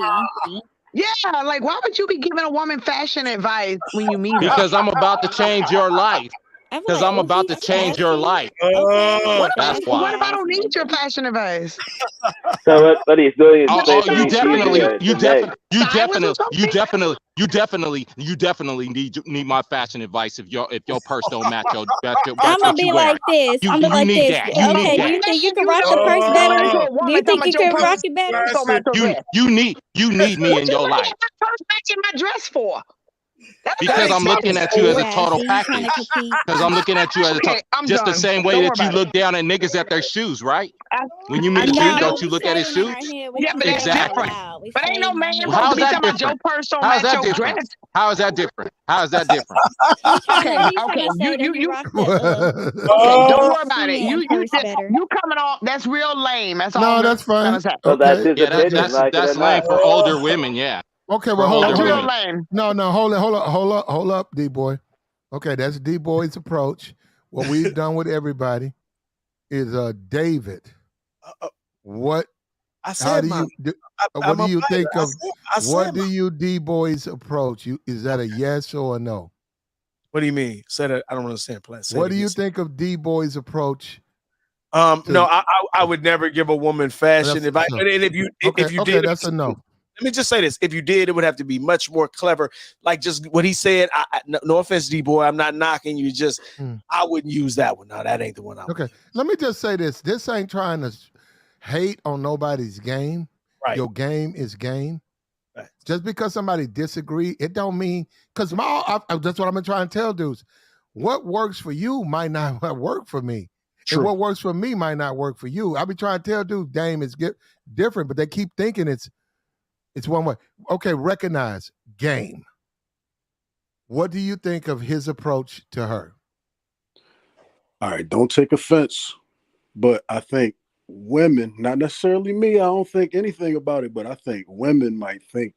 Yeah, like why would you be giving a woman fashion advice when you meet her? Because I'm about to change your life. Because I'm about to change your life. Okay. That's why. What if I don't need your fashion advice? So what he's doing is you basically definitely, teasing her to Meg. you definitely need my fashion advice if your purse don't match your I'm gonna what you be wearing. like this. I'm You gonna be like need this. that. You Okay, need do you that. think you can rock the purse better? Do you think you can rock it better? You need me in your life. What matching my dress for? Because I'm looking at you as a total See, you package. trying to compete. Because I'm looking at you as a total, I'm just the done. same way Don't that worry you about look down at niggas at their shoes, right? I When you meet a know. dude, No, don't you we look say at it his in our shoes? head. We Yeah, don't but say that's it out Exactly. different. loud. We But say ain't it no in our man head. supposed How to is be that talking about different? your purse don't How is match that your different? dress. How is that different? How is that different? He's trying to Okay, say that he you rocked the okay, don't worry about it. Shein purse better. You coming off, that's real lame. That's all No, I'm that's gonna fine. say. So that's Okay. his Yeah, opinion, like it or that's lame not. for older women. Yeah, Okay, for well, hold older up. That's real women. lame. No, hold up, D-boy. Okay, that's D-boy's approach. What we've done with everybody is David. What? I How said do my. you? What I'm do a you fighter. think of? I said What do my. you D-boys approach? Is that a yes or a no? What do you mean? Said it. I don't understand. Plan. Say What it do you again. think of D-boy's approach? No, I would never give a woman fashion advice. so. And if you did, that's a no. Let me just say this: if you did, it would have to be much more clever. Like just what he said. No offense, D-boy. I'm not knocking you. Just I wouldn't use that one. No, that ain't the one. Okay, let me just say this: this ain't trying to hate on nobody's game. Right. Your game is game. Right. Just because somebody disagree, it don't mean because that's what I've been trying to tell dudes. What works for you might not work for me. True. And what works for me might not work for you. I be trying to tell dudes game is different, but they keep thinking it's one way. Okay, recognize game. What do you think of his approach to her? All right, don't take offense, but I think women, not necessarily me, I don't think anything about it, but I think women might think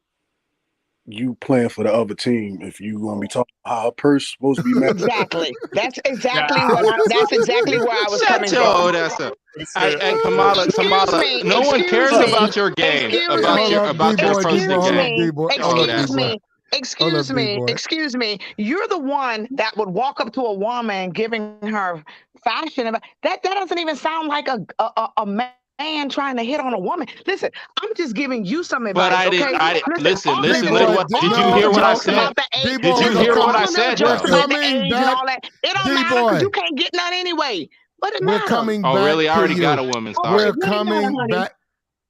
you playing for the other team if you gonna be talking about how a purse supposed to be matched. Exactly. That's exactly where I was coming Shut your from. old ass up. Hey, Kamala, no one cares about your game, about your approach to the game. Excuse me. You're the one that would walk up to a woman giving her fashion. That doesn't even sound like a man trying to hit on a woman. Listen, I'm just giving you some advice. But I okay? listen. All that Little what? Did you hear what I said? Did you hear what I said? We're coming back. It don't matter because you can't get none anyway. What it We're matter? coming back. Oh, really? I already to got you. a woman. We're Sorry. coming back.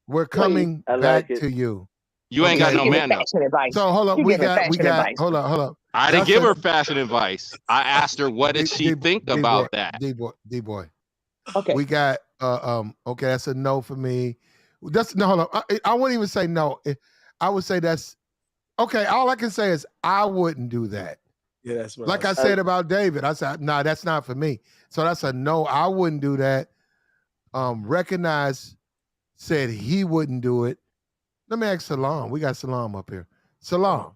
We're coming back to you. You ain't got no man though. So hold up, we got. Hold up. I didn't give her fashion advice. I asked her what did she think about that. D-boy. Okay. We got. Okay, that's a no for me. That's no. Hold on. I wouldn't even say no. I would say that's okay. All I can say is I wouldn't do that. Yeah, that's what. Like I said about David, I said, nah, that's not for me. So that's a no. I wouldn't do that. Recognize said he wouldn't do it. Let me ask Salam. We got Salam up here. Salam,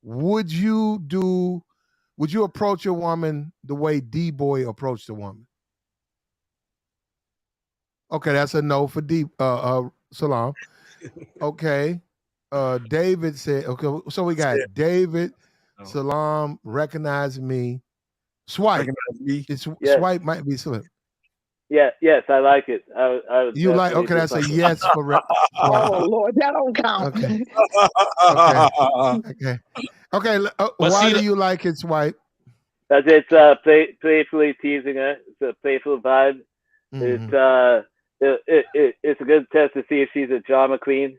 would you approach a woman the way D-boy approached a woman? Okay, that's a no for Salam. Okay. David said, okay, so we got David, Salam, recognize me. Swipe. Swipe might be slip. Yeah, yes, I like it. I would you like, okay, that's a yes for Oh, Lord, that don't count. Okay. Why do you like it, Swipe? Because it's playfully teasing her. It's a playful vibe. Mm-hmm. It's a good test to see if she's a drama queen.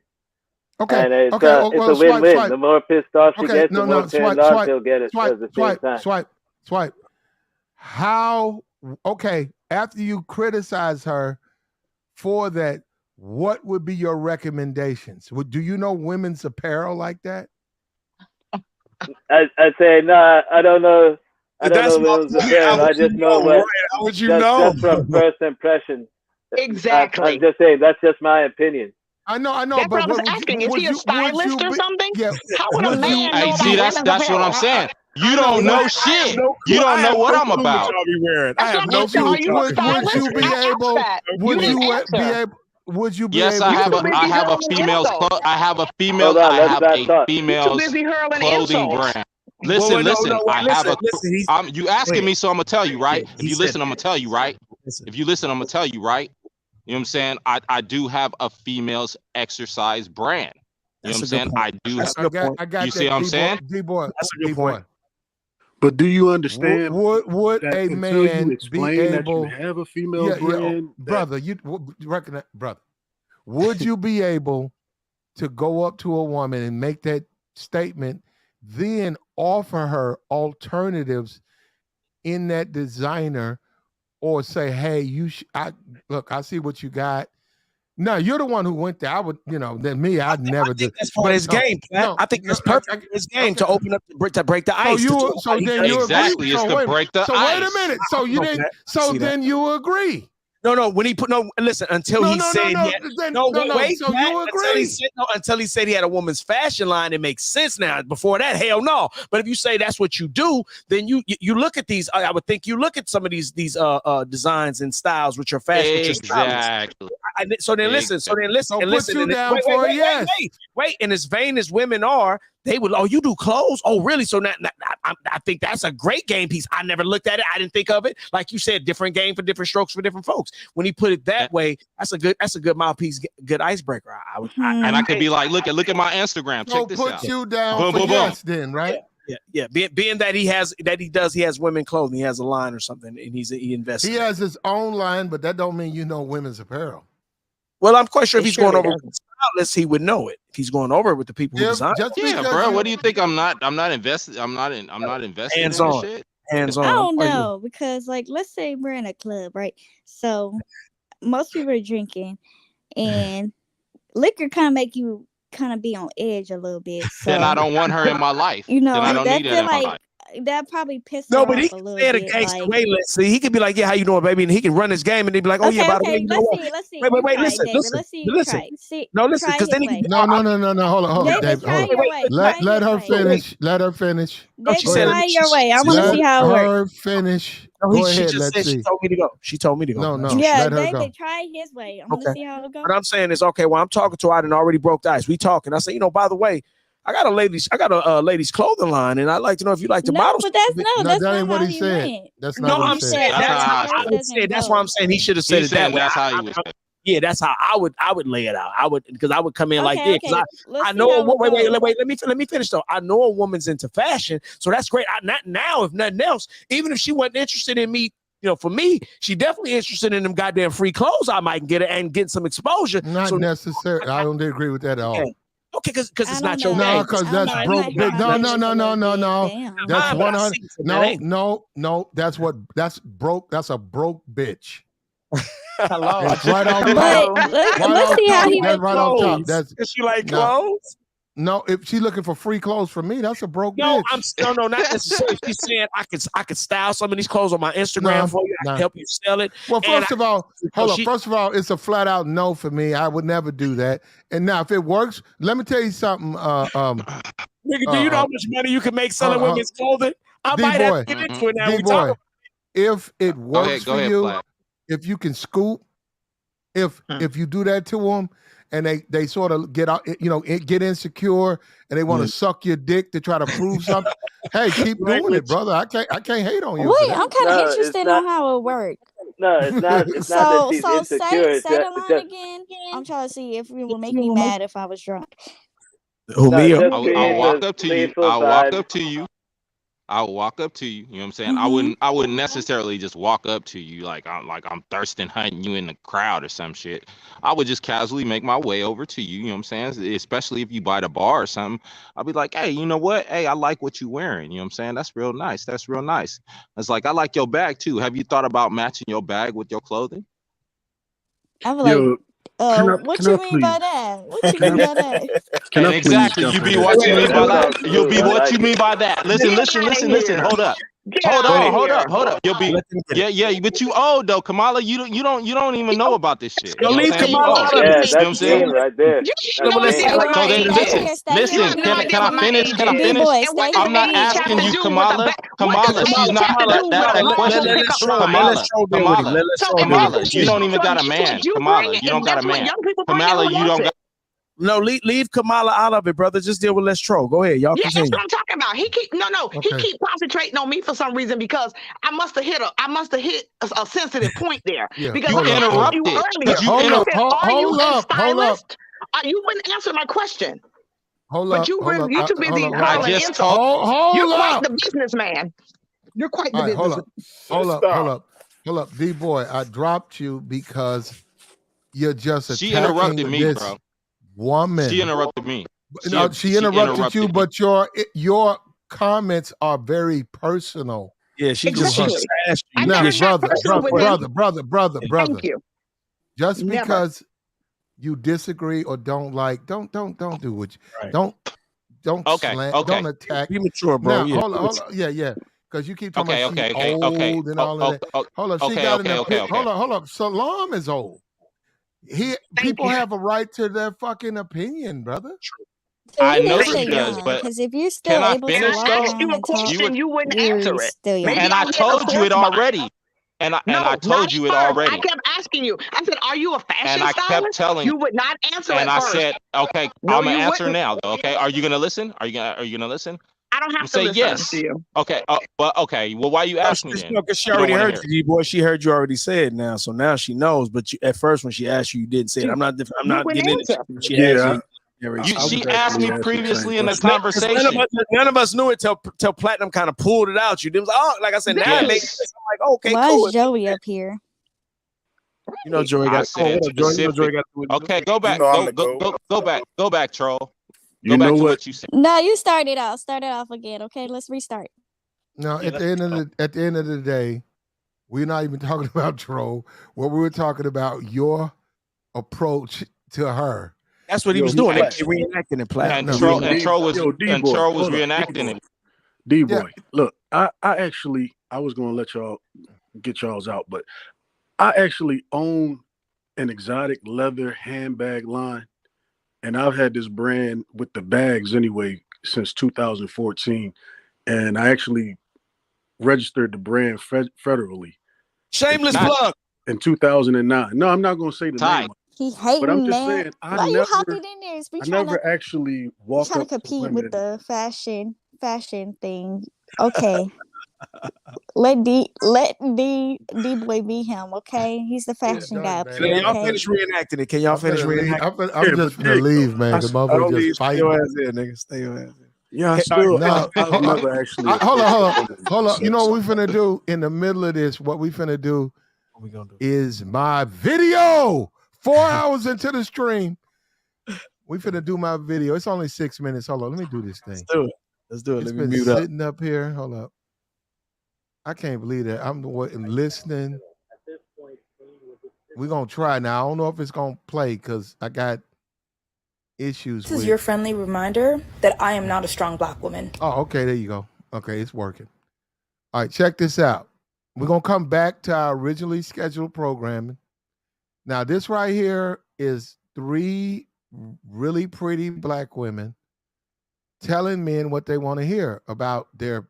Okay. And it's well, a win-win. Swipe. The more pissed off she gets, the more turned on she'll get it at the same time. Swipe. How, okay, after you criticize her for that, what would be your recommendations? Do you know women's apparel like that? I'd say, no, I don't know. I don't know women's apparel. I just know what. How would you know? Just from first impression. Exactly. I'm just saying, that's just my opinion. I know. That's what I was asking. Is he a stylist or something? Yeah. How would a man know about see, that's what I'm saying. You don't know shit. You don't know what I'm about. I have no clue. Would you be able? Yes, I have a female. I have a female. Too busy hurling clothing insults. brand. Listen, listen. You asking me, so I'm gonna tell you, right? Yeah, if you listen, I'm gonna tell you, right? If you listen, I'm gonna tell you, right? You know what I'm saying? I do have a females exercise brand. You know what I'm saying? I do. I got you see what I'm saying? D-boy. That's a good point. But do you understand would that a until you man explain be that able? you have a female brand, brother, you recognize, brother? Would you be able to go up to a woman and make that statement, then offer her alternatives in that designer, or say, "Hey, I see what you got." No, you're the one who went there. I would, than me, I'd never do. That's part of his game. I think that's perfect for his game to open up to break the ice. So then you exactly. agree. It's to break the ice. Wait a minute. So you didn't. So then you agree. No, when he put listen, until he said wait, so you agree. Until he said he had a woman's fashion line, it makes sense now. Before that, hell no. But if you say that's what you do, then you look at these. I would think you look at some of these designs and styles with your fashion. Exactly. So then listen. So put you down for a yes. Wait, and as vain as women are, they would, you do clothes? Oh, really? So now I think that's a great game piece. I never looked at it. I didn't think of it. Like you said, different game for different strokes for different folks. When he put it that way, that's a good mouthpiece, good icebreaker. And I could be like, look at my Instagram. Check this out. So put you down for yes then, right? Yeah. Being that he has women clothing, he has a line or something, and he invests. He has his own line, but that don't mean women's apparel. Well, I'm quite sure if he's going over with the stylists, he would know it. If he's going over it with the people who design. Yeah, bro. What do you think? I'm not invested. I'm not invested in this shit. Hands on. I don't know, because let's say we're in a club, right? So most people are drinking, and liquor kind of make you kind of be on edge a little bit. So, then I don't want her in my life. Then I don't need her in my life. That probably pisses her off a little bit. Let's see. He could be like, "Yeah, how you doing, baby?" And he can run his game, and he'd be like, "Oh yeah, by the way, let's see. Wait, listen. No, listen, because then he no. Hold on, David. Let her finish. Let her finish. Try your way. I want to see how it works. Let her finish. Go ahead. Let's see. She told me to go. No. Yeah, David, try his way. I want to see how it goes. What I'm saying is, okay, well, I'm talking to her. I done already broke the ice. We talking. I say, by the way, I got a ladies clothing line, and I'd like to know if you like to model. But that ain't what he said. That's not what he said. That's why I'm saying he should have said it that way. That's how he was. Yeah, that's how I would lay it out. I would come in like this. I know. Wait. Let me finish though. I know a woman's into fashion, so that's great. Not now, if nothing else. Even if she wasn't interested in me. For me, she definitely interested in them goddamn free clothes I might get and get some exposure. Not necessarily. I don't agree with that at all. Okay, because it's not your no, because that's broke. No. That's 100. No. That's broke. That's a broke bitch. Hello. Right off let's see how he that's right off top. That's she like clothes? No, if she's looking for free clothes from me, that's a broke bitch. No, not necessarily. She's saying I could style some of these clothes on my Instagram for you. I can help you sell it. Well, first of all, First of all, it's a flat out no for me. I would never do that. And now, if it works, let me tell you something. Nigga, do you know how much money you can make selling women's clothing? I might have to get into it now. D-boy, if it works for you, if you can scoop, if you do that to them, and they sort of get out, get insecure, and they want to suck your dick to try to prove something. Hey, keep doing it, brother. I can't hate on you. Wait, I'm kind of interested on how it works. No, it's not. It's not that she's insecure. Say the line again. I'm trying to see if it would make me mad if I was drunk. Who me? I'll walk up to you. I'll walk up to you. You know what I'm saying? Mm-hmm. I wouldn't necessarily just walk up to you like I'm thirsting hunting you in the crowd or some shit. I would just casually make my way over to you. You know what I'm saying? Especially if you buy the bar or something. I'll be like, hey, you know what? Hey, I like what you're wearing. You know what I'm saying? That's real nice. That's real nice. It's like, I like your bag too. Have you thought about matching your bag with your clothing? I'm like, what you mean by that? What you mean by that? Exactly. You be what you mean by that. You'll be what you mean by that. Listen. Hold up. You'll be but you old though, Kamala. You don't even know about this shit. Don't leave Kamala. That's game right there. Listen. Can I finish? I'm not asking you, Kamala. She's not that question. Kamala. You don't even got a man. Kamala, you don't got a man. Kamala, you don't got. No, leave Kamala out of it, brother. Just deal with Let's Troll. Go ahead, y'all Yeah, that's continue. what I'm talking about. He keep concentrating on me for some reason because I must have hit a sensitive point there. Yeah, Because You I asked interrupted. you earlier. Hold I up, said, "Are you hold a up. stylist?" You wouldn't answer my question. Hold But up, you hold up. too busy I calling just insult. told. You're Hold quite up. the businessman. You're quite the All right, hold businessman. up. Hold up, D-boy. I dropped you because you're just She attacking interrupted me, this bro. woman. She interrupted me. No, she interrupted you, me. but your comments are very personal. Yeah, she Exactly. just asked you. I Now, never got personal with him. brother. Thank you. Just Never. because you disagree or don't like, don't do what you Right. don't Okay. don't attack. Be mature, bro. Now, Yeah. hold on. Yeah. Because you keep talking Okay. about she's Okay. old and all of that. Hold up, she got hold up. Salam is old. People have a right to their fucking opinion, brother. I know You're she does, young, but because if you're can still I able finish to though? walk Asked you around a and talk, question, you wouldn't you're answer it. still young. Maybe And I I'll get a told you it fourth already. And I told you it first. already. I kept asking you. I said, "Are you a fashion And I stylist?" kept telling you. Would not answer And at I first. said, okay, No, I'm gonna you answer wouldn't. now. Though, okay, are you gonna listen? Are you gonna listen? I don't have to Say listen yes. to you. Okay, but okay. Well, why you ask me then? No, because she You don't already wanna heard hear it. you, D-boy. She heard you already say it now, so now she knows. But at first, when she asked you didn't say it. I'm not getting into it. She asked you. She asked me previously in the Because conversation. None of us knew it till Platinum kind of pulled it out. You did like, oh, like I said, now it makes sense. I'm like, okay, Why cool. is Joey up here? You know, Joey got. I said specific. Okay, go back. Go back, troll. Go back to what you said. No, you started off. Start it off again. Okay, let's restart. Now, at the end of the day, we're not even talking about troll. What we were talking about, your approach to her. That's what he was doing. They reenacting it, Platinum. And troll was reenacting it. D-boy, look, I was gonna let y'all get y'all's out, but I actually own an exotic leather handbag line, and I've had this brand with the bags anyway since 2014, and I actually registered the brand federally. Shameless plug. In 2009. No, I'm not gonna say the name. He hating, but I'm just man. saying, Why you hopping in there? I never actually walked trying up to compete women. with the fashion thing. Okay. Let D boy be him, okay? He's the fashion guy up Can here. y'all Okay? finish reenacting it? Can y'all finish reenacting? I'm just gonna leave, man. Because motherfuckers just Stay your fighting. ass there, nigga. Stay your ass there. Yeah, I've never actually. Hold on. You know what we finna do in the middle of this? What we finna do is my video. 4 hours into the stream, we finna do my video. It's only 6 minutes. Hold on, let me do this thing. Let's do it. It's Let me been mute up. sitting up here. Hold up. I can't believe that. I'm listening. We're gonna try now. I don't know if it's gonna play because I got issues. This is your friendly reminder that I am not a strong Black woman. Oh, okay, there you go. Okay, it's working. All right, check this out. We're gonna come back to our originally scheduled programming. Now, this right here is 3 really pretty Black women telling men what they want to hear about their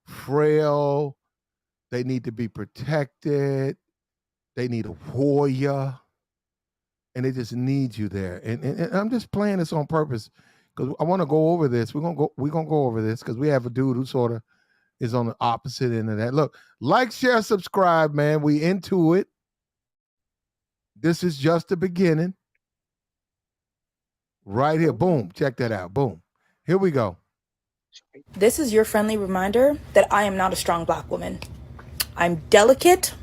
frail. They need to be protected. They need a warrior. And they just need you there. And I'm just playing this on purpose because I want to go over this. We're gonna go over this because we have a dude who sort of is on the opposite end of that. Look, like, share, subscribe, man. We into it. This is just the beginning. Right here. Boom. Check that out. Boom. Here we go. This is your friendly reminder that I am not a strong Black woman. I'm delicate,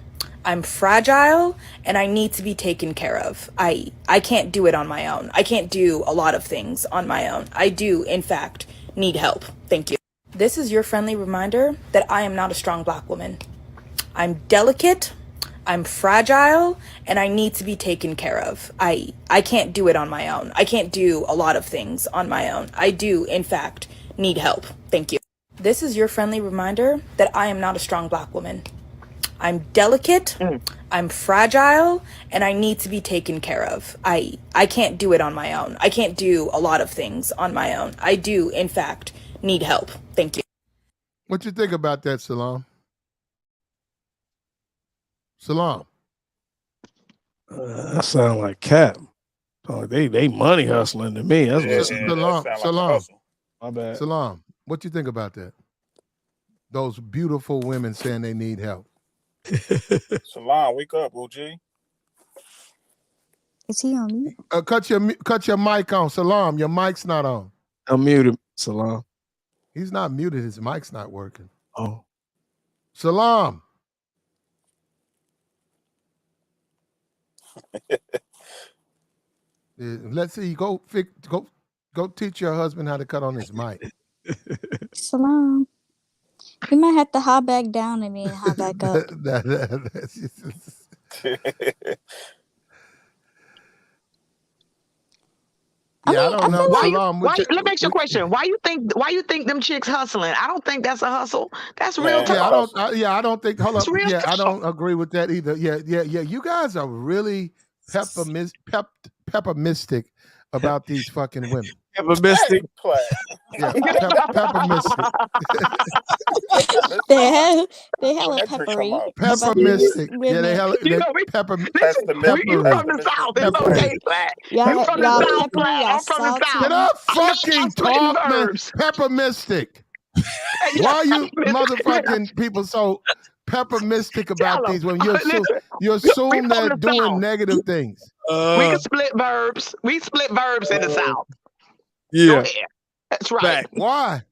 I'm fragile, and I need to be taken care of. I can't do it on my own. I can't do a lot of things on my own. I do, in fact, need help. Thank you. This is your friendly reminder that I am not a strong Black woman. I'm delicate, I'm fragile, and I need to be taken care of. I can't do it on my own. I can't do a lot of things on my own. I do, in fact, need help. Thank you. This is your friendly reminder that I am not a strong Black woman. I'm delicate, I'm fragile, and I need to be taken care of. I can't do it on my own. I can't do a lot of things on my own. I do, in fact, need help. Thank you. What you think about that, Salam? Salam. That sound like Cap. Oh, they money hustling to me. That's what Salam. My bad. Salam. What you think about that? Those beautiful women saying they need help. Salam, wake up, OG. Is he on mute? Cut your mic on. Salam, your mic's not on. I'm muted, Salam. He's not muted. His mic's not working. Oh. Salam. Let's see. Go teach your husband how to cut on his mic. Salam. You might have to hop back down and then hop back up. I don't know. Let me ask you a question. Why you think them chicks hustling? I don't think that's a hustle. That's real talk. I don't think. Hold up. real I don't agree with that either. Yeah. You guys are really peppermistic about these fucking women. Peppermistic. Yeah, peppermistic. They hella peppery. Peppermistic. Yeah, they peppery. You from the South. It's okay, Black. Y'all from the South, peppery, Black. y'all I'm from the salty. South. Get up, fucking talk, man. Peppermistic. Why are you motherfucking people so peppermistic about these women? You assume they're doing negative things. We can split verbs. We split verbs in the South. Yeah. Go ahead. That's right. Back. Why?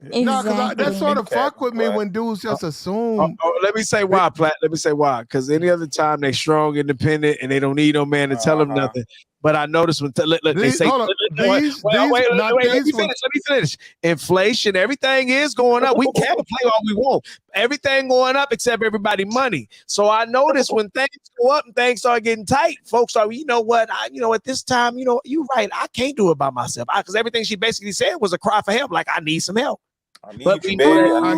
Exactly. No, because that sort of fuck with me when dudes just assume. Let me say why, Platt. Let me say why. Because any other time they strong, independent, and they don't need no man to tell them nothing. But I noticed when they say, hold on. let me finish. Inflation, everything is going up. We can't play all we want. Everything going up except everybody money. So I noticed when things go up and things start getting tight, folks are, you know what, at this time, you're right. I can't do it by myself. Because everything she basically said was a cry for help. Like, I need some help. I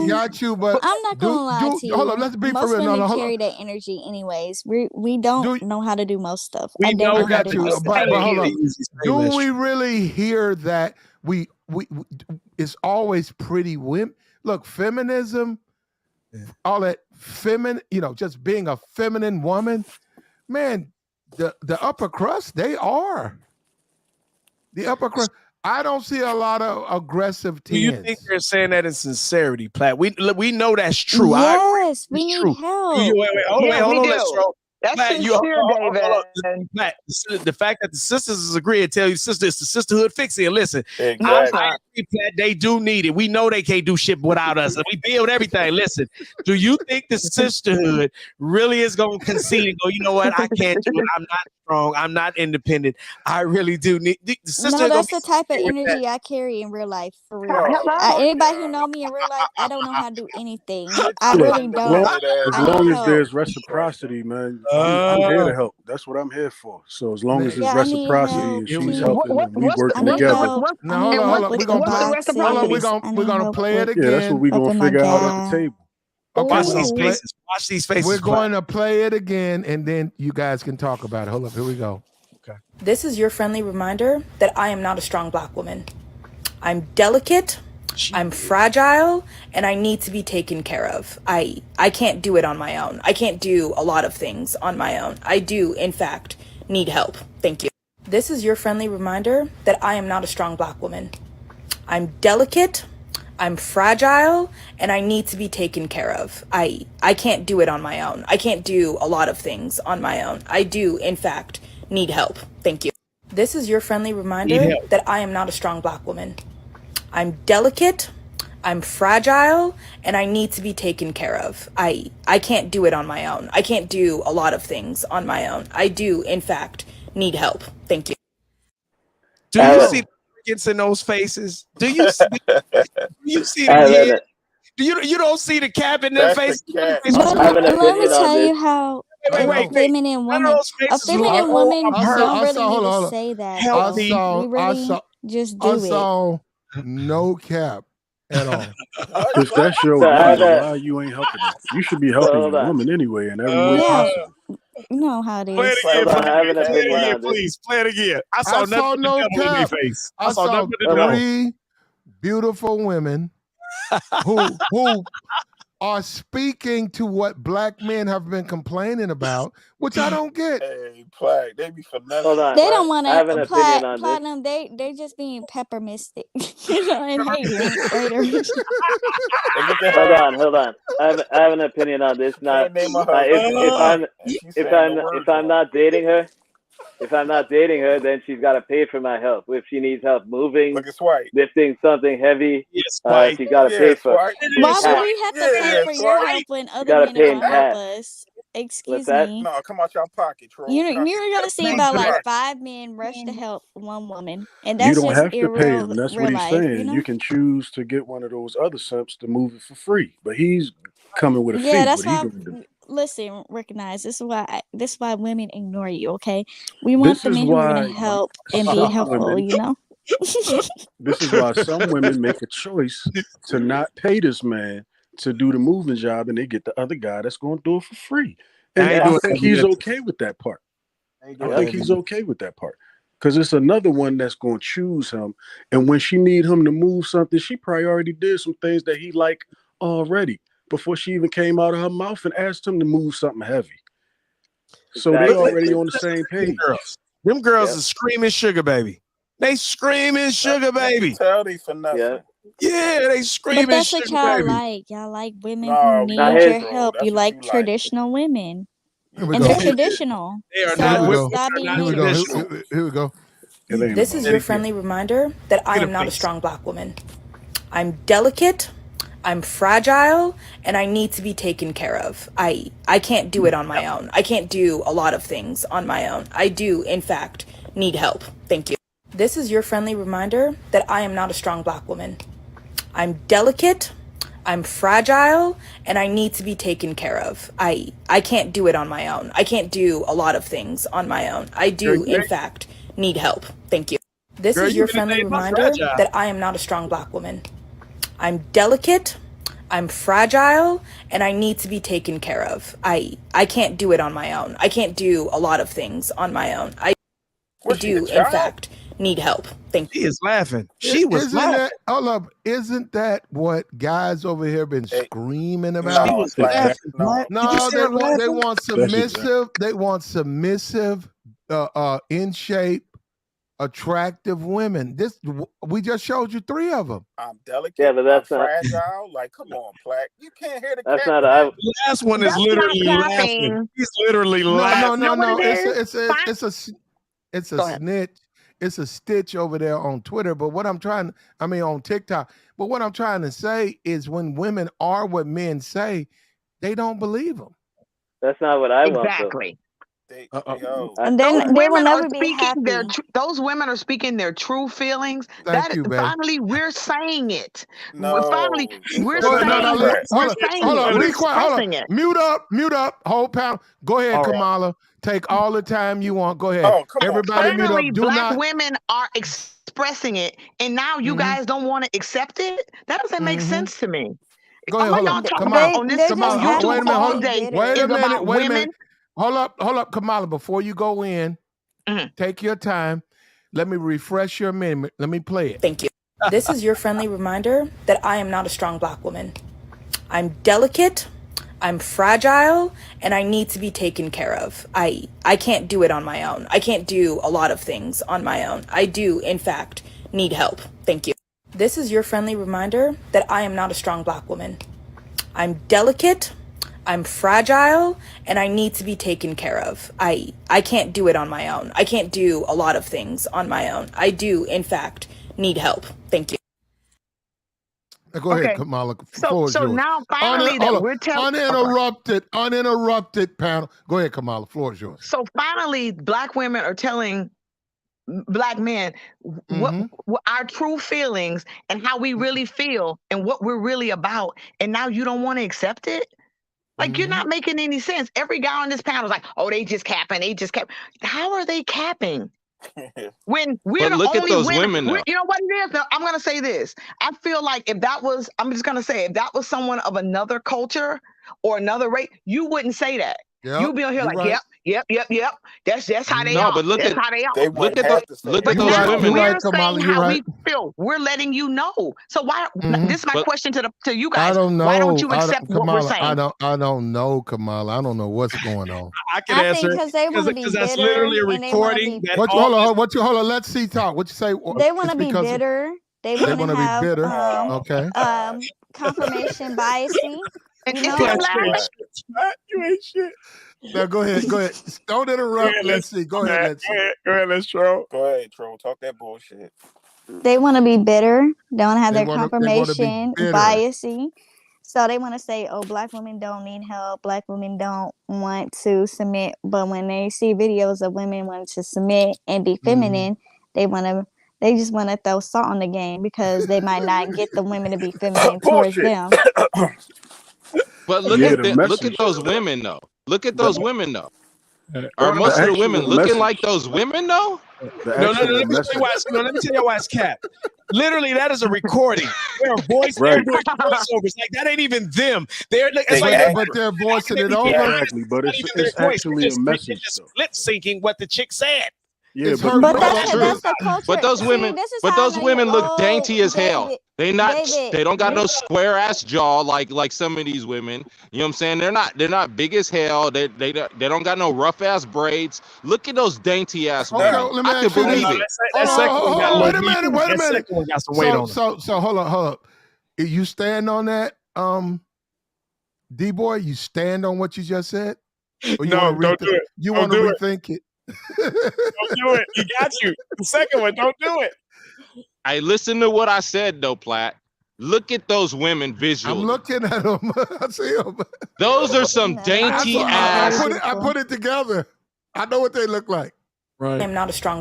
got you, but I'm not gonna lie to you. Hold on, let's be most for real. women carry that energy anyways. We don't know how to do most stuff. I got you, but hold on. Do we really hear that we it's always pretty women? Look, feminism, all that feminine, just being a feminine woman, man, the upper crust, they are. The upper crust. I don't see a lot of aggressive teens. Do you think they're saying that in sincerity, Platt? We know that's true. Yes, we need help. Wait, hold on. Let's throw. That's Platt, sincere, David. Platt, the fact that the sisters is agreeing, tell you, sister, it's the sisterhood fixing. Listen, exactly. I agree, Platt, they do need it. We know they can't do shit without us. We build everything. Listen, do you think the sisterhood really is going to concede and go, you know what, I can't do it. I'm not strong. I'm not independent. I really do need the sister. No, that's the type of energy I carry in real life, for real. Anybody who know me in real life, I don't know how to do anything. I really don't. As long as there's reciprocity, man, I'm here to help. That's what I'm here for. So as long as there's reciprocity and she's helping and we working together. Now hold on. We're gonna play it again. Yeah, that's what we're gonna figure out at the table. Okay, watch these faces. We're going to play it again, and then you guys can talk about it. Hold up, here we go. Okay. This is your friendly reminder that I am not a strong Black woman. I'm delicate, I'm fragile, and I need to be taken care of. I can't do it on my own. I can't do a lot of things on my own. I do, in fact, need help. Thank you. This is your friendly reminder that I am not a strong Black woman. I'm delicate, I'm fragile, and I need to be taken care of. I can't do it on my own. I can't do a lot of things on my own. I do, in fact, need help. Thank you. This is your friendly reminder that I am not a strong Black woman. I'm delicate, I'm fragile, and I need to be taken care of. I can't do it on my own. I can't do a lot of things on my own. I do, in fact, need help. Thank you. Do you see arrogance in those faces? Do you see them here? You don't see the cap in their face? Let me tell you how a feminine woman don't really need to say that. We really just do it. I saw no cap at all. If that's your woman, why you ain't helping her? You should be helping your woman anyway in every way possible. You know how it is. Play it again, please. Play it again. I saw no cap. I saw 3 beautiful women who are speaking to what black men have been complaining about, which I don't get. Hey, Plaque, they be finessing. Hold on. They don't want I have an to opinion on this. platinum. They just being peppermistic, and haters. Hold on. I have an opinion on this. Now, if I'm not dating her, then she's got to pay for my help. If she needs help moving, lifting something heavy, she's got to pay for it. Why would we have to pay for your help when other men are gonna help us? Excuse me. No, come out your pocket, troll. You're gonna see about like 5 men rush to help one woman, and that's You don't just have to pay him. real That's what he's life. saying. You know? You can choose to get one of those other simps to move it for free, but he's coming with a fee. Yeah, that's What he why. gonna do? Listen, recognize this is why women ignore you. Okay, we want This the is men who are gonna why help and be some helpful. women. You know. This is why some women make a choice to not pay this man to do the moving job, and they get the other guy that's going to do it for free. And I think he's okay with that part. I think he's okay with that part. Because it's another one that's going to choose him. And when she need him to move something, she probably already did some things that he like already before she even came out of her mouth and asked him to move something heavy. So they already on the same page. Them girls are screaming sugar baby. They screaming sugar baby. Tell they finessing. Yeah, they screaming But that's sugar what y'all baby. like. Y'all like women who need your help. You like traditional women. And they're traditional. They are So not women. stop being Here we go. haters. Here we go. This is your friendly reminder that I am not a strong black woman. I'm delicate, I'm fragile, and I need to be taken care of. I can't do it on my own. I can't do a lot of things on my own. I do, in fact, need help. Thank you. This is your friendly reminder that I am not a strong black woman. I'm delicate, I'm fragile, and I need to be taken care of. I can't do it on my own. I can't do a lot of things on my own. I do, in fact, need help. Thank you. This is your friendly reminder that I am not a strong black woman. I'm delicate, I'm fragile, and I need to be taken care of. I can't do it on my own. I can't do a lot of things on my own. I do, in fact, need help. Thank you. She is laughing. She was laughing. Hold up. Isn't that what guys over here been screaming about? She was laughing. No, they want submissive. They want submissive, in shape, attractive women. We just showed you 3 of them. I'm delicate. Yeah, but that's I'm not fragile. Like, come on, Plaque. You can't hear the That's cat. not. The last one is literally laughing. He's literally laughing. No. It's a snitch. It's a stitch over there on Twitter. But what I'm on TikTok. But what I'm trying to say is when women are what men say, they don't believe them. That's not what I want. Exactly. And then they will never be happy. Those women are speaking their true feelings. Thank you, babe. Finally, we're saying it. No. Finally, we're Hold saying be quiet. Mute up. Hold pound. Go ahead, Kamala. Take all the time you want. Go ahead. Oh, come Everybody on, mute Finally, up. black women are expressing it, and now you guys don't want to accept it? That doesn't make sense to me. Go ahead. All y'all talk about on this YouTube all day is about women. Hold up, Kamala. Before you go in, take your time. Let me refresh your memory. Let me play it. Thank you. This is your friendly reminder that I am not a strong black woman. I'm delicate, I'm fragile, and I need to be taken care of. I can't do it on my own. I can't do a lot of things on my own. I do, in fact, need help. Thank you. This is your friendly reminder that I am not a strong black woman. I'm delicate, I'm fragile, and I need to be taken care of. I can't do it on my own. I can't do a lot of things on my own. I do, in fact, need help. Thank you. Go ahead, Kamala. So now finally we're telling uninterrupted panel. Go ahead, Kamala. Floor is yours. So finally, black women are telling black men what our true feelings and how we really feel and what we're really about. And now you don't want to accept it? Like, you're not making any sense. Every guy on this panel is like, oh, they just capping. How are they capping? When we're the look only at those women though. You know what it is? Now, I'm going to say this. I feel like if that was someone of another culture or another race, you wouldn't say that. You'll be on here like, right. yep. That's how they No, are. but look That's at how they are. They look wouldn't at have the to say look that. at But those now women. we're Kamala, saying you're how right. we feel. We're letting you know. So why? Mhm. This is my But question to you I guys. don't Why don't know. you accept what we're Kamala, saying? I don't know, Kamala. I don't know what's going on. I can I answer think it because they want to be because that's bitter literally a and they want to recording be. that What? all Hold on. Let's see. Talk. What you say? They want It's to be because bitter. They they want to want to be have bitter. Okay. confirmation biasy. And You you know, see them laughing? you ain't shit. Now go ahead. Don't interrupt. Let's see. Go ahead. Let's see. Go ahead, let's troll. Go ahead, troll. Talk that bullshit. they want to be bitter. They want to have They their want to be confirmation bitter. biasy. So they want to say, "Oh, black women don't need help. Black women don't want to submit." But when they see videos of women wanting to submit and be feminine, they just want to throw salt on the game because they might not get the women to be feminine towards them. But look Yeah, at the look at message. those women though. Look at those women though. Are No, most of the women actual looking like message. those women though? The let actual me tell you message. why. Let me tell you why it's cap. Literally, that is a recording. They're Right. voiceovers. Like that ain't even them. It's They like act- But they're voicing it Yeah, over. Exactly, but not it's even their it's voice. actually a message though. Lip syncing what the chick said. Yeah, It's but her But voice. that's true. the culture. But those See, women, this is but how I those know women look oh, dainty as hell. David, They don't got no square ass jaw like some of these women. You know what I'm saying? They're not big as hell. They don't got no rough ass braids. Look at those dainty ass Okay, women. let me I could ask you believe this. it. That second one got a Wait little a meat. minute. Wait a That minute. second one got some weight on it. So hold up. You stand on that, D-boy? You stand on what you just said? Or you No, want to don't do it. You Don't want to do it. rethink it? Don't do it. You got you. The second one, don't do it. Hey, listen to what I said though, Platt. Look at those women visually. I'm looking at them. I see them. Those are some No, dainty I ass. put it together. I know what they look like. Right. I'm not a strong.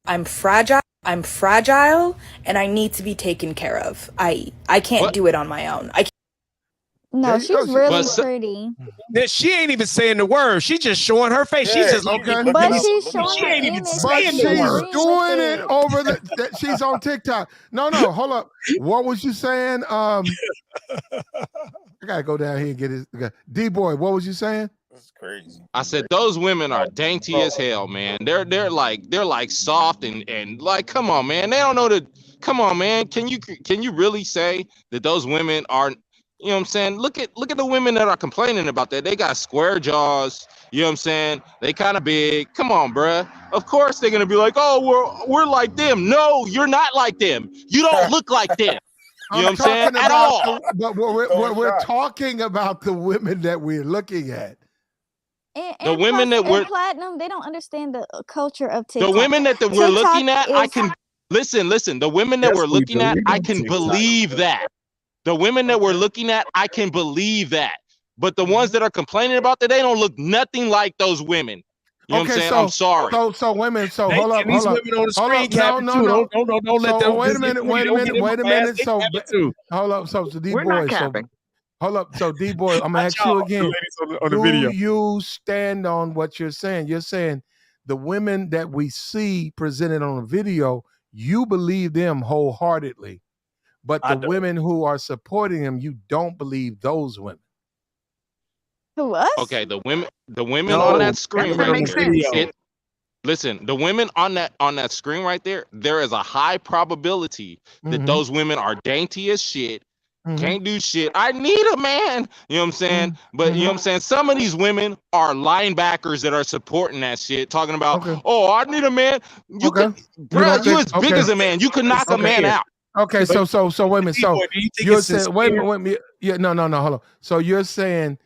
I'm fragile. And I need to be taken care of. I can't do it on my own. No, she's really pretty. She ain't even saying the word. She's just showing her face. She's just okay. But she's showing she her ain't even image. But saying she's the word. doing it over she's on TikTok. No, hold up. What was you saying? I gotta go down here and get his D-boy. What was you saying? That's crazy. I said those women are dainty as hell, man. They're like soft and like, come on, man. They don't know the. Come on, man. Can you really say that those women are? You know what I'm saying? Look at the women that are complaining about that. They got square jaws. You know what I'm saying? They kind of big. Come on, bruh. Of course they're gonna be like, oh, we're like them. No, you're not like them. You don't look like them. You know what I'm saying? At all. But we're talking about the women that we're looking at. The women that we're platinum, they don't understand the culture of TikTok. The women that we're looking at, I can listen. The women that we're looking at, I can believe that. The women that we're looking at, I can believe that. But the ones that are complaining about that, they don't look nothing like those women. You know what I'm saying? I'm sorry. So women, hold up. These women on the screen cap too. Don't let them. Wait a minute. So hold up. So we're not capping. Hold up. So D-boy, I'm gonna ask you again. Do you stand on what you're saying? You're saying the women that we see presented on the video, you believe them wholeheartedly. But the women who are supporting him, you don't believe those women. Who us? Okay, the women on that screen right there. Listen, the women on that screen right there is a high probability that those women are dainty as shit, can't do shit. I need a man. You know what I'm saying? But you know what I'm saying? Some of these women are linebackers that are supporting that shit, talking about, oh, I need a man. You could, bro, you as big as a man. You could knock a man out. Okay, so wait a minute. So you're saying, wait a minute. Yeah, no, hold on. So you're saying,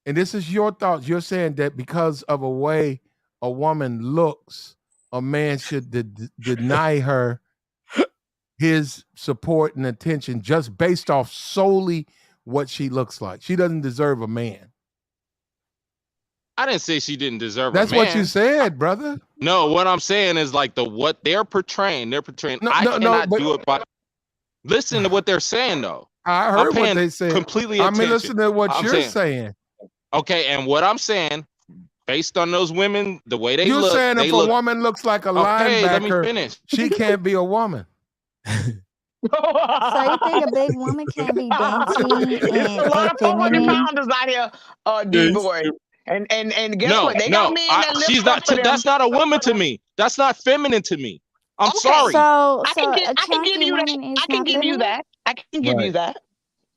and this is your thoughts. You're saying that because of a way a woman looks, a man should deny her his support and attention just based off solely what she looks like. She doesn't deserve a man. I didn't say she didn't deserve a man. That's what you said, brother. No, what I'm saying is like what they're portraying. They're portraying. I cannot do it by. Listen to what they're saying though. I heard what they said. Completely. I mean, listen to what you're saying. Okay, and what I'm saying, based on those women, the way they look. You're saying if a woman looks like a linebacker, let me finish. She can't be a woman. So you think a big woman can't be dainty and feminine? Pounders out here, D-boy. And guess what? They got men that lift she's up not. for them. That's not a woman to me. That's not feminine to me. I'm Okay. sorry. So, I can give you that. women is I can not give you feminine? that. I can give you that.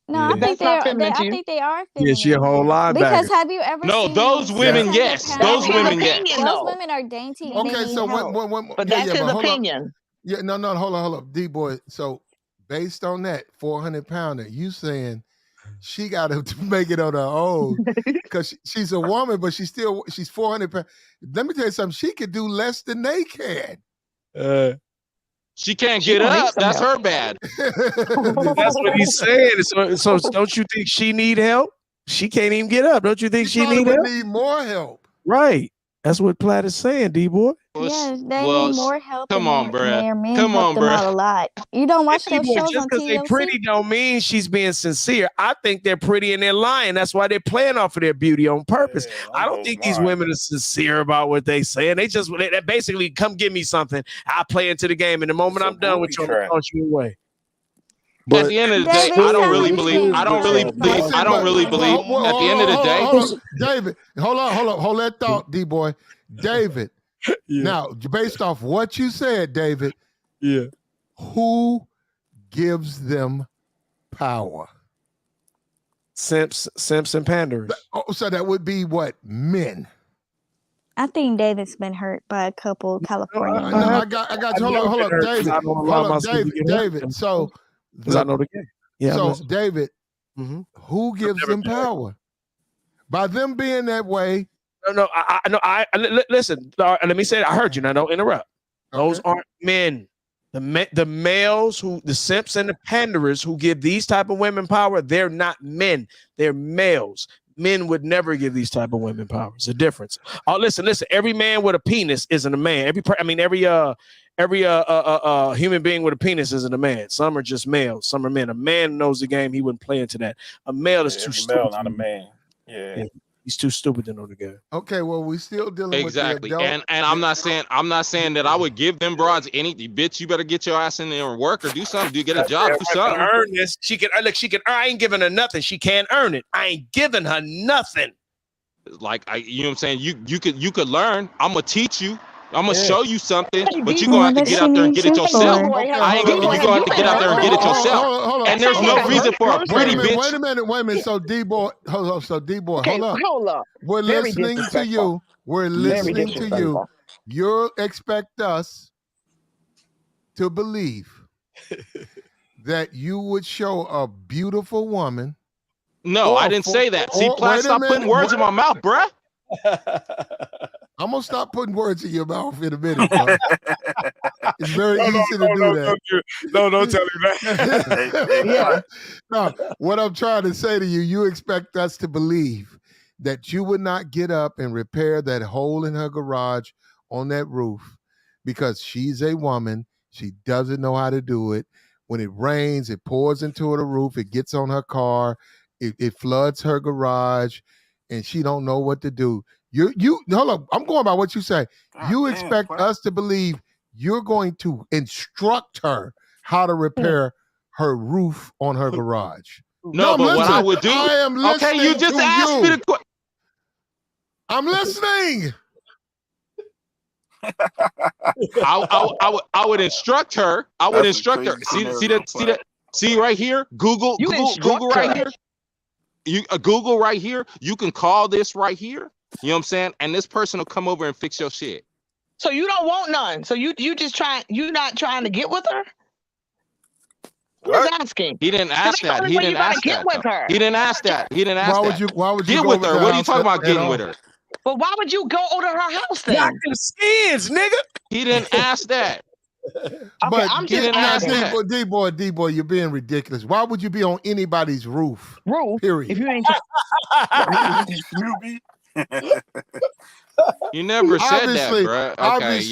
No, Yeah. I think That's not they feminine to I you. think they are Yeah, she a feminine. whole Because linebacker. have you ever No, seen those them women, 600 yes. pounds? Those That's his women, yes. opinion, Those though. women are dainty and they Okay, need so help. But that's his hold opinion. up. Yeah, no, hold up, D-boy. So based on that 400-pounder, you saying she got to make it on her own because she's a woman, but she's 400 pounds. Let me tell you something. She could do less than they can. She can't get up. That's her bad. That's what he's saying. So don't you think she need help? She can't even get up. Don't you think she need help? Need more help. Right. That's what Platt is saying, D-boy. Yes, they need more help Come and on, their bruh. men Come help on, them out bruh. a lot. You don't watch those D-boy, shows just on because they TLC? pretty don't mean she's being sincere. I think they're pretty and they're lying. That's why they're playing off of their beauty on purpose. I don't think these women are sincere about what they say. And they basically come give me something. I play into the game. And the moment I'm done with you, I'm gonna toss you away. But at the end of the day, I don't really believe. I don't really believe. Listen, I don't really believe. At the end of the day, hold on. David, hold that thought, D-boy. David, now, based off what you said, David, who gives them power? Simps and panderers. So that would be what? Men. I think David's been hurt by a couple California men. I got you. Hold up, David. David. So, I know the game. Yeah. So, David, who gives them power? By them being that way. No. Listen. Let me say it. I heard you. Now, don't interrupt. Those aren't men. The males the simps and the panderers who give these type of women power, they're not men. They're males. Men would never give these type of women power. It's a difference. Listen. Every man with a penis isn't a man. Every human being with a penis isn't a man. Some are just males. Some are men. A man knows the game. He wouldn't play into that. A male is too stupid. Male, not a man. Yeah. He's too stupid to know the game. Okay, well, we still dealing exactly. with the adult. And I'm not saying that I would give them broads any bitch. You better get your ass in there and work or do something. Do get a job, do something. Earn this. She can. I ain't giving her nothing. She can't earn it. I ain't giving her nothing. Like you know what I'm saying. You could learn. I'm gonna teach you. I'm gonna show you something, but you're gonna have to get out there and get it yourself. I ain't gonna. You're gonna have to get out there and get it yourself. And there's no reason for a pretty bitch. Wait a minute. So D-boy, hold up. Hold up. We're listening to you. We're listening to you. You expect us to believe that you would show a beautiful woman. No, I didn't say that. See, stop putting words in my mouth, bruh. I'm gonna stop putting words in your mouth in a minute. It's very easy to do that. Don't tell me that. No, what I'm trying to say to you, you expect us to believe that you would not get up and repair that hole in her garage on that roof because she's a woman. She doesn't know how to do it. When it rains, it pours into the roof. It gets on her car. It floods her garage, and she don't know what to do. You hold up. I'm going by what you say. You expect us to believe you're going to instruct her how to repair her roof on her garage. No, but what I would do. I am listening. Okay, you just asked me the question. I'm listening. I would instruct her. I would instruct her. See that? See right here? Google right here. Google right here. You can call this right here. You know what I'm saying? And this person will come over and fix your shit. So you don't want none. So you not trying to get with her? Who's asking? He didn't ask that. He didn't ask that. He didn't ask that. He didn't ask that. Why would you get with her? What are you talking about getting with her? But why would you go to her house then? Knock them skins, nigga. He didn't ask that. Okay, I'm just asking. D-boy, you're being ridiculous. Why would you be on anybody's roof? Period. If you ain't You never said that, bro. Okay,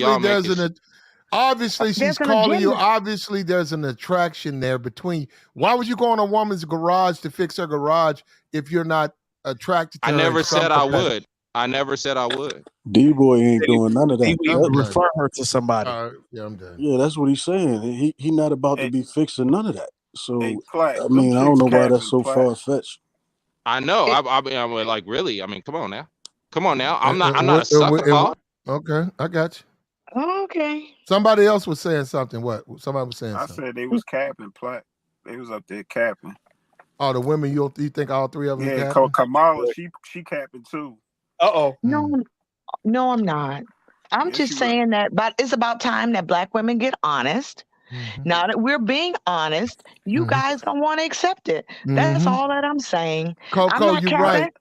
obviously she's calling you. Obviously, there's an attraction there between. Why would you go in a woman's garage to fix her garage if you're not attracted to her? I never said I would. I never said I would. D-boy ain't doing none of that. He would refer her to somebody. Yeah, I'm done. Yeah, that's what he's saying. He not about to be fixing none of that. So Platt, I mean, I don't know why that's so far fetched. I know. I'm like, really. I mean, come on now. Come on now. I'm not a sucker, Paul. Okay, I got you. Okay. Somebody else was saying something. What? Somebody was saying I something. said they was capping, Platt. They was up there capping. Oh, the women, you think all three of them Yeah, capping? Kamala, she capping too. No, I'm not. I'm just saying that, but it's about time that Black women get honest. Now that we're being honest, you guys don't want to accept it. That's all that I'm saying. I'm Coco, not you capping. right.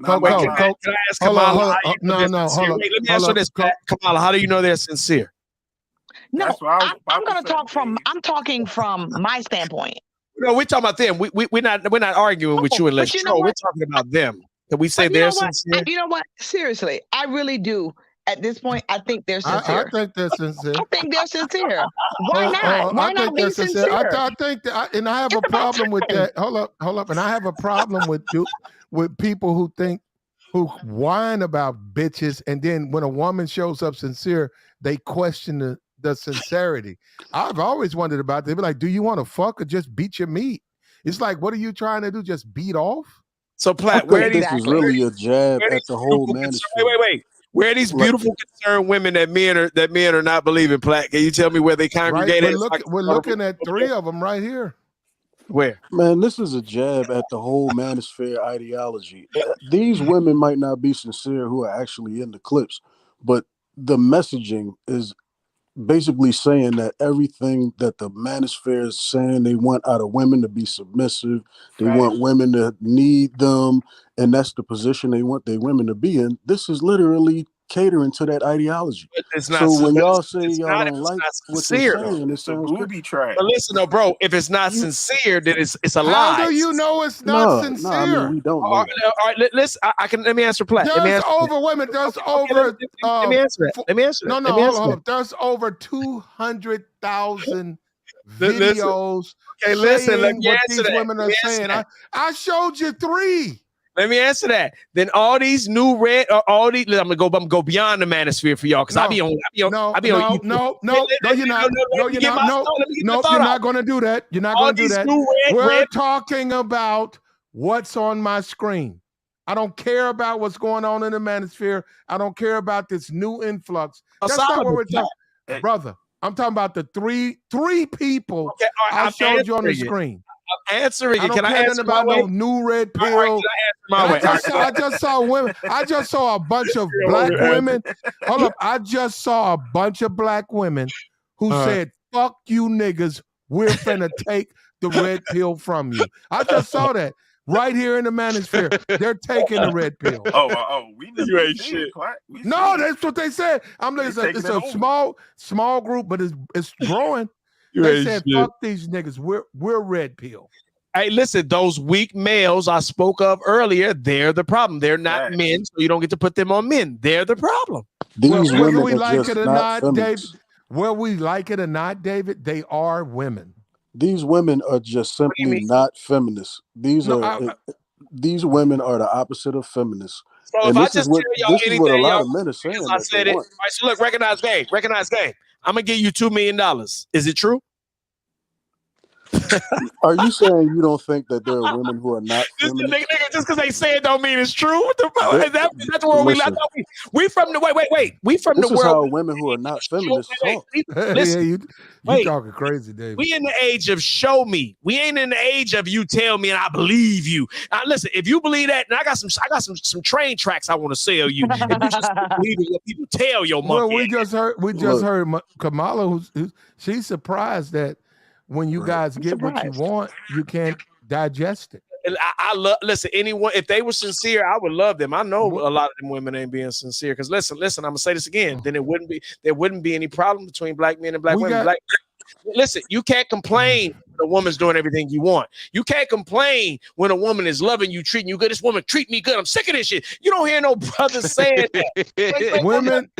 Wait, can I ask Kamala how you know they're sincere? hold Wait, let me on. ask you this, Pat. Kamala, how do you know they're sincere? No, I'm going to talk from. I'm talking from my standpoint. No, we're talking about them. We're not arguing with you and let's troll. We're talking about them. Can we say they're sincere? You know what? Seriously, I really do. At this point, I think they're sincere. I think they're sincere. I think they're sincere. Why not? Why not be sincere? I think that, and I have a problem with that. Hold up, and I have a problem with people who whine about bitches, and then when a woman shows up sincere, they question the sincerity. I've always wondered about. They be like, "Do you want to fuck or just beat your meat?" It's like, what are you trying to do? Just beat off? So, Platt, where this is really a jab at the whole manosphere. Wait. Where are these beautiful, concerned women that men are not believing, Platt? Can you tell me where they congregate? Right, we're looking at three of them right here. Where? Man, this is a jab at the whole manosphere ideology. These women might not be sincere who are actually in the clips, but the messaging is basically saying that everything that the manosphere is saying, they want out of women to be submissive, they want women to need them, and that's the position they want their women to be in. This is literally catering to that ideology. So when y'all say y'all don't like what you're saying, it sounds booby trap. But listen, though, bro, if it's not sincere, then it's a lie. How do you know it's not sincere? I mean, we don't know. All right, let me answer Platt. There's over women. There's over. Let me answer that. Let me answer that. No, hold up. There's over 200,000 videos. Okay, listen. Let me what answer these that. women are saying. I showed you 3. Let me answer that. Then all these new all these. I'm gonna go beyond the manosphere for y'all because I be on. No, you're not. No, you're not. No, you're not going to do that. You're not going to do that. We're talking about what's on my screen. I don't care about what's going on in the manosphere. I don't care about this new influx. That's not what we're talking, brother. I'm talking about the three people I showed you on the screen. I'm answering it. Can I answer about no new red pill? I just saw women. I just saw a bunch of black women. Hold up. I just saw a bunch of black women who said, "Fuck you niggas. We're finna take the red pill from you." I just saw that right here in the manosphere. They're taking the red pill. We you ain't shit. No, that's what they said. It's a small group, but it's growing. They said, "Fuck these niggas. We're red pill." Hey, listen, those weak males I spoke of earlier, they're the problem. They're not men, so you don't get to put them on men. They're the problem. Whether we like it or not, David, whether we like it or not, David, they are women. These women are just simply not feminists. These women are the opposite of feminists. So and if this is what a lot of men are saying. I said it. All right, so look, recognize game. I'm gonna give you $2 million. Is it true? Are you saying you don't think that there are women who are not feminists? Just because they say it don't mean it's true. That's where we live. We from the wait. We from the world. This is how women who are not feminists talk. Listen, you talking crazy, David. We in the age of show me. We ain't in the age of you tell me and I believe you. Now, listen, if you believe that, and I got some train tracks I want to sell you. And you just believe in what people tell your monkey. Well, we just heard Kamala. She's surprised that when you guys get what you want, you can't digest it. I love. Listen, anyone if they were sincere, I would love them. I know a lot of them women ain't being sincere. Because listen, I'm gonna say this again. Then there wouldn't be any problem between black men and black women. Listen, you can't complain when a woman's doing everything you want. You can't complain when a woman is loving you, treating you good. This woman treat me good. I'm sick of this shit. You don't hear no brothers saying that. Women,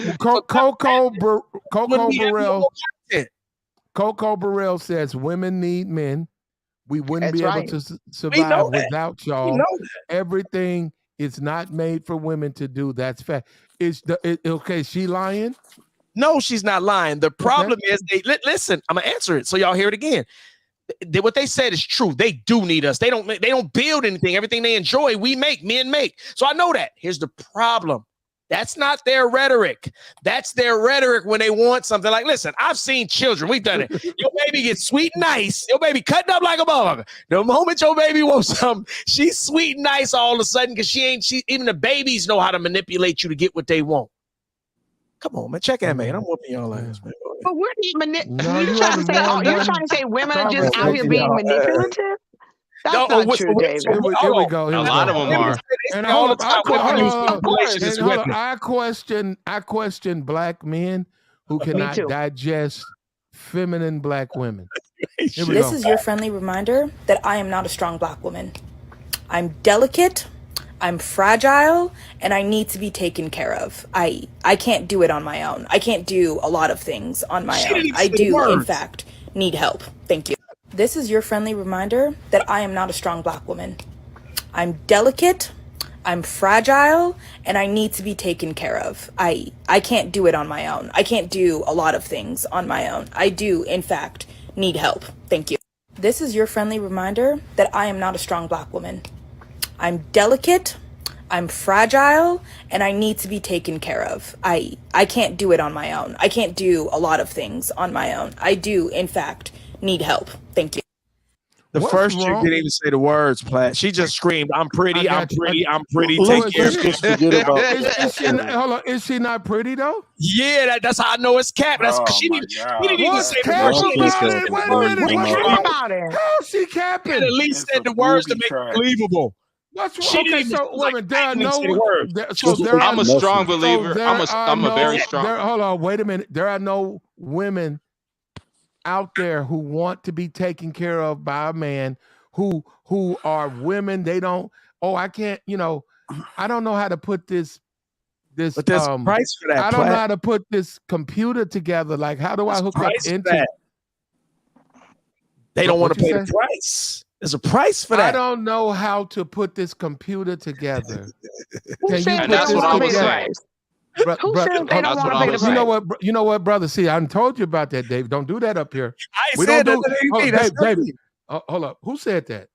Coco Burrell says women need men. We wouldn't be able to survive without y'all. Everything is not made for women to do. That's fact. Is she lying? No, she's not lying. The problem is listen, I'm gonna answer it so y'all hear it again. what they said is true. They do need us. They don't build anything. Everything they enjoy, men make. So I know that. Here's the problem. That's not their rhetoric. That's their rhetoric when they want something. Like, listen, I've seen children. We've done it. Your baby gets sweet and nice. Your baby cutting up like a motherfucker. The moment your baby wants something, she's sweet and nice all of a sudden because even the babies know how to manipulate you to get what they want. Come on, man. Check that, man. I'm whooping y'all ass, man. But we're you're trying to say women are just out here being manipulative? That's not true, David. Here we go. A lot of them are. And I question black men who cannot digest feminine black women. This is your friendly reminder that I am not a strong black woman. I'm delicate, I'm fragile, and I need to be taken care of. I can't do it on my own. I can't do a lot of things on my own. I do, in fact, need help. Thank you. This is your friendly reminder that I am not a strong black woman. I'm delicate, I'm fragile, and I need to be taken care of. I can't do it on my own. I can't do a lot of things on my own. I do, in fact, need help. Thank you. This is your friendly reminder that I am not a strong black woman. I'm delicate, I'm fragile, and I need to be taken care of. I can't do it on my own. I can't do a lot of things on my own. I do, in fact, need help. Thank you. The first chick didn't even say the words, Platt. She just screamed, I'm pretty, I'm pretty, I'm pretty. Take care of me. Hold on. Is she not pretty, though? Yeah, that's how I know it's cap. That's she didn't even say the words. How's she capping? At least said the words to make it believable. What's wrong? Okay, so women, I'm a strong believer. I'm a very strong. Hold on, wait a minute. There are no women out there who want to be taken care of by a man who are women. They don't. Oh, I can't. I don't know how to put this. But there's a price for that. I don't know how to put this computer together. Like, how do I hook up into that? They don't want to pay the price. There's a price for that. I don't know how to put this computer together. And that's what I was saying. Who said they don't want to pay the price? You know what, brother? See, I told you about that, Dave. Don't do that up here. I said that. Baby. Hold up. Who said that?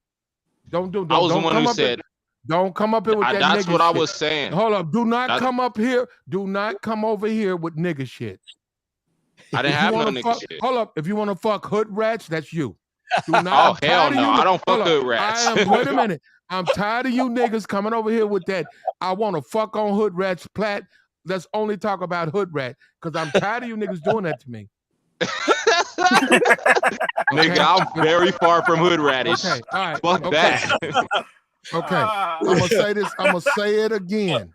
Don't. I was the one who said. Don't come up here with that. That's nigga what I shit. was saying. Hold up. Do not come up here. Do not come over here with nigga shit. I didn't have no nigga shit. Hold up. If you want to fuck hood rats, that's you. Do not. Oh hell no! I don't fuck hood rats. Wait a minute. I'm tired of you niggas coming over here with that. I want to fuck on hood rats, Platt. Let's only talk about hood rat because I'm tired of you niggas doing that to me. Nigga, I'm very far from hood ratish. Okay, all right. Fuck that. Okay, I'm gonna say this. I'm gonna say it again.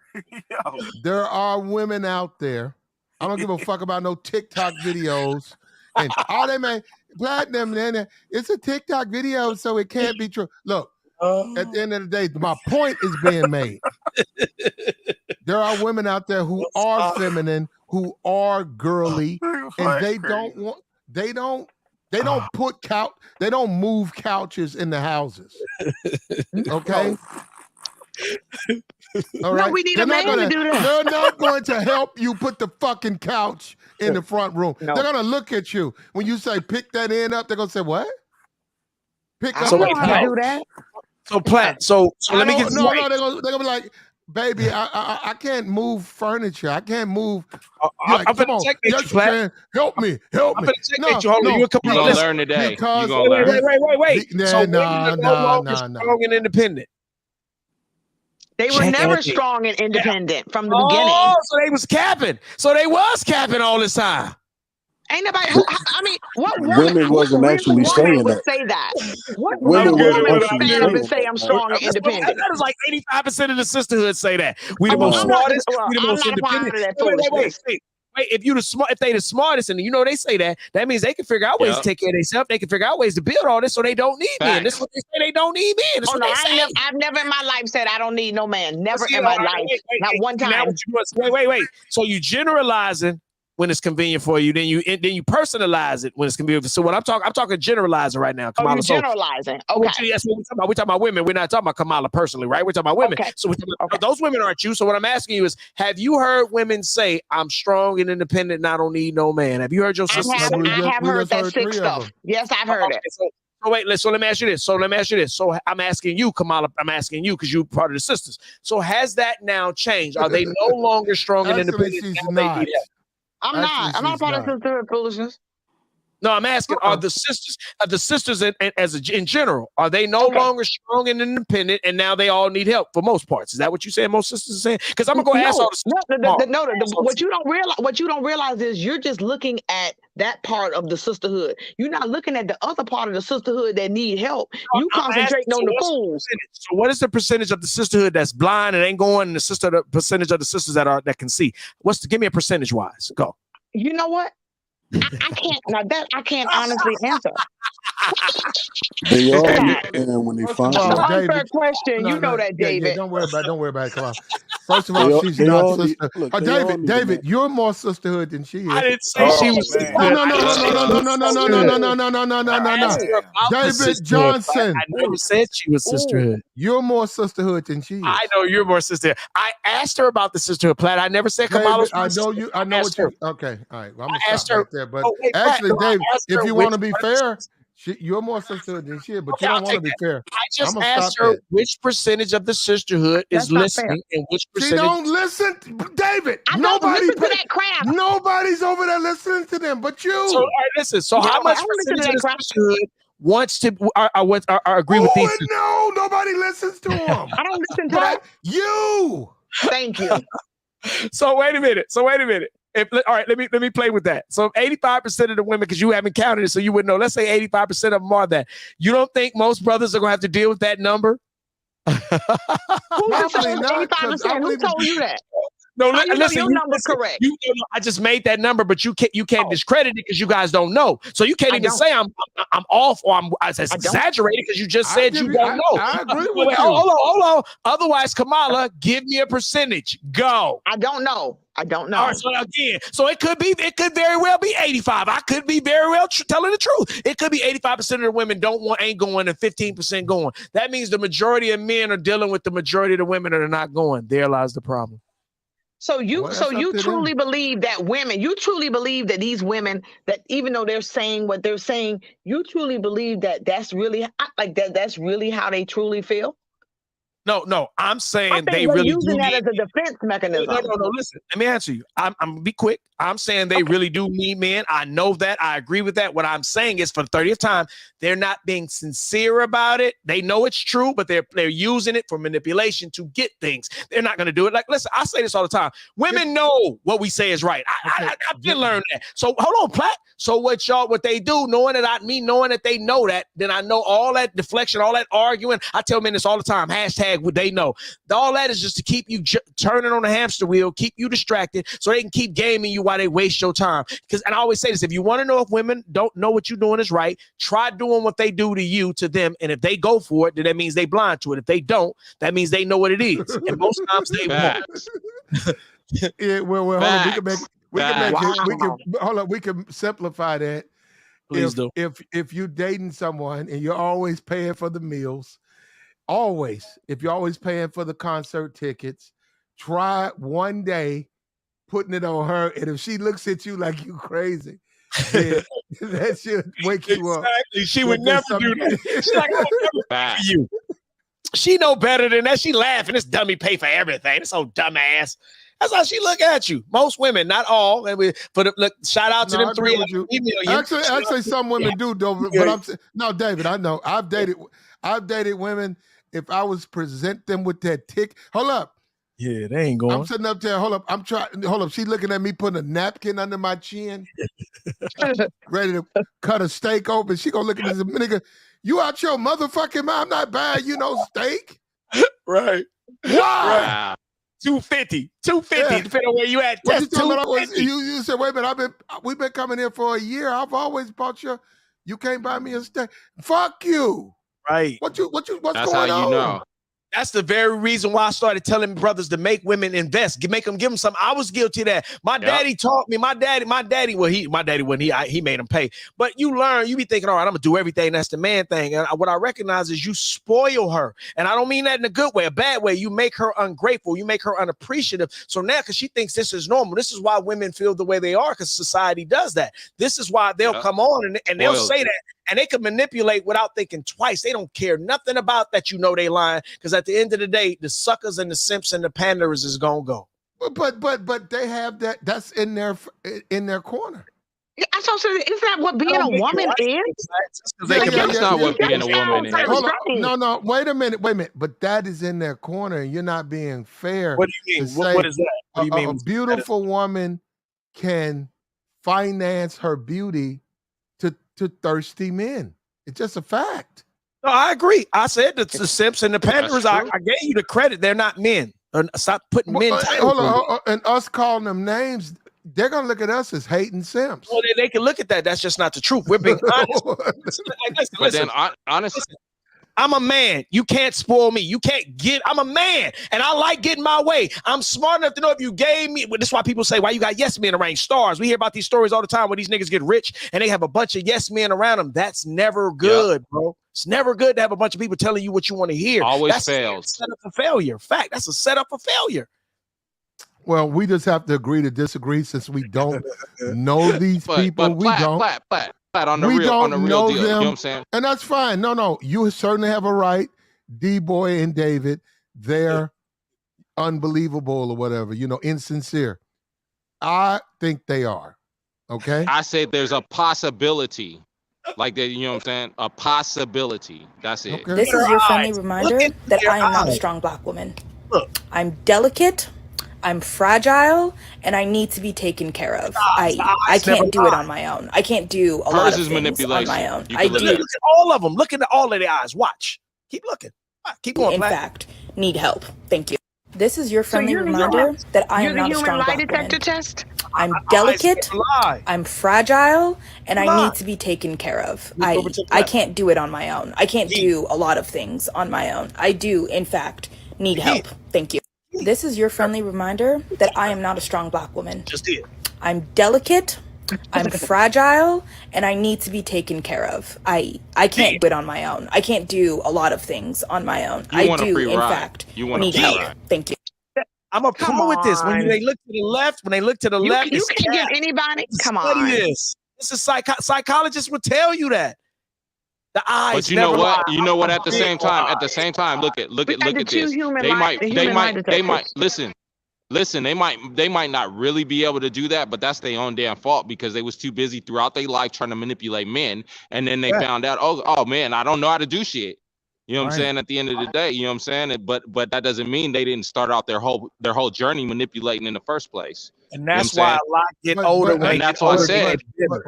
There are women out there. I don't give a fuck about no TikTok videos and all they man platinum. It's a TikTok video, so it can't be true. Look, at the end of the day, my point is being made. There are women out there who are feminine, who are girly, and they don't move couches in the houses. Okay. All right. No, we need a man to do that. They're not going to help you put the fucking couch in the front room. No. They're gonna look at you when you say pick that end up. They're gonna say what? Pick up. So how to do that? So Platt. So let me get no. They're gonna be like, baby, I can't move furniture. I can't move. I'm gonna checkmate you, Platt. Help me. I'm gonna checkmate you. Hold on. You're gonna learn today. Wait. So strong and independent. They were never strong and independent from the beginning. Oh, so they was capping. So they was capping all this time. Ain't nobody. I mean, what women wasn't actually saying that. Say that. What women would stand up and say I'm strong and independent? That is like 85% of the sisterhood say that. We the most smartest. We the most independent. Wait. If they the smartest, and they say that means they can figure out ways to take care of themselves. They can figure out ways to build all this, so they don't need men. This is what they say. They don't need men. That's what they say. I've never in my life said I don't need no man. Never in my life. Not one time. Wait. So you generalizing when it's convenient for you, then you personalize it when it's convenient. So what I'm talking generalizing right now, Kamala. Oh, you're generalizing. Okay. That's what we're talking about. We're talking about women. We're not talking about Kamala personally, right? We're talking about women. Okay. So those women aren't you. So what I'm asking you is, have you heard women say, I'm strong and independent and I don't need no man? Have you heard your sister say that? I have heard that sick stuff. Yes, I've heard it. So wait, so let me ask you this. So I'm asking you, Kamala. I'm asking you because you're part of the sisters. So has that now changed? Are they no longer strong and Actually, independent? she's Now not. they need help? I'm not part of sisterhood foolishness. No, I'm asking: Are the sisters in general, are they no longer strong and independent, and now they all need help for most parts? Is that what you saying? Most sisters are saying? Because I'm gonna go ask all the sisters. What you don't realize is you're just looking at that part of the sisterhood. You're not looking at the other part of the sisterhood that need help. You concentrating on the fools. So what is the percentage of the sisterhood that's blind and ain't going, and the percentage of the sisters that can see? Give me a percentage wise? Go. You know what? I can't. Now that I can't honestly answer. They all understand when they find That's an out. unfair question. You know that, David. Yeah, don't worry about it. Come on. First of all, she's not sister. David, you're more sisterhood than she is. I didn't say she was sisterhood. No. David Johnson. I never said she was sisterhood. You're more sisterhood than she is. I know you're more sisterhood. I asked her about the sisterhood, Platt. I never said Kamala. I know you. I know what you. Okay, all right. Well, I'm gonna stop right there. But wait, actually, Platt, David, if you want to be fair, you're more sisterhood than she is. But you don't want to be fair. I just asked her which percentage of the sisterhood is listening and which percentage. She don't listen, David. I don't listen to that crap. Nobody's over there listening to them, but you. So, all right, listen. So, how much percentage of the sisterhood wants to agree with these? No, nobody listens to them. I don't listen to that. You. Thank you. So wait a minute. All right, let me play with that. So 85% of the women, because you haven't counted it, so you wouldn't know. Let's say 85% of them are that. You don't think most brothers are gonna have to deal with that number? Probably not. 85%. Who told you that? No, listen. Your number's correct. I just made that number, but you can't discredit it because you guys don't know. So you can't even say I'm off or I'm exaggerating because you just said you don't know. I agree with you. Hold on. Otherwise, Kamala, give me a percentage. Go. I don't know. All right, so it could very well be 85. I could be very well telling the truth. It could be 85% of the women ain't going and 15% going. That means the majority of men are dealing with the majority of the women that are not going. There lies the problem. So you truly believe that women, you truly believe that these women, that even though they're saying what they're saying, you truly believe that that's really that's really how they truly feel? No, I'm saying they really using that as a defense mechanism. No. Listen, let me answer you. I'm gonna be quick. I'm saying they really do need men. I know that. I agree with that. What I'm saying is, for the 30th time, they're not being sincere about it. They know it's true, but they're using it for manipulation to get things. They're not gonna do it. Like, listen, I say this all the time. Women know what we say is right. I've been learning that. So hold on, Platt. So what they do, knowing that they know that, then I know all that deflection, all that arguing. I tell men this all the time. Hashtag what they know. All that is just to keep you turning on the hamster wheel, keep you distracted, so they can keep gaming you while they waste your time. And I always say this: if you want to know if women don't know what you're doing is right, try doing what they do to you to them. And if they go for it, then that means they blind to it. If they don't, that means they know what it is. And most times they won't. Yeah, well, hold on. We can simplify that. Please do. If you're dating someone and you're always paying for the meals, if you're always paying for the concert tickets, try one day putting it on her, and if she looks at you like you crazy, then that should wake you up. Exactly. She would never do that. She's like, I would never pay for you. She know better than that. She laughing. This dummy pay for everything. This old dumbass. That's how she look at you. Most women, not all. And shout out to them three. Actually, some women do, though. But David, I know. I've dated women. If I was present them with that tick, hold up. Yeah, they ain't going. I'm sitting up there. Hold up. She's looking at me putting a napkin under my chin, ready to cut a steak open. She gonna look at me and say, nigga, you out your motherfucking mind. I'm not buying you no steak. Right. Why? Right. 250, depending on where you at. You said, wait a minute, we've been coming here for a year. I've always bought you can't buy me a steak. Fuck you. Right. What's That's going on? how you know. That's the very reason why I started telling brothers to make women invest, give them something. I was guilty of that. My daddy taught me. My daddy he made him pay. But you learn, you be thinking, all right, I'm gonna do everything. That's the man thing. And what I recognize is you spoil her. And I don't mean that in a good way, a bad way. You make her ungrateful, you make her unappreciative. So now, because she thinks this is normal, this is why women feel the way they are, because society does that. This is why they'll come on and they'll say that. and they can manipulate without thinking twice. They don't care nothing about that. You know they lying, because at the end of the day, the suckers and the simps and the panders is gonna go. But they have that. That's in their corner. So is that what being a woman is? That's not what being a woman is. Hold on. No. Wait a minute. But that is in their corner, and you're not being fair. What do you mean? What is that? What do you mean? A beautiful woman can finance her beauty to thirsty men. It's just a fact. No, I agree. I said that the simps and the panders, I gave you the credit. They're not men. Stop putting men. Hold on. And us calling them names, they're gonna look at us as hating simps. Well, they can look at that. That's just not the truth. We're being honest. Listen, honestly, I'm a man. You can't spoil me. You can't get. I'm a man, and I like getting my way. I'm smart enough to know if you gave me. That's why people say, "Why you got yes men around stars?" We hear about these stories all the time where these niggas get rich and they have a bunch of yes men around them. That's never good, bro. It's never good to have a bunch of people telling you what you want to hear. Always fails. That's a setup for failure. Fact. That's a setup for failure. Well, we just have to agree to disagree since we don't know these people. We don't. On the real deal, you know what I'm saying? And that's fine. No, you certainly have a right. D-Boy and David, they're unbelievable or whatever, insincere. I think they are. Okay. I say there's a possibility. Like that, you know what I'm saying? A possibility. That's it. Okay. This is your friendly reminder that I am not a strong black woman. I'm delicate. I'm fragile, and I need to be taken care of. I can't do it on my own. I can't do a lot of things on my own. I do. Look at all of them. Look at all of the eyes. Watch. Keep looking. Keep going. In fact, need help. Thank you. This is your friendly reminder that I am not a strong black woman. Test? I'm delicate. I'm fragile, and I need to be taken care of. I can't do it on my own. I can't do a lot of things on my own. I do, in fact, need help. Thank you. This is your friendly reminder that I am not a strong black woman. Just it. I'm delicate, I'm fragile, and I need to be taken care of. I can't do it on my own. I can't do a lot of things on my own. I do, in fact, need help. Thank you. I'm a pro with this. When they look to the left, you can give anybody. Come on. This is psychologists would tell you that. The eyes. But you know what? You know what? At the same time, look at this. They might listen. They might not really be able to do that, but that's their own damn fault because they was too busy throughout their life trying to manipulate men, and then they found out, oh man, I don't know how to do shit. You know what I'm saying? At the end of the day, you know what I'm saying? But that doesn't mean they didn't start out their whole journey manipulating in the first place. And that's why a lot get older. That's why I said.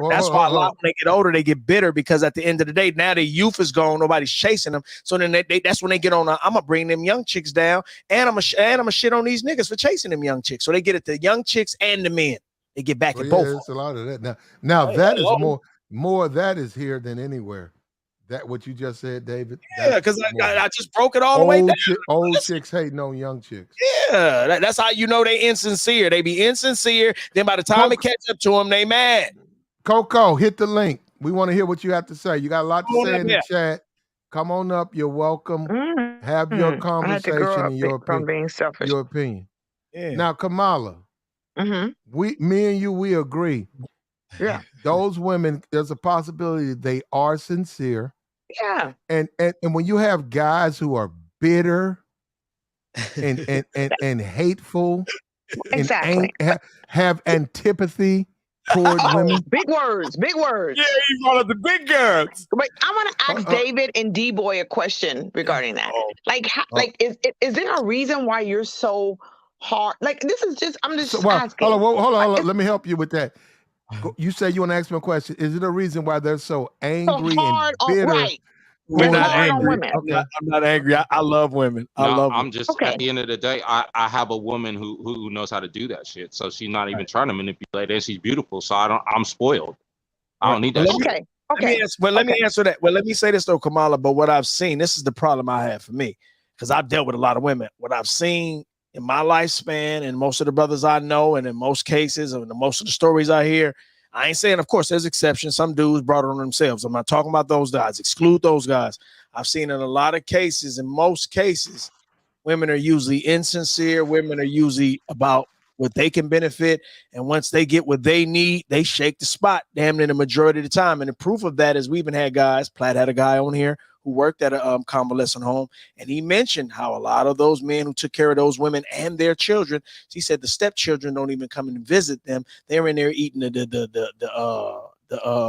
That's why a lot when they get older, they get bitter because at the end of the day, now their youth is gone. Nobody's chasing them. So then that's when they get on. I'm gonna bring them young chicks down, and I'm gonna shit on these niggas for chasing them young chicks. So they get at the young chicks and the men. They get back at both. It's a lot of that now. That is more of that is here than anywhere. That what you just said, David? Yeah, because I just broke it all the way down. Old chicks hating on young chicks. Yeah, that's how you know they insincere. They be insincere. Then by the time it catch up to them, they mad. Coco, hit the link. We want to hear what you have to say. You got a lot to say in the chat. Come on up. You're welcome. Have your conversation and your opinion. Your opinion. Yeah. Now, Kamala, me and you, we agree. Yeah. Those women, there's a possibility they are sincere. Yeah. And when you have guys who are bitter and hateful and have antipathy toward women. Big words. Yeah, he's one of the big girls. Wait, I want to ask David and D-Boy a question regarding that. Is there a reason why you're so hard? Like, this is just, I'm just asking. Hold on. Let me help you with that. You say you want to ask me a question. Is it a reason why they're so angry and bitter? We're not angry. Okay. I'm not angry. I love women. I'm just at the end of the day, I have a woman who knows how to do that shit. So she's not even trying to manipulate it. She's beautiful. So I'm spoiled. I don't need that shit. Let me answer that. Well, let me say this though, Kamala. But what I've seen, this is the problem I have for me, because I've dealt with a lot of women. What I've seen in my lifespan, and most of the brothers I know, and in most cases, and most of the stories I hear, I ain't saying, of course, there's exceptions. Some dudes brought it on themselves. I'm not talking about those guys. Exclude those guys. I've seen in a lot of cases, in most cases, women are usually insincere. Women are usually about what they can benefit. And once they get what they need, they shake the spot damn near the majority of the time. And the proof of that is we even had guys, Platt had a guy on here who worked at a convalescent home, and he mentioned how a lot of those men who took care of those women and their children, he said the stepchildren don't even come and visit them. They're in there eating the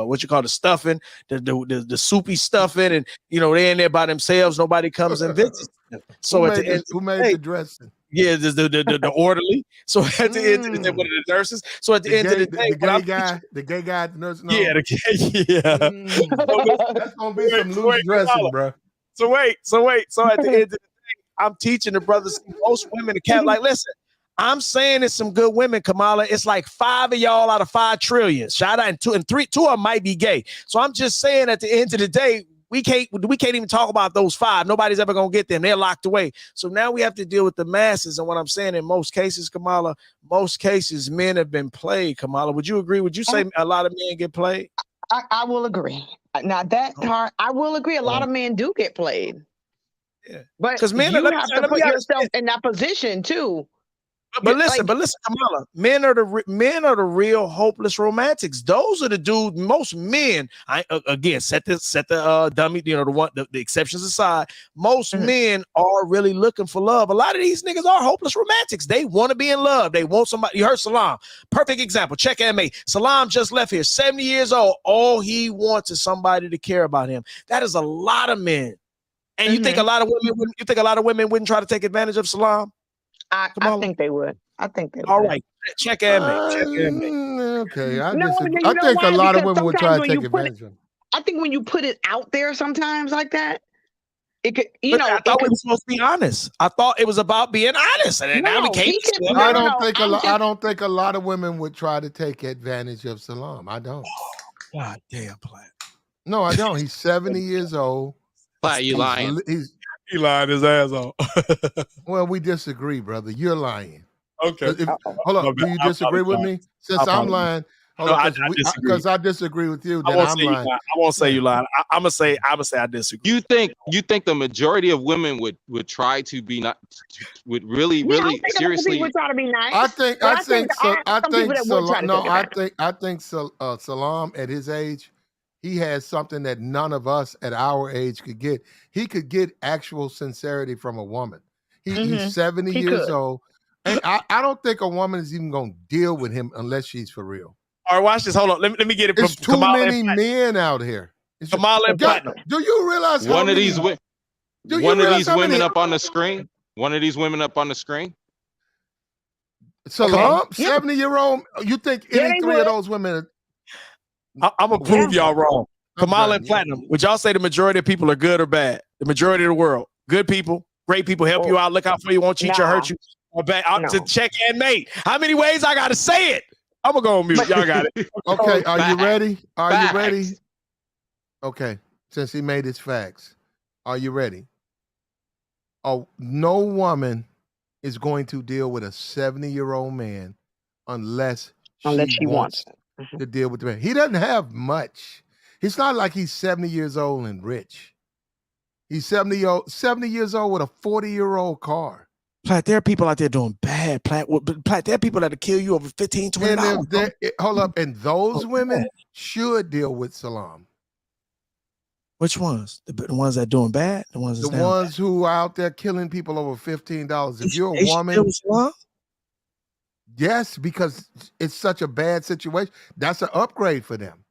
what you call the stuffing, the soupy stuffing, and they're in there by themselves. Nobody comes and visits them. So who made the dressing? Yeah, the orderly. So at the end of the day, one of the nurses. So at the end of the day, the gay guy at the nursing home. Yeah, that's gonna be some loose dressing, bro. So wait. So at the end of the day, I'm teaching the brothers, most women, listen. I'm saying it's some good women, Kamala. It's like 5 of y'all out of 5 trillion. Shout out, and 2 of them might be gay. So I'm just saying, at the end of the day, we can't even talk about those 5. Nobody's ever gonna get them. They're locked away. So now we have to deal with the masses. And what I'm saying, in most cases, Kamala, men have been played. Kamala, would you agree? Would you say a lot of men get played? I will agree. Now that part, I will agree. A lot of men do get played. Yeah, but because men you have to put yourself in that position too. But listen, Kamala, men are the real hopeless romantics. Those are the dudes. Most men, again, set the dummy, the exceptions aside. Most men are really looking for love. A lot of these niggas are hopeless romantics. They want to be in love. They want somebody. You heard Salam, perfect example. Check MA. Salam just left here, 70 years old. All he wants is somebody to care about him. That is a lot of men. And you think a lot of women wouldn't try to take advantage of Salam? I think they would. I think they would. All right. Check MA. Okay. I think a lot of women would try to take advantage of it. I think when you put it out there sometimes like that, it could, I thought we were supposed to be honest. I thought it was about being honest. And now we can't. I don't think a lot of women would try to take advantage of Salam. I don't. God damn, Platt. No, I don't. He's 70 years old. Platt, you lying. He lied his ass off. Well, we disagree, brother. You're lying. Okay. Hold on. Do you disagree with me? Since I'm lying, because I disagree with you, then I'm lying. I won't say you lied. I'm gonna say I disagree. You think the majority of women would try to be not would really seriously would try to be nice. I think Salam at his age, he has something that none of us at our age could get. He could get actual sincerity from a woman. He's 70 years old. And I don't think a woman is even going to deal with him unless she's for real. All right, watch this. Hold on. Let me get it. There's too many men out here. Kamala and Platinum. Do you realize one of these women up on the screen? One of these women up on the screen? Salam, 70-year-old. You think any 3 of those women? I'm gonna prove y'all wrong. Kamala and Platinum. Would y'all say the majority of people are good or bad? The majority of the world, good people, great people, help you out, look out for you, won't cheat you, hurt you, or bad? To check and mate. How many ways I gotta say it? I'm gonna go on mute. Y'all got it. Okay, are you ready? Are you ready? Okay, since he made his facts, are you ready? Oh, no woman is going to deal with a 70-year-old man unless she wants to deal with the man. He doesn't have much. It's not like he's 70 years old and rich. He's 70 years old with a 40-year-old car. Platt, there are people out there doing bad. Platt, there are people that'll kill you over $15, $20. Hold up. And those women should deal with Salam. Which ones? The ones that are doing bad? The ones who are out there killing people over $15. If you're a woman, yes, because it's such a bad situation. That's an upgrade for them.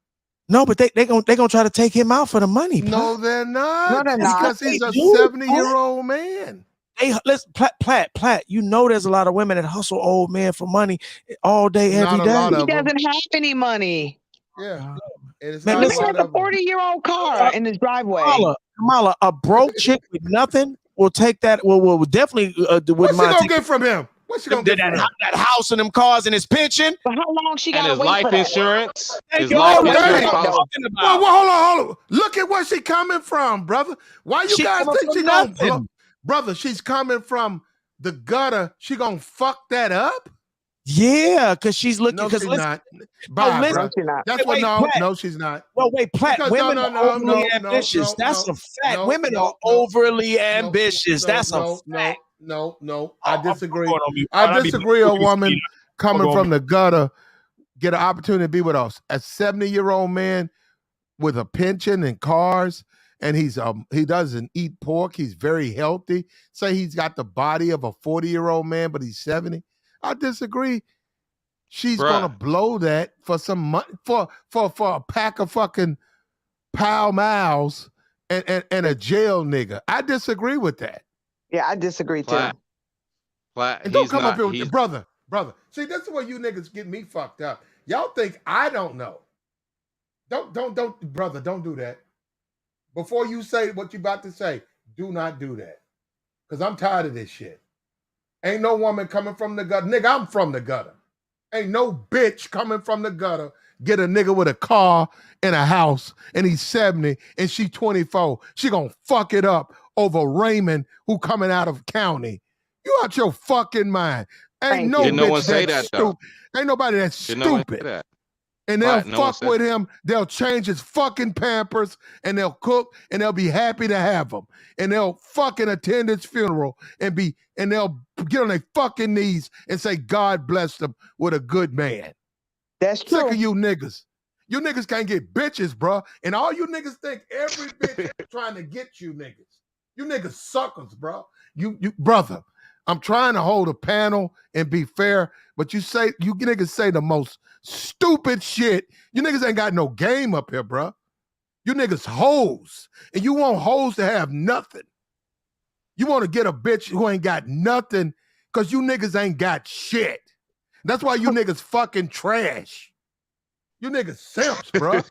No, but they're gonna try to take him out for the money. Platt. No, they're not. No, they're not. Because he's a 70-year-old man. Hey, listen, Platt. You know there's a lot of women that hustle old men for money all day, every day. He doesn't have any money. Yeah. Man, this is like a 40-year-old car in his driveway. Kamala, a broke chick with nothing will take that. Will definitely wouldn't mind. What's she gonna get from him? What's she gonna get from him? That house and them cars and his pension. But how long she got to wait life for insurance? His life insurance. Hold on. Look at where she coming from, brother. Why you guys think she gonna? Brother, she's coming from the gutter. She gonna fuck that up? Yeah, because she's looking. No, she's not. Bye, bro. That's what. No, she's not. Well, wait, Platt. Women are overly ambitious. That's a fact. Women are overly ambitious. That's a fact. No. I disagree. I disagree. A woman coming from the gutter get an opportunity to be with us. A 70-year-old man with a pension and cars, and he doesn't eat pork. He's very healthy. Say he's got the body of a 40-year-old man, but he's 70. I disagree. She's gonna blow that for some money for a pack of fucking Pall Malls and a jail nigga. I disagree with that. Yeah, I disagree too. And don't come up here with brother. See, this is where you niggas get me fucked up. Y'all think I don't know. Don't, brother, don't do that. Before you say what you about to say, do not do that. Because I'm tired of this shit. Ain't no woman coming from the gutter. Nigga, I'm from the gutter. Ain't no bitch coming from the gutter get a nigga with a car and a house and he's 70 and she 24. She gonna fuck it up over Raymond who coming out of county. You out your fucking mind. Ain't no bitch that's stupid. Ain't nobody that's stupid. And they'll fuck with him. They'll change his fucking Pampers and they'll cook and they'll be happy to have him. And they'll fucking attend his funeral and they'll get on their fucking knees and say, God bless them with a good man. That's true. Sick of you niggas. You niggas can't get bitches, bro. And all you niggas think every bitch is trying to get you niggas. You niggas suckers, bro. You brother, I'm trying to hold a panel and be fair, but you niggas say the most stupid shit. You niggas ain't got no game up here, bro. You niggas hoes. And you want hoes to have nothing. You want to get a bitch who ain't got nothing because you niggas ain't got shit. That's why you niggas fucking trash. You niggas simps, bro.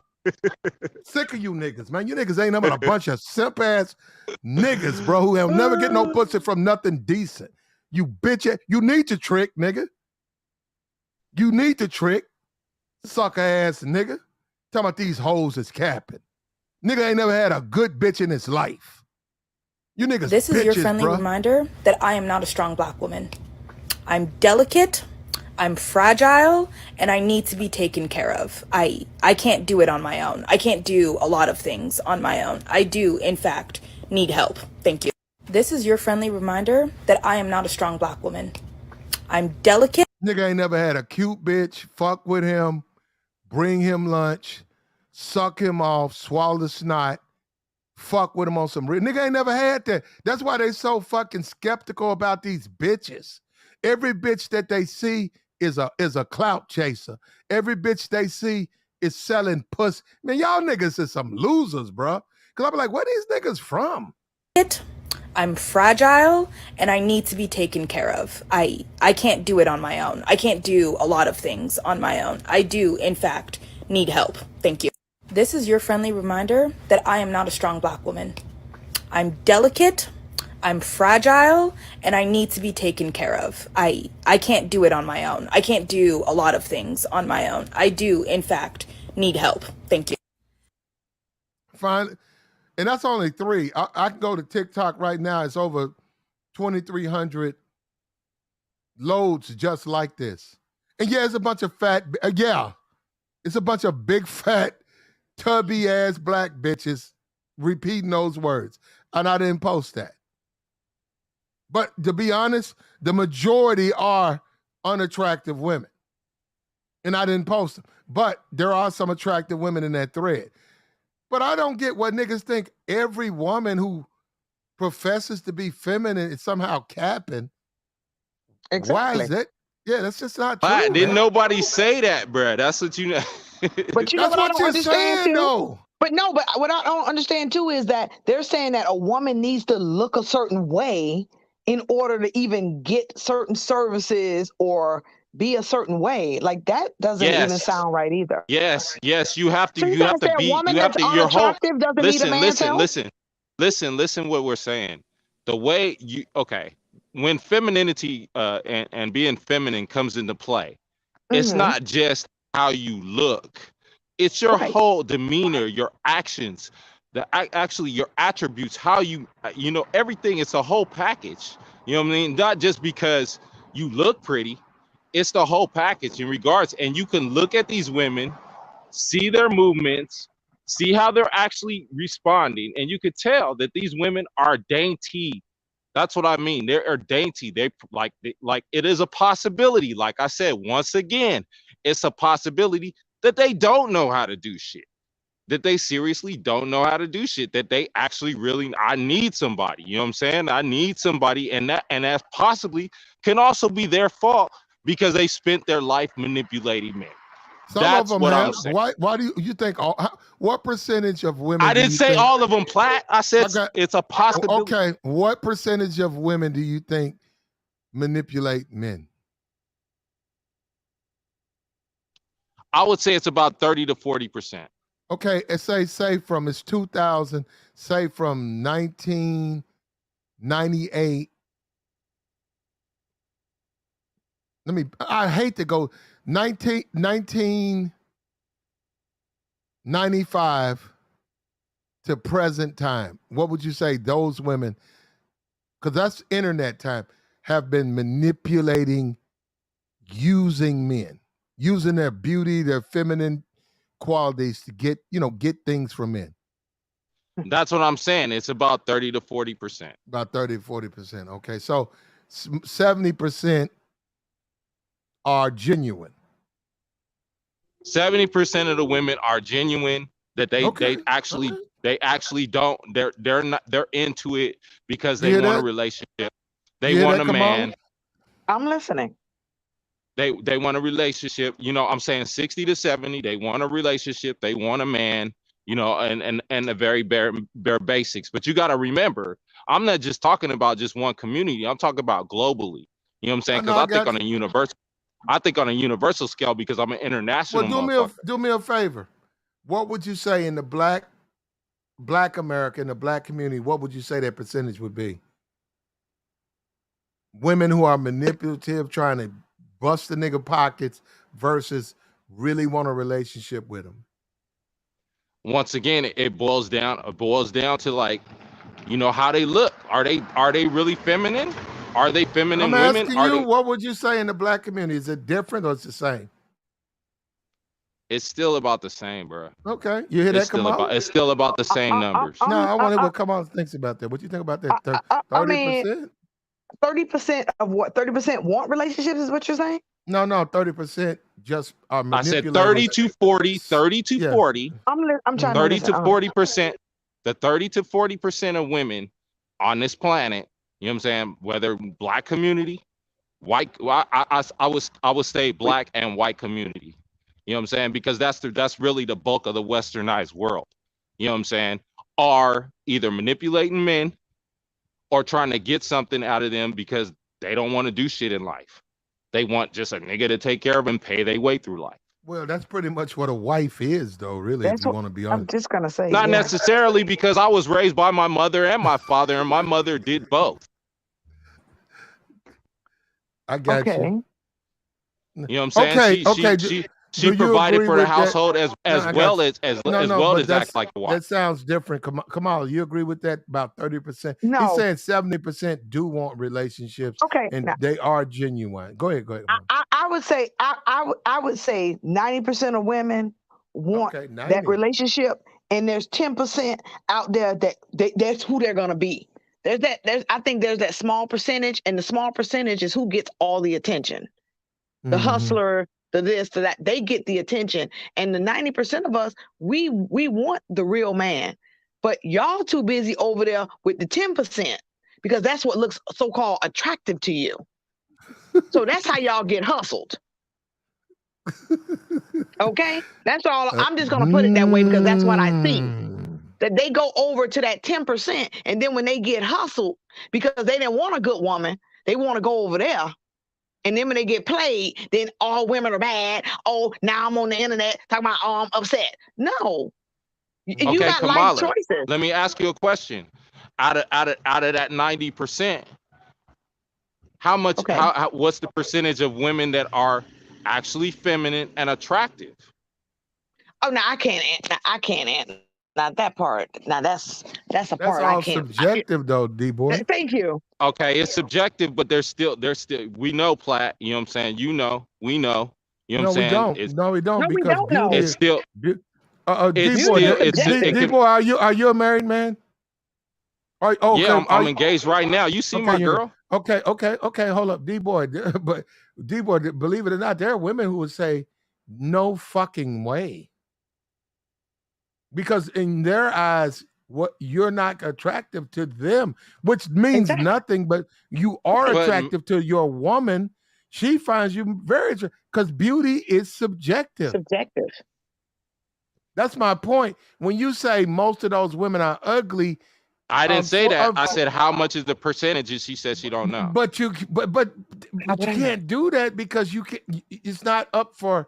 Sick of you niggas, man. You niggas ain't nothing but a bunch of simp-ass niggas, bro, who will never get no pussy from nothing decent. You bitch. You need to trick, nigga. You need to trick. Sucker-ass nigga. Talking about these hoes is capping. Nigga ain't never had a good bitch in his life. You niggas This is bitches, your friendly bro. reminder that I am not a strong black woman. I'm delicate, I'm fragile, and I need to be taken care of. I can't do it on my own. I can't do a lot of things on my own. I do, in fact, need help. Thank you. This is your friendly reminder that I am not a strong black woman. I'm delicate. Nigga ain't never had a cute bitch, fuck with him, bring him lunch, suck him off, swallow the snot, fuck with him on some real. Nigga ain't never had that. That's why they so fucking skeptical about these bitches. Every bitch that they see is a clout chaser. Every bitch they see is selling pussy. Man, y'all niggas is some losers, bro. Cause I be like, where these niggas from? I'm fragile, and I need to be taken care of. I can't do it on my own. I can't do a lot of things on my own. I do, in fact, need help. Thank you. This is your friendly reminder that I am not a strong black woman. I'm delicate, I'm fragile, and I need to be taken care of. I can't do it on my own. I can't do a lot of things on my own. I do, in fact, need help. Thank you. Fine. And that's only 3. I can go to TikTok right now. It's over 2,300 loads just like this. And yeah, it's a bunch of fat, it's a bunch of big, fat, tubby-ass black bitches repeating those words. And I didn't post that. But to be honest, the majority are unattractive women. And I didn't post them. But there are some attractive women in that thread. But I don't get what niggas think every woman who professes to be feminine is somehow capping. Exactly. Why is that? Yeah, that's just not true. But didn't man. nobody say that, bruh. That's what you know. But you know That's what I what don't you're understand saying, too? though. But what I don't understand too is that they're saying that a woman needs to look a certain way in order to even get certain services or be a certain way. Like that doesn't even sound right either. Yes, you have to. So You have to a be. woman You have that's to. Your whole. unattractive doesn't need a man's help? Listen. What we're saying. The way you. Okay. When femininity and being feminine comes into play, it's not just how you look. It's your whole demeanor, your actions, actually your attributes, how you everything. It's a whole package. You know what I mean? Not just because you look pretty. It's the whole package in regards. And you can look at these women, see their movements, see how they're actually responding, and you could tell that these women are dainty. That's what I mean. They are dainty. They like it is a possibility. Like I said, once again, it's a possibility that they don't know how to do shit. That they seriously don't know how to do shit. That they actually really, I need somebody. You know what I'm saying? I need somebody, and that possibly can also be their fault because they spent their life manipulating men. Some of them have. Why do you think? What percentage of women? I didn't say all of them, Platt. I said it's a possibility. Okay, what percentage of women do you think manipulate men? I would say it's about 30 to 40%. Okay, and say from it's 2000, say from 1998. I hate to go 1995 to present time. What would you say those women, because that's internet time, have been manipulating, using men, using their beauty, their feminine qualities to get things from men? That's what I'm saying. It's about 30 to 40%. About 30 to 40%. Okay, so 70% are genuine. 70% of the women are genuine. That they actually don't. They're into it because they want a relationship. They want a man. I'm listening. They want a relationship. You know, I'm saying 60 to 70. They want a relationship. They want a man. You know, and the very bare basics. But you got to remember, I'm not just talking about just one community. I'm talking about globally. You know what I'm saying? Because I think on a universal. I think on a universal scale because I'm an international. Well, do me a favor. What would you say in the black America, in the black community? What would you say that percentage would be? Women who are manipulative, trying to bust the nigga pockets versus really want a relationship with him. Once again, it boils down to like, you know, how they look. Are they really feminine? Are they feminine women? I'm asking you, what would you say in the black community? Is it different or it's the same? It's still about the same, bro. Okay, you hear that, Kamal? It's still about the same numbers. No, I want to hear what Kamal thinks about that. What do you think about that? 30%? 30% of what? 30% want relationships is what you're saying? No, 30% just are manipulated. I said 30 to 40, 30 to 40. I'm trying 30 to to 40%. The 30 to 40% of women on this planet, you know what I'm saying, whether black community, white, I would say black and white community. You know what I'm saying? Because that's really the bulk of the westernized world. You know what I'm saying? Are either manipulating men or trying to get something out of them because they don't want to do shit in life. They want just a nigga to take care of them, pay their way through life. Well, that's pretty much what a wife is, though, really, if you want to be honest. I'm just going to say. Not necessarily, because I was raised by my mother and my father, and my mother did both. I got you. You know what I'm saying? She provided for the household as well as act like a wife. That sounds different. Kamal, you agree with that? About 30%. No. He's saying 70% do want relationships. Okay. And they are genuine. Go ahead. I would say 90% of women want that relationship, and there's 10% out there that that's who they're gonna be. I think there's that small percentage, and the small percentage is who gets all the attention. The hustler, the this, the that, they get the attention. And the 90% of us, we want the real man. But y'all too busy over there with the 10% because that's what looks so-called attractive to you. So that's how y'all get hustled. Okay? That's all. I'm just going to put it that way because that's what I see. That they go over to that 10%, and then when they get hustled because they didn't want a good woman, they want to go over there. And then when they get played, then all women are bad. Oh, now I'm on the internet talking about, I'm upset. No. You got Kamala, life choices. Let me ask you a question. Out of that 90%, how much? How what's the percentage of women that are actually feminine and attractive? Oh, no, I can't answer. Not that part. Now that's a part I can't. That's all subjective, though, D-boy. Thank you. Okay, it's subjective, but there's still. We know, Platt. You know what I'm saying? We know. You know what I'm saying? No, we don't. No, we because don't know. It's still. D-boy, are you a married man? Yeah, I'm engaged right now. You see my girl? Okay. Hold up, D-boy. But D-boy, believe it or not, there are women who would say, "No fucking way," because in their eyes, what you're not attractive to them, which means nothing. But you are attractive to your woman. She finds you very because beauty is subjective. That's my point. When you say most of those women are ugly, I didn't say that. I said how much is the percentage? She said she don't know. But you can't do that because you can. It's not up for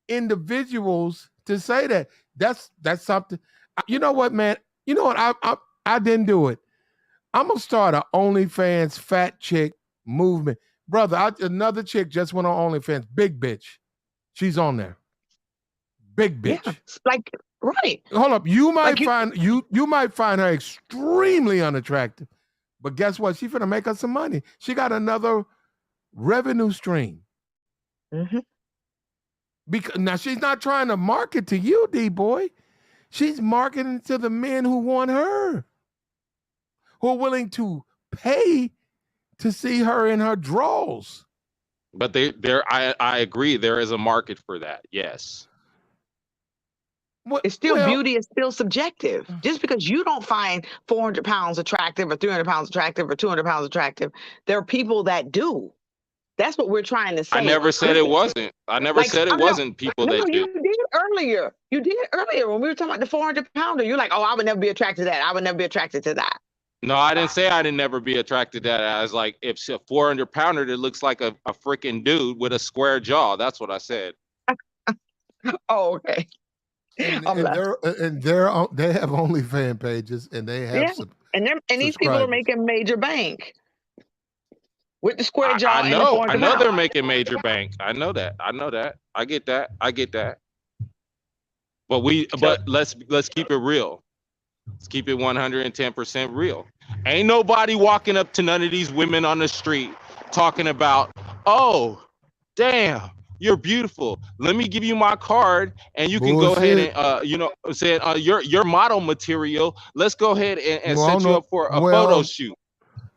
individuals to say that. That's something. You know what, man? You know what? I didn't do it. I'm gonna start a OnlyFans fat chick movement, brother. Another chick just went on OnlyFans. Big bitch, she's on there. Big bitch. Yeah, like right. Hold up. You might you might find her extremely unattractive, but guess what? She's gonna make us some money. She got another revenue stream. Mm-hmm. Because now she's not trying to market to you, D-boy. She's marketing to the men who want her, who are willing to pay to see her in her draws. But I agree. There is a market for that. Yes. It's still beauty is still subjective. Just because you don't find 400 pounds attractive or 300 pounds attractive or 200 pounds attractive, there are people that do. That's what we're trying to say. I never said it wasn't. I never said it wasn't people that do. You did earlier. You did earlier when we were talking about the 400 pounder. You're like, oh, I would never be attracted to that. I would never be attracted to that. No, I didn't say I didn't never be attracted to that. I was like, if she's a 400 pounder that looks like a freaking dude with a square jaw. That's what I said. Oh, okay. They have OnlyFans pages and they have and these people are making major bank with the square jaw. I know they're making major bank. I know that. I get that. But let's keep it real. Let's keep it 110% real. Ain't nobody walking up to none of these women on the street talking about, oh, damn, you're beautiful. Let me give you my card and you can go ahead and say your model material. Let's go ahead and set you up for a photo shoot.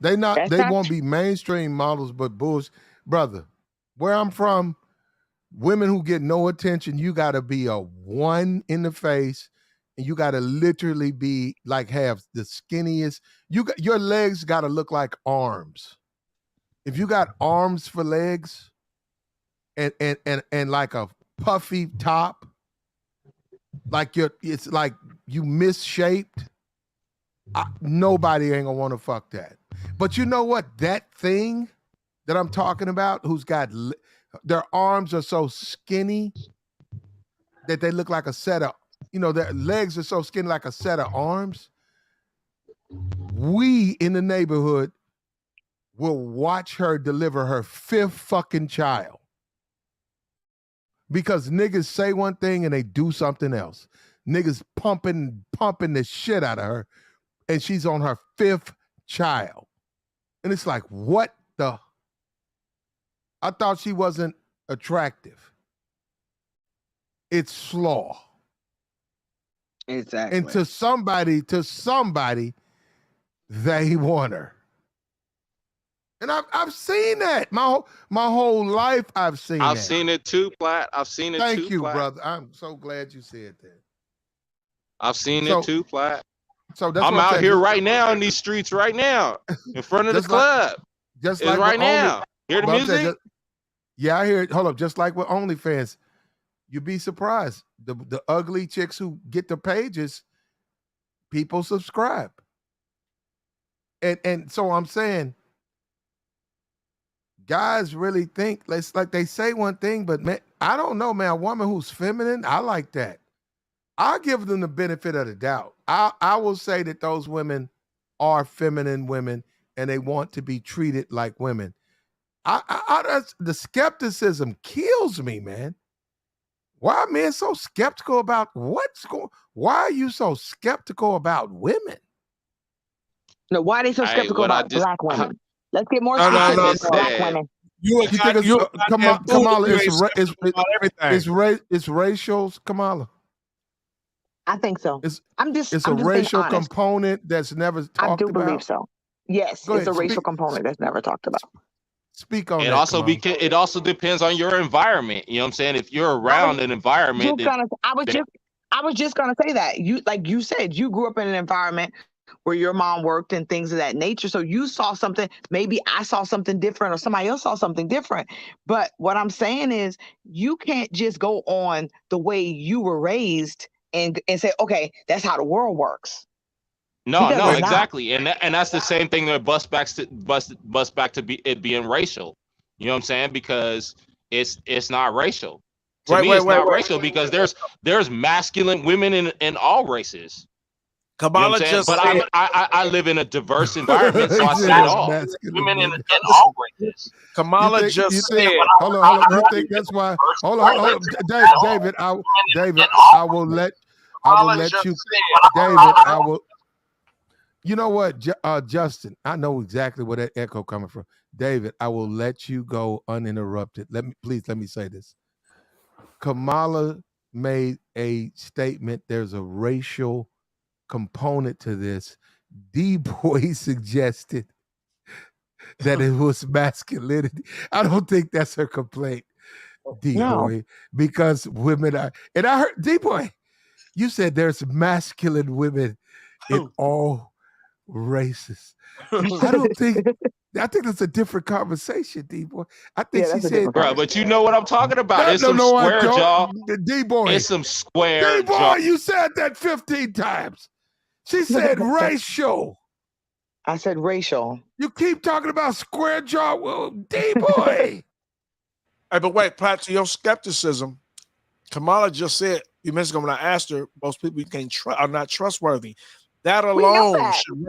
They won't be mainstream models, but bullshit. Brother, where I'm from, women who get no attention, you gotta be a 1 in the face, and you gotta literally be like have the skinniest. Your legs gotta look like arms. If you got arms for legs, and like a puffy top, like it's like you misshaped. Nobody ain't gonna want to fuck that. But you know what? That thing that I'm talking about, who's got their arms are so skinny that they look like a set of, their legs are so skinny like a set of arms. We in the neighborhood will watch her deliver her 5th fucking child. Because niggas say one thing and they do something else. Niggas pumping the shit out of her, and she's on her 5th child. And it's like, what the? I thought she wasn't attractive. It's slaw. Exactly. And to somebody, they want her. And I've seen that my whole life. I've seen it too, Platt. I've seen it too. Thank you, Platt. brother. I'm so glad you said that. I've seen it too, Platt. So that's I'm out here right now in these streets right now, in front of the club. Just like right now. Hear the music? I hear it. Hold up. Just like with OnlyFans, you'd be surprised. The ugly chicks who get the pages, people subscribe. And so I'm saying, guys really think like they say one thing, but man, I don't know, man. A woman who's feminine, I like that. I'll give them the benefit of the doubt. I will say that those women are feminine women and they want to be treated like women. The skepticism kills me, man. Why are men so skeptical about why are you so skeptical about women? No, why are they so skeptical about black women? Let's get more specific about black women. Kamala, it's racial, Kamala. I think so. It's I'm just a being racial honest. component that's never I talked do about. believe so. Yes, Go it's ahead, a racial component that's never talked about. Speak on It that. also Kamala. it also depends on your environment. You know what I'm saying? If you're around an environment I was just gonna say that. You said you grew up in an environment where your mom worked and things of that nature. So you saw something, maybe I saw something different or somebody else saw something different. But what I'm saying is you can't just go on the way you were raised and say, okay, that's how the world works. No, exactly. And that's the same thing that busts back to it being racial. You know what I'm saying? Because it's not racial. To me, it's not racial because there's masculine women in all races. Kamala just but said, I live in a diverse environment, so I see it all. Women in all races. Kamala you just think, said. hold on. You think that's why? Hold on. David, I will let you. David, I will. You know what, Justin? I know exactly where that echo coming from. David, I will let you go uninterrupted. Let me say this. Kamala made a statement. There's a racial component to this. D-Boy suggested that it was masculinity. I don't think that's her complaint, D-Boy, because women are, and I heard, D-Boy, you said there's masculine women in all races. I think that's a different conversation, D-Boy. I think she said, bro, but you know what I'm talking about. It's some square jaw. D-Boy. It's some square D-Boy, jaw. you said that 15 times. She said racial. I said racial. You keep talking about square jaw. Well, D-Boy. Hey, but wait, Pat, to your skepticism, Kamala just said, you mentioned when I asked her, most people you can't are not trustworthy. That alone should.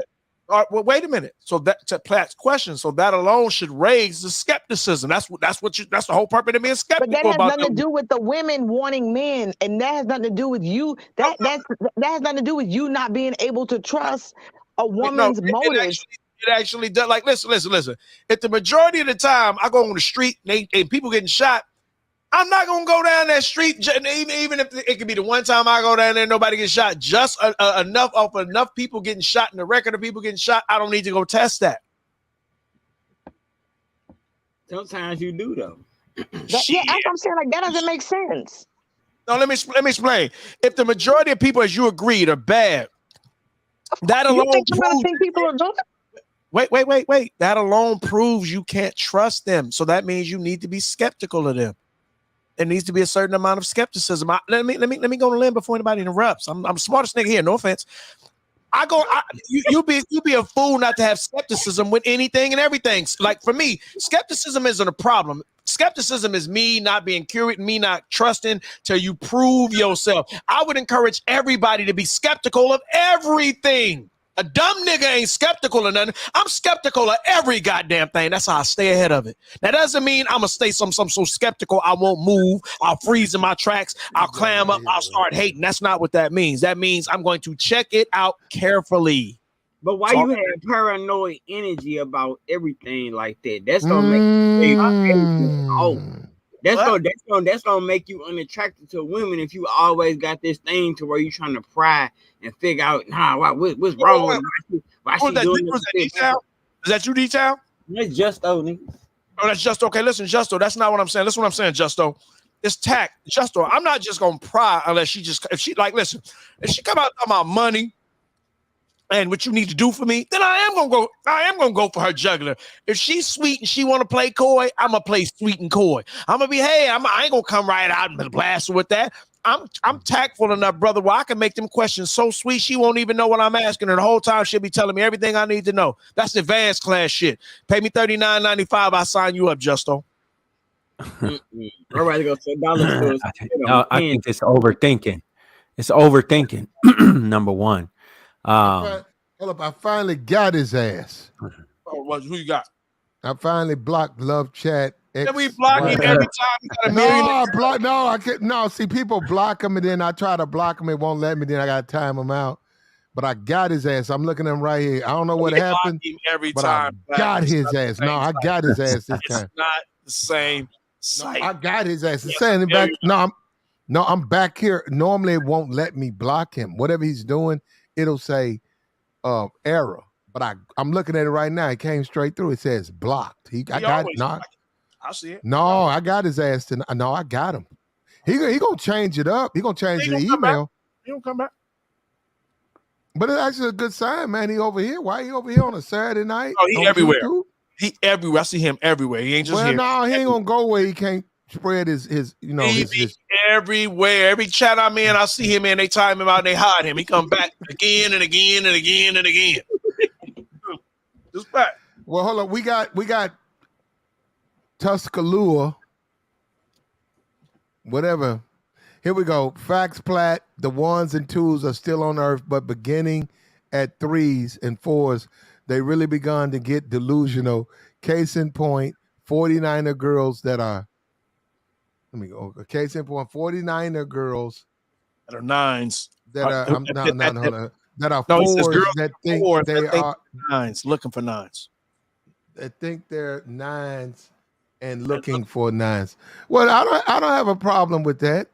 Well, wait a minute. So that to Platt's question, so that alone should raise the skepticism. That's the whole purpose of being skeptical. But that has about nothing to do with the women wanting men, and that has nothing to do with you. That has nothing to do with you not being able to trust a woman's motives. It actually does. Like, listen. If the majority of the time I go on the street and people getting shot, I'm not gonna go down that street, even if it could be the one time I go down there and nobody gets shot. Just enough people getting shot and the record of people getting shot. I don't need to go test that. Sometimes you do though. That's what I'm saying. Like that doesn't make sense. No, let me explain. If the majority of people, as you agreed, are bad, that alone proves people are good. Wait. That alone proves you can't trust them. So that means you need to be skeptical of them. There needs to be a certain amount of skepticism. Let me go to limb before anybody interrupts. I'm the smartest nigga here. No offense. You be a fool not to have skepticism with anything and everything. Like for me, skepticism isn't a problem. Skepticism is me not being curious, me not trusting till you prove yourself. I would encourage everybody to be skeptical of everything. A dumb nigga ain't skeptical of nothing. I'm skeptical of every goddamn thing. That's how I stay ahead of it. That doesn't mean I'm gonna stay so skeptical I won't move. I'll freeze in my tracks. I'll clam up. I'll start hating. That's not what that means. That means I'm going to check it out carefully. But why you have paranoid energy about everything like that? That's gonna make that's gonna make you unattractive to women if you always got this thing to where you trying to pry and figure out what's wrong with her? Why she doing this? Is that you, D-Town? That's Justo, nigga. Oh, that's Justo. Okay, listen, Justo. That's not what I'm saying. Listen what I'm saying, Justo. It's tact. Justo, I'm not just gonna pry unless if she come out talking about money and what you need to do for me, then I am gonna go for her jugular. If she's sweet and she want to play coy, I'm gonna play sweet and coy. I'm gonna be, I ain't gonna come right out and blast her with that. I'm tactful enough, brother, where I can make them questions so sweet she won't even know what I'm asking her. The whole time she'll be telling me everything I need to know. That's advanced class shit. Pay me $39.95, I'll sign you up, Justo. All right, go to dollar stores. I think it's overthinking. It's overthinking. Number one. Hold up, I finally got his ass. Oh, who you got? I finally blocked Love Chat. We block him every time. You got a million. I can't. No, see, people block him, and then I try to block him. It won't let me. Then I got to time him out. But I got his ass. I'm looking at him right here. I don't know what happened. Every but time. I got his ass. No, I got his ass this time. It's not the same site. I got his ass. It's saying it back. No, No, I'm back here. Normally it won't let me block him. Whatever he's doing, it'll say error. But I'm looking at it right now. It came straight through. It says blocked. I got it. No, I see it. No, I got his ass tonight. No, I got him. He gonna change it up. He gonna change the email. He don't come back. But it's actually a good sign, man. He over here. Why he over here on a Saturday night? Oh, he on everywhere. YouTube? He everywhere. I see him everywhere. He ain't just here. No, he ain't gonna go where he can't spread his his everywhere. Every chat I'm in, I see him and they time him out and they hide him. He come back again and again and again and again. Just back. Well, hold on. We got Tuscaloosa. Whatever. Here we go. Facts Plat, the 1s and 2s are still on earth, but beginning at 3s and 4s, they really begun to get delusional. Case in point, 49er girls that are, let me go. Case in point, 49er girls that are 9s. That are, that are 4s that think they are 9s, looking for 9s. That think they're 9s and looking for 9s. Well, I don't have a problem with that.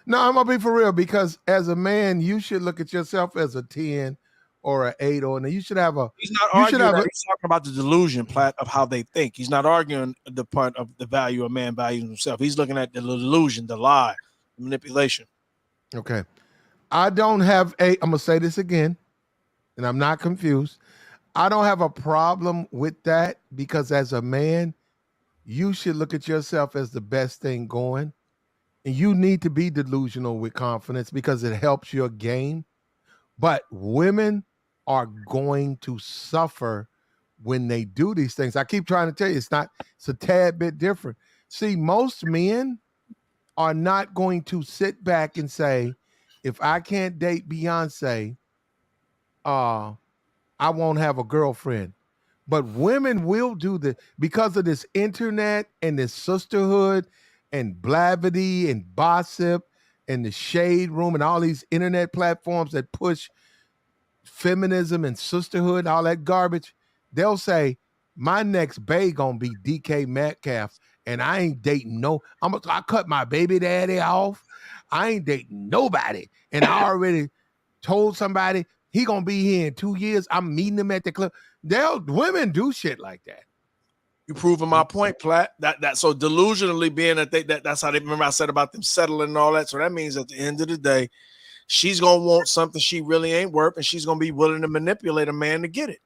No, I'm gonna be for real, because as a man, you should look at yourself as a 10 or an 8 or you should have a. He's not arguing that. He's talking about the delusion, Platt, of how they think. He's not arguing the part of the value a man values himself. He's looking at the delusion, the lie, the manipulation. Okay. I don't have I'm gonna say this again, and I'm not confused. I don't have a problem with that, because as a man, you should look at yourself as the best thing going. And you need to be delusional with confidence because it helps your game. But women are going to suffer when they do these things. I keep trying to tell you, it's a tad bit different. See, most men are not going to sit back and say, if I can't date Beyonce, I won't have a girlfriend. But women will do this because of this internet and this sisterhood and blavity and gossip and the shade room and all these internet platforms that push feminism and sisterhood and all that garbage. They'll say, my next bae gonna be DK Metcalf, and I ain't dating I cut my baby daddy off. I ain't dating nobody. And I already told somebody he gonna be here in 2 years. I'm meeting him at the club. Women do shit like that. You proving my point, Platt. That so delusionally being that's how they remember I said about them settling and all that. So that means at the end of the day, she's gonna want something she really ain't worth, and she's gonna be willing to manipulate a man to get it.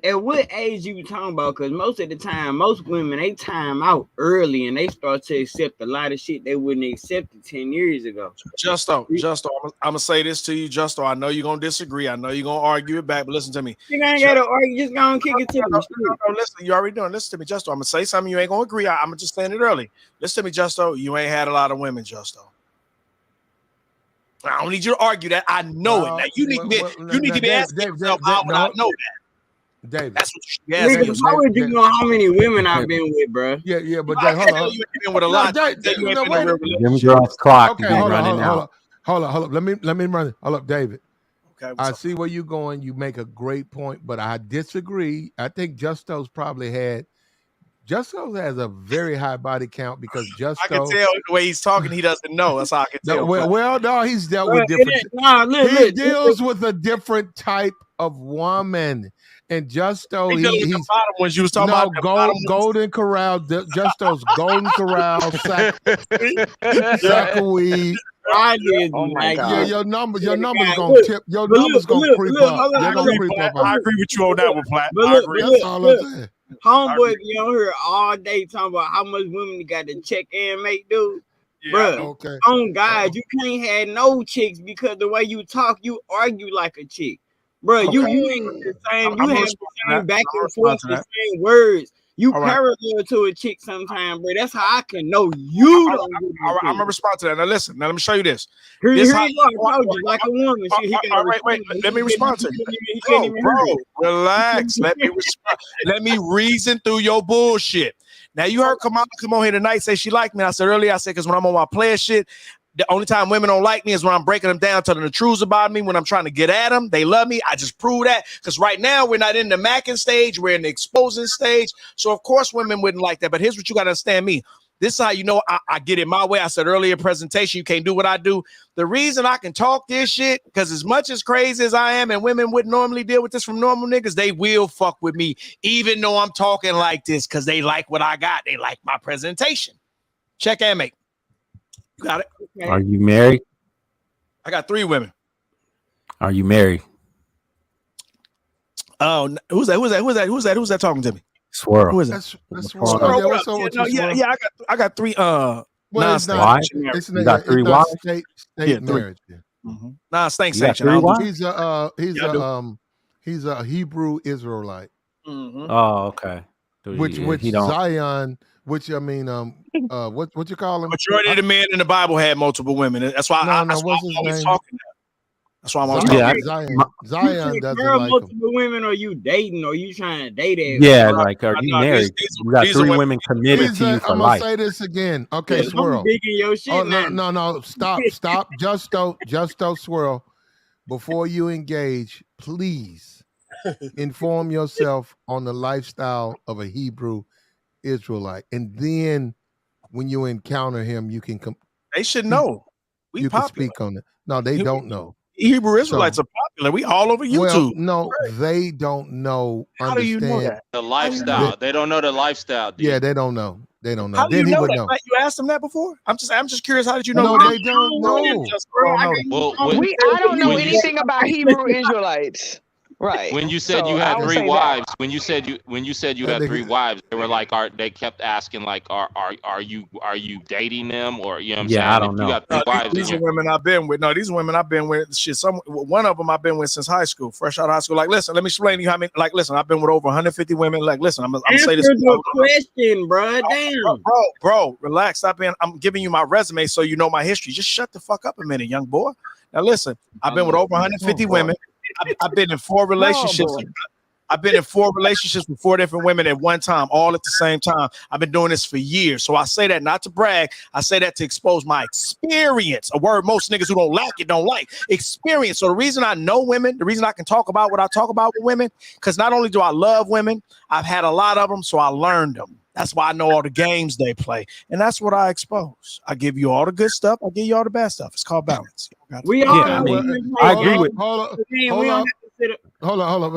At what age you talking about? Because most of the time, most women, they time out early and they start to accept a lot of shit they wouldn't accept 10 years ago. Justo, I'm gonna say this to you, Justo. I know you're gonna disagree. I know you're gonna argue it back, but listen to me. You ain't gotta argue, just gonna kick it to me. No, listen, you already doing. Listen to me, Justo. I'm gonna say something you ain't gonna agree. I'm gonna just saying it early. Listen to me, Justo. You ain't had a lot of women, Justo. I don't need you to argue that. I know it. Now, you need to be asking yourself, how would I know that? David, that's what you should be asking yourself. How would you know how many women I've been with, bro? Yeah, but Dave, hold on. You ain't been with a lot. Jimmy Girl's clock. Okay, hold on. Let me run it. Hold up, David. Okay, I see where you're going. You make a great point, but I disagree. I think Justo's has a very high body count because Justo. I can tell the way he's talking, he doesn't know. That's how I can tell. No, he's dealt with different. He deals with a different type of woman. And Justo, he's the bottom ones you was talking about. Golden Corral, Justo's Golden Corral, sack of weed. Oh my God. Yeah, your numbers gonna tip. Your numbers gonna creep up. They're gonna creep up. I agree with you on that one, Platt. That's all I'm saying. Homeboy be on here all day talking about how much women you got to check and make, dude. Yeah, bro, okay. On God, you can't have no chicks because the way you talk, you argue like a chick. Bro, you ain't the same. You have the same back and forth, the same words. You parallel to a chick sometimes, bro. That's how I can know you don't. I'm gonna respond to that. Now listen. Now let me show you this. Here you go. I told you, like a woman. All right, wait. Let me respond to it. Bro, relax. Let me respond. Let me reason through your bullshit. Now you heard Kamala come on here tonight say she liked me. I said earlier, because when I'm on my player shit, the only time women don't like me is when I'm breaking them down, telling the truths about me. When I'm trying to get at them, they love me. I just prove that because right now we're not in the macking stage. We're in the exposing stage. So, of course, women wouldn't like that. But here's what you got to understand me. This is how you know I get it my way. I said earlier presentation, you can't do what I do. The reason I can talk this shit, because as much as crazy as I am, and women wouldn't normally deal with this from normal niggas, they will fuck with me, even though I'm talking like this, because they like what I got. They like my presentation. Check and make. You got it. Okay. Are you married? I got 3 women. Are you married? Oh, who's that talking to me? Swirl. Who is that? That's Swirl. I got 3 non-state. It's you got 3 wives? State Yeah, 3. marriage. Yeah. Non-state You got sanction. 3 wives? He's a Hebrew Israelite. Oh, okay. So Which he don't. Zion, what you call him? Majority of the men in the Bible had multiple women. That's why I'm always talking. That's why I'm always talking. Zion doesn't like multiple women, or you dating, or you trying to date it? Yeah, like, are you married? You got 3 women committed to you for life. I'm gonna say this again. Okay, Swirl. I'm digging your shit now. No. Stop. Justo, Swirl. Before you engage, please inform yourself on the lifestyle of a Hebrew Israelite, and then when you encounter him, you can they should know. You can speak on it. No, they don't know. Hebrew Israelites are popular. We all over YouTube. Well, no, they don't know. How do you know that? The lifestyle. They don't know the lifestyle. Dude. Yeah, they don't know. They don't know. How do Then you he know would that? know. You asked them that before? I'm just curious. How did you know? No, they don't know. I don't know anything about Hebrew Israelites. Right. When you said you had 3 wives, when you said you had 3 wives, they were like, they kept asking like, are you dating them, or you know what I'm saying? I don't know. You got 3 wives. These are women I've been with. No, these women I've been with. Shit, one of them I've been with since high school, fresh out of high school. Like, listen, let me explain to you how many. Like, listen, I've been with over 150 women. Like, listen, I'm gonna say this. Answer the question, bro. Damn, bro, relax. I'm giving you my resume so you know my history. Just shut the fuck up a minute, young boy. Now listen, I've been with over 150 women. I've been in 4 relationships. I've been in 4 relationships with 4 different women at one time, all at the same time. I've been doing this for years. So I say that not to brag. I say that to expose my experience, a word most niggas who don't like it don't like. Experience. So the reason I know women, the reason I can talk about what I talk about with women, because not only do I love women, I've had a lot of them, so I learned them. That's why I know all the games they play. And that's what I expose. I give you all the good stuff. I give you all the bad stuff. It's called balance. We all I agree with. Hold on.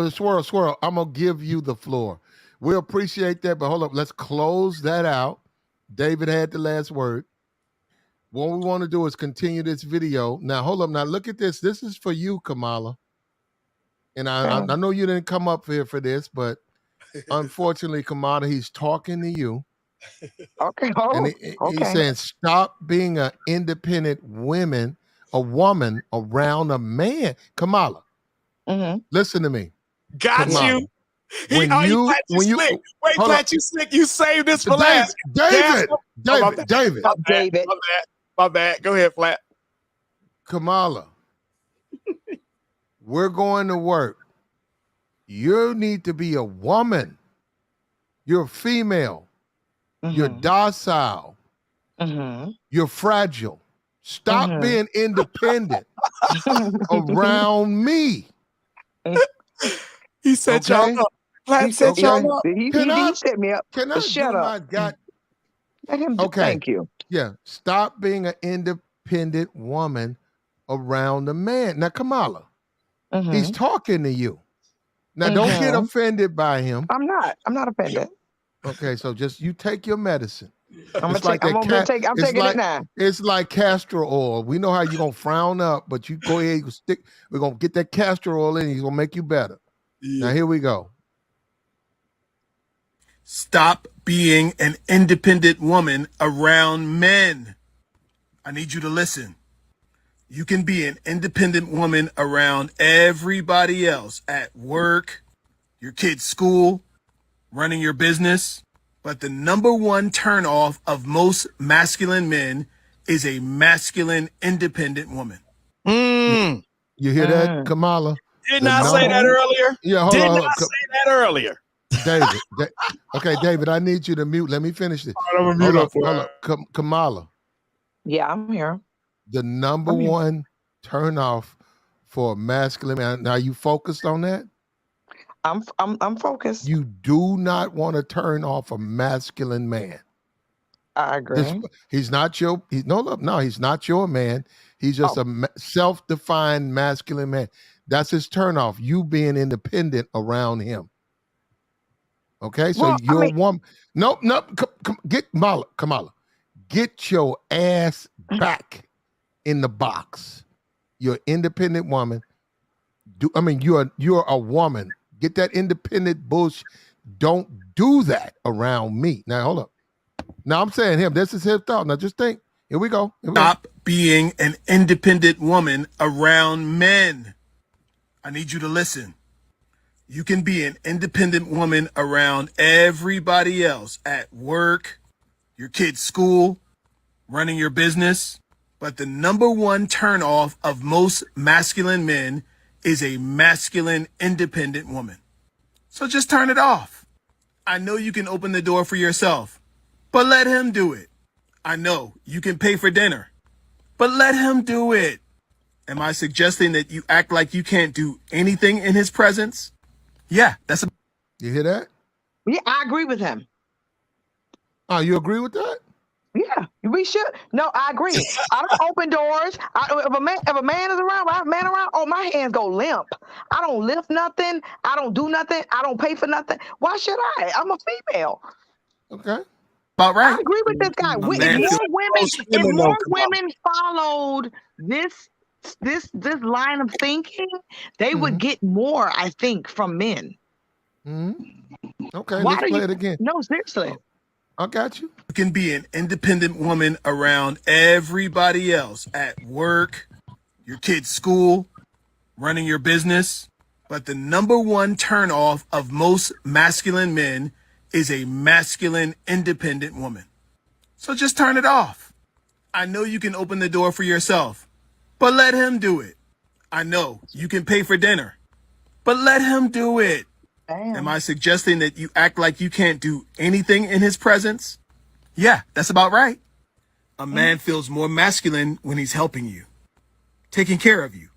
Swirl. I'm gonna give you the floor. We appreciate that, but hold up. Let's close that out. David had the last word. What we want to do is continue this video. Now, hold up. Now, look at this. This is for you, Kamala. And I know you didn't come up here for this, but unfortunately, Kamala, he's talking to you. Okay. And he's saying, stop being an independent woman around a man. Kamala, listen to me. Got Kamala. you. Pat, you slick. You saved this for last. David. My bad. Go ahead, Flat. Kamala, we're going to work. You need to be a woman. You're female. You're docile. You're fragile. Stop being independent around me. He set y'all up. He set y'all up. He set me up. Can I shut up? Let him. Thank you. Yeah. Stop being an independent woman around a man. Now, Kamala, he's talking to you. Now, don't get offended by him. I'm not offended. Okay, so just you take your medicine. I'm taking it now. It's like castor oil. We know how you're gonna frown up, but you go ahead, we're gonna get that castor oil in, he's gonna make you better. Now here we go. Stop being an independent woman around men. I need you to listen. You can be an independent woman around everybody else at work, your kid's school, running your business. But the number one turnoff of most masculine men is a masculine, independent woman. You hear that, Kamala? Didn't I say that earlier? Yeah, hold on. I say that earlier? David. Okay, David, I need you to mute. Let me finish this. Hold up. Kamala. Yeah, I'm here. The number one turnoff for a masculine man. Now, you focused on that? I'm focused. You do not want to turn off a masculine man. I agree. He's not your. He's not your man. He's just a self-defined masculine man. That's his turnoff. You being independent around him. Okay, so you're a woman. Nope. Get Kamala. Get your ass back in the box. You're an independent woman. You're a woman. Get that independent bullshit. Don't do that around me. Now hold up. Now I'm saying him. This is his thought. Now just think. Here we go. Stop being an independent woman around men. I need you to listen. You can be an independent woman around everybody else at work, your kid's school, running your business. But the number one turnoff of most masculine men is a masculine, independent woman. So just turn it off. I know you can open the door for yourself, but let him do it. I know you can pay for dinner, but let him do it. Am I suggesting that you act like you can't do anything in his presence? Yeah, You hear that? Yeah, I agree with him. Oh, you agree with that? Yeah, we should. No, I agree. I don't open doors. If a man is around, oh, my hands go limp. I don't lift nothing. I don't do nothing. I don't pay for nothing. Why should I? I'm a female. Okay. About right. I agree with this guy. If more women followed this line of thinking, they would get more, I think, from men. Okay, let's play it again. No, seriously. I got you. You can be an independent woman around everybody else at work, your kid's school, running your business. But the number one turnoff of most masculine men is a masculine, independent woman. So just turn it off. I know you can open the door for yourself, but let him do it. I know you can pay for dinner, but let him do it. Damn. Am I suggesting that you act like you can't do anything in his presence? Yeah, that's about right. A man feels more masculine when he's helping you, taking care of you.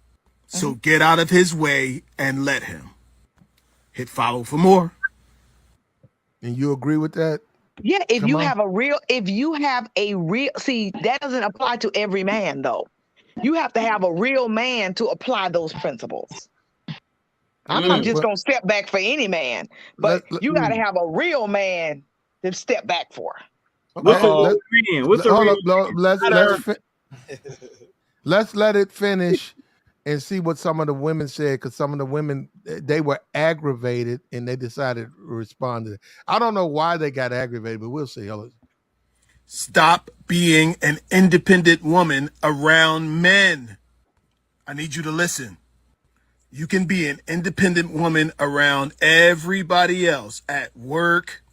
So get out of his way and let him. Hit follow for more. And you agree with that? Yeah, if you have a real, see, that doesn't apply to every man though. You have to have a real man to apply those principles. I'm not just gonna step back for any man, but you got to have a real man to step back for. Let's let it finish and see what some of the women said, because some of the women, they were aggravated and they decided to respond to it. I don't know why they got aggravated, but we'll see. Stop being an independent woman around men. I need you to listen. You can be an independent woman around everybody else at work,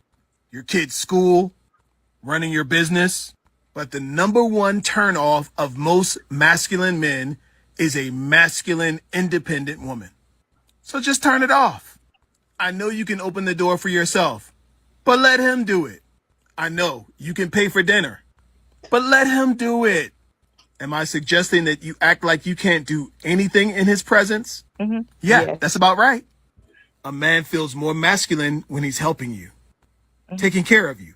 your kid's school, running your business. But the number one turnoff of most masculine men is a masculine, independent woman. So just turn it off. I know you can open the door for yourself, but let him do it. I know you can pay for dinner, but let him do it. Am I suggesting that you act like you can't do anything in his presence? Yeah, that's about right. A man feels more masculine when he's helping you, taking care of you.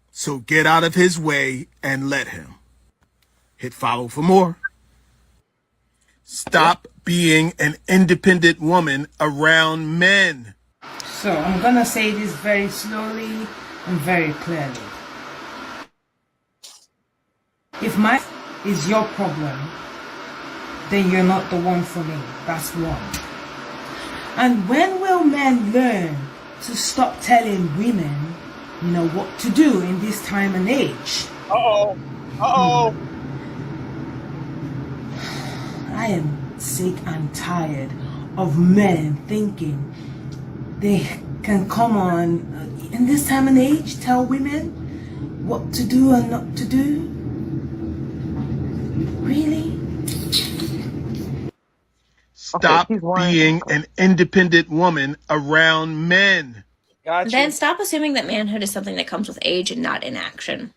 So get out of his way and let him. Hit follow for more. Stop being an independent woman around men. So I'm going to say this very slowly and very clearly. If my is your problem, then you're not the one for me. That's one. And when will men learn to stop telling women, what to do in this time and age? I am sick and tired of men thinking they can come on in this time and age, tell women what to do and not to do. Really? Stop being an independent woman around men. Then stop assuming that manhood is something that comes with age and not inaction.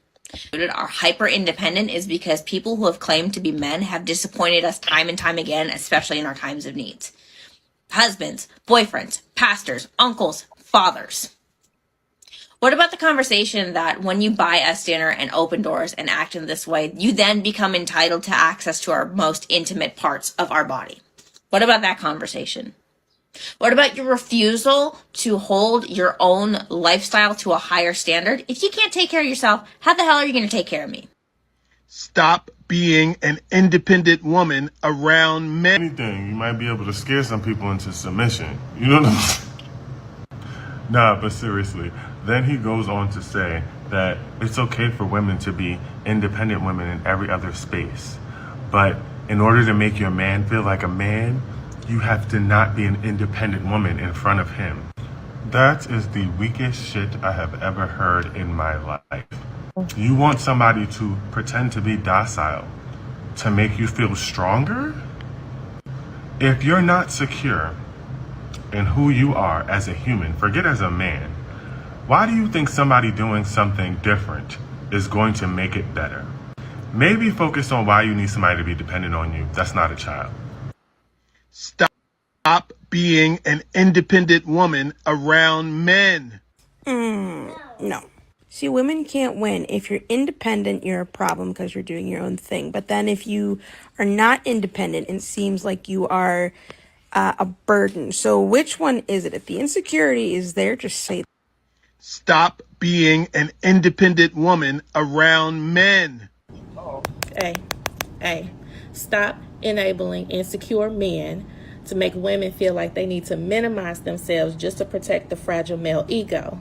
Are hyper independent is because people who have claimed to be men have disappointed us time and time again, especially in our times of need. Husbands, boyfriends, pastors, uncles, fathers. What about the conversation that when you buy us dinner and open doors and act in this way, you then become entitled to access to our most intimate parts of our body? What about that conversation? What about your refusal to hold your own lifestyle to a higher standard? If you can't take care of yourself, how the hell are you going to take care of me? Stop being an independent woman around men. Anything, you might be able to scare some people into submission. You know what I'm saying? Nah, but seriously. Then he goes on to say that it's okay for women to be independent women in every other space. But in order to make your man feel like a man, you have to not be an independent woman in front of him. That is the weakest shit I have ever heard in my life. You want somebody to pretend to be docile to make you feel stronger? If you're not secure in who you are as a human, forget as a man, why do you think somebody doing something different is going to make it better? Maybe focus on why you need somebody to be dependent on you. That's not a child. Stop being an independent woman around men. No. See, women can't win. If you're independent, you're a problem because you're doing your own thing. But then if you are not independent, it seems like you are a burden. So which one is it? If the insecurity is there, just say. Stop being an independent woman around men. Hey, stop enabling insecure men to make women feel like they need to minimize themselves just to protect the fragile male ego.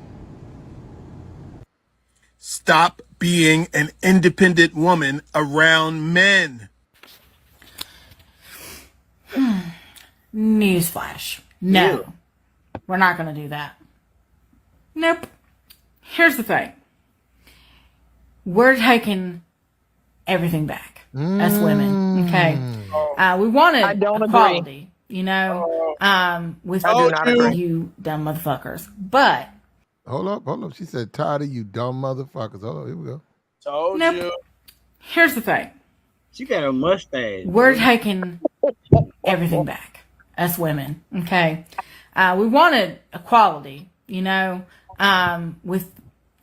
Stop being an independent woman around men. Newsflash. No. We're not going to do that. Nope. Here's the thing. We're taking everything back as women, okay? We wanted equality, you know, with you dumb motherfuckers. But hold up. She said, tired of you dumb motherfuckers. Hold on, here we go. Told you. Here's the thing. She got a mustache. We're taking everything back as women, okay? We wanted equality, you know, with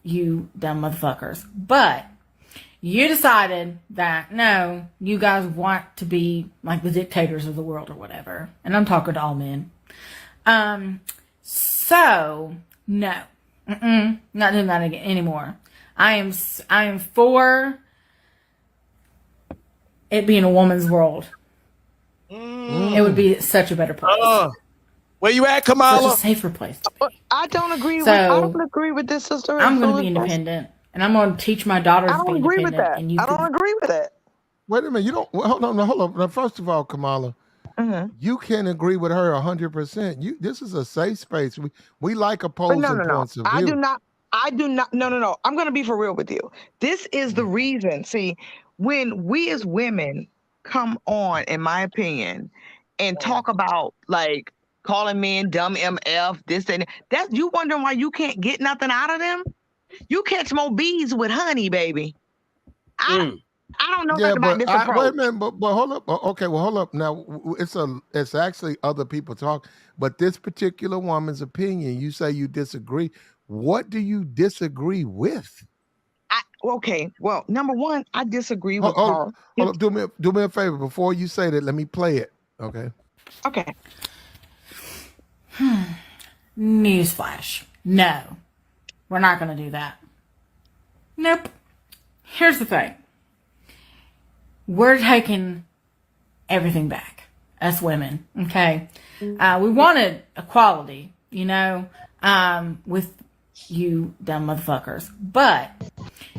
you dumb motherfuckers. But you decided that, no, you guys want to be like the dictators of the world or whatever. And I'm talking to all men. So, no. Not doing that anymore. I am for it being a woman's world. It would be such a better place. Where you at, Kamala? Such a safer place. I don't agree with this, sister. I'm going to be independent, and I'm going to teach my daughters to be independent. With that. And you I don't agree with that. Wait a minute. You don't. Hold on. Now, first of all, Kamala, you can agree with her 100%. This is a safe space. We like opposing points of view. I do not. No. I'm going to be for real with you. This is the reason. See, when we as women come on, in my opinion, and talk about like calling men dumb MF, this and that, you wondering why you can't get nothing out of them? You catch more bees with honey, baby. I don't know nothing about this approach. Wait a minute, but hold up. Okay, well, hold up. Now, it's actually other people talk, but this particular woman's opinion, you say you disagree. What do you disagree with? Okay, well, number one, I disagree with Carl. Hold up, do me a favor. Before you say that, let me play it, okay? Okay. Newsflash. No. We're not going to do that. Nope. Here's the thing. We're taking everything back as women, okay? We wanted equality, you know, with you dumb motherfuckers. But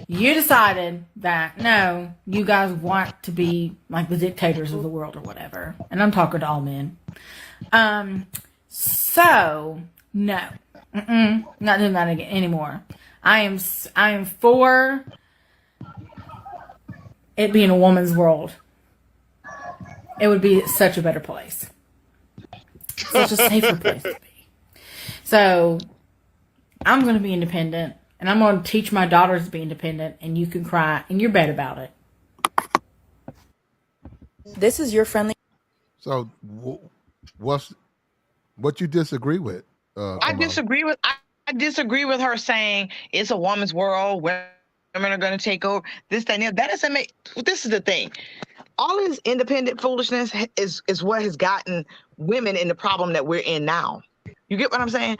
you decided that, no, you guys want to be like the dictators of the world or whatever. And I'm talking to all men. So, no. Not doing that anymore. I am for it being a woman's world. It would be such a better place. Such a safer place to be. So, I'm going to be independent, and I'm going to teach my daughters to be independent, and you can cry in your bed about it. This is your friendly. So, what you disagree with? I disagree with disagree with her saying it's a woman's world. Women are going to take over this, that, and the other. That doesn't make. This is the thing. All this independent foolishness is what has gotten women in the problem that we're in now. You get what I'm saying?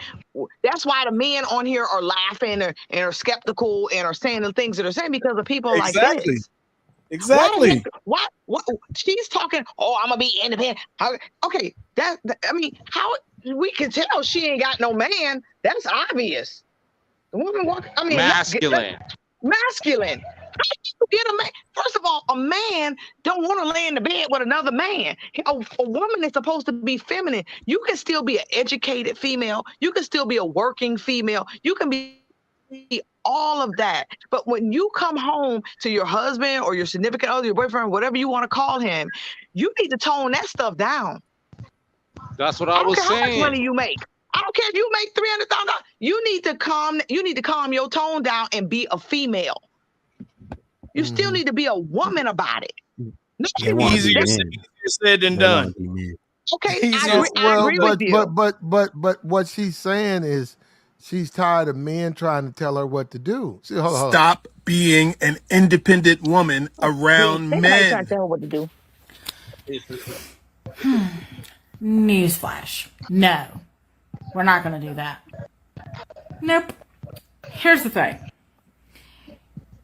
That's why the men on here are laughing and are skeptical and are saying the things that they're saying because of people like this. Exactly. What she's talking? Oh, I'm gonna be independent. Okay, I mean, how we can tell she ain't got no man? That's obvious. The woman walking. I mean, masculine. Masculine. How do you get a man? First of all, a man don't want to lay in the bed with another man. A woman is supposed to be feminine. You can still be an educated female. You can still be a working female. You can be all of that. But when you come home to your husband or your significant other, your boyfriend, whatever you want to call him, you need to tone that stuff down. That's what I was saying. How much money you make. I don't care if you make $300,000. You need to calm your tone down and be a female. You still need to be a woman about it. Easier said than done. Okay, I agree with you. But what she's saying is she's tired of men trying to tell her what to do. Stop being an independent woman around men. Trying to tell her what to do. Newsflash. No. We're not going to do that. Nope. Here's the thing.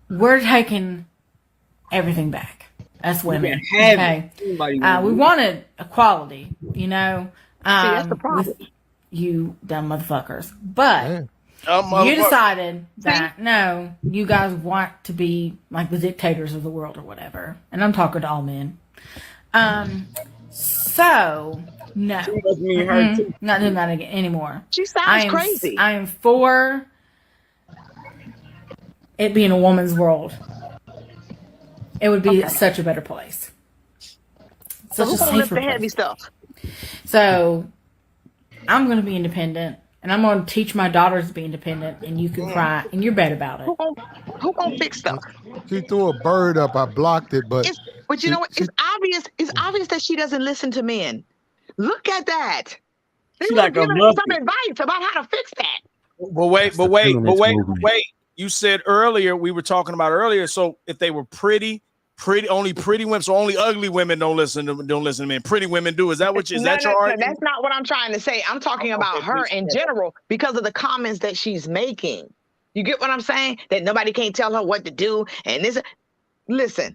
We're taking everything back. Us women. Okay. We wanted equality, you know. that's the problem. With you dumb motherfuckers. But you decided that, no, you guys want to be like the dictators of the world or whatever. And I'm talking to all men. So, no. Not doing that anymore. She sounds crazy. I am for it being a woman's world. It would be such a better place. So who's gonna lift the heavy stuff? So I'm gonna be independent, and I'm gonna teach my daughters to be independent, and you can cry, and you're bad about it. Who gonna fix stuff? She threw a bird up. I blocked it, but you know what? It's obvious. It's obvious that she doesn't listen to men. Look at that. They were giving her some advice about how to fix that. But wait. You said earlier, we were talking about earlier. So if they were pretty, only pretty women, so only ugly women don't listen to men. Pretty women do. Is that what? Is that your argument? That's not what I'm trying to say. I'm talking about her in general because of the comments that she's making. You get what I'm saying? That nobody can't tell her what to do. And this, listen,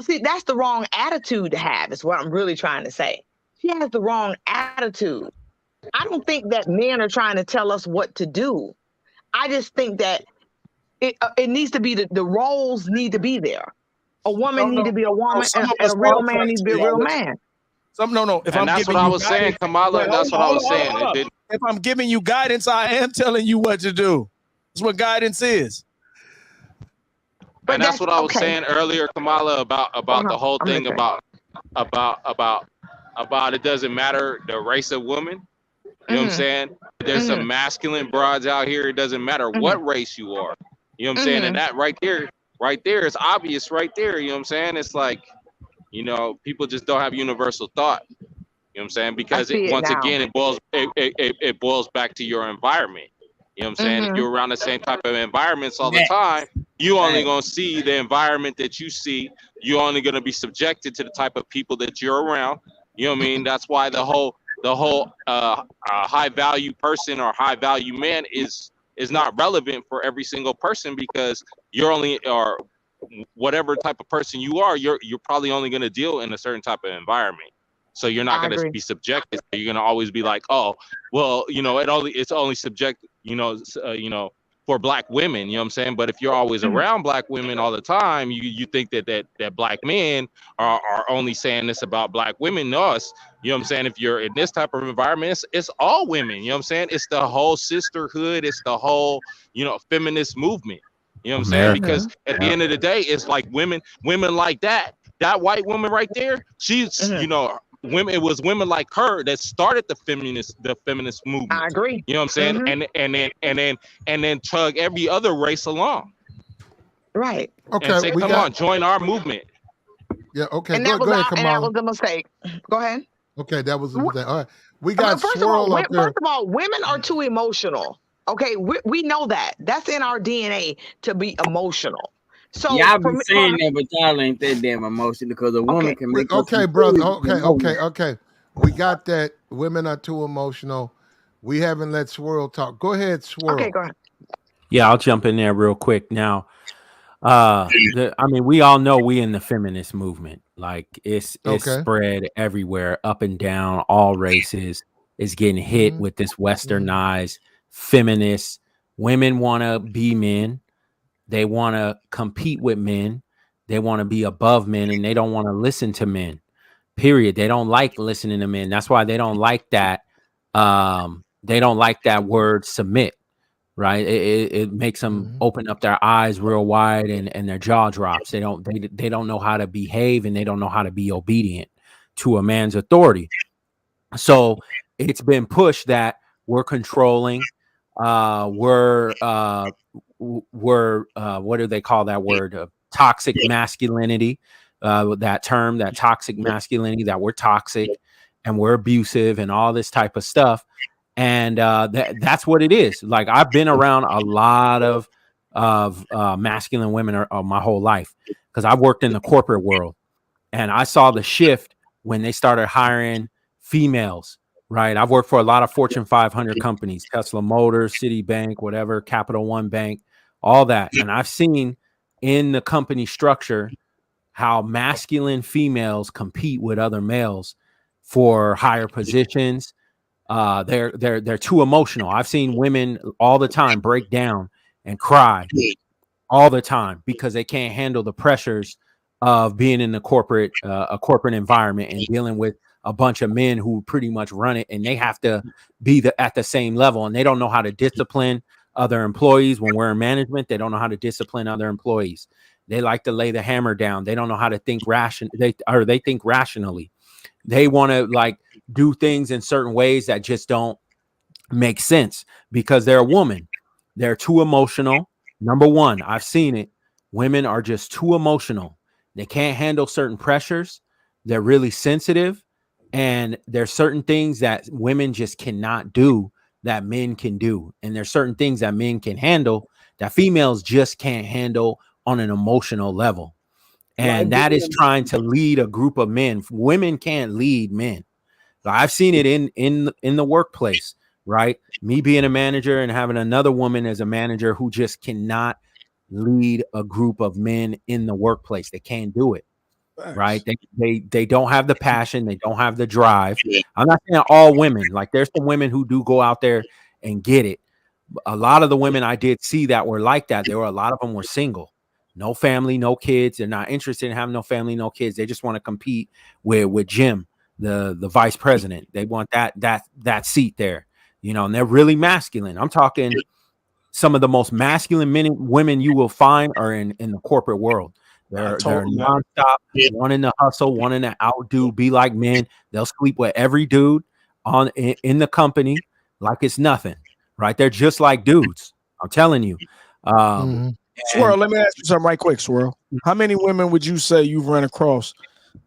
see, that's the wrong attitude to have. Is what I'm really trying to say. She has the wrong attitude. I don't think that men are trying to tell us what to do. I just think that it needs to be the roles need to be there. A woman needs to be a woman, and a real man needs to be a real man. That's what I was saying, Kamala. That's what I was saying. If I'm giving you guidance, I am telling you what to do. That's what guidance is. And that's what I was saying earlier, Kamala, about the whole thing about it doesn't matter the race of woman. You know what I'm saying? There's some masculine broads out here. It doesn't matter what race you are. You know what I'm saying? And that right there is obvious right there. You know what I'm saying? It's like, you know, people just don't have universal thought. You know what I'm saying? Because it boils back to your environment. You know what I'm saying? If you're around the same type of environments all the time, you only gonna see the environment that you see. You're only gonna be subjected to the type of people that you're around. You know what I mean? That's why the whole high value person or high value man is not relevant for every single person, because you're only, or whatever type of person you are, you're probably only going to deal in a certain type of environment. So you're not going to be subjected. You're going to always be like, oh, well, you know, it's only subject, you know, for black women, you know what I'm saying? But if you're always around black women all the time, you think that black men are only saying this about black women. No, you know what I'm saying? If you're in this type of environment, it's all women, you know what I'm saying? It's the whole sisterhood. It's the whole, you know, feminist movement. You know what I'm saying? Because at the end of the day, it's like women like that white woman right there, she's, you know, it was women like her that started the feminist movement. I agree. You know what I'm saying? And then tug every other race along. Right. Okay. And say, come on, join our movement. Yeah. Okay. And that was a mistake. Go ahead. Okay, that was a mistake. All right. We got Swirl up there. First of all, women are too emotional. Okay, we know that. That's in our DNA to be emotional. So y'all for be me, saying that, but y'all ain't that damn emotional because a woman can make us Okay, brother. emotional. Okay. We got that. Women are too emotional. We haven't let Swirl talk. Go ahead, Swirl. Okay, go ahead. Yeah, I'll jump in there real quick. Now, I mean, we all know we in the feminist movement. Like it's Okay. spread everywhere, up and down, all races is getting hit with this westernized feminist. Women want to be men. They want to compete with men. They want to be above men, and they don't want to listen to men. Period. They don't like listening to men. That's why they don't like that. They don't like that word submit. Right. It makes them open up their eyes real wide and their jaw drops. They don't know how to behave, and they don't know how to be obedient to a man's authority. So it's been pushed that we're controlling. We're what do they call that word? Toxic masculinity. That term, that toxic masculinity, that we're toxic and we're abusive and all this type of stuff. And that's what it is. Like, I've been around a lot of masculine women my whole life, because I worked in the corporate world, and I saw the shift when they started hiring females. Right, I've worked for a lot of Fortune 500 companies: Tesla Motors, Citibank, whatever, Capital One Bank, all that. And I've seen in the company structure how masculine females compete with other males for higher positions. They're too emotional. I've seen women all the time break down and cry all the time because they can't handle the pressures of being in the corporate a corporate environment and dealing with a bunch of men who pretty much run it, and they have to be at the same level, and they don't know how to discipline other employees. When we're in management, they don't know how to discipline other employees. They like to lay the hammer down. They don't know how to think they think rationally. They want to like do things in certain ways that just don't make sense because they're a woman. They're too emotional. Number one, I've seen it. Women are just too emotional. They can't handle certain pressures. They're really sensitive. And there's certain things that women just cannot do that men can do. And there's certain things that men can handle that females just can't handle on an emotional level. And that is trying to lead a group of men. Women can't lead men. I've seen it in the workplace, right? Me being a manager and having another woman as a manager who just cannot lead a group of men in the workplace. They can't do it. Right? They don't have the passion, they don't have the drive. I'm not saying all women. Like, there's some women who do go out there and get it. A lot of the women I did see that were like that, a lot of them were single. No family, no kids. They're not interested in having no family, no kids. They just want to compete with Jim, the vice president. They want that seat there, and they're really masculine. I'm talking some of the most masculine women you will find are in the corporate world. They're nonstop, wanting to hustle, wanting to outdo, be like men. They'll sleep with every dude in the company like it's nothing. Right? They're just like dudes. I'm telling you. Swirl, let me ask you something right quick, Swirl. How many women would you say you've run across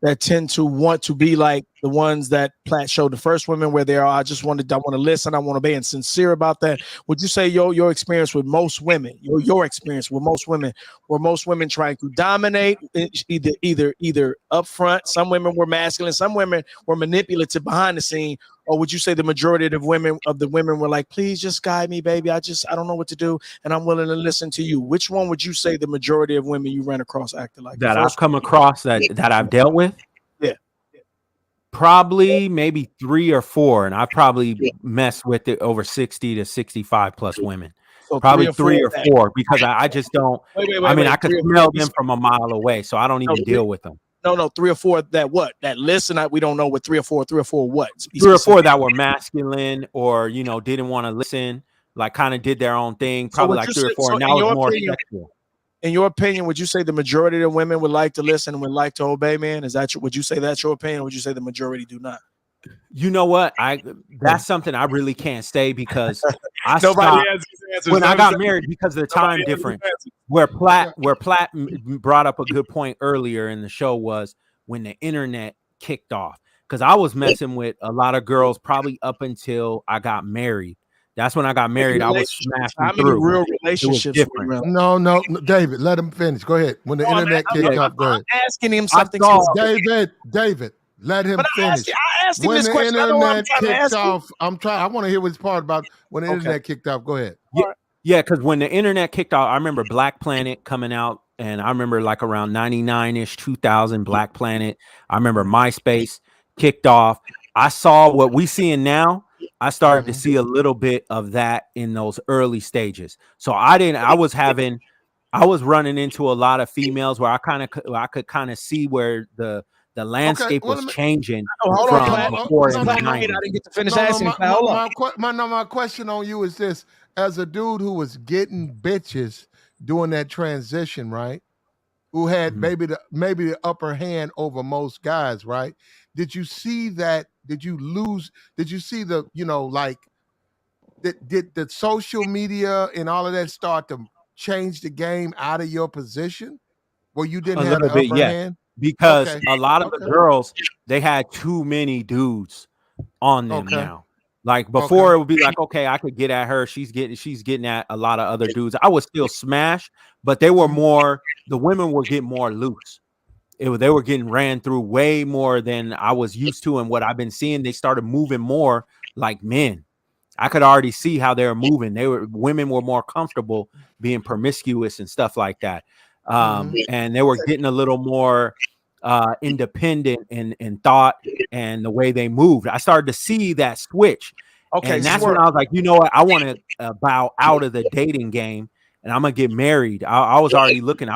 that tend to want to be like the ones that Platt showed? The first women where they are, I want to listen, I want to be, and sincere about that. Would you say your experience with most women, your experience with most women, were most women trying to dominate either up front? Some women were masculine, some women were manipulative behind the scene. Or would you say the majority of the women were like, please just guide me, baby. I don't know what to do, and I'm willing to listen to you? Which one would you say the majority of women you ran across acted like? That I've come across that I've dealt with? Yeah. Probably maybe 3 or 4, and I've probably messed with it over 60 to 65 plus women. So probably 3 or 4 because I just don't. I could smell them from a mile away, so I don't even deal with them. No, 3 or 4 that listen. We don't know what 3 or 4 what. 3 or 4 that were masculine or didn't want to listen, like kind of did their own thing. Probably like 3 or 4. And now it's more sexual. In your opinion, would you say the majority of the women would like to listen and would like to obey, man? Would you say that's your opinion, or would you say the majority do not? You know what? That's something I really can't say because I stopped when I got married because of the time difference. Where Platt brought up a good point earlier in the show was when the internet kicked off. Because I was messing with a lot of girls probably up until I got married. That's when I got married. I was smashing How many through. real It was relationships? different. No, David, let him finish. Go ahead. When the internet kicked off, go ahead. I'm asking him something. David, let him finish. I asked him When this the question. I know what I'm internet trying to kicked ask him. off, I want to hear his part about when the internet kicked off. Go ahead. Yeah, because when the internet kicked off, I remember Black Planet coming out, and I remember like around 99-ish, 2000, Black Planet. I remember MySpace kicked off. I saw what we seeing now. I started to see a little bit of that in those early stages. So I was running into a lot of females where I could kind of see where the landscape was changing from before in the 90s. I didn't get to finish asking. My question on you is this: as a dude who was getting bitches doing that transition, right? Who had maybe the upper hand over most guys, right? Did you see that? Did you see the, like, did the social media and all of that start to change the game out of your position where you didn't have the upper hand? Because a lot of the girls, they had too many dudes on them now. Like before, it would be like, okay, I could get at her. She's getting at a lot of other dudes. I would still smash, but they were more. The women were getting more loose. They were getting ran through way more than I was used to, and what I've been seeing. They started moving more like men. I could already see how they were moving. Women were more comfortable being promiscuous and stuff like that, and they were getting a little more independent in thought and the way they moved. I started to see that switch. And that's when I was like, you know what? I want to bow out of the dating game, and I'm gonna get married. I was already looking.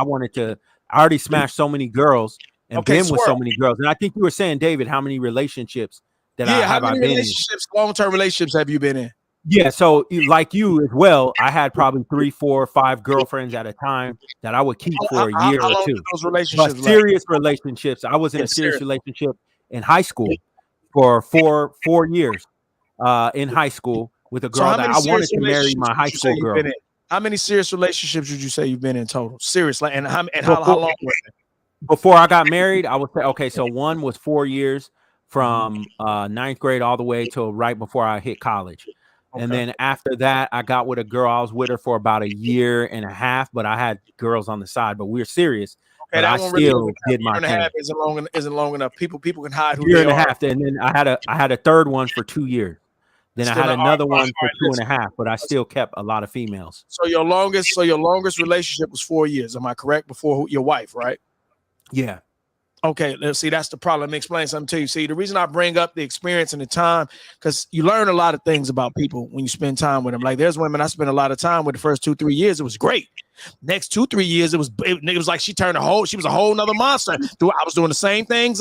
I already smashed so many girls and been with so many girls. And I think you were saying, David, how many relationships how many relationships, long-term relationships have you been in? Yeah, so like you as well, I had probably 3, 4, 5 girlfriends at a time that I would keep for a year or two. Those relationships, but serious relationships. I was in a serious relationship in high school for 4 years in high school with a girl that I wanted to marry, my high school girl. How many serious relationships would you say you've been in total? Seriously, and how long was it? Before I got married, I would say, okay, so one was 4 years from 9th grade all the way till right before I hit college. And then after that, I got with a girl. I was with her for about a year and a half, but I had girls on the side, but we were serious. But I still did my thing. Year and a half isn't long enough. People can hide who year they and are. a half. And then I had a third one for 2 years. Then I had another one for 2.5, but I still kept a lot of females. So your longest relationship was 4 years. Am I correct? Before your wife, right? Yeah. Okay, let's see. That's the problem. Let me explain something to you. See, the reason I bring up the experience and the time, because you learn a lot of things about people when you spend time with them. Like there's women I spent a lot of time with the first 2-3 years. It was great. Next 2-3 years, it was like she was a whole nother monster. I was doing the same things.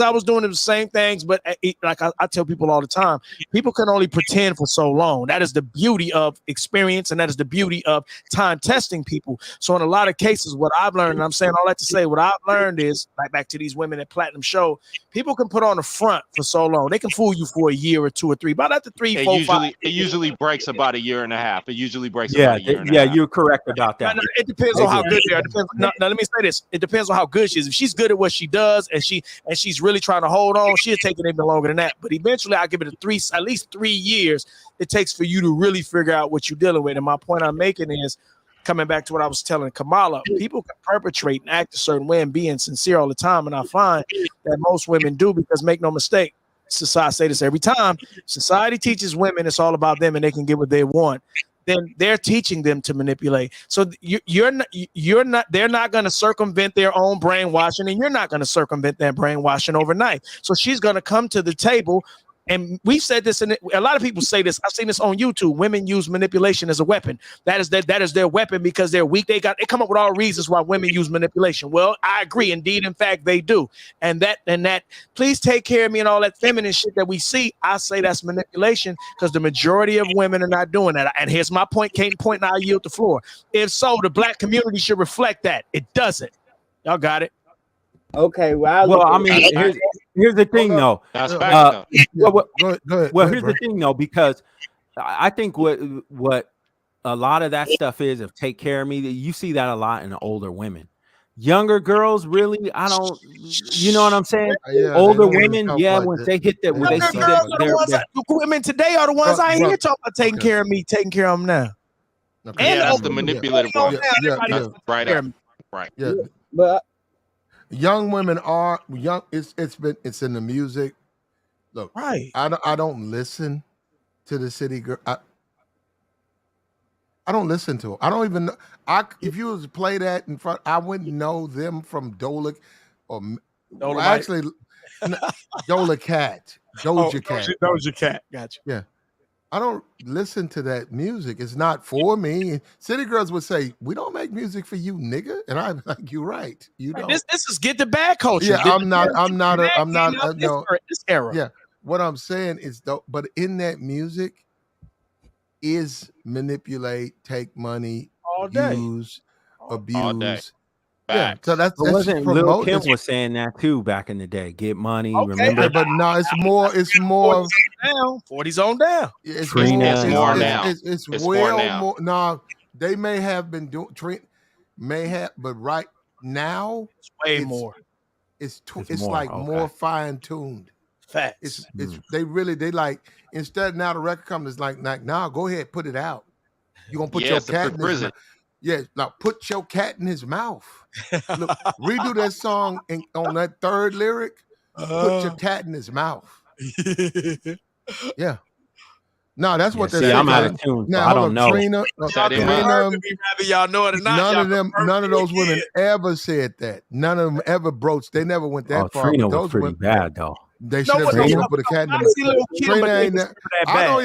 But like I tell people all the time, people can only pretend for so long. That is the beauty of experience, and that is the beauty of time testing people. So in a lot of cases, what I've learned, and I'm saying all that to say, what I've learned is, like back to these women at Platinum Show, people can put on a front for so long. They can fool you for a year or 2 or 3. But after 3, 4, 5, it usually breaks about a year and a half. It usually breaks about a year and a half. Yeah, you're correct about that. It depends on how good they are. Now, let me say this. It depends on how good she is. If she's good at what she does and she's really trying to hold on, she'll take it even longer than that. But eventually I give it at least 3 years it takes for you to really figure out what you're dealing with. And my point I'm making is, coming back to what I was telling Kamala, people can perpetrate and act a certain way and be insincere all the time. And I find that most women do, because make no mistake, society, I say this every time, society teaches women it's all about them and they can get what they want. Then they're teaching them to manipulate. So they're not going to circumvent their own brainwashing, and you're not going to circumvent that brainwashing overnight. So she's going to come to the table. And we've said this, and a lot of people say this. I've seen this on YouTube. Women use manipulation as a weapon. That is their weapon because they're weak. They come up with all reasons why women use manipulation. Well, I agree. Indeed, in fact, they do. And that please take care of me and all that feminine shit that we see, I say that's manipulation, because the majority of women are not doing that. And here's my point, Kate, and I yield the floor. If so, the black community should reflect that. It doesn't. Y'all got it. Okay, well, I mean, here's the thing, though. That's fact. Go ahead. Well, here's the thing, though, because I think what a lot of that stuff is of take care of me. You see that a lot in older women. Younger girls, really, I don't. You know what I'm saying? Yeah, Older women, yeah, when they hit that, when they Younger see girls that, are the ones. Women today are the ones I hear talking about taking care of me, taking care of them now. Okay. And that's the manipulative one. Right. Yeah. But young women are young. It's in the music. Look, right. I don't listen to the city girl. I don't listen to them. I don't even know. If you was to play that in front, I wouldn't know them from Dola or well, actually Doja Cat. Doja Cat. Gotcha. Yeah. I don't listen to that music. It's not for me. City girls would say, "We don't make music for you, nigga." And I'm like, "You're right. You don't." This is get the bag culture. Yeah, I'm not. No. This era. Yeah. What I'm saying is, though, but in that music is manipulate, take money, all day, use, abuse. All day. Yeah, so that's wasn't just Lil Kim promoting. was saying that too back in the day. Get money, Okay, remember? but no, it's more. 40's on down. It's Trina more. and It's, all it's, that. it's well more. No, they may have been doing. May have, but right now, way more. It's more, like okay. more fine tuned. Facts. It's they like instead now the record company's like now go ahead put it out. You gonna put your cat in his mouth. Yeah, now put your cat in his mouth. Look, redo that song on that third lyric. Put your cat in his mouth. Yeah. No, that's what they're saying. I'm out of tune. Now, I don't know. Trina, rather y'all know it or not. None of those women ever said that. None of them ever broached. They never went that far. Trina but was those pretty women, bad though. They should have said, put a cat in the Trina ain't that. I don't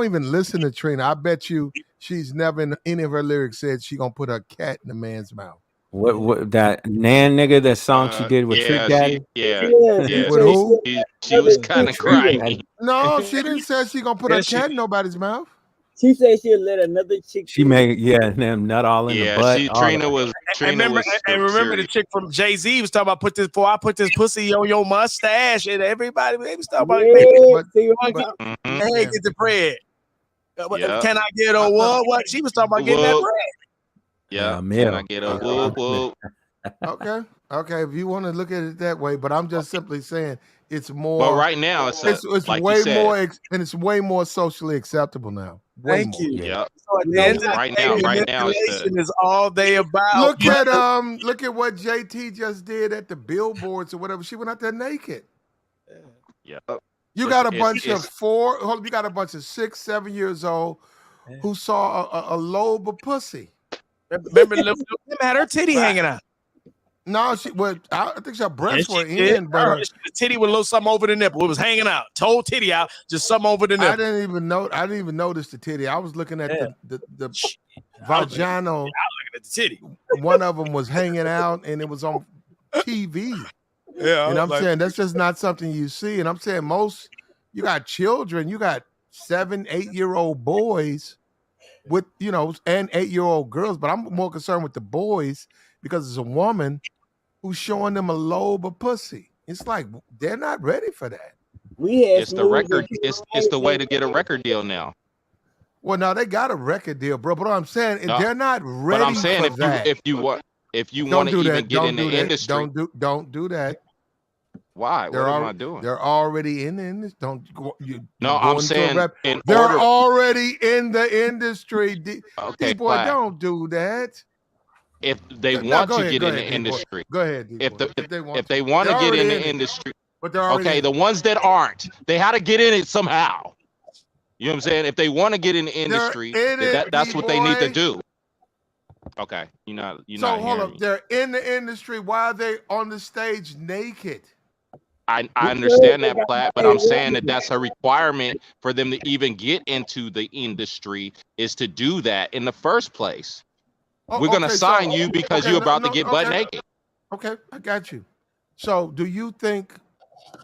even listen to Trina. I bet you she's never in any of her lyrics said she gonna put a cat in a man's mouth. What that Nan nigga, that song she did with Trick Daddy? With who? She was kind of crying. No, she didn't say she gonna put a cat in nobody's mouth. She said she'll let another chick. She made them nut all in the butt. Trina was. Remember the chick from Jay-Z was talking about before I put this pussy on your mustache, and everybody was talking about hey, get the bread. Can I get a what? What? She was talking about getting that bread. Yeah, can I get a whoop whoop? Okay. If you want to look at it that way, but I'm just simply saying it's more. But right now, it's like way you said, more, and it's way more socially acceptable now. Thank you. Yeah. So at the end of the right day, now, manipulation is all they about. Look at what JT just did at the billboards or whatever. She went out there naked. Yeah. You got a bunch of 6, 7 years old who saw a lobe of pussy. Remember, Lil Kim had her titty hanging out. No, I think her breasts were in, but the titty with a little something over the nipple. It was hanging out, whole titty out, just something over the nipple. I didn't even notice the titty. I was looking at the vaginal. I was looking at the titty. One of them was hanging out, and it was on TV. Yeah, and I'm saying that's just not something you see. And I'm saying you got children, you got 7, 8-year-old boys with and 8-year-old girls, but I'm more concerned with the boys because it's a woman who's showing them a lobe of pussy. It's like they're not ready for that. It's the record. It's the way to get a record deal now. Well, now they got a record deal, bro. But I'm saying they're not ready. But I'm saying for that. if you want to even get in the industry, don't do that. Why? What am I doing? They're already in the industry. Don't go. I'm saying they're already in the industry. Okay, boy, don't do that. If they want to get in the industry, go ahead. If they want to get in the industry, but they're already the ones that aren't, they had to get in it somehow. You know what I'm saying? If they want to get in the industry, that's what they need to do. Okay, you're not. So hold up, they're in the industry. Why are they on the stage naked? I understand that, Platt, but I'm saying that's a requirement for them to even get into the industry is to do that in the first place. We're going to sign you because you're about to get butt naked. Okay, I got you. So do you think,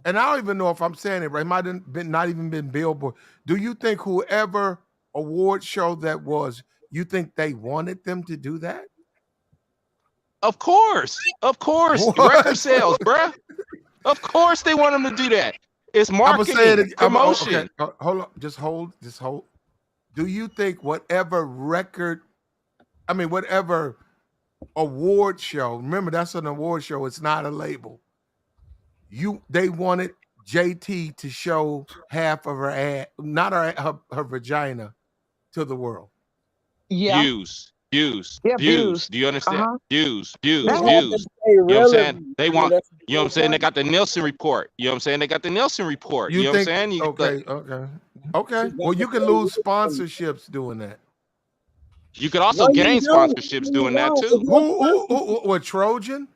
and I don't even know if I'm saying it right, it might have not even been Billboard. Do you think whoever award show that was, you think they wanted them to do that? Of course. Record sales, bruh. Of course they want them to do that. It's marketing, promotion. Okay, hold on. Just hold. Do you think whatever award show. Remember, that's an award show. It's not a label. They wanted JT to show half of her ass, not her vagina, to the world. Yeah. Views. Yeah, Do you understand? Uh-huh. Views. You You have know to what stay I'm saying? relevant. They I mean, want, that's you know what I'm saying? They got the Nielsen report. You know what I'm saying? They got the Nielsen report. You You know what I'm think, saying? You okay. Well, you can lose sponsorships doing that. You could also No, you gain don't. sponsorships No, you doing that don't. too. What, Trojan?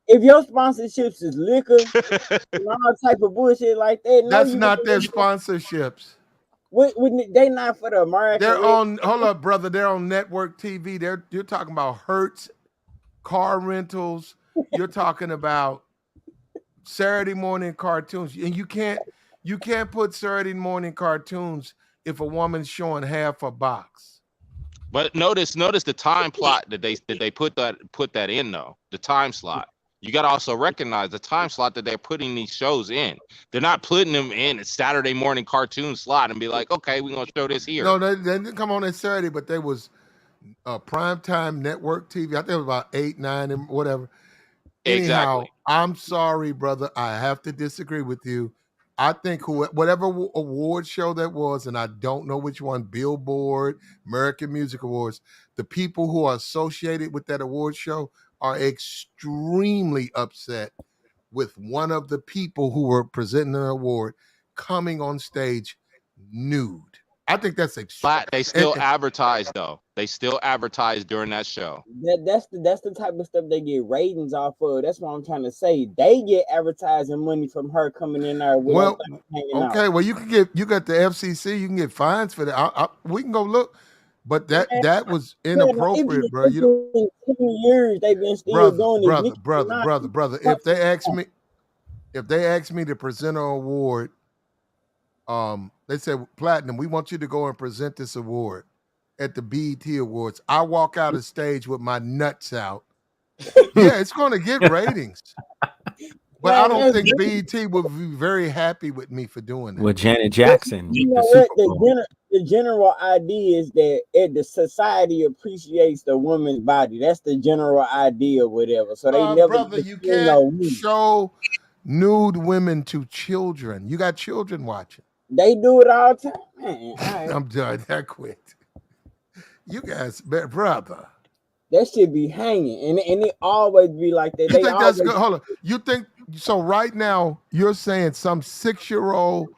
If your sponsorships is liquor and all type of bullshit like that, no, That's you not their wouldn't. sponsorships. They not for the American. They're on, hold up, brother. They're on network TV. You're talking about Hertz, car rentals. You're talking about Saturday morning cartoons. And you can't put Saturday morning cartoons if a woman's showing half a box. But notice the time plot that they put that in though. The time slot. You got to also recognize the time slot that they're putting these shows in. They're not putting them in a Saturday morning cartoon slot and be like, okay, we're gonna show this here. No, they didn't come on that Saturday, but they was primetime network TV. I think it was about 8, 9, and whatever. Anyhow, Exactly. I'm sorry, brother. I have to disagree with you. I think whatever award show that was, and I don't know which one, Billboard, American Music Awards, the people who are associated with that award show are extremely upset with one of the people who were presenting an award coming on stage nude. I think that's They still advertise though. They still advertise during that show. That's the type of stuff they get ratings off of. That's what I'm trying to say. They get advertising money from her coming in there with Well, hanging okay. out. Well, you got the FCC. You can get fines for that. We can go look, but that was inappropriate, bro. It's been 10 years they've been still doing this. Brother. If they ask me to present an award, they said, Platinum, we want you to go and present this award at the BET Awards. I walk out of stage with my nuts out. Yeah, it's going to get ratings. But I don't think BET would be very happy with me for doing that. With Janet Jackson. You know what? The general idea is that the society appreciates the woman's body. That's the general idea, whatever. So they never. Brother, you can't show nude women to children. You got children watching. They do it all the time. Man, I'm done. I quit. You guys, brother. That should be hanging, and it always be like that. You think that's good? Hold on. You think so? Right now, you're saying some 6-year-old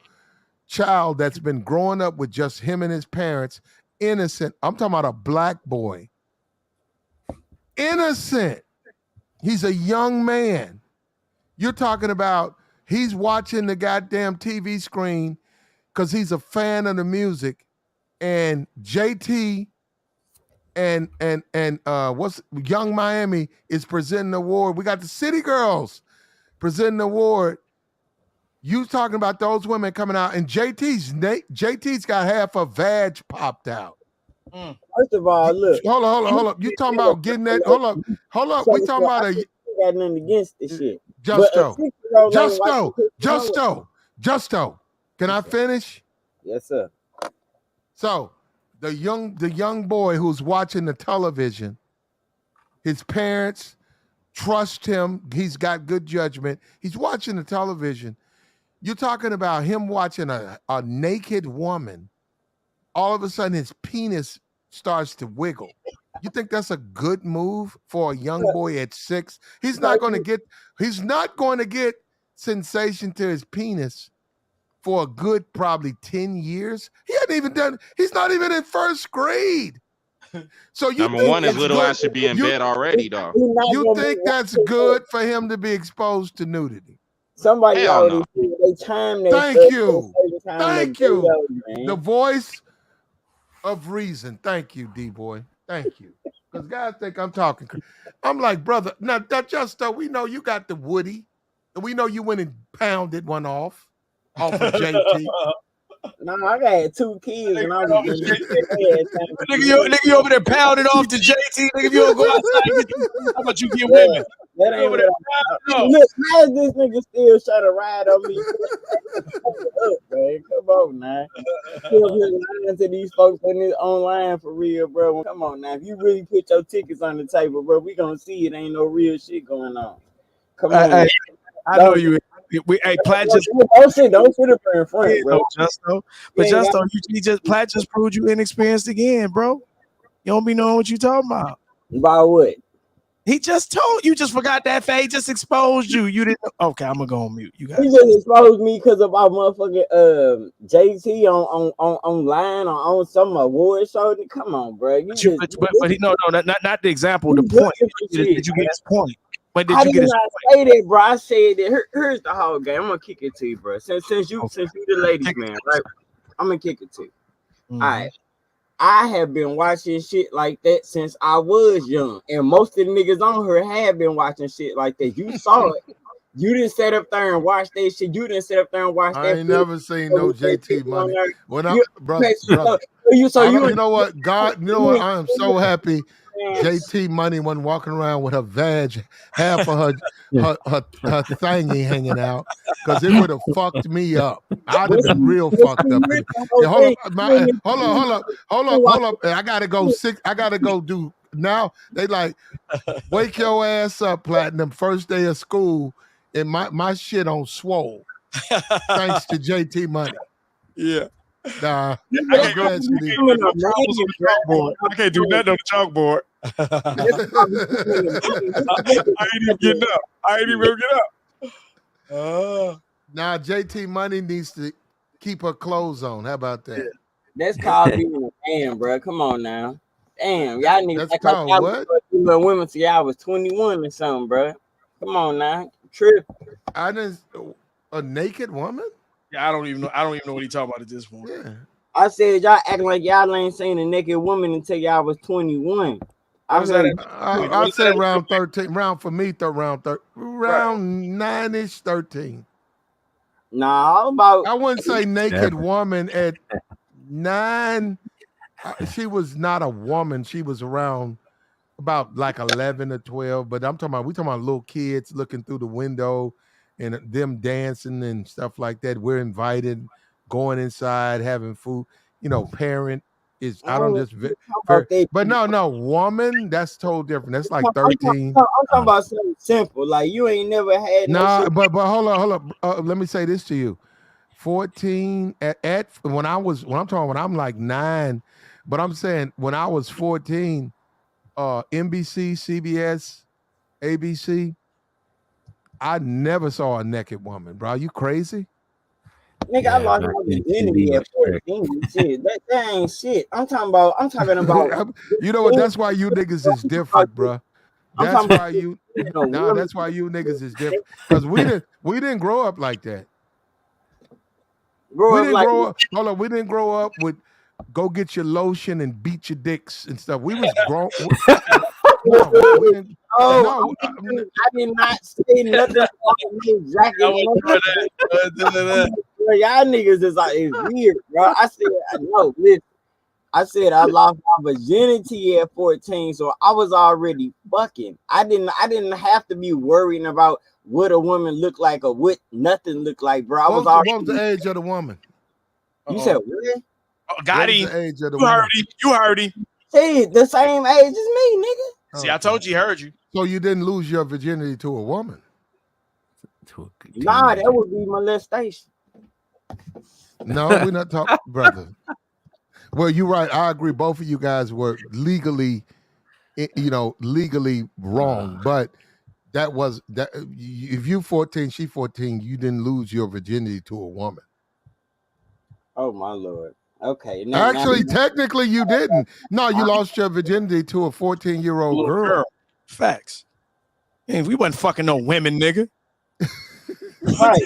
child that's been growing up with just him and his parents, innocent. I'm talking about a black boy. Innocent. He's a young man. You're talking about he's watching the goddamn TV screen because he's a fan of the music, and JT and what's Young Miami is presenting the award. We got the City Girls presenting the award. You talking about those women coming out, and JT's got half a vag popped out. First of all, look. Hold up. You talking about getting that? Hold up. We talking about got nothing against this shit. Justo. Can I finish? Yes, sir. So the young boy who's watching the television, his parents trust him. He's got good judgment. He's watching the television. You're talking about him watching a naked woman. All of a sudden, his penis starts to wiggle. You think that's a good move for a young boy at 6? He's not going to get sensation to his penis for a good probably 10 years. He's not even in first grade. So you Number one, his little ass should be in bed already, dog. You think that's good for him to be exposed to nudity? Somebody already they time that. Thank you. The voice of reason. Thank you, D-boy. Thank you. Because guys think I'm talking. I'm like, brother, now we know you got the Woody. And we know you went and pounded one off of JT. No, I got 2 kids and I was nigga, you over there pounding off to JT. Nigga, if you don't go outside, how about you get women? That ain't what Look, how is this nigga still trying to ride on me? Man, come before, now. Lying to these folks on this online for real, bro. Come on now. If you really put your tickets on the table, bro, we gonna see it ain't no real shit going on. Come on. Hey, I know you. Hey, Platt just don't sit up in front, bro. But Platt just proved you inexperienced again, bro. You don't be knowing what you talking about. About what? He just told you. Just forgot that fact. He just exposed you. You didn't. Okay, I'm gonna go on mute. You guys. He just exposed me because of our motherfucking JT online or on some award show. Come on, bro. But he no, not the example. The point. Did you get his point? But did I you did get his not point? say that, bro. I said that. Here's the whole game. I'm gonna kick it to you, bro. Since you the ladies man, right? I'm gonna kick it to you. Mm-hmm. All right. I have been watching shit like that since I was young, and most of the niggas on here have been watching shit like that. You saw it. You didn't sit up there and watch that shit. You didn't sit up there and watch that. I ain't never seen no JT money. When I, brother, you know what? God, you know what? I am so happy. JT Money wasn't walking around with her vag, half of her thingy hanging out, because it would have fucked me up. I'd have been real fucked up. Hold up. I gotta go do now. They like wake your ass up, Platinum. First day of school, and my shit on swole. Thanks to JT Money. Yeah. Nah, I can't do nothing on the chalkboard. I ain't even getting up. I ain't even gonna get up. Nah, JT Money needs to keep her clothes on. How about that? That's called being a man, bro. Come on now. Damn, y'all niggas that's called like what? Little women till y'all was 21 or something, bro. Come on now. Trip. I didn't a naked woman? Yeah, I don't even know what he talking about at this point. Yeah. I said y'all acting like y'all ain't seen a naked woman until y'all was 21. I'd say round 13. Round for me, round 9-ish, 13. Nah, about I wouldn't say naked woman at 9. She was not a woman. She was around about like 11 or 12. But we talking about little kids looking through the window and them dancing and stuff like that. We're invited, going inside, having food. You know, parent is but no, woman, that's totally different. That's like 13. I'm talking about something simple. Like you ain't never had no. But hold up. Let me say this to you. 14 when I'm like 9, but I'm saying when I was 14, NBC, CBS, ABC, I never saw a naked woman, bro. Are you crazy? Nigga, I lost my virginity at 14. Shit, that ain't shit. I'm talking about. You know what? That's why you niggas is different, bro. That's why you. That's why you niggas is different. Because we didn't grow up like that. We didn't grow up with go get your lotion and beat your dicks and stuff. We was grown. I did not say nothing about no jacket. Y'all niggas is weird, bro. I said I lost my virginity at 14, so I was already fucking. I didn't have to be worrying about what a woman looked like or what nothing looked like, bro. What was the age of the woman? You said what? Got him. The age of the woman? You heard him. Hey, the same age as me, nigga. See, I told you, he heard you. So you didn't lose your virginity to a woman? Nah, that would be molestation. No, we're not talking, brother. Well, you're right. I agree. Both of you guys were legally wrong. But that was that. If you 14, she 14, you didn't lose your virginity to a woman. Oh my Lord. Okay. Actually, technically, you didn't. No, you lost your virginity to a 14-year-old girl. Facts. Hey, we wasn't fucking no women, nigga. Right.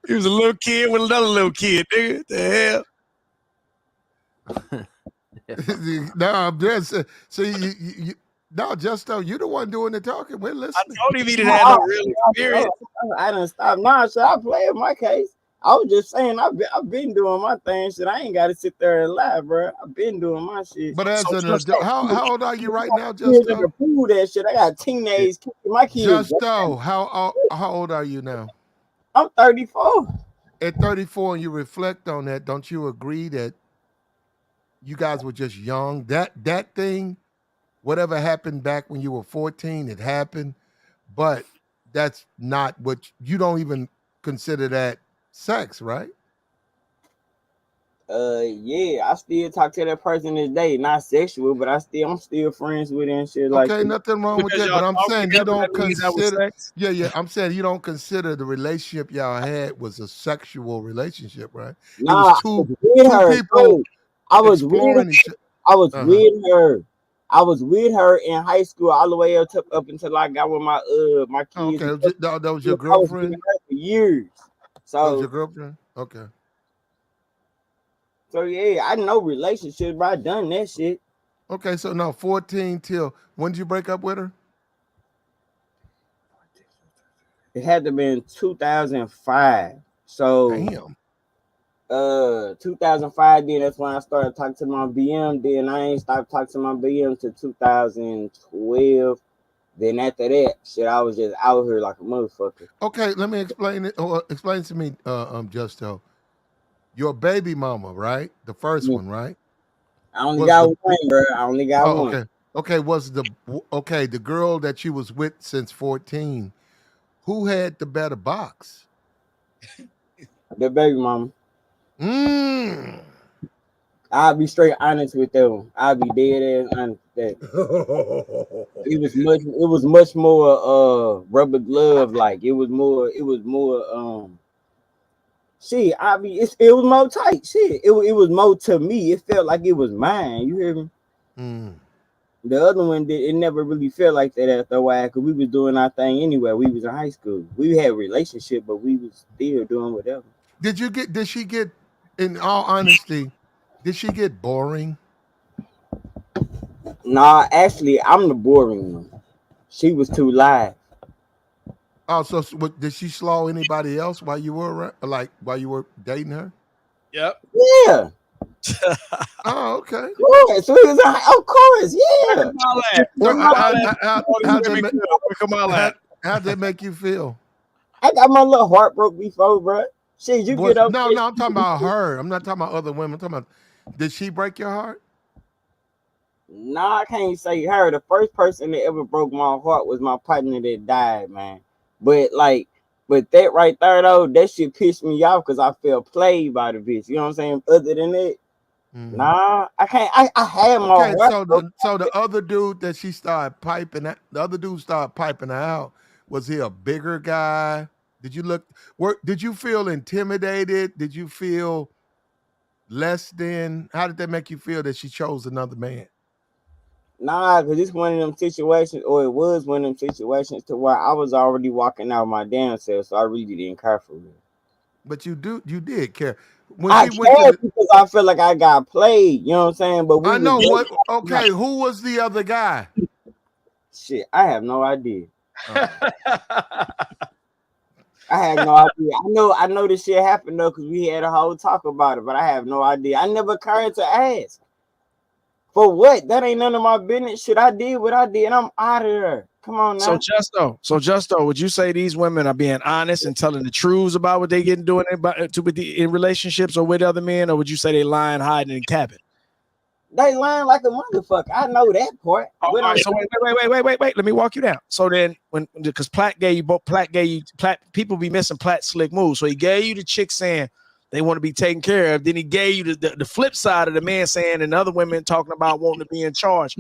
He was a little kid with another little kid, nigga. What the hell? No, I'm just Justo, you the one doing the talking. We're listening. I told him he didn't have no real experience. I didn't stop. Nah, so I play in my case. I was just saying I've been doing my thing. Shit, I ain't got to sit there and lie, bro. I've been doing my shit. But as an adult, how old are you right now, Justo? To prove that shit, I got teenage kids. My kids. Justo, how old are you now? I'm 34. At 34 and you reflect on that, don't you agree that you guys were just young? That thing, whatever happened back when you were 14, it happened, but that's not what you don't even consider that sex, right? Yeah, I still talk to that person today, not sexual, but I'm still friends with her and shit like Okay, that. nothing wrong with Because that. y'all But I'm talk saying you together, that don't means that was consider. sex. Yeah. I'm saying you don't consider the relationship y'all had was a sexual relationship, right? It was Nah, I was with two her. people I was with exploring each. I was Uh-huh. with her. I was with her in high school all the way up until I got with my kids. Okay, And stuff. that was I your was with girlfriend. her for years. That was your So girlfriend. Okay. yeah, I know relationships, but I done that shit. Okay. So no, 14 till when did you break up with her? It had to be in 2005. So Damn. 2005, then that's when I started talking to my BM. Then I ain't stopped talking to my BM till 2012. Then after that, shit, I was just out here like a motherfucker. Okay, let me explain it. Or explain to me, Justo. Your baby mama, right? The first Yeah. one, right? I only Was got the one, bro. I only got Oh, one. okay. Okay, was the girl that you was with since 14, who had the better box? The baby mama. Mm. I'll be straight honest with them. I'll be dead ass honest with that. It was much more rubber glove like. It was more shit. It was more tight. Shit. It was more to me. It felt like it was mine. You hear me? Mm. The other one it never really felt like that after a while because we was doing our thing anyway. We was in high school. We had a relationship, but we was still doing whatever. Did she get, in all honesty, did she get boring? Nah, actually, I'm the boring one. She was too live. Oh, so did she slow anybody else while you were around, like while you were dating her? Yep. Yeah. Oh, okay. Of course, of course, yeah. How'd that make you feel? I got my little heart broke before, bro. Shit, you get up. No, I'm talking about her. I'm not talking about other women. I'm talking about, did she break your heart? Nah, I can't say her. The first person that ever broke my heart was my partner that died, man. But that right there though, that shit pissed me off because I felt played by the bitch. You know what I'm saying? Other than that, nah, I can't. I had my Okay, heart. so the other dude that she started piping, the other dude started piping her out. Was he a bigger guy? Did you feel intimidated? Did you feel less than? How did that make you feel that she chose another man? Nah, because it's one of them situations, or it was one of them situations to where I was already walking out my damn self, so I really didn't care for her. But you did care. When I she went to cared because I felt like I got played. You know what I'm saying? But I know what. Okay, who was the other guy? Shit, I have no idea. I have no idea. I know this shit happened though, because we had a whole talk about it, but I have no idea. I never cared to ask. For what? That ain't none of my business. Shit, I did what I did. I'm out of there. Come on now. So Justo, would you say these women are being honest and telling the truths about what they getting doing in relationships or with other men, or would you say they lying, hiding, and capping? They lying like a motherfucker. I know that part. All right, so wait. Let me walk you down. So then, because Platt people be missing Platt's slick moves. So he gave you the chick saying they want to be taken care of. Then he gave you the flip side of the man saying, and other women talking about wanting to be in charge.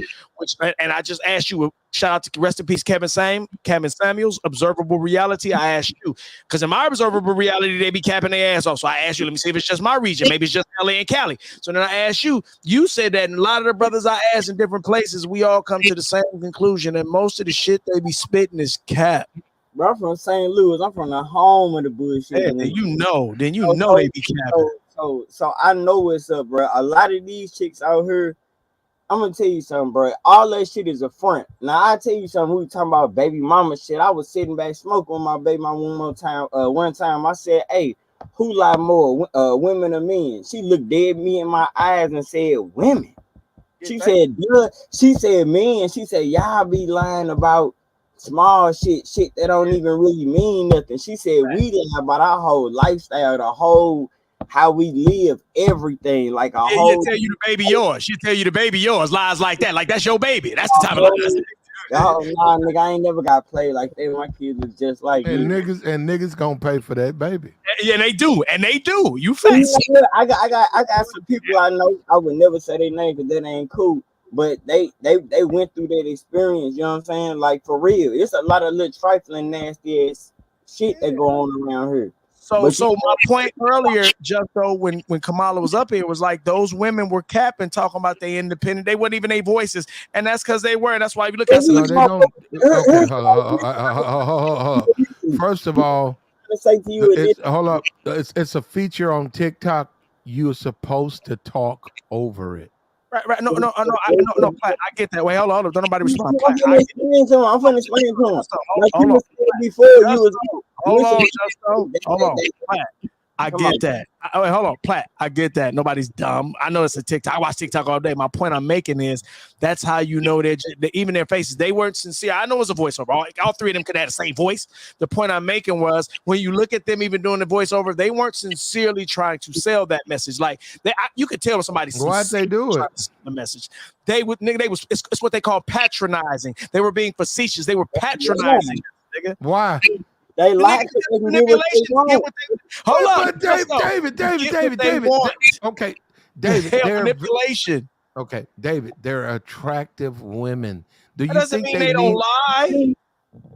And I just asked you, shout out to rest in peace, Kevinsamuels, observable reality. I asked you, because in my observable reality, they be capping their ass off. So I asked you, let me see if it's just my region. Maybe it's just LA and Cali. So then I asked you, you said that in a lot of the brothers I asked in different places, we all come to the same conclusion that most of the shit they be spitting is cap. Bro, I'm from St. Louis. I'm from the home of the bullshit. Yeah, then you know they be capping. So I know what's up, bro. A lot of these chicks out here, I'm gonna tell you something, bro. All that shit is a front. Now I tell you something. We were talking about baby mama shit. I was sitting back smoking with my baby mama one time I said, "Hey, who lie more, women or men?" She looked dead me in my eyes and said, "Women." She said, "Duh." She said, "Men." She said, "Y'all be lying about small shit that don't even really mean nothing. She said we lie about our whole lifestyle, the whole how we live, everything, like a Yeah, whole. tell you the baby yours. She'll tell you the baby yours. Lies like that. Like that's your baby. That's the type of lies. Oh, nah, nigga, I ain't never got played like that. My kids is just like and me. niggas gonna pay for that baby. Yeah, they do. You facts. I got some people I know. I would never say their name because that ain't cool. But they went through that experience. You know what I'm saying? Like for real, it's a lot of little trifling nasty ass shit that go on around here. So my point earlier, just though, when Kamala was up here, was like those women were capping, talking about they independent. They weren't even their voices, and that's because they were. And that's why if you look at No, they don't. Okay, hold on. First of all, hold up. It's a feature on TikTok. You're supposed to talk over it. Right. No, Platt, I get that. Wait, hold on. Don't nobody respond. I'm finna explain to him. Like Hold you on. was saying before, you was Hold on, Platt. I get that. Wait, hold on, Platt. I get that. Nobody's dumb. I know it's a TikTok. I watch TikTok all day. My point I'm making is that's how you know that even their faces, they weren't sincere. I know it's a voiceover. All three of them could have the same voice. The point I'm making was when you look at them even doing the voiceover, they weren't sincerely trying to sell that message. Like you could tell when somebody's why'd they do it? The message. They would, nigga. It's what they call patronizing. They were being facetious. They were patronizing, nigga. Why? They like manipulation. Hold on, but David. Okay, David. Manipulation. Okay, David. They're attractive women. Do you doesn't think mean they don't lie?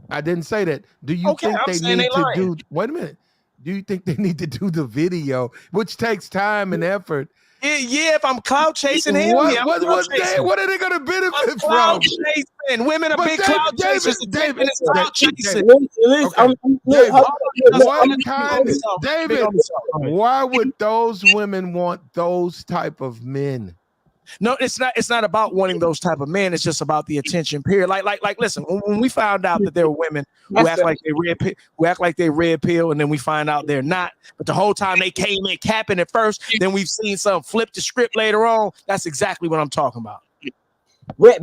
I didn't say that. Do you think they need to do? Wait a minute. Do you think they need to do the video, which takes time and effort? Yeah, if I'm cloud chasing him, what are they going to benefit from? Chasing. Women are big cloud chasers. David, why would those women want those type of men? No, it's not about wanting those type of men. It's just about the attention. Period. Like. Listen, when we found out that there were women who act like they red pill, and then we find out they're not. But the whole time they came in capping at first, then we've seen some flip the script later on. That's exactly what I'm talking about.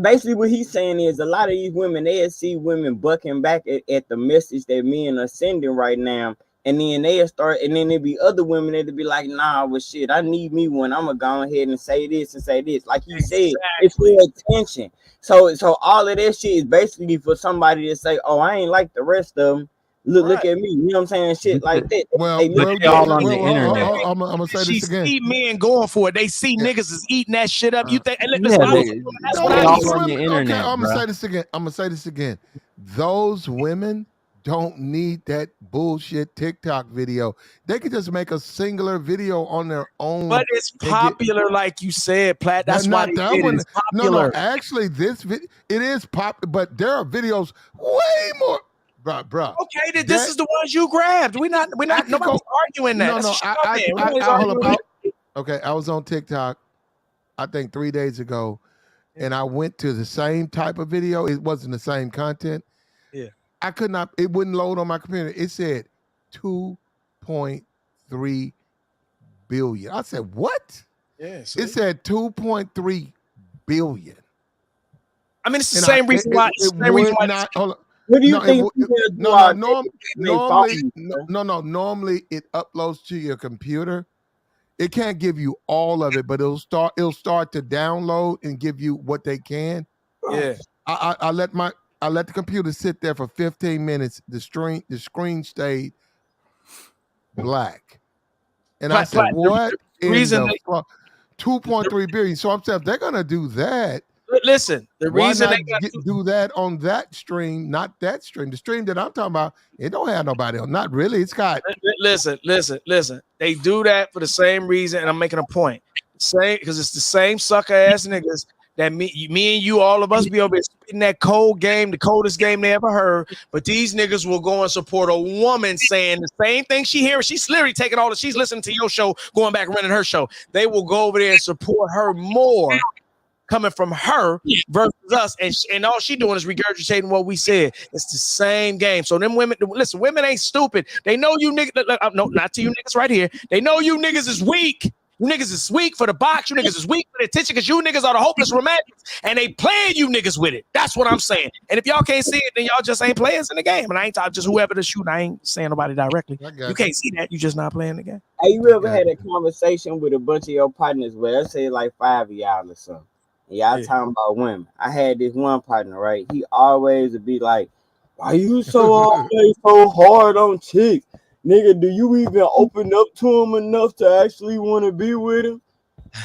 Basically, what he's saying is a lot of these women, they see women bucking back at the message that men are sending right now. And then they'll start, and then there'll be other women that'll be like, nah, well, shit, I need me one. I'm going to go ahead and say this and say this. Like he said, it's for attention. So all of that shit is basically for somebody to say, oh, I ain't like the rest of them. Look at me. You know what I'm saying? Shit like that. I'm going to say this again. See men going for it. They see niggas is eating that shit up. You think, I'm going to say this again. Those women don't need that bullshit TikTok video. They could just make a singular video on their own. But it's popular, like you said, Platt. That's why that one. It's popular. No, actually, it is popular, but there are videos way more. Bruh. Okay, this is the ones you grabbed. We're not nobody's arguing that. Okay, I was on TikTok, I think 3 days ago, and I went to the same type of video. It wasn't the same content. Yeah. I could not, it wouldn't load on my computer. It said 2.3 billion. I said, what? Yeah. It said 2.3 billion. I mean, it's the same reason why. What do you think? Normally it uploads to your computer. It can't give you all of it, but it'll start to download and give you what they can. Yeah. I let the computer sit there for 15 minutes. The screen stayed black. And I said, what? 2.3 billion. So I'm saying if they're gonna do that. Listen, the reason they do that on that stream, not that stream. The stream that I'm talking about, it don't have nobody on. Not really. It's got. Listen. They do that for the same reason, and I'm making a point. Because it's the same sucker ass niggas that me and you, all of us, be over here spitting that cold game, the coldest game they ever heard. But these niggas will go and support a woman saying the same thing she hears. She's literally taking all she's listening to your show, going back and running her show. They will go over there and support her more. Coming from her versus us, and all she doing is regurgitating what we said. It's the same game. So them women, listen, women ain't stupid. They know you niggas. No, not to you niggas right here. They know you niggas is weak, You niggas is weak for the box. You niggas is weak for the attention because you niggas are the hopeless romantics and they playing you niggas with it. That's what I'm saying. And if y'all can't see it, then y'all just ain't players in the game. And I ain't talking just whoever to shoot. I ain't saying nobody directly. You can't see that. You just not playing the game. Hey, you ever had a conversation with a bunch of your partners where let's say like 5 of y'all or something? And y'all talking about women. I had this one partner, right? He always would be like, why you so always so hard on chicks? Nigga, do you even open up to him enough to actually want to be with him?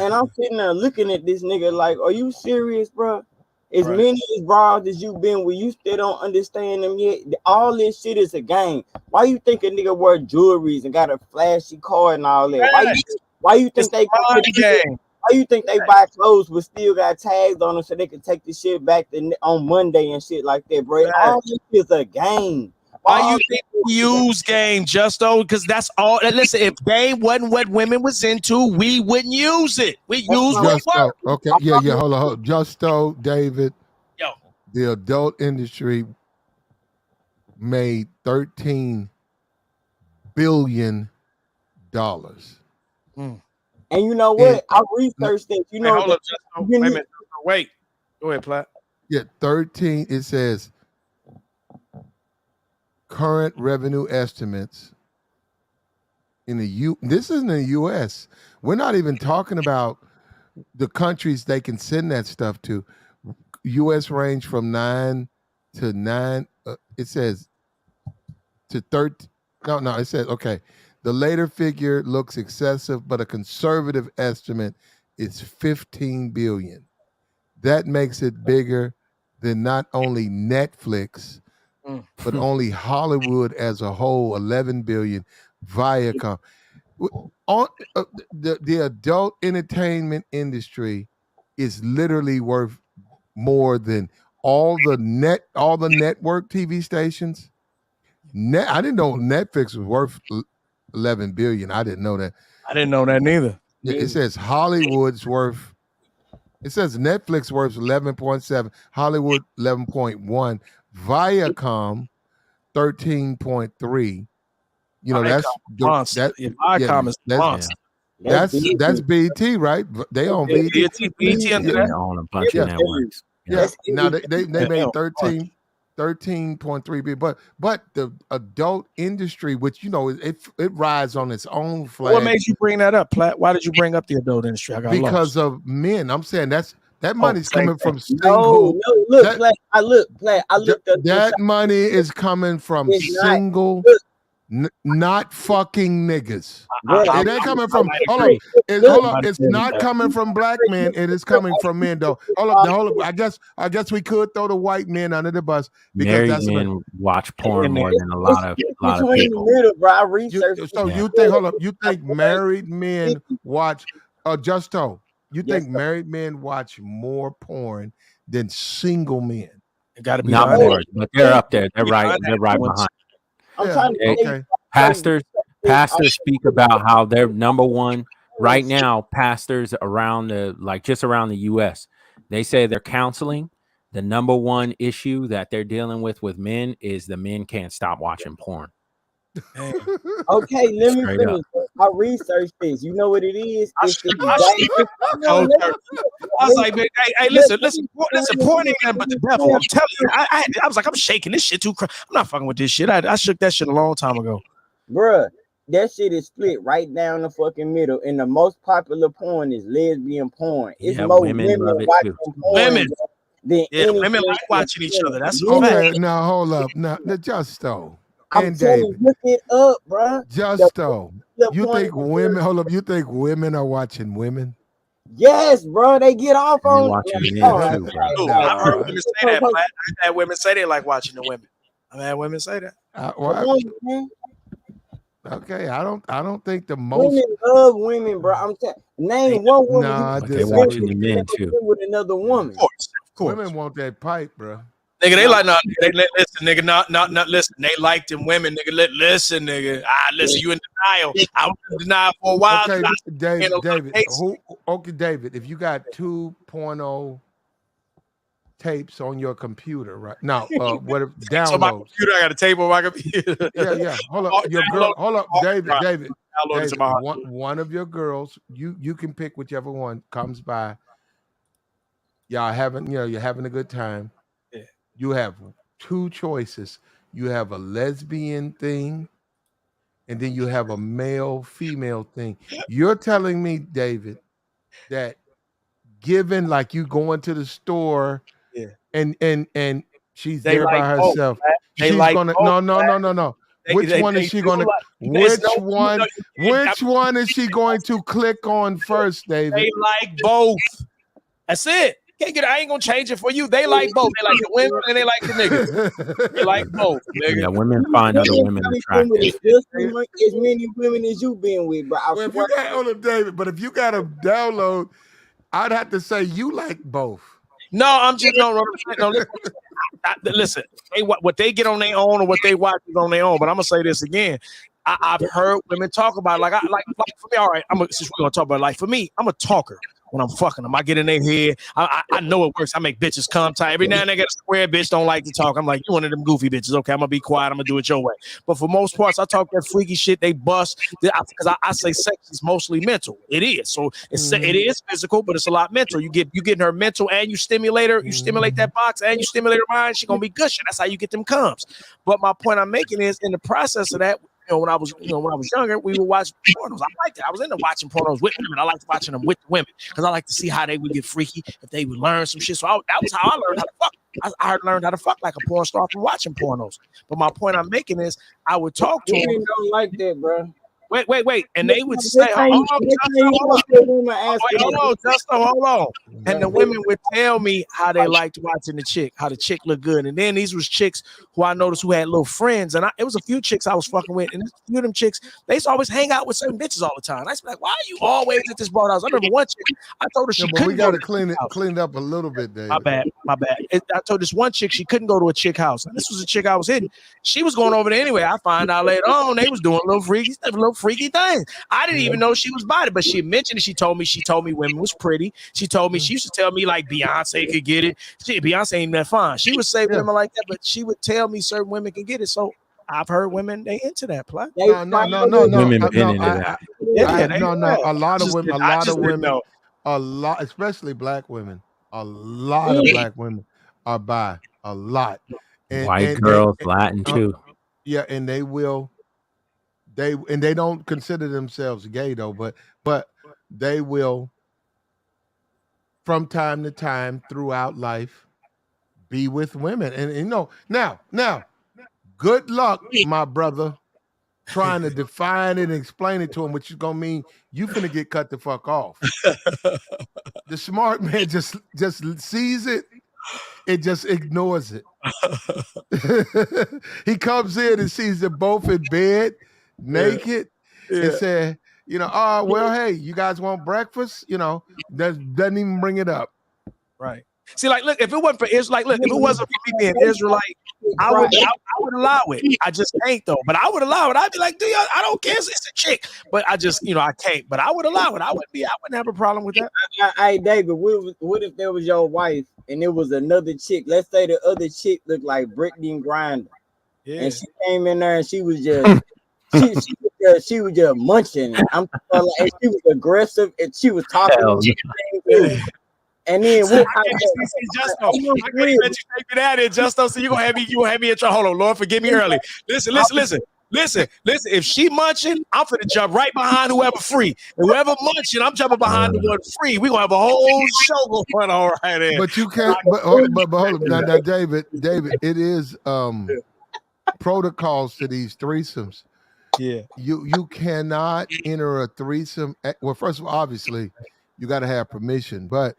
And I'm sitting there looking at this nigga like, are you serious, bro? As many as bras as you been with, you still don't understand them yet. All this shit is a game. Why you think a nigga wear jewelries and got a flashy car and all that? Why you think they game? Why you think they buy clothes but still got tags on them so they can take the shit back on Monday and shit like that, bro? All this is a game. Why you think we use game, Justo? Because that's all. Listen, if game wasn't what women was into, we wouldn't use it. We use what works. Okay, yeah, hold on. Justo, David. Yo. The adult industry made $13 billion. And you know what? I researched it. You know, wait. Go ahead, Platt. Yeah, 13. It says current revenue estimates in the This isn't in the U.S. We're not even talking about the countries they can send that stuff to. U.S. range from 9 to 9. It says to 13. No. It says okay. The later figure looks excessive, but a conservative estimate is 15 billion. That makes it bigger than not only Netflix, but only Hollywood as a whole, 11 billion, Viacom. The adult entertainment industry is literally worth more than all the network TV stations. I didn't know Netflix was worth 11 billion. I didn't know that. I didn't know that neither. It says Hollywood's worth. It says Netflix worth 11.7, Hollywood 11.1, Viacom 13.3. You know, Viacom is monster. That's BET, right? They own BET. BET under that. They own a bunch of networks. Yeah. Now they made 13.3 billion, but the adult industry, which you know, it rides on its own flag. What made you bring that up, Platt? Why did you bring up the adult industry? Because of men. I'm saying that money's coming from single. No, look, Platt. I looked up that money is coming from single, not fucking niggas. It ain't coming from. Hold up. It's not coming from black men. It is coming from men, though. Hold up. I guess we could throw the white men under the bus because married men watch porn more than a lot of people. You think married men watch? Justo, you think married men watch more porn than single men? It got to be not more, but they're up there. They're right behind. Pastors speak about how they're number one right now. Pastors around just around the U.S. They say they're counseling. The number one issue that they're dealing with men is the men can't stop watching porn. Okay, let me finish. I researched this. You know what it is? It's I was like, man, hey, listen, porn ain't nothing but the devil. I'm telling you, I was like, I'm shaking this shit too. I'm not fucking with this shit. I shook that shit a long time ago, bruh. That shit is split right down the fucking middle, and the most popular porn is lesbian porn. It's more women watching porn. Women like watching each other. That's okay. Now hold up. Now Justo. I'm telling you, look it up, bro. Justo, you think women? Hold up, you think women are watching women? Yes, bro. They get off on watching men too, bro. I've heard women say that. I've had women say they like watching the women. I've had women say that. Okay, I don't think the most women love women, bro. I'm telling. Name one woman. They're watching the men too. With another woman. Of course. Women want that pipe, bro. Nigga, they like listen, nigga, not listen. They like them women, nigga. Listen, nigga. Listen, you in denial. I was in denial for a while. Okay, David, if you got 2 porno tapes on your computer right now, what downloads? So my computer, I got a tape on my computer. Yeah. Hold up, David. David, one of your girls, you can pick whichever one comes by. Y'all having, you're having a good time. Yeah. You have two choices. You have a lesbian thing, and then you have a male-female thing. You're telling me, David, that given like you going to the store Yeah. and she's They there like by both, herself. Black. They She's like gonna both, no. Which one is she do gonna it's which one is she going to click on first, David? They like both. That's it. I ain't gonna change it for you. They like both. They like the women and they like the niggas. They like both, nigga. Yeah, women find other women attractive. Just as many women as you been with, bro. Well, if you got on them, David, but if you got a download, I'd have to say you like both. No, I'm just no. Listen, what they get on their own or what they watch is on their own. But I'm gonna say this again. I've heard women talk about it. Like for me. All right, since we're gonna talk about it, like for me, I'm a talker. When I'm fucking them, I get in their head. I know it works. I make bitches come tight. Every now and then I get a square bitch don't like to talk. I'm like, you one of them goofy bitches. Okay, I'm gonna be quiet. I'm gonna do it your way. But for most parts, I talk that freaky shit. They bust because I say sex is mostly mental. It is. So it is physical, but it's a lot mental. You getting her mental and you stimulate her. You stimulate that box and you stimulate her mind. She gonna be gushing. That's how you get them comes. But my point I'm making is in the process of that. When I was younger, we would watch pornos. I liked it. I was into watching pornos with women. I liked watching them with women because I like to see how they would get freaky if they would learn some shit. So that was how I learned how to fuck. I learned how to fuck like a porn star from watching pornos. But my point I'm making is I would talk to them. Women don't like that, bro. Wait. And they would say, hold on. And the women would tell me how they liked watching the chick, how the chick looked good. And then these was chicks who I noticed who had little friends. And it was a few chicks I was fucking with. And a few of them chicks, they used to always hang out with certain bitches all the time. I was like, why are you always at this bar house? I remember one chick, I told her she couldn't we got to clean it up a little bit, David. My bad. I told this one chick she couldn't go to a chick house. And this was a chick I was hitting. She was going over there anyway. I find out later on they was doing little freaky things. I didn't even know she was body, but she mentioned it. She told me women was pretty. She told me she used to tell me like Beyonce could get it. Beyonce ain't that fine. She would say women like that, but she would tell me certain women can get it. So I've heard women they into that plot. No. Women been into that. A lot of women, especially black women. A lot of black women are bi. A lot. White girls, Latin too. Yeah, and they don't consider themselves gay though, but they will from time to time throughout life be with women. And now, good luck, my brother, trying to define it and explain it to them, which is gonna mean you finna get cut the fuck off. The smart man just sees it, just ignores it. He comes in and sees them both in bed, naked, and said, well, hey, you guys want breakfast? Doesn't even bring it up. Right. See, like, look, if it wasn't for Israel, if it wasn't for me being Israelite, I would allow it. I just can't though. But I would allow it. I'd be like, dude, I don't care. It's a chick. But I just, I can't. But I would allow it. I wouldn't have a problem with that. Hey, David, what if there was your wife and it was another chick? Let's say the other chick looked like Brittany Griner. Yeah. And she came in there and she was just she was just munching. And she was aggressive and she was talking. And then I can't let you take me that in, Justo. So you gonna have me in trouble. Hold on, Lord, forgive me early. Listen. If she munching, I'm finna jump right behind whoever free. And whoever munching, I'm jumping behind the one free. We gonna have a whole show going on right there. But you can't. But hold on, now, David, it is protocols to these threesomes. Yeah, you cannot enter a threesome. Well, first of all, obviously, you got to have permission, but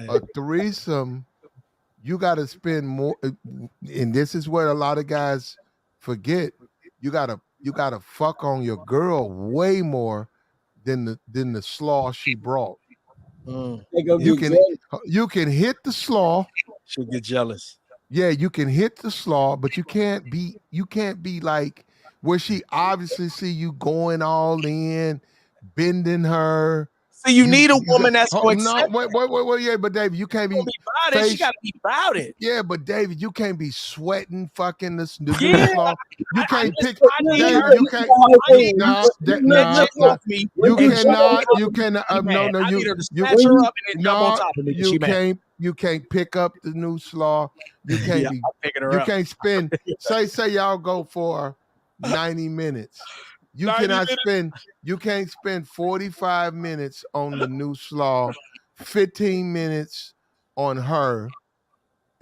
a threesome, you got to spend more, and this is what a lot of guys forget. You gotta fuck on your girl way more than the slaw she brought. You can hit the slaw. She'll get jealous. Yeah, you can hit the slaw, but you can't be like where she obviously see you going all in, bending her, So you need a woman that's going to no, accept. wait, yeah, but David, you can't be about it. She got to be about it. Yeah, but David, you can't be sweating fucking the new slaw. You I can't pick need David. her. You can't. I need her No, to spit that chick off me. you and she cannot. gonna You cannot. No, mad. I need her to you snatch her up and then jump on top of me. you can't. You can't pick up the new slaw. You can't Yeah, be. I'm picking her You up. can't spend. say y'all go for 90 minutes. You 90 cannot minutes? spend. You can't spend 45 minutes on the new slaw, 15 minutes on her,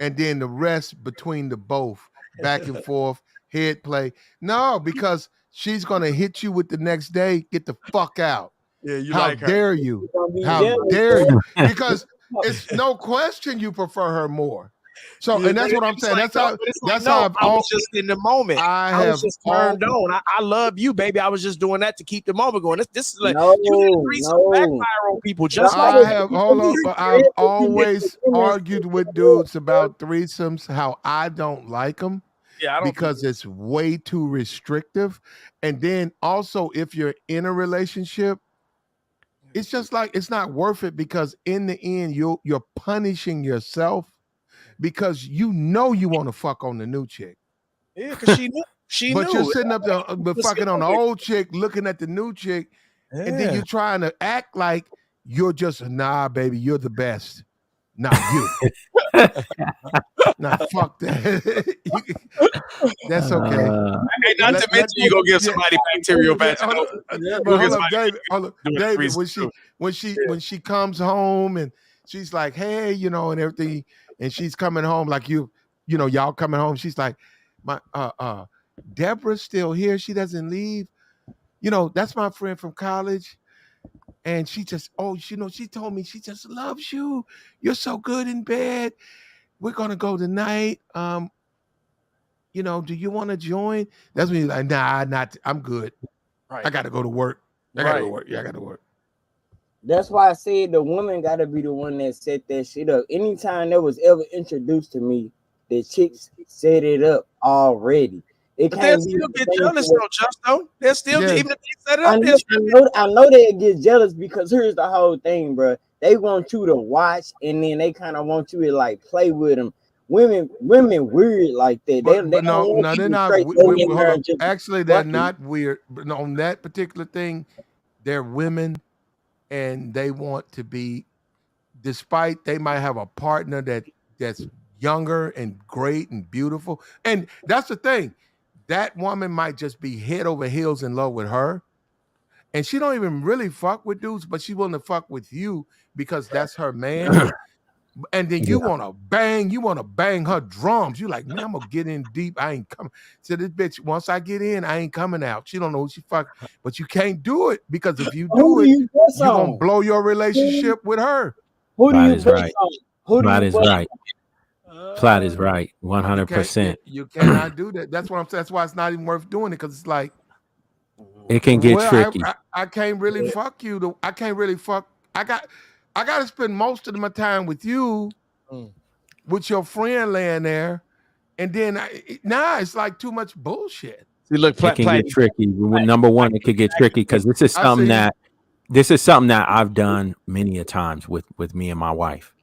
and then the rest between the both, back and forth, head play. No, because she's gonna hit you with the next day. Get the fuck out. Yeah, you How like her. dare you? be How jealous, dare bro. you? Because it's no question you prefer her more. So, Yeah, and that's but what I'm it's saying. like, That's how. That's how I've I was just in the moment. I was just turned on. I love you, baby. I was just doing that to keep the moment going. This is like you let threesome backfire on people. Just I have but I've always argued with dudes about threesomes, how I don't like them. Yeah, I don't because it's way too restrictive. And then also, if you're in a relationship, it's just like it's not worth it because in the end, you're punishing yourself because you know you want to fuck on the new chick. Yeah, because she knew. She But knew. you're sitting up there but fucking on the old chick, looking at the new chick, and then you're trying to act like you're just nah, baby, you're the best. Nah, you. Nah, fuck that. That's okay. Hey, not to mention you go give somebody bacterial vaginosis. But hold up, David, when she comes home and she's like, hey, and everything, and she's coming home like y'all coming home, she's like, my Deborah's still here. She doesn't leave. That's my friend from college. And she just, she told me she just loves you. You're so good in bed. We're gonna go tonight. Do you want to join? That's when you're like, nah, I'm good. Right. I gotta go to work. I gotta go to work. Yeah, I gotta work. That's why I said the woman gotta be the one that set that shit up. Anytime that was ever introduced to me, the chicks set it up already. It But can't they'll be still get jealous though, Justo. They'll still Yeah. even if they set it up. I know they get jealous because here's the whole thing, bro. They want you to watch and then they kind of want you to like play with them. Women weird like that. But no, they're not. Hold up. Actually, they're not weird. But on that particular thing, they're women, and they want to be. Despite they might have a partner that's younger and great and beautiful, and that's the thing. That woman might just be head over heels in love with her, and she don't even really fuck with dudes, but she willing to fuck with you because that's her man. And then you want to bang her drums. You like, man, I'm gonna get in deep. I ain't coming. So this bitch, once I get in, I ain't coming out. She don't know who she fuck, but you can't do it because if you do it, you're gonna blow your relationship with her. Platt is right. Platt is right. Platt is right. 100%. You cannot do that. That's what I'm saying. That's why it's not even worth doing it because it's like it can get tricky. I can't really fuck you. I can't really fuck. I got to spend most of my time with you, with your friend laying there, and then it's like too much bullshit. See, look, it can get tricky. Number one, it could get tricky because this is something that I've done many a times with me and my wife.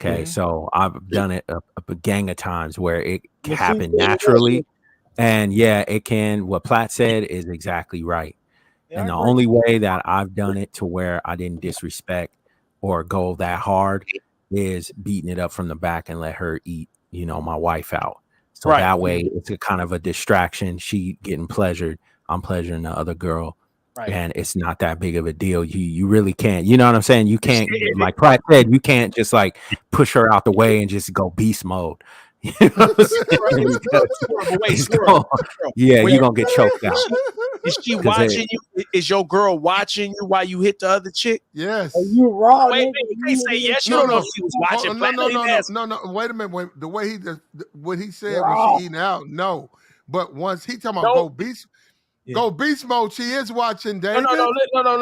Okay, so I've done it a gang of times where it happened naturally, and it can. What Platt said is exactly right. And the only way that I've done it to where I didn't disrespect or go that hard is beating it up from the back and let her eat, my wife out. So that way it's a kind of a distraction. She getting pleasured. I'm pleasuring the other girl. Right. And it's not that big of a deal. You really can't. You know what I'm saying? You can't, like Pratt said, you can't just like push her out the way and just go beast mode. You know what I'm saying? You're gonna get choked out. Is she watching you? Is your girl watching you while you hit the other chick? Yes. Are you raw? Wait, you can't say yes. You don't know if she was watching. No. Wait a minute. The way what he said was she eating out. No, but once he talking about go beast. Yeah. Go beast mode. She is watching, David. No.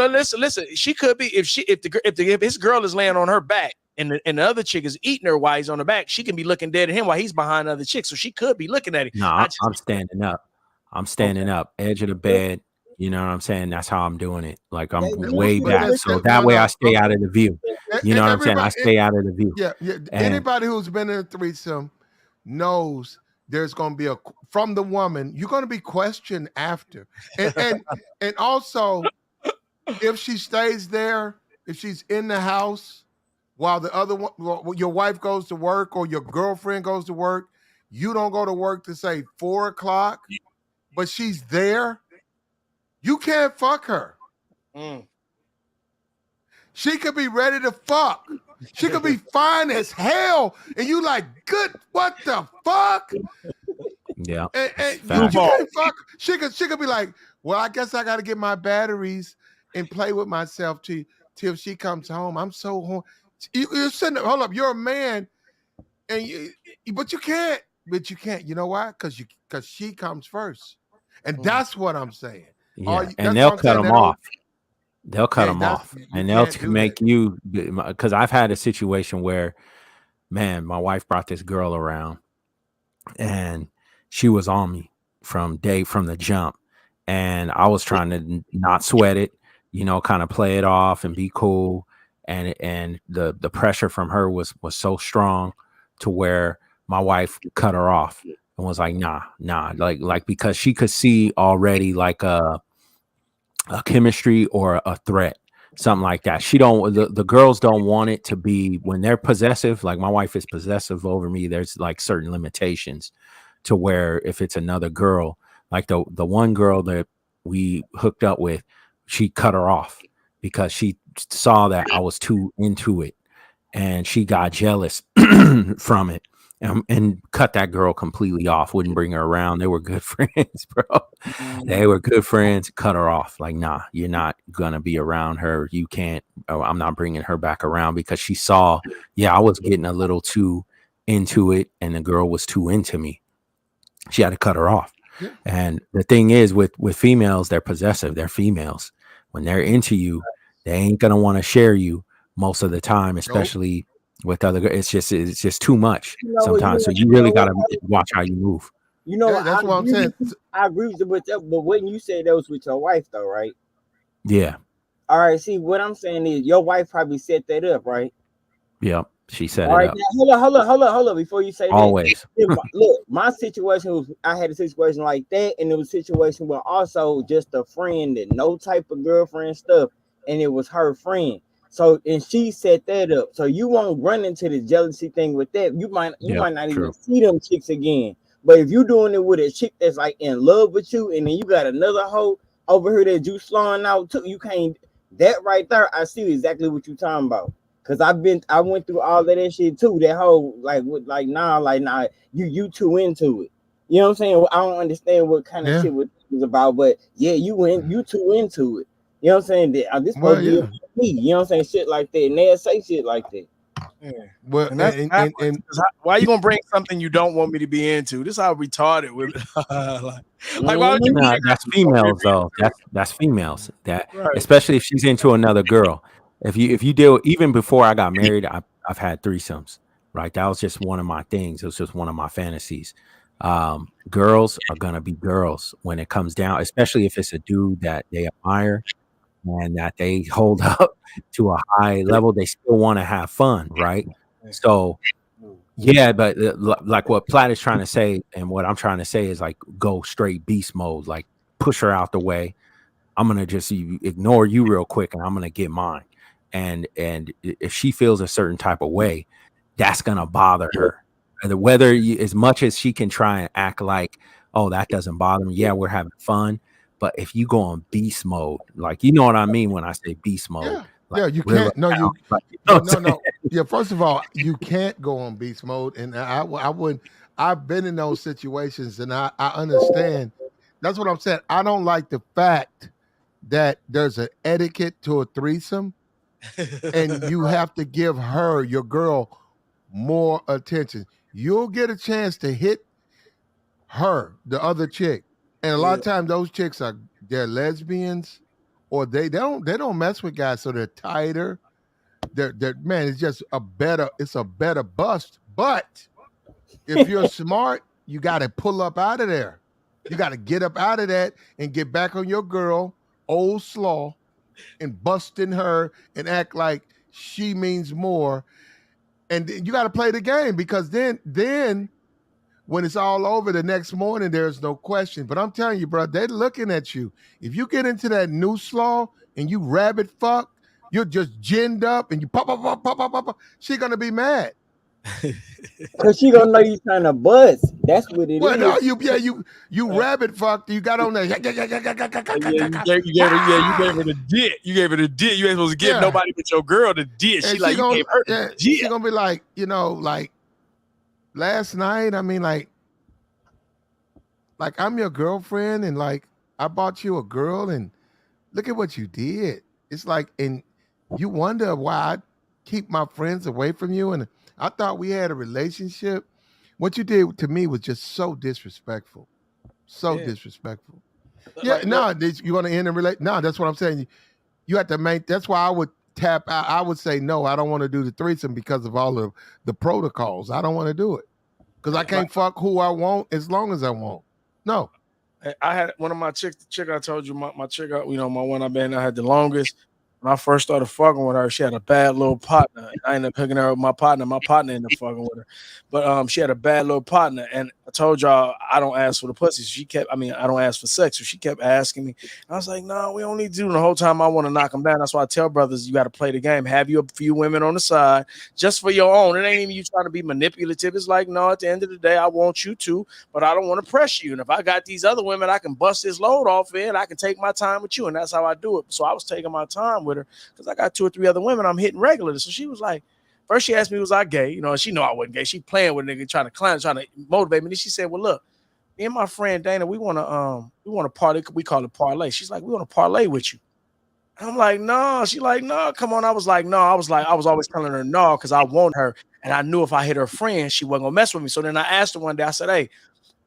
Listen. She could be if his girl is laying on her back and the other chick is eating her while he's on her back. She can be looking dead at him while he's behind the other chick. So she could be looking at him. No, I'm standing up. I'm standing up, edge of the bed, You know what I'm saying? That's how I'm doing it. Like I'm Yeah, way but back. So that way I stay out of the view. You know what I'm saying? I stay out of the view. Yeah. And Anybody who's been in a threesome knows there's going to be from the woman, you're going to be questioned after. And also, if she stays there, if she's in the house while the other one, your wife goes to work or your girlfriend goes to work, you don't go to work to say 4 o'clock, but she's there, you can't fuck her. She could be ready to fuck. She could be fine as hell, and you like, good, what the fuck? Yeah. And you can't fuck. She could be like, well, I guess I got to get my batteries and play with myself till she comes home. I'm so home. You're sitting there, hold up, you're a man, and but you can't. You know why? Because she comes first, and that's what I'm saying. yeah, and they'll cut them off. They'll cut them off, and they'll make you. Because I've had a situation where, man, my wife brought this girl around, and she was on me from the jump, and I was trying to not sweat it, you know, kind of play it off and be cool, and the pressure from her was so strong to where my wife cut her off and was like, nah, like because she could see already like a chemistry or a threat, something like that. The girls don't want it to be, when they're possessive, like my wife is possessive over me, there's like certain limitations to where if it's another girl, like the one girl that we hooked up with, she cut her off because she saw that I was too into it, and she got jealous from it. And cut that girl completely off, wouldn't bring her around. They were good friends, bro. They were good friends. Cut her off. Like, nah, you're not gonna be around her. You can't. I'm not bringing her back around, because she saw, I was getting a little too into it, and the girl was too into me. She had to cut her off. Yeah. And the thing is, with females, they're possessive. They're females. When they're into you, they ain't gonna want to share you most of the time, especially with other girls. It's just too much sometimes. So you really gotta watch how you move. You know, that's what I'm saying. I agree with that, but when you say that was with your wife, though, right? Yeah. All right. See, what I'm saying is, your wife probably set that up, right? Yep. She set All it right. up. Now, hold on. Before you say Always. that, look, my situation was, I had a situation like that, and it was a situation where also just a friend that no type of girlfriend stuff, and it was her friend. So, and she set that up. So you won't run into the jealousy thing with that. You might not even see them chicks again. But if you're doing it with a chick that's like in love with you, and then you got another hoe over here that you slawing out too, you can't. That right there, I see exactly what you're talking about. Cause I went through all of that shit too. That whole nah, you too into it. You know what I'm saying? I don't understand what kind of shit it was about, but you too into it. You know what I'm saying? This supposed to be about me. You know what I'm saying? Shit like that, and they'll say shit like that. Yeah. Well, and that's why you gonna bring something you don't want me to be into? This is how retarded women. like why would you? Nah, that's females though. That's females. That Right. Especially if she's into another girl. If you deal, even before I got married, I've had threesomes. Right, that was just one of my things. It was just one of my fantasies. Girls are gonna be girls when it comes down, especially if it's a dude that they admire and that they hold up to a high level. They still want to have fun, right? So but like what Platt is trying to say, and what I'm trying to say is like, go straight beast mode, like push her out the way. I'm gonna just ignore you real quick, and I'm gonna get mine. And if she feels a certain type of way, that's gonna bother her. Whether as much as she can try and act like, oh, that doesn't bother me. Yeah, we're having fun. But if you go on beast mode, like, you know what I mean when I say beast mode. Like, you can't. No. Yeah, first of all, you can't go on beast mode, and I wouldn't. I've been in those situations, and I understand. That's what I'm saying. I don't like the fact that there's an etiquette to a threesome, and you have to give her, your girl, more attention. You'll get a chance to hit her, the other chick, and a lot of times those chicks they're lesbians, or they don't mess with guys, so they're tighter. They're man, it's a better bust. But if you're smart, you got to pull up out of there. You got to get up out of that and get back on your girl, old slaw, and busting her and act like she means more. And you got to play the game, because then when it's all over the next morning, there's no question. But I'm telling you, bro, they're looking at you. If you get into that new slaw and you rabbit fuck, you're just ginned up and you pop, she gonna be mad. Cause she gonna know you trying to buzz. That's what it Well, is. no, you rabbit fucked. You got on there. You gave her the dick. You gave her the dick. You ain't supposed to give nobody but your girl the dick. She like, you gave her the dick. She gonna be like, like last night. I mean, like I'm your girlfriend, and like I bought you a girl, and look at what you did. It's like, and you wonder why I keep my friends away from you, and I thought we had a relationship. What you did to me was just so disrespectful. So disrespectful. Yeah, you want to end and relate? No, that's what I'm saying. You have to make, that's why I would tap out. I would say, no, I don't want to do the threesome because of all of the protocols. I don't want to do it because I can't fuck who I want as long as I want. No. I had one of my chick I told you, my chick, my one I had the longest. When I first started fucking with her, she had a bad little partner. I ended up hooking her with my partner. My partner ended up fucking with her. But she had a bad little partner. And I told y'all I don't ask for the pussy. I don't ask for sex. So she kept asking me. I was like, no, we don't need to do it. The whole time I want to knock them down. That's why I tell brothers, you got to play the game. Have you a few women on the side just for your own. It ain't even you trying to be manipulative. It's like, no, at the end of the day, I want you to, but I don't want to press you. And if I got these other women, I can bust this load off in. I can take my time with you. And that's how I do it. So I was taking my time with her because I got 2 or 3 other women I'm hitting regularly. So she was like, first she asked me, was I gay? She know I wasn't gay. She playing with a nigga, trying to motivate me. Then she said, well, look, me and my friend Dana, we want to party. We call it parlay. She's like, we want to parlay with you. And I'm like, no. She like, no, come on. I was like, no. I was always telling her no because I want her. And I knew if I hit her friend, she wasn't gonna mess with me. So then I asked her one day, I said, hey,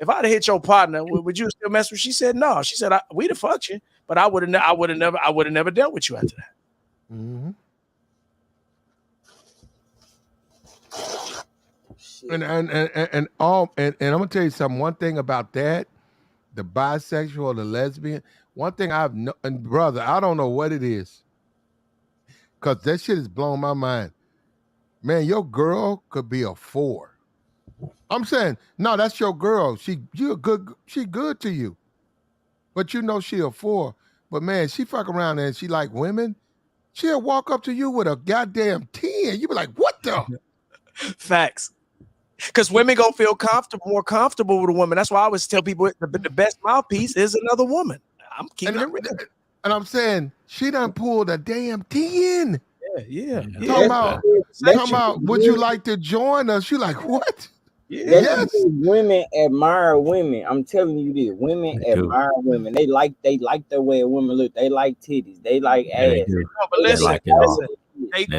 if I'd have hit your partner, would you still mess with? She said no. She said we'd have fucked you, but I would have never dealt with you after that. Mm-hmm. And I'm gonna tell you something. One thing about that, the bisexual, the lesbian. One thing and brother, I don't know what it is, because that shit has blown my mind. Man, your girl could be a 4. I'm saying, no, that's your girl. She good to you, but she a 4. But man, she fuck around and she like women. She'll walk up to you with a goddamn 10. You be like, what the? Facts. Because women gonna feel more comfortable with a woman. That's why I always tell people the best mouthpiece is another woman. I'm keeping it real. And I'm saying she done pulled a damn 10. Yeah. Talking about, would you like to join us? You like, what? Yeah. Yes. Women admire women. I'm telling you this. Women admire women. They like the way a woman look. They like titties. They like ass. But listen, they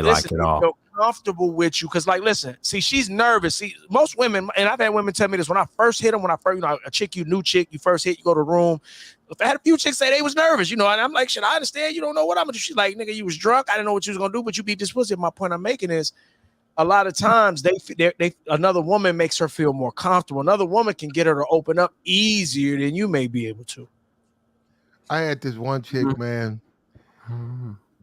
like it all. Feel comfortable with you because, like, listen, see, she's nervous. See, most women, and I've had women tell me this when I first hit them. When I first, a new chick, you first hit, you go to the room. If I had a few chicks say they was nervous, and I'm like, shit, I understand. You don't know what I'm gonna do. She's like, nigga, you was drunk. I didn't know what you was gonna do, but you beat this pussy. My point I'm making is, a lot of times another woman makes her feel more comfortable. Another woman can get her to open up easier than you may be able to. I had this one chick, man.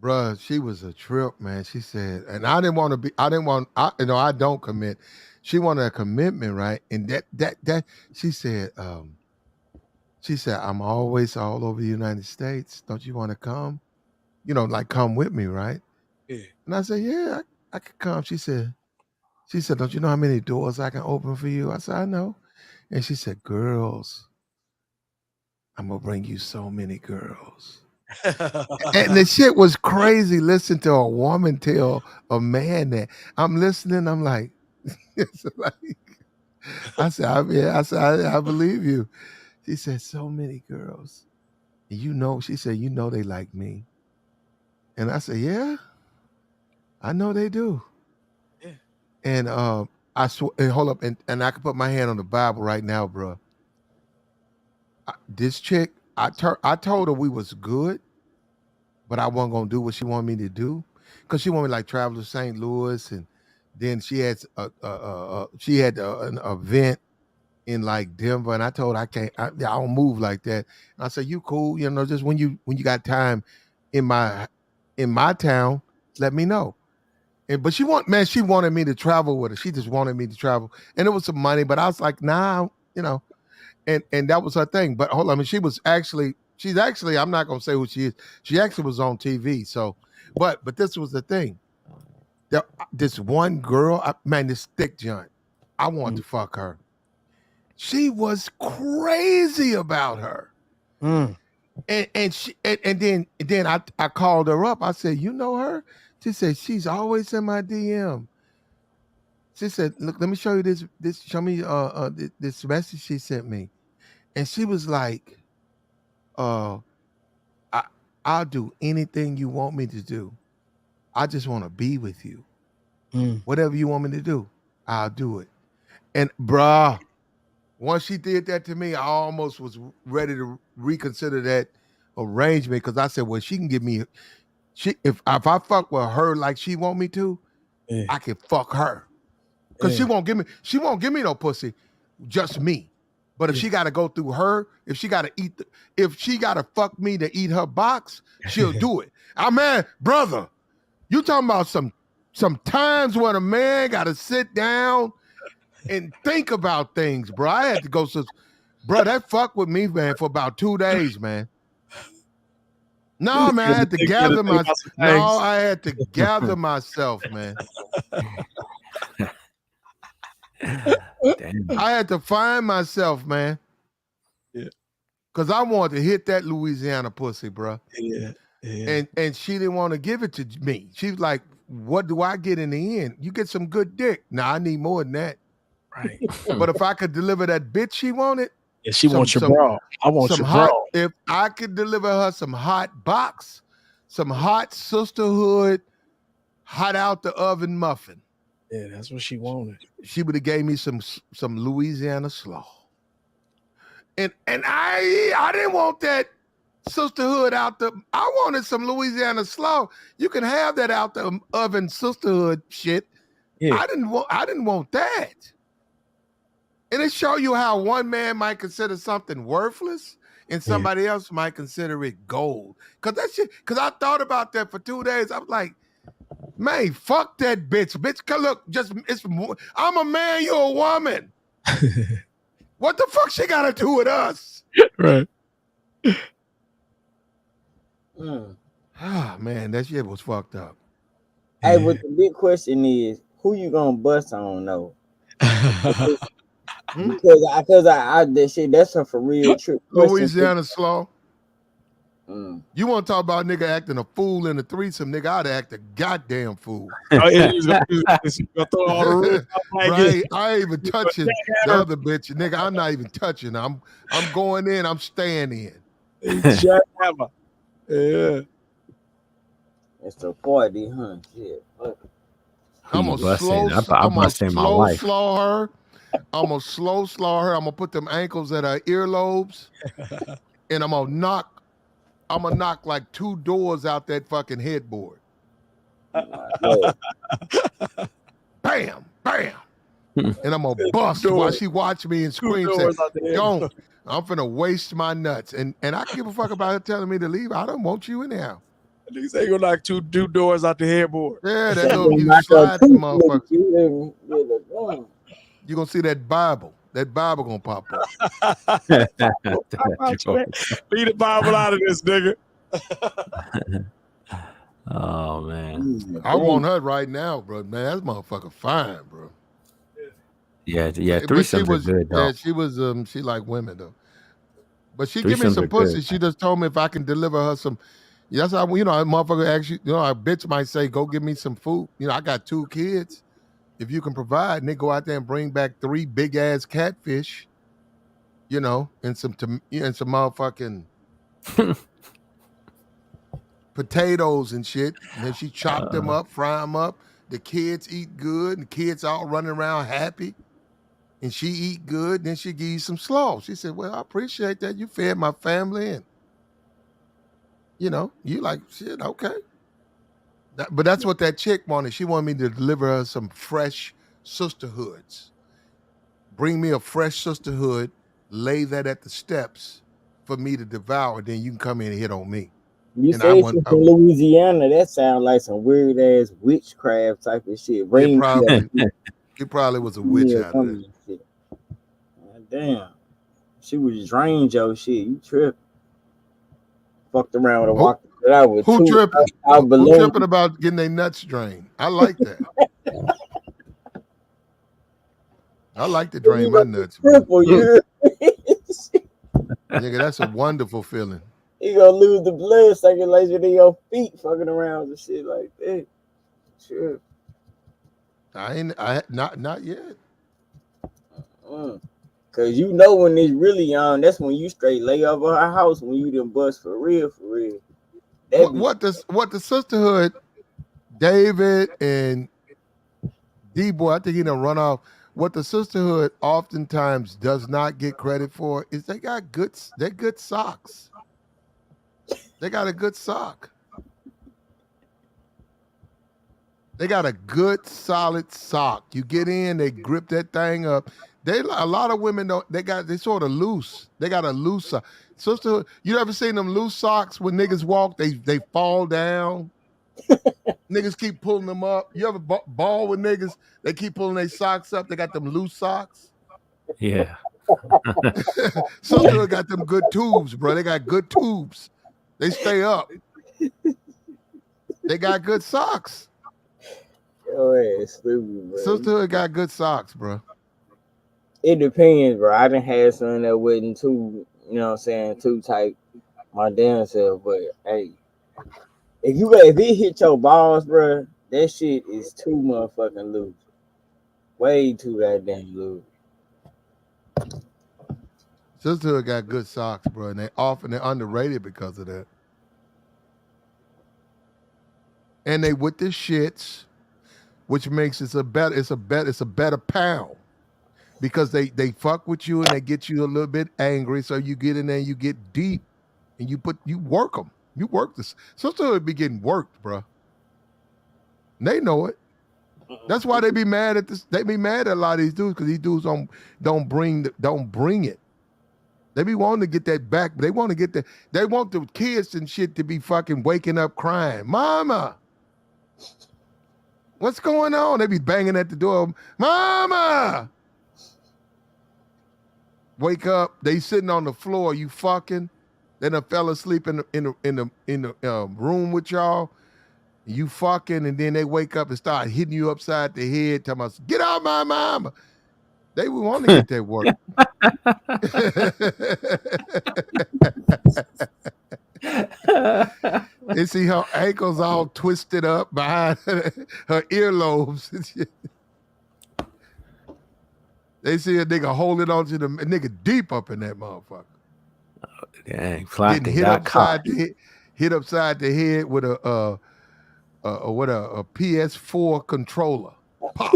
Bruh, she was a trip, man. She said, and I don't commit. She wanted a commitment, right? And that she said, I'm always all over the United States. Don't you want to come? Like come with me, right? Yeah. And I said, yeah, I could come. She said, don't you know how many doors I can open for you? I said, I know. And she said, girls, I'm gonna bring you so many girls. And the shit was crazy. Listen to a woman tell a man that. I'm listening. I'm like, I said, I believe you. She said, so many girls. And she said, they like me. And I said, yeah, I know they do. Yeah. And I swear, and hold up, and I can put my hand on the Bible right now, bro. This chick, I told her we was good, but I wasn't gonna do what she wanted me to do, because she wanted me like travel to St. Louis, and then she had an event in like Denver, and I told her I don't move like that. And I said, you cool, just when you got time in my town, let me know. But she wanted me to travel with her. She just wanted me to travel, and it was some money. But I was like, nah, and that was her thing. But hold on, I mean, she's actually, I'm not gonna say who she is. She actually was on TV. So, but this was the thing. This one girl, this thick joint, I want to fuck her. She was crazy about her. And then I called her up. I said, you know her? She said, she's always in my DM. She said, look, let me show you this. Show me this message she sent me. And she was like, I'll do anything you want me to do. I just want to be with you. Whatever you want me to do, I'll do it. And bruh, once she did that to me, I almost was ready to reconsider that arrangement because I said, well, she can give me, if I fuck with her like she want me to, I can fuck her. Because she won't give me no pussy, just me. But if she got to go through her, if she got to fuck me to eat her box, she'll do it. Man, brother, you talking about some times when a man got to sit down and think about things, bro. I had to go, bro, that fuck with me, man, for about 2 days, man. No, man, I had to gather myself. No, I had to gather myself, man. Damn. I had to find myself, man. Yeah. Cause I wanted to hit that Louisiana pussy, bro. Yeah. Yeah. And she didn't want to give it to me. She was like, what do I get in the end? You get some good dick. Nah, I need more than that. Right. But if I could deliver that bitch she wanted. Yeah, she wants your bra. I want your bra. If I could deliver her some hot box, some hot sisterhood, hot out the oven muffin. Yeah, that's what she wanted. She would have gave me some Louisiana slaw. And I didn't want that sisterhood I wanted some Louisiana slaw. You can have that out the oven sisterhood shit. Yeah. I didn't want that. And it show you how one man might consider something worthless and somebody else might consider it gold. Cause I thought about that for 2 days. I was like, man, fuck that bitch. Bitch, look, I'm a man, you're a woman. What the fuck she gotta do with us? Right. Ah, man, that shit was fucked up. Hey, but the big question is, who you gonna bust on though? Because I that shit, that's a for real trip. Louisiana slaw. You want to talk about nigga acting a fool in a threesome, nigga? I'd act a goddamn fool. Right? I ain't even touching the other bitch, nigga. I'm not even touching. I'm going in. I'm staying in. Yeah. It's a party, huh? Shit. I'm gonna slow slaw her. I'm gonna slow slaw her. I'm gonna put them ankles at her earlobes, and I'm gonna knock like 2 doors out that fucking headboard. Bam, bam. And I'm gonna bust while she watch me and scream. Don't. I'm finna waste my nuts. And I don't give a fuck about her telling me to leave. I don't want you in there. Niggas say you knock 2 doors out the headboard. Yeah, that little you slide the motherfucker. You gonna see that Bible. That Bible gonna pop up. Leave the Bible out of this, nigga. Oh man. I want her right now, bro. Man, that motherfucker fine, bro. Yeah. Threesomes are good, though. Yeah, she was she like women though. But she give me some pussy. She just told me if I can deliver her some. That's how a motherfucker actually, a bitch might say, go give me some food. I got 2 kids. If you can provide, and they go out there and bring back 3 big ass catfish, and some motherfucking potatoes and shit. And then she chopped them up, fry them up. The kids eat good, and the kids all running around happy. And she eat good, and then she give you some slaw. She said, well, I appreciate that. You fed my family, and you like, shit, okay. But that's what that chick wanted. She wanted me to deliver her some fresh sisterhoods. bring me a fresh sisterhood, lay that at the steps for me to devour, then you can come in and hit on me. You And said she's from Louisiana. That sounds like some weird ass witchcraft type of shit. It probably was a witch out of it. God damn. She was drained your shit. You tripped. Fucked around with a walk out with Who two tripping? out Who tripping about getting their nuts drained? I like that. I like to drain my nuts. Nigga, that's a wonderful feeling. You gonna lose the blood circulation in your feet fucking around and shit like that. Sure. Not yet. Cause you know when it's really on, that's when you straight lay over her house when you done bust for real, for real. What the sisterhood, David and D-Boy, I think he done run off. What the sisterhood oftentimes does not get credit for is they're good socks. They got a good sock. They got a good solid sock. You get in, they grip that thing up. A lot of women don't. They sort of loose. They got a loose sock. Sisterhood, you ever seen them loose socks when niggas walk? They fall down. Niggas keep pulling them up. You ever ball with niggas? They keep pulling their socks up. They got them loose socks. Yeah. Sisterhood got them good tubes, bro. They got good tubes. They stay up. They got good socks. Your ass stupid, bro. Sisterhood got good socks, bro. It depends, bro. I done had some that wasn't too, you know what I'm saying, too tight my damn self. But hey, if it hit your balls, bro, that shit is too motherfucking loose. Way too goddamn loose. Sisterhood got good socks, bro, and they're underrated because of that. And they with the shits, which makes it's a better pound. Because they fuck with you and they get you a little bit angry, so you get in there and you get deep and you work them. You work this. Sisterhood be getting worked, bro. And they know it. That's why they be mad at this. They be mad at a lot of these dudes because these dudes don't bring it. They be wanting to get that back. They want to get that. They want the kids and shit to be fucking waking up crying, "Mama, what's going on?" They be banging at the door, "Mama." Wake up, they sitting on the floor, you fucking. Then a fella sleep in the room with y'all. You fucking, and then they wake up and start hitting you upside the head, telling us, "Get out my mama." They would want to get that work. They see her ankles all twisted up behind her earlobes. They see a nigga holding on to the nigga deep up in that motherfucker. Oh, dang, Flat hit upside the head with a PS4 controller. Pop.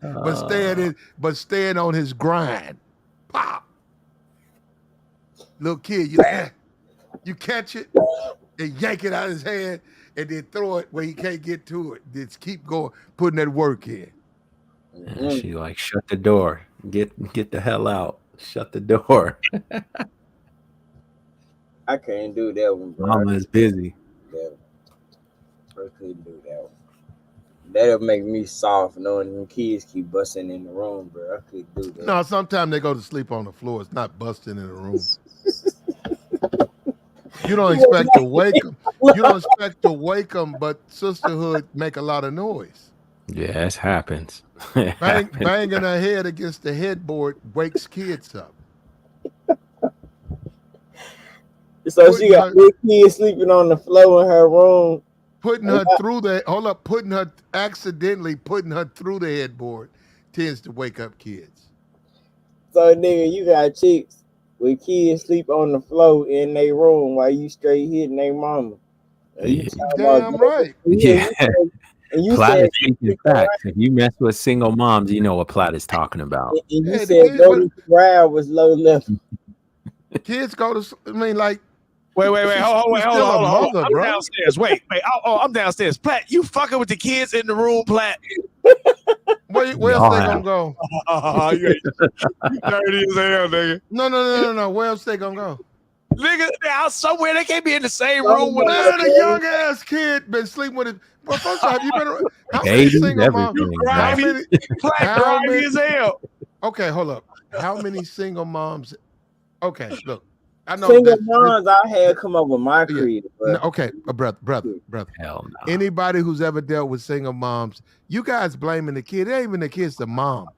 But staying on his grind. Pop. Little kid, you catch it and yank it out of his hand and then throw it where he can't get to it. Just keep going, putting that work in. And she like, shut the door. Get the hell out. Shut the door. I can't do that one, bro. Mama is busy. Yeah. I couldn't do that one. That'll make me soft knowing them kids keep busting in the room, bro. I couldn't do that. No, sometimes they go to sleep on the floor. It's not busting in the room. You don't expect to wake them. You don't expect to wake them, but sisterhood make a lot of noise. Yeah, it happens. Banging her head against the headboard wakes kids up. So she got big kids sleeping on the floor in her room. Accidentally putting her through the headboard tends to wake up kids. So nigga, you got chicks with kids sleep on the floor in their room while you straight hitting their mama. Damn right. Yeah. And you Platt said, is speaking facts. If you mess with single moms, you know what Platt is talking about. and you said Golden Corral was low level. Kids go to, I mean, like, wait, hold on. I'm bro. downstairs. Wait. I'm downstairs. Platt, you fucking with the kids in the room, Platt. Where else they gonna go? You dirty as hell, nigga. No. Where else they gonna go? Nigga, they're out somewhere. They can't be in the same room with man. A young ass kid been sleeping with it. Well, first off, have you been? How many Babies, single moms? everything, How man. many? grimy as hell. Okay, hold up. How many single moms? Okay, look. I know single moms I had come up with my creed. No, okay, brother. Hell no. Anybody who's ever dealt with single moms, you guys blaming the kid. It ain't even the kid's the mom.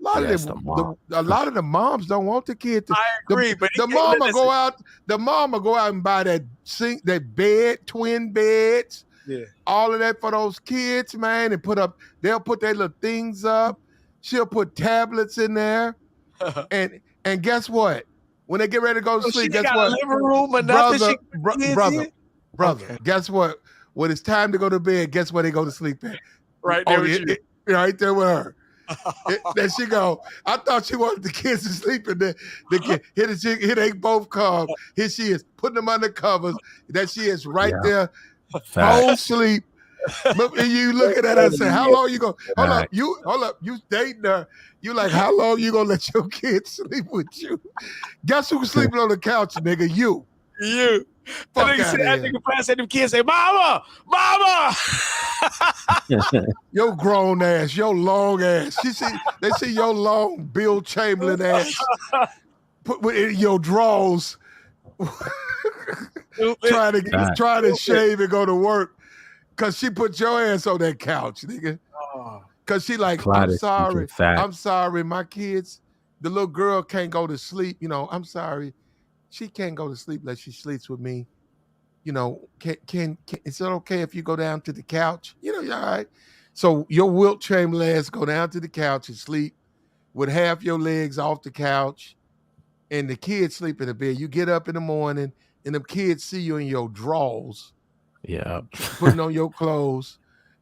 A lot of the moms don't want the kid to. I agree, but the mom will go out. The mom will go out and buy that bed, twin beds, all of that for those kids, man, and they'll put their little things up. She'll put tablets in there, and guess what? When they get ready to go to sleep, she guess got what? A living room or nothing. Brother, guess what? When it's time to go to bed, guess where they go to sleep at? Right there with you. Right there with her. There she go. I thought she wanted the kids to sleep in the kid. Here they both come. Here she is, putting them under covers. That she is right there, home sleep. And you looking at her and say, "How long you gonna hold up? You dating her? You like how long you gonna let your kids sleep with you? Guess who's sleeping on the couch, nigga? You. Fuck I think the class said them kids say, "Mama, mama." Your grown ass, your long ass. They see your long Bill Chamberlain ass put in your drawers, trying to shave and go to work. Cause she put your ass on that couch, nigga. Cause she like, I'm sorry, my kids, the little girl can't go to sleep. I'm sorry, she can't go to sleep unless she sleeps with me. Can is it okay if you go down to the couch? You're all right. So your Wilt Chamberlain ass go down to the couch and sleep with half your legs off the couch, and the kids sleep in the bed. You get up in the morning, and them kids see you in your drawers. Yeah. Putting on your clothes,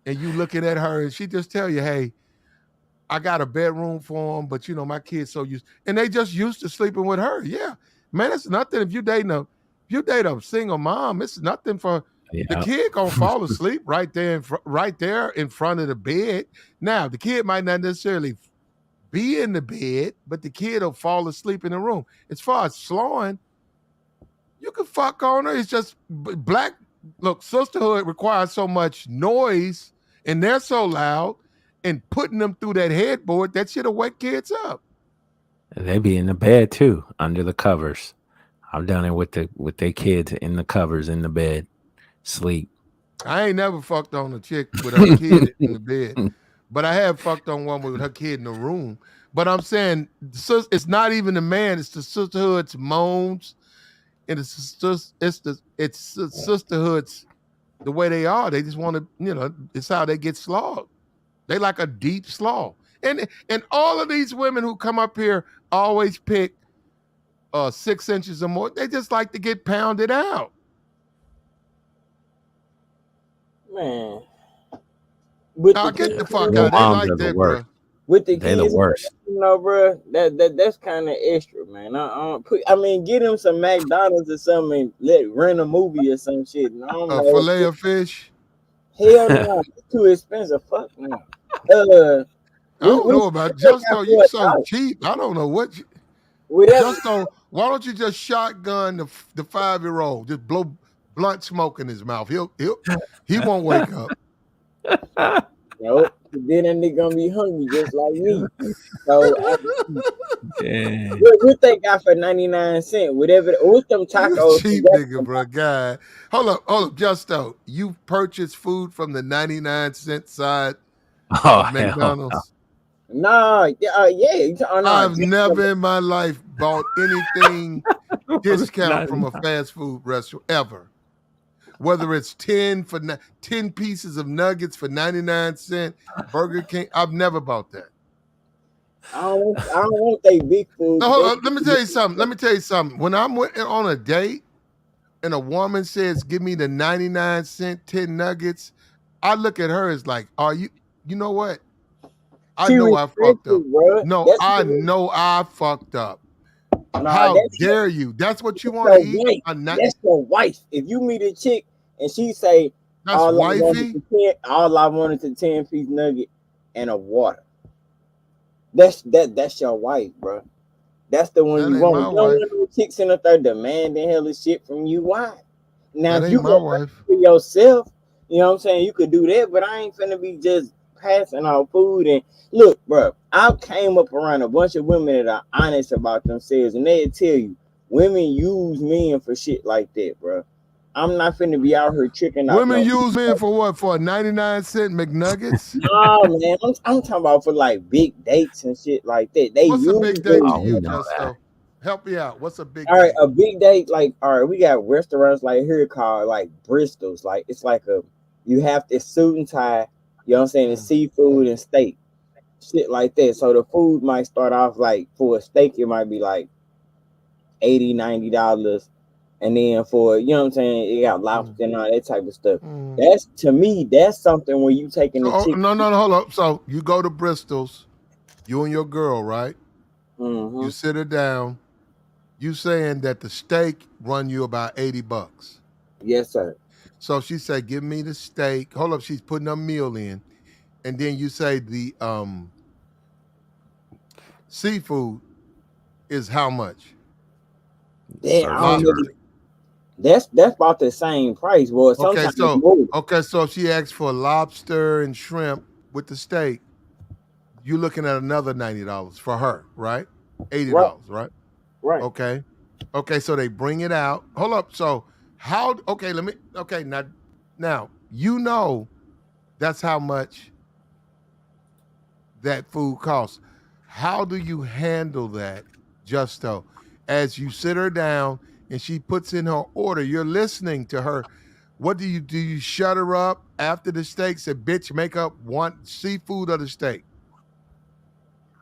and you looking at her, and she just tell you, "Hey, I got a bedroom for them, but my kids so used," and they just used to sleeping with her. Yeah, man, it's nothing. If you date a single mom, it's nothing for the kid gonna fall asleep right there in front of the bed. Now the kid might not necessarily be in the bed, but the kid will fall asleep in the room. As far as slowing, you can fuck on her. It's just black. Look, sisterhood requires so much noise, and they're so loud, and putting them through that headboard, that shit'll wake kids up. They be in the bed too, under the covers. I'm down there with their kids in the covers in the bed, sleep. I ain't never fucked on a chick with her kid in the bed, but I have fucked on one with her kid in the room. But I'm saying it's not even the man; it's the sisterhood's moans. And it's sisterhoods the way they are. They just want to, it's how they get slogged. They like a deep slog. And all of these women who come up here always pick 6 inches or more. They just like to get pounded out. Man. Get the fuck out. They like that, bro. With the They're kids, the worst. bro, that's kind of extra, man. Get him some McDonald's or something and rent a movie or some shit. Filet of fish. Hell no, it's too expensive. Fuck no. I don't know about Justo. You so cheap. I don't know what. Justo, why don't you just shotgun the 5-year-old? Just blow blunt smoke in his mouth. He won't wake up. Nope. Then that nigga gonna be hungry just like me. So what they got for 99 cents? Whatever. What's them tacos? Cheap nigga, bro. God. Hold up, Justo. You purchased food from the 99-cent side of McDonald's? Nah, yeah. I've never in my life bought anything discount from a fast food restaurant ever. Whether it's 10 pieces of nuggets for 99 cents, Burger King, I've never bought that. I don't want they big food. No, hold on. Let me tell you something. When I'm on a date and a woman says, "Give me the 99-cent 10 nuggets," I look at her as like, "Are you know what? I know I fucked up. Bro. No, I know I fucked up. How dare you? That's what you want to eat? That's your wife. If you meet a chick and she say, that's wifey. All I wanted is a 10-piece nugget and a water. That's your wife, bro. That's the one That you ain't want. my You don't wife. want no chicks in the third demanding hella shit from you. Why? Now, That if you ain't my go wife. for yourself, you know what I'm saying? You could do that, but I ain't finna be just passing out food. And look, bro, I came up around a bunch of women that are honest about themselves, and they'll tell you women use men for shit like that, bro. I'm not finna be out here tricking out Women no. use men for what? For 99-cent McNuggets? No, man, I'm talking about for like big dates and shit like that. They What's a use big date to me. you, Justo? Help me out. What's a big All right, date? a big date, like, all right, we got restaurants like here called like Bristol's. Like, it's like you have to suit and tie, you know what I'm saying? It's seafood and steak, shit like that. So the food might start off like for a steak, it might be like $80, $90. And then for, you know what I'm saying, it got lobster and all that type of stuff. That's, to me, that's something where you taking the So, chick. no, hold up. So you go to Bristol's, you and your girl, right? You sit her down. You saying that the steak run you about $80. Yes, sir. So she said, give me the steak. Hold up, she's putting a meal in. And then you say the seafood is how much? Yeah, I don't know. That's about the same price. Well, Okay, sometimes more. so if she asks for lobster and shrimp with the steak, you're looking at another $90 for her, right? $80, right? Right. Okay. Okay, so they bring it out. Hold up. So how now you know that's how much that food costs. How do you handle that, Justo? As you sit her down and she puts in her order, you're listening to her. What do? You shut her up after the steak? Say, bitch, make up one seafood or the steak.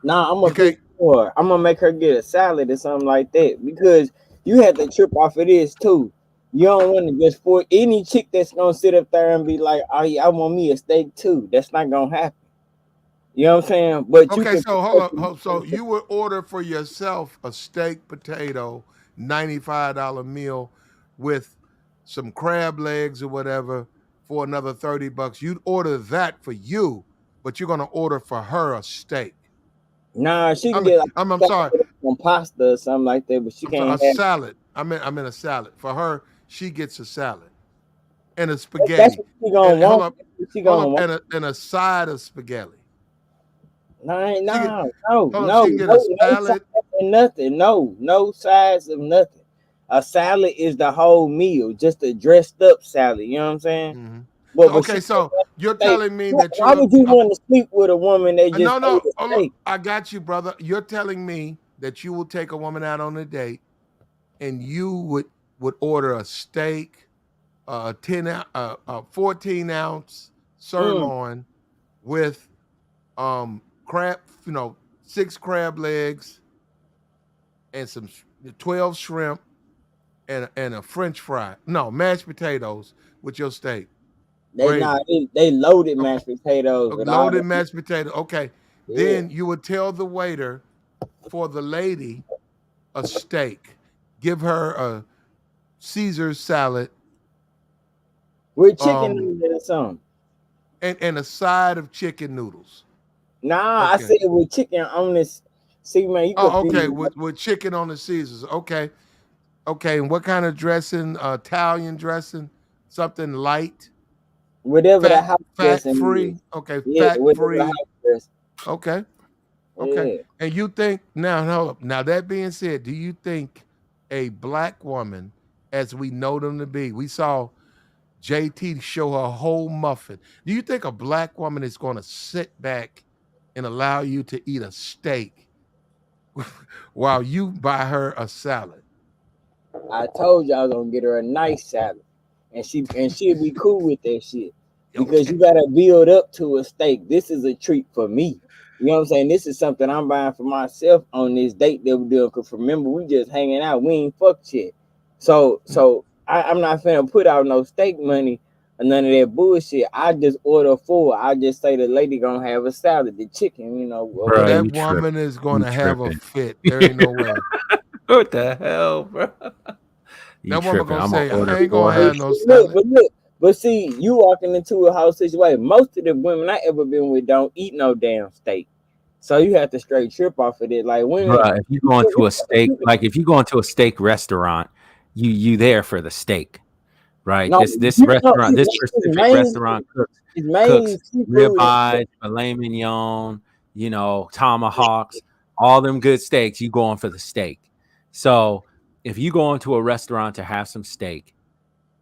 Nah, I'm gonna pick more. I'm gonna make her get a salad or something like that because you had to trip off of this too. You don't want to just for any chick that's gonna sit up there and be like, "Oh yeah, I want me a steak too." That's not gonna happen. You know what I'm saying? But you Okay, can. so hold up. So you would order for yourself a steak, potato, $95 meal with some crab legs or whatever for another $30. You'd order that for you, but you're gonna order for her a steak. Nah, she can get like I'm sorry. some pasta or something like that, but she So a can't have. salad. I'm in a salad. For her, she gets a salad and a That's spaghetti. what she gonna And hold want. up, She gonna want. and a side of spaghetti. No, She get, no, hold up, she can get a salad. sides of nothing. No sides of nothing. A salad is the whole meal, just a dressed up salad. You know what I'm saying? So But she okay, so you're steak. telling me that Why you're would you want to sleep with a woman that just no, ate a hold up. steak? I got you, brother. You're telling me that you will take a woman out on a date and you would order a steak, 14 ounce sirloin with crab, 6 crab legs and some 12 shrimp and a French fry. No, mashed potatoes with your steak. They loaded mashed potatoes with all Loaded the mashed potato. Okay. yeah. Then you would tell the waiter for the lady a steak. Give her a Caesar salad. With chicken or something. And a side of chicken noodles. Nah, I Okay. said with chicken on this. See, man, you Oh, confused okay. me. With chicken on the Caesars. Okay. Okay. And what kind of dressing? Italian dressing? Something light? Whatever the house Fat dressing free? is. Okay. Yeah, Fat whatever the free. house dressing. Okay. Okay. Yeah. And you think now, hold up. Now that being said, do you think a black woman, as we know them to be, we saw JT show her whole muffin. Do you think a black woman is going to sit back and allow you to eat a steak while you buy her a salad? I told you I was gonna get her a nice salad, and she'll be cool with that shit because you gotta build up to a steak. This is a treat for me. You know what I'm saying? This is something I'm buying for myself on this date that we're doing. Cause remember, we just hanging out. We ain't fucked yet. So I'm not finna put out no steak money or none of that bullshit. I just order four. I just say the lady gonna have a salad, the chicken, you know. Bro, that woman is gonna have a fit. There ain't no way. What the hell, bro? That woman gonna I'm say, gonna order I ain't gonna have no Look, salad. but see, you walking into a whole situation. Most of the women I ever been with don't eat no damn steak. So you have to straight trip off of it. Like women, Bruh, if you go into a steak, like if you go into a steak restaurant, you there for the steak, right? no, This you know, restaurant, this it's specific mainly restaurant it's cooks mainly seafood and stuff. ribeyes, filet mignon, you know, tomahawks, all them good steaks. You going for the steak. So if you go into a restaurant to have some steak,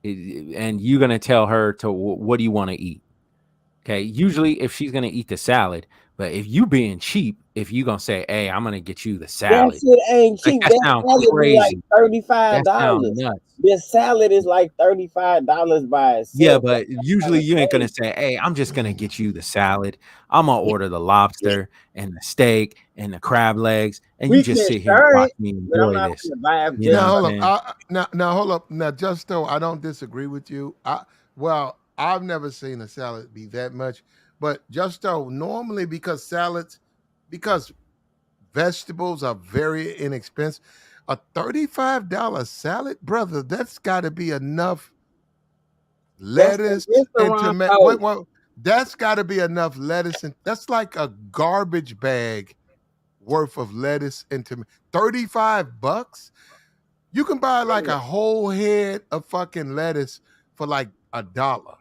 and you're gonna tell her to what do you want to eat? Okay, usually if she's gonna eat the salad, but if you being cheap, if you gonna say, "Hey, I'm gonna get you the That salad," shit ain't like cheap. that That sound salad be like crazy. $35. That sound nuts. This salad is like $35 by Yeah, itself. but usually you ain't gonna say, "Hey, I'm just gonna get you the salad. I'm gonna order the lobster and the steak and the crab legs, and you We just can sit here and share watch it, me but I'm enjoy not this." gonna buy it You know just what Now I'm hold saying? up. Now hold up. Now just though I don't disagree with you. Well, I've never seen a salad be that much, but just though normally because vegetables are very inexpensive, a $35 salad, brother, that's got to be enough that's the lettuce and restaurant tomato. though. That's got to be enough lettuce, and that's like a garbage bag worth of lettuce and tomato. $35. You can buy like a whole head of fucking lettuce for like $1.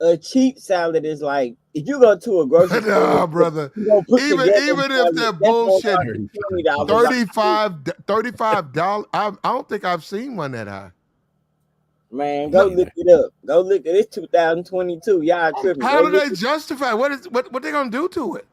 A cheap salad is like if you go to a grocery store, Nah, brother. you gonna put Even together a even if salad. they're That's gonna bullshit, cost $20. $35. I don't think I've seen one that high. Man, go No, look it up. Go look at it. It's 2022. Y'all tripping. how do they justify? What they gonna do to it?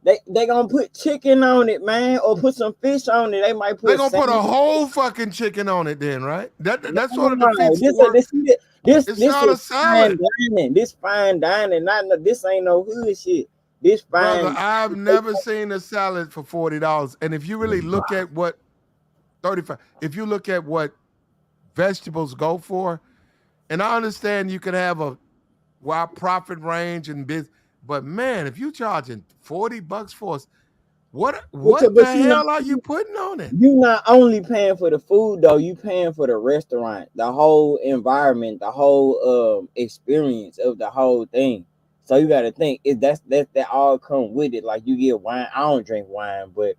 They gonna put chicken on it, man, or put some fish on it. They might They're put gonna put a salmon. whole fucking chicken on it, then, right? That sort of No, defeats the work. this It's this not a is fine salad, dining. This fine dining. This ain't no hood shit. This brother. fine. I've never seen a salad for $40. And if you really look at what 35, if you look at what vegetables go for, and I understand you could have a wide profit range and business, but man, if you charging $40 for us, what But the you know, hell are you putting on it? you not only paying for the food though, you paying for the restaurant, the whole environment, the whole experience of the whole thing. So you got to think that all come with it. Like you get wine. I don't drink wine, but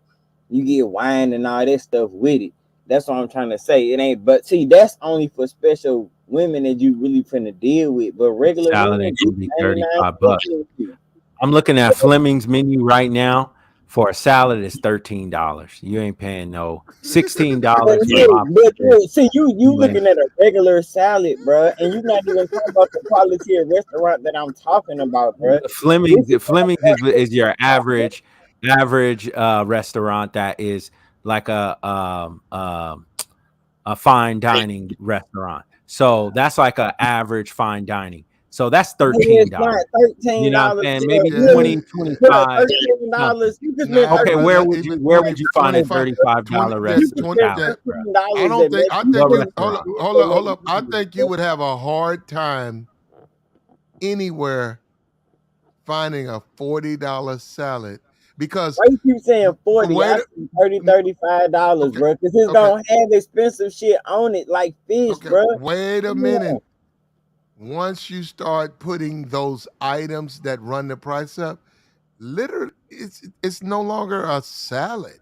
you get wine and all that stuff with it. That's what I'm trying to say. It ain't. But see, that's only for special women that you really finna deal with. But regular Salad women, ain't gonna be 99 $35. I'm looking at Fleming's menu right now. For a salad, it's $13. You ain't paying no $16 for lobster. See, you You ain't. looking at a regular salad, bro, and you not even talking about the quality of restaurant that I'm talking about, bro. Fleming's is your average restaurant that is like a fine dining restaurant. So that's like an average fine dining. So that's It's $13. not You know what I'm $13. saying? Maybe Yeah. 20, 25. $13. You can Nah, spend Okay, brother, where not would even you 20, find a 25, $35 you can restaurant spend salad, bro? I don't think. I think What you. Hold restaurant? up. Hold up. I think you would have a hard time anywhere finding a $40 salad because Why you keep saying 40? wait. I said $35, Okay. bro, because it's Okay. gonna have expensive shit on it, like fish, Okay. bro. Wait a Come minute. on. Once you start putting those items that run the price up, literally, it's no longer a salad.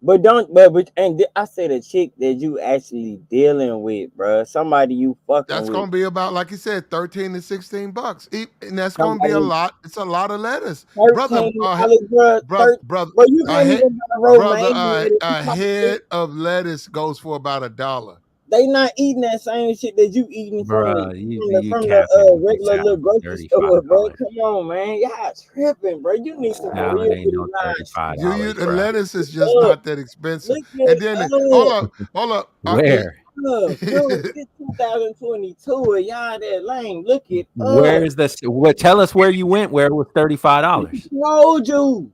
But I said a chick that you actually dealing with, bro. Somebody you fucking That's with. gonna be about, like you said, 13 to $16, and that's gonna be a Somebody lot. It's a lot of lettuce, brother. $13, bro. Brother, Bro, you can't even buy brother, romaine lettuce. You a talking shit. head of lettuce goes for about $1. They not eating that same shit that you eating from Bro, the you capping with the regular little salad grocery store, bro. $35. Come on, man, y'all tripping, bro. You need some Salad real ain't no nice. $35, The bro. lettuce is just Look, not that expensive. look And it then up. hold up. Where? Look, it's 2022 and y'all that lame. Look it Where up. is this? What? Tell us where you went. Where it was $35. Told you.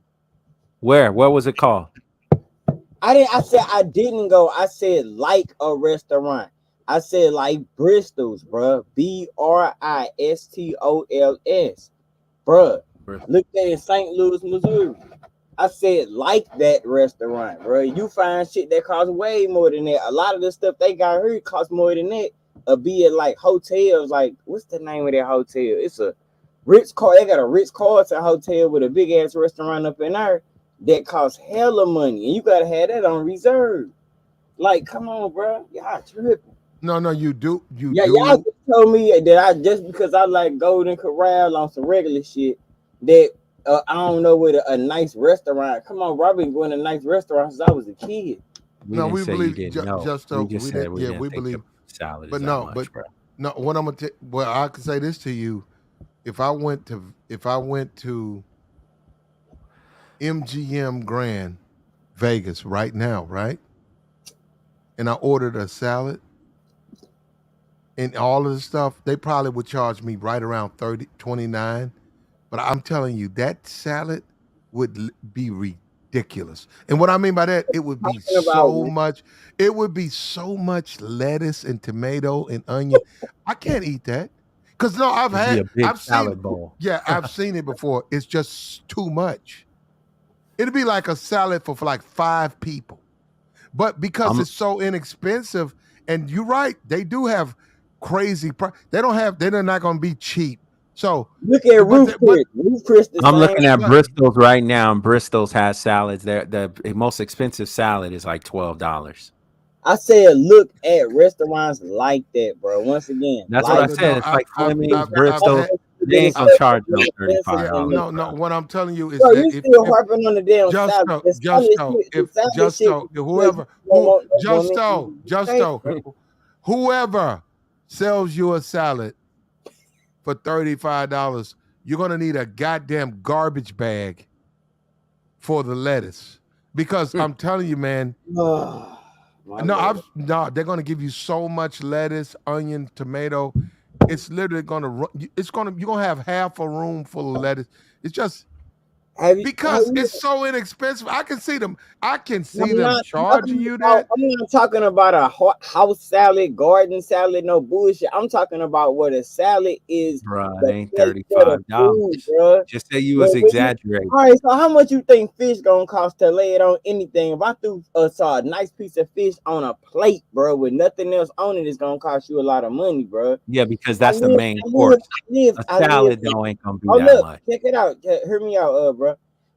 Where? What was it called? I said I didn't go. I said like a restaurant. I said like Bristol's, bro. Bristols, bro. Look at it in St. Louis, Missouri. I said like that restaurant, bro. You find shit that costs way more than that. A lot of the stuff they got here costs more than that. Be it like hotels, like what's the name of that hotel? It's a Ritz Car. They got a Ritz Carlton hotel with a big ass restaurant up in there. that costs hella money, and you gotta have that on reserve. Like, come on, bro, y'all tripping. No, you do. Y'all just told me that I just because I like Golden Corral on some regular shit that I don't know what a nice restaurant. Come on, bro, I've been going to nice restaurants since I was a kid. We didn't say you didn't know. Just We just said we didn't think believe. the salad But is that no, much, bro. no. What I'm gonna well, I can say this to you: if I went to MGM Grand Vegas right now, right, and I ordered a salad and all of the stuff, they probably would charge me right around 29. But I'm telling you, that salad would be ridiculous. And what I mean by that, it would be so much. It would be so much lettuce and tomato and onion. I can't eat that because no, It'd be a big I've salad seen, bowl. yeah, I've seen it before. It's just too much. It'd be like a salad for like 5 people, but because it's so inexpensive, and you're right, they do have crazy. They're not going to be cheap. So look at Ruth Chris. I'm looking at Bristol's right now, and Bristol's has salads. The most expensive salad is like $12. I said, look at restaurants like that, bro. Once again, That's what I said. It's like Fleming's, Bristol. They ain't gonna charge no $35. No. What I'm telling you is bro, that you still harping on the damn salad. Whoever sells you a salad for $35, you're gonna need a goddamn garbage bag for the lettuce, because I'm telling you, man. They're gonna give you so much lettuce, onion, tomato. It's literally gonna you're gonna have half a room full of lettuce. It's just because it's so inexpensive. I can see them charging you that. I'm not talking about a house salad, garden salad, no bullshit. I'm talking about what a salad is. Bro, it ain't $35. Just say you was exaggerating. All right, so how much you think fish gonna cost to lay it on anything? If I saw a nice piece of fish on a plate, bro, with nothing else on it, it's gonna cost you a lot of money, bro. Yeah, because that's the main course. A salad though ain't gonna be that much. Check it out. Hear me out, bro.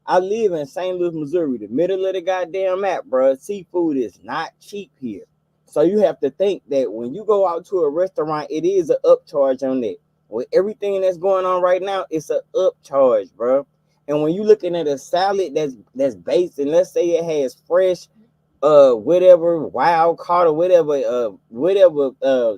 I live in St. Louis, Missouri, the middle of the goddamn map, bro. Seafood is not cheap here. So you have to think that when you go out to a restaurant, it is an upcharge on that. With everything that's going on right now, it's an upcharge, bro. And when you're looking at a salad that's based, and let's say it has fresh, whatever, wild caught or whatever,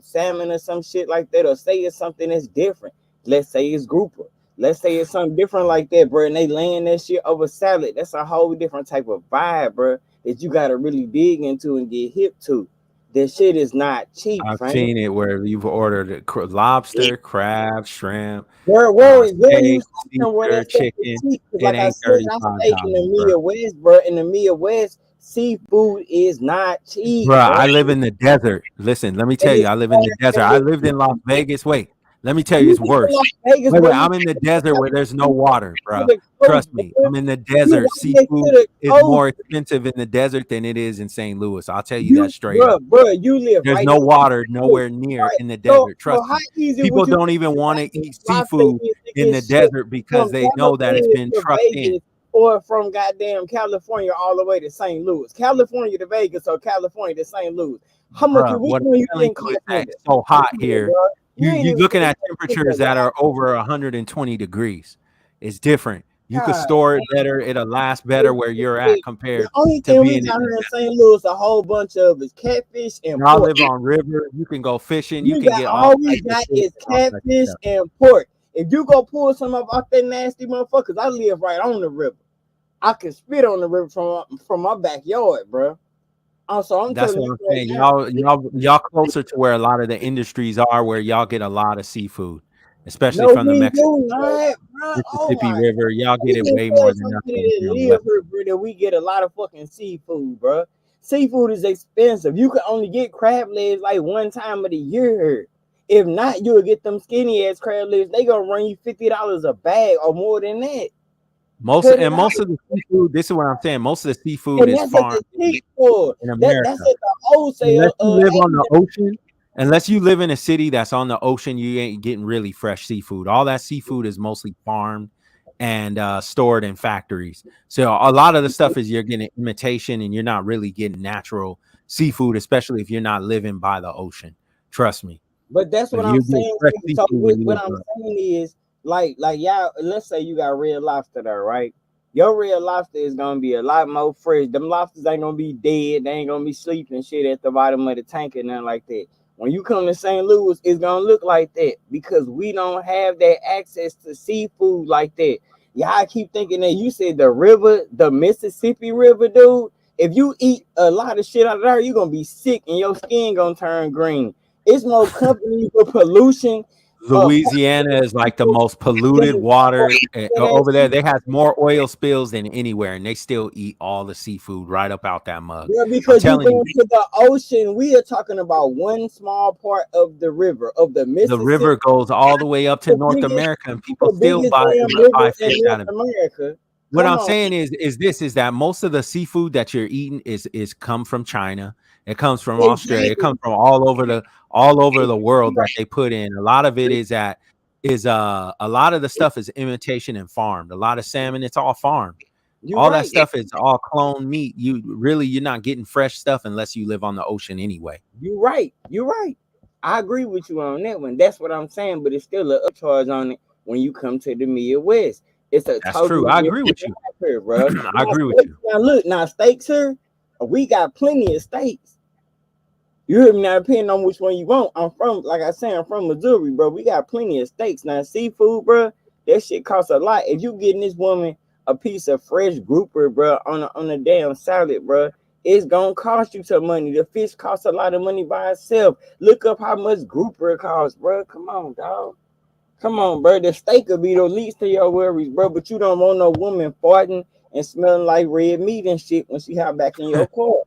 salmon or some shit like that, or say it's something that's different. Let's say it's grouper. Let's say it's something different like that, bro, and they laying that shit over salad. That's a whole different type of vibe, bro, that you got to really dig into and get hip to. This shit is not cheap. I've seen it where you've ordered lobster, crab, shrimp, steak, chicken. Like I said, I stay in the Midwest, bro. In the Midwest, seafood is not cheap. Bro, I live in the desert. Listen, let me tell you, I live in the desert. I lived in Las Vegas. Wait. Let me tell you, it's worse. Wait, I'm in the desert where there's no water, bro. Trust me, I'm in the desert. Seafood is more expensive in the desert than it is in St. Louis. I'll tell you that straight up. Bro, you live. There's no water nowhere near in the desert. Trust me. People don't even want to eat seafood in the desert because they know that it's been trucked in. Or from goddamn California all the way to St. Louis. California to Vegas or California to St. Louis. How much it's so hot here. You're looking at temperatures that are over 120 degrees. It's different. You could store it better. It'll last better where you're at compared to being out here in St. Louis. A whole bunch of is catfish and y'all live on river. You can go fishing. You can get all we got is catfish and pork. If you go pull some up off that nasty motherfuckers, I live right on the river. I can spit on the river from my backyard, bro. Also, that's what I'm saying. Y'all closer to where a lot of the industries are, where y'all get a lot of seafood, especially from the Mississippi River. Y'all get it way more than that we get a lot of fucking seafood, bro. Seafood is expensive. You can only get crab legs like one time of the year. If not, you'll get them skinny ass crab legs. They gonna run you $50 a bag or more than that. Most of the seafood, this is what I'm saying. Most of the seafood is farmed in America. That's at the wholesale. Unless you live in a city that's on the ocean, you ain't getting really fresh seafood. All that seafood is mostly farmed and stored in factories. So a lot of the stuff is you're getting imitation, and you're not really getting natural seafood, especially if you're not living by the ocean. Trust me. But that's If what I'm you get saying. fresh So seafood when you what live I'm by, saying is, like y'all, let's say you got red lobster there, right? Your red lobster is gonna be a lot more fresh. Them lobsters ain't gonna be dead. They ain't gonna be sleeping shit at the bottom of the tank and nothing like that. When you come to St. Louis, it's gonna look like that because we don't have that access to seafood like that. Y'all keep thinking that you said the river, the Mississippi River, dude. If you eat a lot of shit out of there, you're gonna be sick and your skin gonna turn green. It's more companies with pollution. Louisiana is like the most polluted water over there. They have more oil spills than anywhere, and they still eat all the seafood right up out that mug. Yeah, I'm because you telling go you, to the ocean, we are talking about one small part of the river, of the the Mississippi, river goes all the way up to the North biggest, America, and people the still biggest buy damn river in fish North out of it. America. What Come I'm on. saying is that most of the seafood that you're eating is come from China. It comes from Australia. It Exactly. comes from all over the world You're that right. they put in. A lot of it is a lot of the stuff is imitation and farmed. A lot of salmon, it's all farmed. You're All that right. stuff is all clone meat. You're not getting fresh stuff unless you live on the ocean anyway. You're right. You're right. I agree with you on that one. That's what I'm saying, but it's still a upcharge on it when you come to the Midwest. It's a That's true. totally I agree different with you. life here, bro. I Now, agree with steaks, you. now look, now steaks here, we got plenty of steaks. You hear me now? Depending on which one you want. I'm from, like I said, I'm from Missouri, bro. We got plenty of steaks. Now, seafood, bro, that shit costs a lot. If you getting this woman a piece of fresh grouper, bro, on a damn salad, bro, it's gonna cost you some money. The fish costs a lot of money by itself. Look up how much grouper it costs, bro. Come on, dog. Come on, bro. The steak will be the least of your worries, bro. But you don't want no woman farting and smelling like red meat and shit when she hop back in your car.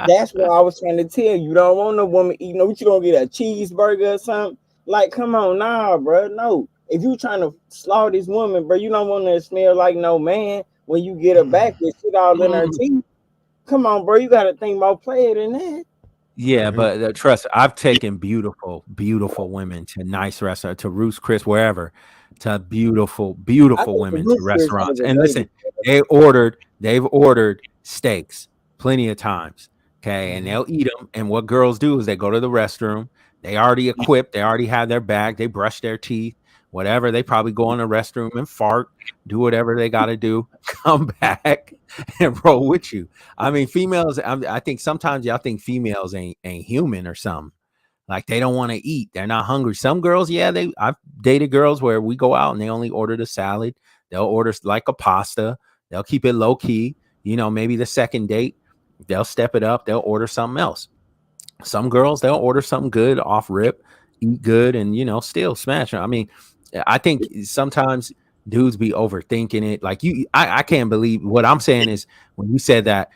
That's what I was trying to tell you. You don't want no woman eating. No, what you gonna get a cheeseburger or something? Like, come on, nah, bro. No. If you trying to slaughter this woman, bro, you don't want her to smell like no man when you get her back with shit all in her teeth. Come on, bro. You gotta think more player than that. Yeah, but trust, I've taken beautiful, beautiful women to nice restaurants, to Ruth's Chris, wherever, to beautiful, I beautiful think the women to Roost Chris restaurants. And overrated. listen, they've ordered steaks plenty of times. Okay, and they'll eat them. And what girls do is they go to the restroom. They already equipped. They already have their bag. They brush their teeth, whatever. They probably go in the restroom and fart, do whatever they got to do, come back and roll with you. I mean, females. I think sometimes y'all think females ain't human or something. Like they don't want to eat. They're not hungry. Some girls, yeah, I've dated girls where we go out and they only order the salad. They'll order like a pasta. They'll keep it low key. Maybe the second date, they'll step it up. They'll order something else. Some girls, they'll order something good off rip, eat good, and still smash. I mean, I think sometimes dudes be overthinking it. Like I can't believe what I'm saying is when you said that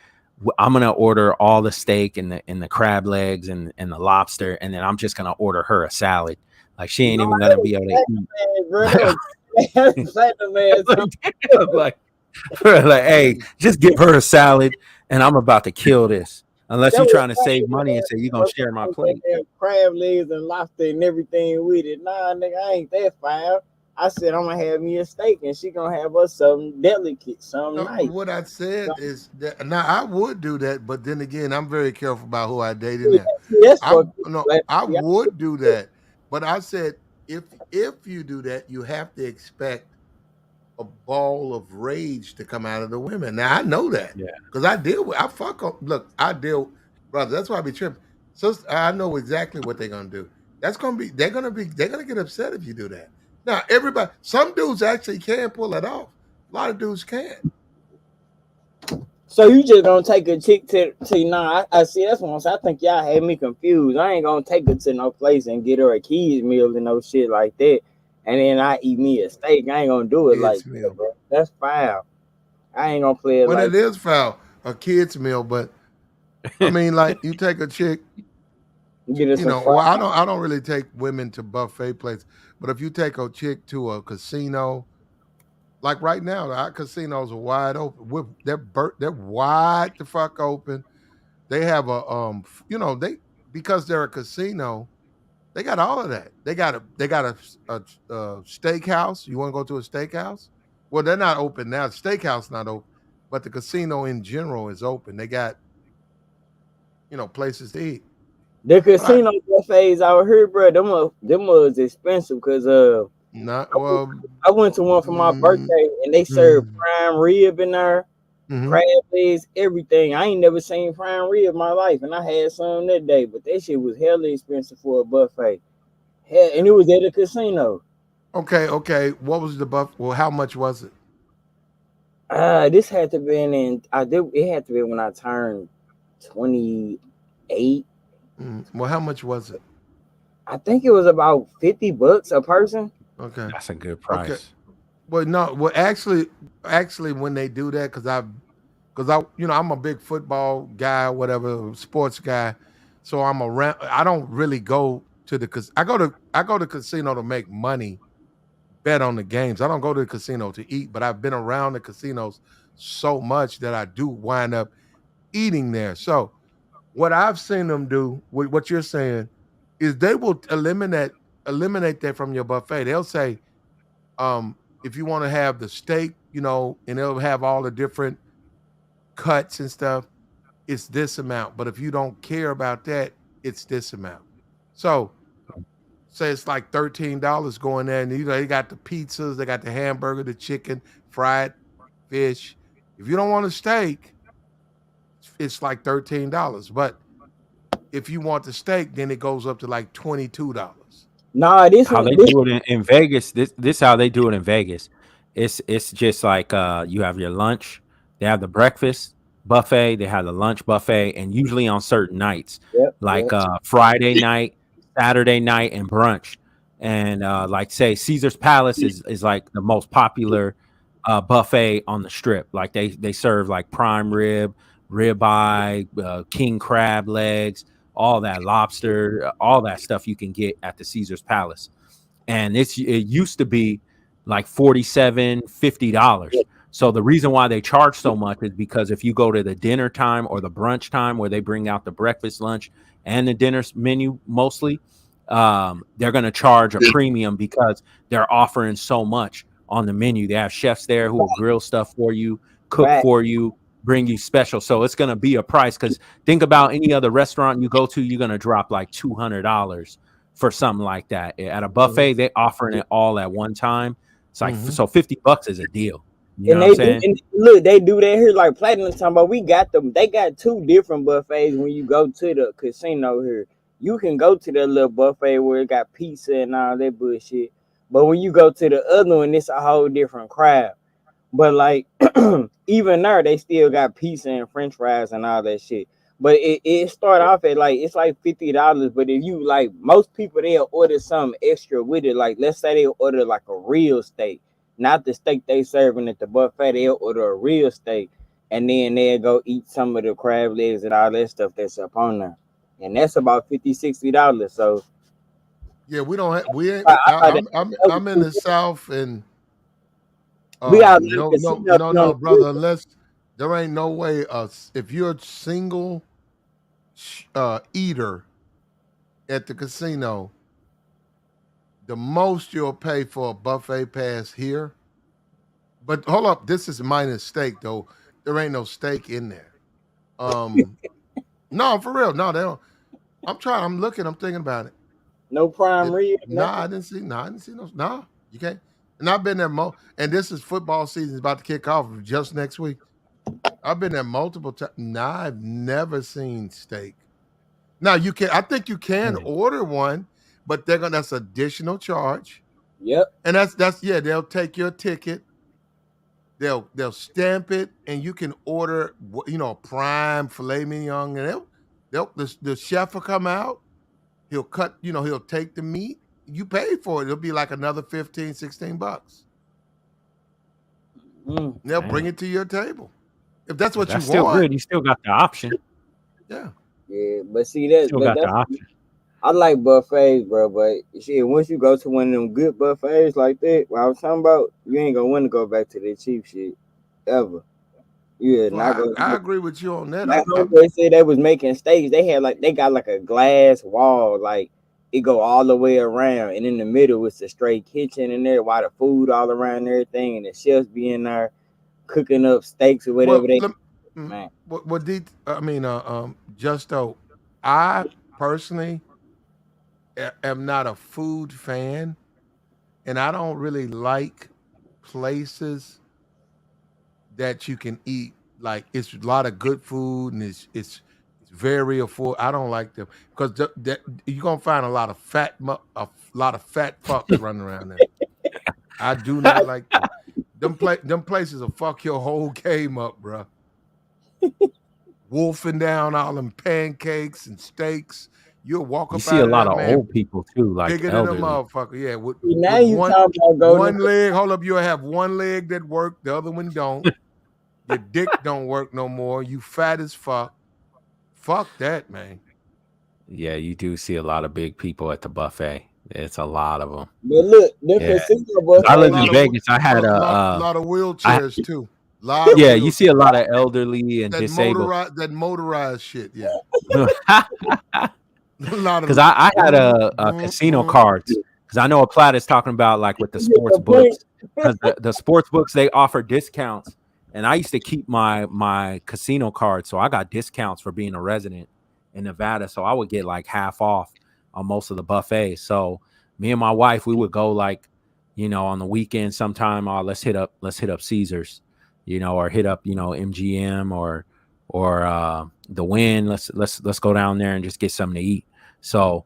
I'm gonna order all the steak and the crab legs and the lobster, and then I'm just gonna order her a salad. Like she ain't No, even that gonna was be able to platinum, eat. man, bro. That was platinum, man. like, hey, just give her a salad, and I'm about to kill this. Unless That you're was trying to save platinum, money and say you're gonna share my plate. crab legs and lobster and everything with it. Nah, nigga, I ain't that fine. I said I'm gonna have me a steak and she gonna have us something delicate, something No, nice. what I said is that now I would do that, but then again, I'm very careful about who I date in there. That's I fucked no, up. I Yeah. would do that, but I said if you do that, you have to expect a ball of rage to come out of the women. Now I know that Yeah. because I fuck up. Look, I deal, brother. That's why I be tripping. So I know exactly what they're gonna do. They're gonna get upset if you do that. Now everybody, some dudes actually can pull it off. A lot of dudes can't. So you just gonna take a chick to nah, I see that's what I'm saying. I think y'all had me confused. I ain't gonna take her to no place and get her a kids meal and no shit like that. And then I eat me a steak. I ain't gonna do it like Kids that, meal. bro. That's foul. I ain't gonna play it Well, like it is foul, a kids meal, but I mean, like you take a chick, get us some well, fried. I don't really take women to buffet places, but if you take a chick to a casino, like right now, our casinos are wide open. They're wide the fuck open. They have they because they're a casino, they got all of that. They got a steakhouse. You want to go to a steakhouse? Well, they're not open now. The steakhouse not open, but the casino in general is open. They got, places to eat. The Right. casino buffets out here, bro, them was expensive because Not well. I went to one for my birthday and they served prime rib in there, crab legs, everything. I ain't never seen prime rib in my life, and I had some that day, but that shit was hella expensive for a buffet. Hell, and it was at a casino. Okay. What was the buff? Well, how much was it? This had to be it had to be when I turned 28. Well, how much was it? I think it was about $50 a person. Okay, That's a good okay. price. Well, no. Well, actually, when they do that, because I'm a big football guy, whatever, sports guy. So I'm around. I don't really go to the I go to casino to make money, bet on the games. I don't go to the casino to eat, but I've been around the casinos so much that I do wind up eating there. So what I've seen them do with what you're saying is they will eliminate that from your buffet. They'll say, if you want to have the steak, and they'll have all the different cuts and stuff, it's this amount. But if you don't care about that, it's this amount. So say it's like $13 going there, and they got the pizzas, they got the hamburger, the chicken, fried fish. If you don't want a steak, it's like $13. But if you want the steak, then it goes up to like $22. Nah, this How one, they this do it in Vegas. This how they do it in Vegas. It's just like you have your lunch, they have the breakfast buffet, they have the lunch buffet, and usually on certain nights, like yep. Friday night, Saturday night, and brunch. And like say Caesar's Palace is like the most popular buffet on the strip. Like they serve like prime rib, ribeye, king crab legs, all that lobster, all that stuff you can get at the Caesar's Palace. And it used to be like $47-50. So the reason why they charge so much is because if you go to the dinner time or the brunch time where they bring out the breakfast, lunch, and the dinner menu mostly, they're going to charge a premium because they're offering so much on the menu. They have chefs there who will grill stuff for you, cook for you, bring you special. So it's going to be a price, because think about any other restaurant you go to, you're going to drop like $200 for something like that. At a buffet, they offering it all at one time. It's like, so $50 is a deal. You know what I'm saying? And look, they do that here like Platinum talking about. We got them. They got two different buffets when you go to the casino here. You can go to that little buffet where it got pizza and all that bullshit. But when you go to the other one, it's a whole different crowd. But like even there, they still got pizza and French fries and all that shit. But it start off at like it's like $50. But if you like most people, they'll order something extra with it. Like let's say they order like a real steak, not the steak they serving at the buffet. They'll order a real steak, and then they'll go eat some of the crab legs and all that stuff that's up on there. And that's about $50-$60. So yeah, we don't have, we ain't, I I'm in the South, and we got no, brother. Unless there ain't no way. If you're a single eater at the casino, the most you'll pay for a buffet pass here. But hold up, this is minus steak though. There ain't no steak in there. No, for real. No, they don't. I'm looking. I'm thinking about it. No prime rib. Nah, I didn't see. No. Nah, you can't. And I've been there and this is football season is about to kick off just next week. I've been there multiple times. Nah, I've never seen steak. Now you can. I think you can order one, but that's additional charge. Yep. And that's yeah. They'll take your ticket. They'll stamp it, and you can order prime filet mignon, and the chef will come out. He'll cut. He'll take the meat. You pay for it. It'll be like another $15-$16. They'll bring it to your table if that's what That's you still want. good. You still got the option. Yeah. Yeah, but see that. Still got the option. I like buffets, bro. But shit, once you go to one of them good buffets like that, what I was talking about, you ain't gonna want to go back to that cheap shit ever. Yeah, not go. I agree with you on that. Like they said they was making steaks. They got like a glass wall. Like it go all the way around, and in the middle it's a straight kitchen in there, while the food all around and everything, and the chefs be in there cooking up steaks or whatever they. Man, Justo, I personally am not a food fan, and I don't really like places that you can eat. Like it's a lot of good food, and it's very affordable. I don't like them because you're gonna find a lot of a lot of fat fucks running around there. I do not like them. Them places will fuck your whole game up, bro. Wolfing down all them pancakes and steaks. You'll walk You up see a out of lot that of man old people too, like bigger than a elderly. motherfucker. Yeah, with now you talking about one leg. Hold up, you'll have one leg that work, the other one don't. Your dick don't work no more. You fat as fuck. Fuck that, man. Yeah, you do see a lot of big people at the buffet. It's a lot of them. But look, the Yeah. casino 'Cause I buffet. lived in Vegas. I had a lot of I, wheelchairs too. Lot of yeah, you see a wheelchairs. lot of elderly and That disabled. motorized shit. Yeah. A lot of Because I had a casino cards. Because I know a Platt is talking about like with the sports books. Because the sports books, they offer discounts. And I used to keep my casino card. So I got discounts for being a resident in Nevada. So I would get like half off on most of the buffets. So me and my wife, we would go like, on the weekend sometime, let's hit up Caesars, or hit up, MGM or the Win. Let's go down there and just get something to eat. So,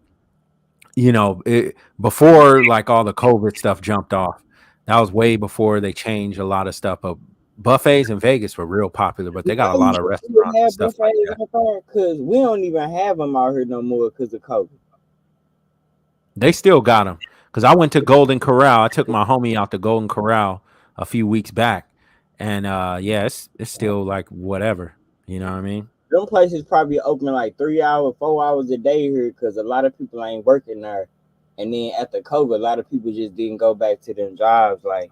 before like all the COVID stuff jumped off, that was way before they changed a lot of stuff. But buffets in Vegas were real popular, but they got a lot of restaurants and stuff like that. Because we don't even have them out here no more because of COVID. They still got them. Because I went to Golden Corral. I took my homie out to Golden Corral a few weeks back. And yeah, it's still like whatever. You know what I mean? Them places probably open like 3 hours, 4 hours a day here because a lot of people ain't working there. And then after COVID, a lot of people just didn't go back to them jobs. Like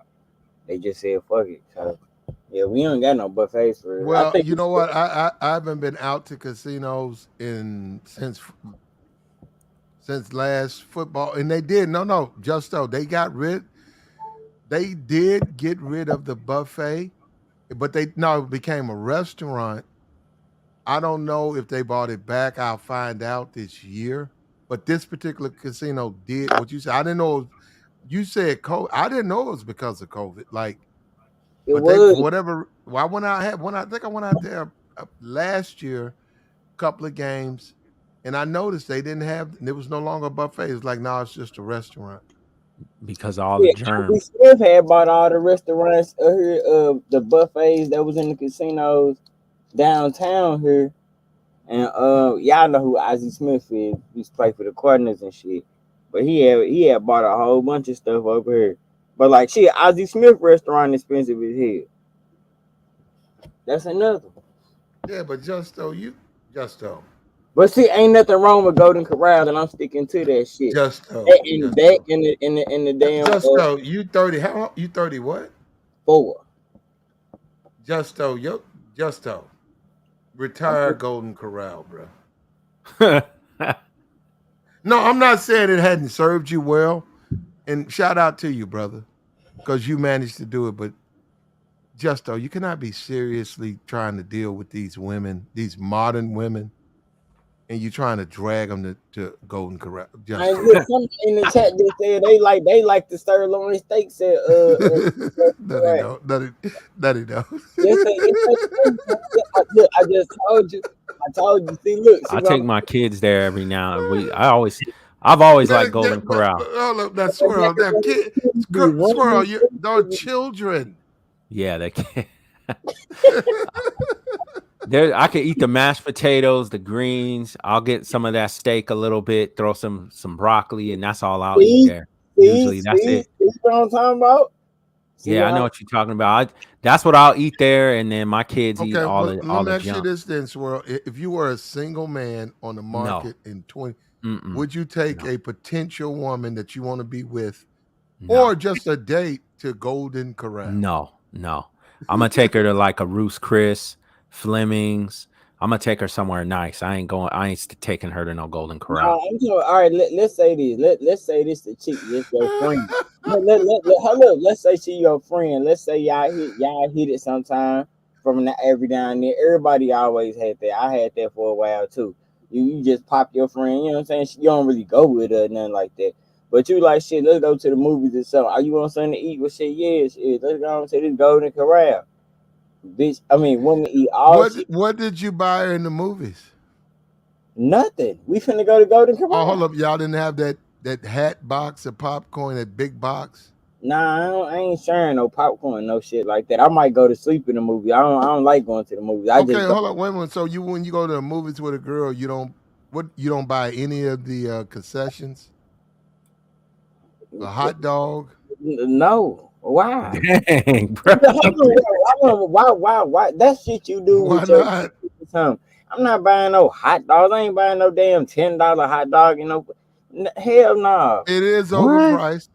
they just said, fuck it. So yeah, we don't got no buffets for real. Well, you know what? I haven't been out to casinos since last football, and they did they did get rid of the buffet, but it became a restaurant. I don't know if they bought it back. I'll find out this year. But this particular casino did what you said. I didn't know. You said COVID. I didn't know it was because of COVID. Like, but they for whatever. Well, I think I went out there last year, a couple of games, and I noticed they didn't have. There was no longer a buffet. It's like it's just a restaurant. Because all the germs. Smith had bought all the restaurants here, the buffets that was in the casinos downtown here, and y'all know who Ozzie Smith is. He used to play for the Cardinals and shit. But he had bought a whole bunch of stuff over here. But like shit, Ozzie Smith restaurant expensive as hell. That's another. Yeah, but Justo. But see, ain't nothing wrong with Golden Corral, and I'm sticking to that shit. In the damn. Justo, you 30? How you 30? What? 4. Justo, retire Golden Corral, bro. No, I'm not saying it hadn't served you well, and shout out to you, brother, because you managed to do it. But Justo, you cannot be seriously trying to deal with these women, these modern women, and you trying to drag them to Golden Corral. I look, some in the chat they said they like the sirloin steaks at That he don't. Look, I just told you. I told you. See, look. I take my kids there every now and I've always liked Golden Corral. Hold up, that swirl, that kid, swirl, they're children. Yeah, they can. I could eat the mashed potatoes, the greens. I'll get some of that steak a little bit, throw some broccoli, and that's all I'll eat there. Usually, that's it. You know what I'm talking about? Yeah, I know what you're talking about. That's what I'll eat there, and then my kids eat all the junk. Let me ask you this then, Swirl. If you were a single man on the market in 20, would you take a potential woman that you want to be with, or just a date to Golden Corral? No. I'm gonna take her to like a Ruth's Chris, Fleming's, I'm gonna take her somewhere nice. I ain't taking her to no Golden No, Corral. I'm talking, all right, let's say this. Let's say this the chick, just your friend. Let's say she your friend. Let's say y'all hit it sometime from every now and then. Everybody always had that. I had that for a while too. You just pop your friend, you know what I'm saying? You don't really go with her, nothing like that. But you like shit, let's go to the movies or something. Are you want something to eat? Well, shit, yeah, shit. Let's go to this Golden Corral. Bitch, I mean, women eat all shit. What did you buy her in the movies? Nothing. We finna go to Golden Corral. Oh, hold up. Y'all didn't have that hat box of popcorn, that big box? Nah, I ain't sharing no popcorn, no shit like that. I might go to sleep in the movie. I don't like going to the movies. I Okay, just go. hold up, wait a minute. So when you go to the movies with a girl, you don't buy any of the concessions? A hot dog? No. Why? Dang, bro. Why? That shit you do Why with your not? something. I'm not buying no hot dogs. I ain't buying no damn $10 hot dog. Hell no. It is What? overpriced.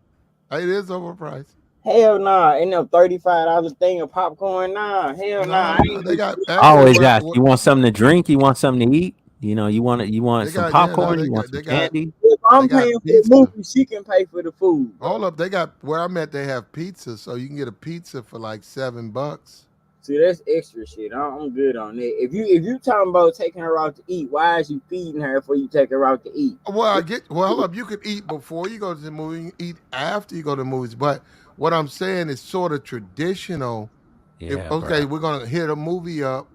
It is overpriced. Hell nah. Ain't no $35 thing of popcorn. Nah. Hell nah. I No, ain't they got I actually always ask, you want something to drink? You want something to eat? You know, you want they some got popcorn? You want some they got candy? if they I'm got paying for the pizza. movie, she can pay for the food, bro. Hold up, they got where I'm at. They have pizza, so you can get a pizza for like $7. See, that's extra shit. I'm good on that. If you talking about taking her out to eat, why is you feeding her before you take her out to eat? Well, hold up. You could eat before you go to the movie. You can eat after you go to the movies. But what I'm saying is sort of traditional. Yeah, Okay, bro. we're gonna hit a movie up.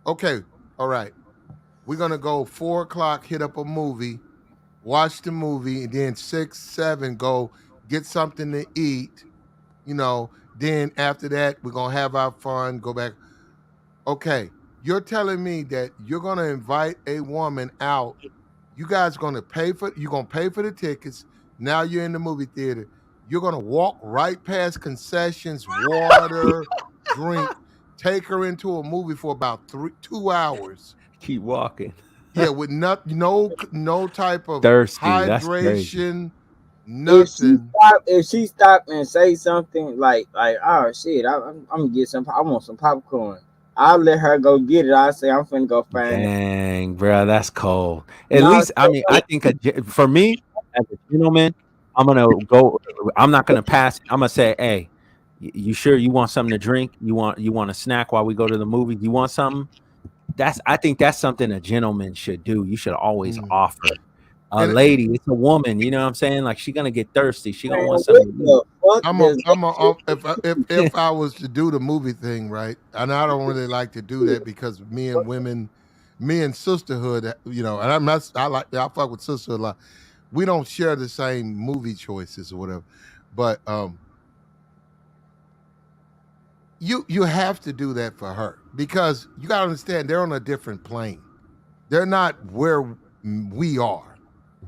Okay, all right. We're gonna go 4 o'clock, hit up a movie, watch the movie, and then 6, 7, go get something to eat. Then after that, we're gonna have our fun, go back. Okay, you're telling me that you're gonna invite a woman out. You guys you're gonna pay for the tickets. Now you're in the movie theater. You're gonna walk right past concessions, water, drink, take her into a movie for about 2 hours. Keep walking. Yeah, with no type of Thirsty. That's crazy. hydration, nothing. If she stop and say something like oh shit, I'm gonna get some. I want some popcorn. I'll let her go get it. I say I'm finna go find it. Dang, bro, that's cold. At No, least, I mean, I think for me as a gentleman, I'm gonna go. I'm not gonna pass. I'm gonna say, hey, you sure you want something to drink? You want a snack while we go to the movie? You want something? I think that's something a gentleman should do. You should always offer. A And lady, it's a woman. You know what I'm saying? Like she gonna get thirsty. She gonna man, want what something to eat. the fuck does if I was to do the movie thing, right, and I don't really like to do that because me and sisterhood, and I fuck with sisterhood a lot. We don't share the same movie choices or whatever, but you have to do that for her because you gotta understand they're on a different plane. They're not where we are.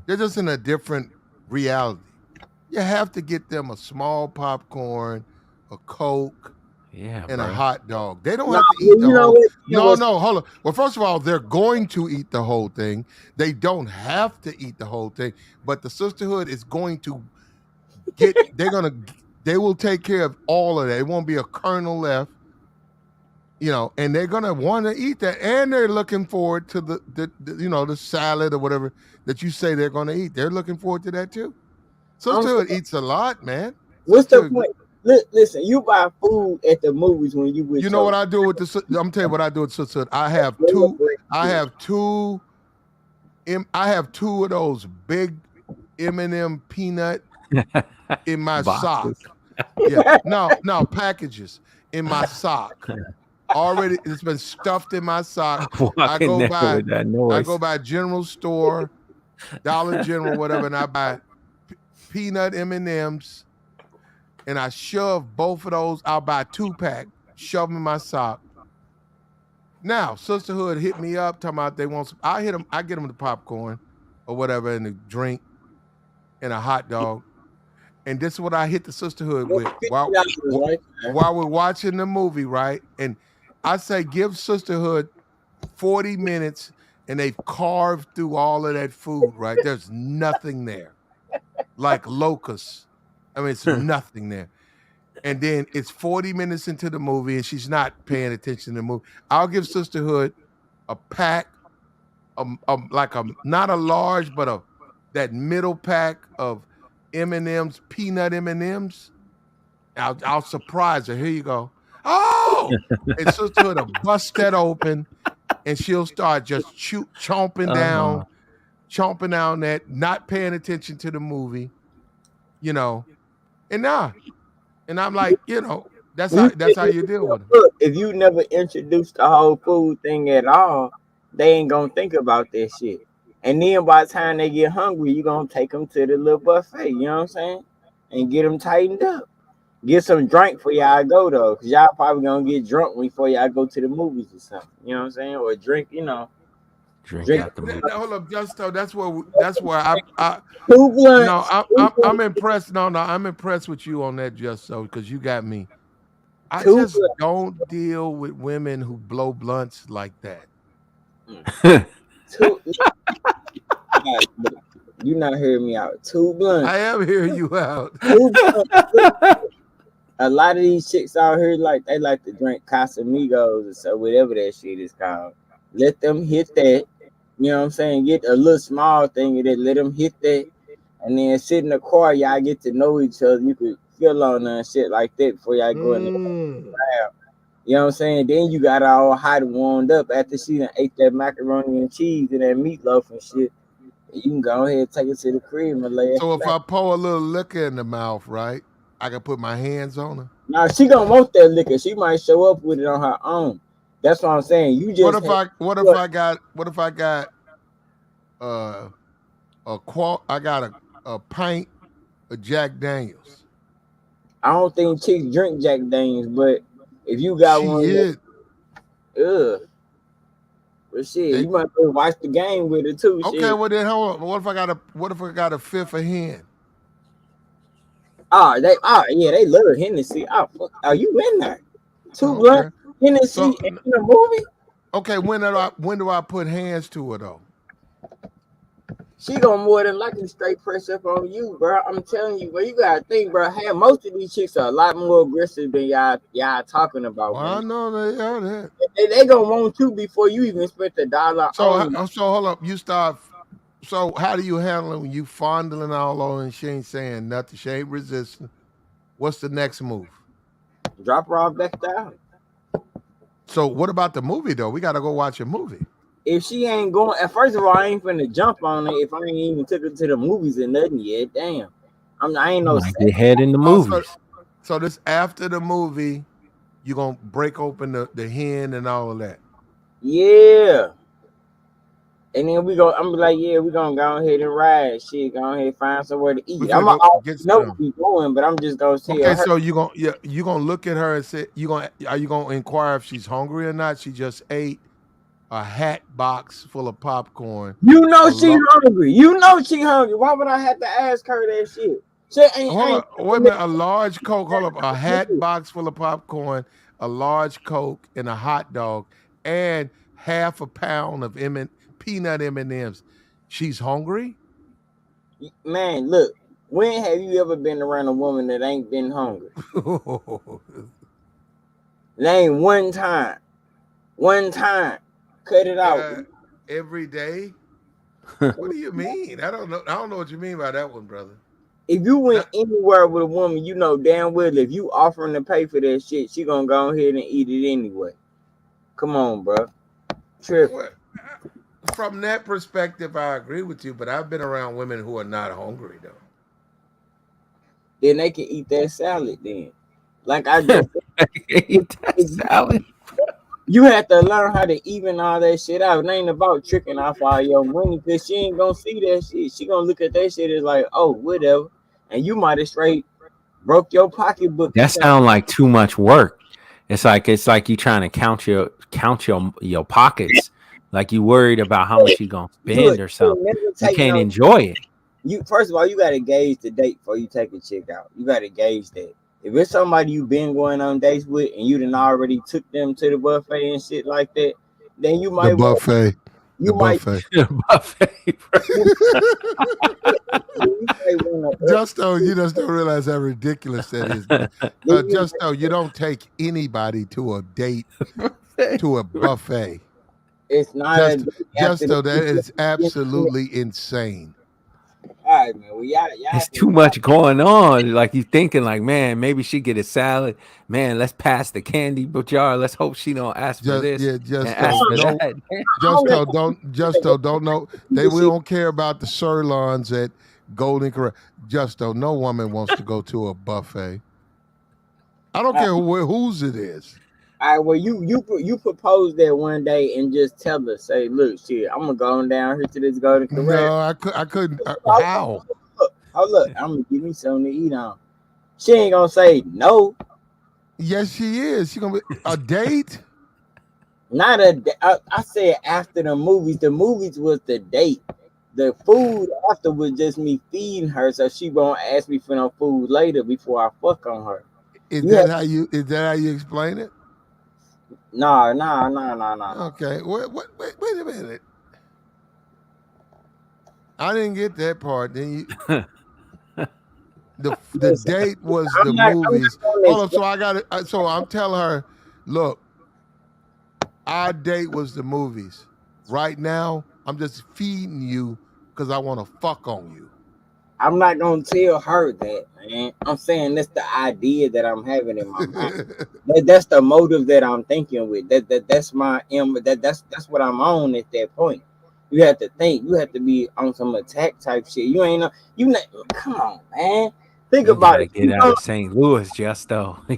They're just in a different reality. You have to get them a small popcorn, a Coke, Yeah, and a bro. hot dog. They don't No, have to eat the you know whole. what? No, hold on. Well, first of all, they're going to eat the whole thing. They don't have to eat the whole thing, but the sisterhood is going to get. They will take care of all of that. It won't be a kernel left. And they're gonna want to eat that, and they're looking forward to the salad or whatever that you say they're gonna eat. They're looking forward to that too. Sisterhood eats a lot, man. What's the Sisterhood. point? Listen, you buy food at the movies when you with You know what I do with I'm gonna tell you what I do with sisterhood. I have two of those big M&M peanut in my sock. Boxes. Yeah, no packages in my sock. Already, it's been stuffed in my sock. I Walking go there by with that noise. General Store, Dollar General, whatever, and I buy peanut M&Ms, and I shove both of those. I'll buy 2-pack, shove them in my sock. Now, sisterhood hit me up talking about they want some. I hit them. I get them the popcorn or whatever, and the drink and a hot dog. And this is what I hit the sisterhood with while we're watching the movie, right? And I say, give sisterhood 40 minutes, and they've carved through all of that food, right? There's nothing there, like locusts. I mean, it's nothing there. And then it's 40 minutes into the movie, and she's not paying attention to the movie. I'll give sisterhood a pack, like not a large, but that middle pack of M&Ms, peanut M&Ms. I'll surprise her. Here you go. Oh, and sisterhood will bust that open, and she'll start just chomping down that, not paying attention to the movie, and I'm like, that's how you deal with them. Look, if you never introduced the whole food thing at all, they ain't gonna think about that shit. And then by the time they get hungry, you gonna take them to the little buffet. You know what I'm saying? And get them tightened up. Get some drink for y'all go though, cause y'all probably gonna get drunk before y'all go to the movies or something. You know what I'm saying? Or drink, Drink at the movie. Hold up, Justo. That's where I Two blunts. No, I'm impressed. No, I'm impressed with you on that, Justo, because you got me. I Two just blunts. don't deal with women who blow blunts like that. You not hearing me out. 2 blunts. I am hearing you out. 2 blunts. A lot of these chicks out here, they like to drink Casamigos or so, whatever that shit is called. Let them hit that. You know what I'm saying? Get a little small thing of that. Let them hit that. And then sit in the car, y'all get to know each other. You could feel on her and shit like that before y'all go in the crowd. You know what I'm saying? Then you got all hot and warmed up after she done ate that macaroni and cheese and that meatloaf and shit. You can go ahead and take it to the crib and lay it. So if I pour a little liquor in the mouth, right, I can put my hands on her? Now she gonna want that liquor. She might show up with it on her own. That's what I'm saying. You just what if I got a pint of Jack Daniels? I don't think chicks drink Jack Daniels, but if you got one, but shit, you might go watch the game with it too. Okay, shit. well then hold on. What if I got a fifth of hen? They love Hennessy. Oh, fuck. Are you in there? 2 blunts, Hennessy in the movie? Okay, when do I put hands to her though? She gonna more than likely straight press up on you, bro. I'm telling you, bro. You gotta think, bro. Most of these chicks are a lot more aggressive than y'all talking about. Well, I know they are that. They gonna want you before you even spend $1 on them. So hold up. You start. So how do you handle it when you fondling all over and she ain't saying nothing? She ain't resisting. What's the next move? Drop her off back down. So what about the movie though? We gotta go watch a movie. If she ain't going, first of all, I ain't finna jump on her if I ain't even took her to the movies or nothing yet. Damn, I ain't no. Get head in the movies. So this after the movie, you gonna break open the hen and all of that. Yeah. And then I'm be like, yeah, we gonna go ahead and ride. Shit, go ahead and find somewhere to eat. I'm gonna know where we going, but I'm just gonna tell her. Okay, so you gonna look at her and say are you gonna inquire if she's hungry or not? She just ate a hat box full of popcorn. You know she hungry. You know she hungry. Why would I have to ask her that shit? Hold up, wait a minute. A large Coke. Hold up, a hat box full of popcorn, a large Coke, and a hot dog, and half a pound of peanut M&Ms. She's hungry? Man, look. When have you ever been around a woman that ain't been hungry? Name one time. One time. Cut it out. Every day? What do you mean? I don't know what you mean by that one, brother. If you went anywhere with a woman, you know damn well if you offering to pay for that shit, she gonna go ahead and eat it anyway. Come on, bro. From that perspective, I agree with you, but I've been around women who are not hungry though. Then they can eat that salad then. Like I just eat that salad. You have to learn how to even all that shit out. It ain't about tricking off all your money because she ain't gonna see that shit. She gonna look at that shit as like, oh, whatever. And you might have straight broke your pocketbook. That sound like too much work. It's like you trying to count your pockets. Like you worried about how much you gonna spend or something. You can't enjoy it. First of all, you gotta gauge the date before you take a chick out. You gotta gauge that. If it's somebody you've been going on dates with and you done already took them to the buffet and shit like that, then you might buffet. Justo, you just don't realize how ridiculous that is. Justo, you don't take anybody to a date to a buffet. It's not Justo, that is absolutely insane. All right, man. Well, y'all it's too much going on. Like you thinking, like, man, maybe she get a salad. Man, let's pass the candy jar. Let's hope she don't ask for this and ask for that. Justo, don't know. We don't care about the sirloins at Golden Corral. Justo, no woman wants to go to a buffet. I don't care whose it is. All right, well, you propose that one day and just tell her, say, look, shit, I'm gonna go on down here to this Golden Corral. No, I couldn't. How? Hold up, I'm gonna give me something to eat on. She ain't gonna say no. Yes, she is. She gonna be a date. Not I said after the movies. The movies was the date. The food after was just me feeding her, so she won't ask me for no food later before I fuck on her. Is that how you explain it? No. Okay. Wait a minute. I didn't get that part. Then the date was the movies. Hold on. So I got it. So I'm telling her, look, our date was the movies. Right now, I'm just feeding you because I want to fuck on you. I'm not gonna tell her that, man. I'm saying that's the idea that I'm having in my mind. That's the motive that I'm thinking with. That's my that's what I'm on at that point. You have to think. You have to be on some attack type shit. You ain't know. You not. Come on, man. Think about it. Get out of St. Louis, Justo. So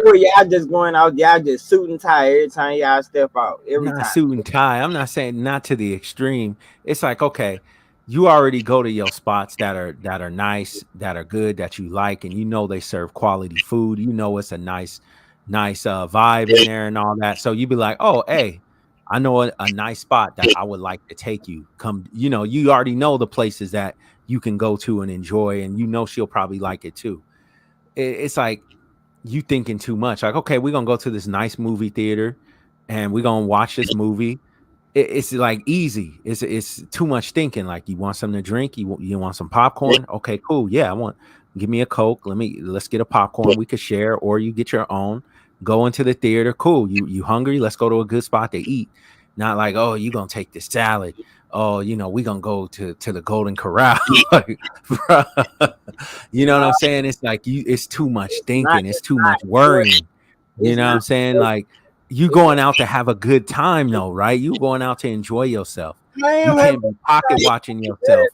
where y'all just going out? Y'all just suit and tie every time y'all step out. Every time. Suit and tie. I'm not saying not to the extreme. It's like, okay, you already go to your spots that are nice, that are good, that you like, and you know they serve quality food. You know it's a nice vibe in there and all that. So you be like, oh, hey, I know a nice spot that I would like to take you. Come, you know, you already know the places that you can go to and enjoy, and you know she'll probably like it too. It's like you thinking too much. Like, okay, we're gonna go to this nice movie theater and we're gonna watch this movie. It's like easy. It's too much thinking. Like, you want something to drink? You want some popcorn? Okay, cool. Yeah, give me a Coke. Let's get a popcorn. We could share, or you get your own. Go into the theater. Cool. You hungry? Let's go to a good spot to eat. Not like, oh, you gonna take this salad. Oh, you know, we gonna go to the Golden Corral. Like, you know what I'm saying? It's like it's too much thinking. It's too much worrying. You know what I'm saying? Like, you going out to have a good time though, right? You going out to enjoy yourself. You can't be pocket watching yourself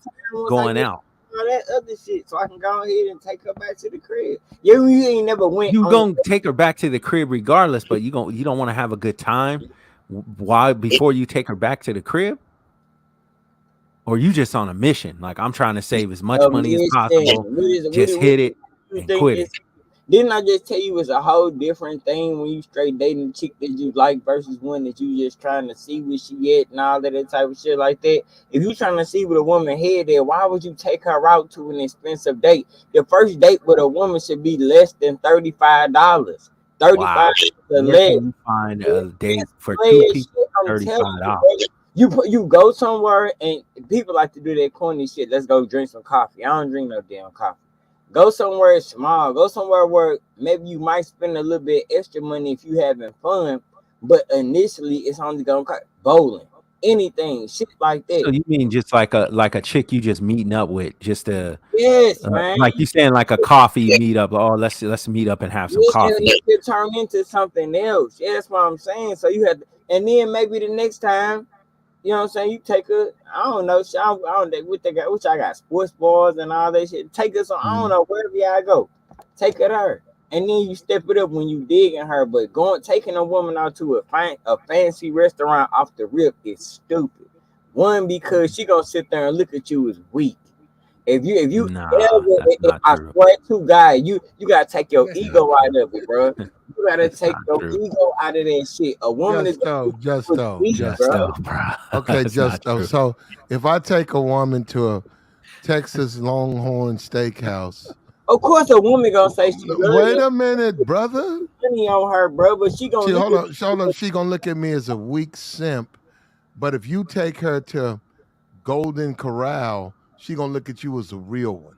going out. All that other shit, so I can go ahead and take her back to the crib. You ain't never went. You gonna take her back to the crib regardless, but you don't want to have a good time. Why before you take her back to the crib? Or you just on a mission? Like, I'm trying to save as much money as possible. Just hit it and quit it. Didn't I just tell you it's a whole different thing when you straight dating a chick that you like versus one that you just trying to see where she at and all that type of shit like that? If you trying to see what a woman head at, why would you take her out to an expensive date? The first date with a woman should be less than $35. $35 Where can you find a date for two people? $35. You go somewhere and people like to do that corny shit. Let's go drink some coffee. I don't drink no damn coffee. Go somewhere small. Go somewhere where maybe you might spend a little bit extra money if you having fun, but initially it's only gonna cost bowling, anything, shit like that. So you mean just like a chick you just meeting up with, just yes, man. Like you saying like a coffee meetup? Oh, let's meet up and have some coffee. It turn into something else. Yeah, that's what I'm saying. So you have to, and then maybe the next time. You know what I'm saying? You take her, I don't know, I don't know what they got, which I got sports bars and all that shit. Take us on, I don't know, wherever y'all go. Take her there. And then you step it up when you digging her. But taking a woman out to a fancy restaurant off the rip is stupid. One, because she gonna sit there and look at you as weak. If you I swear to God, you gotta take your ego out of it, bro. You gotta take your ego out of that shit. A woman is just bro. Okay, Justo. So if I take a woman to a Texas Longhorn Steakhouse, of course a woman gonna say she. Wait a minute, brother. Money on her, bro, but she gonna hold on. She gonna look at me as a weak simp. But if you take her to Golden Corral, she gonna look at you as a real one.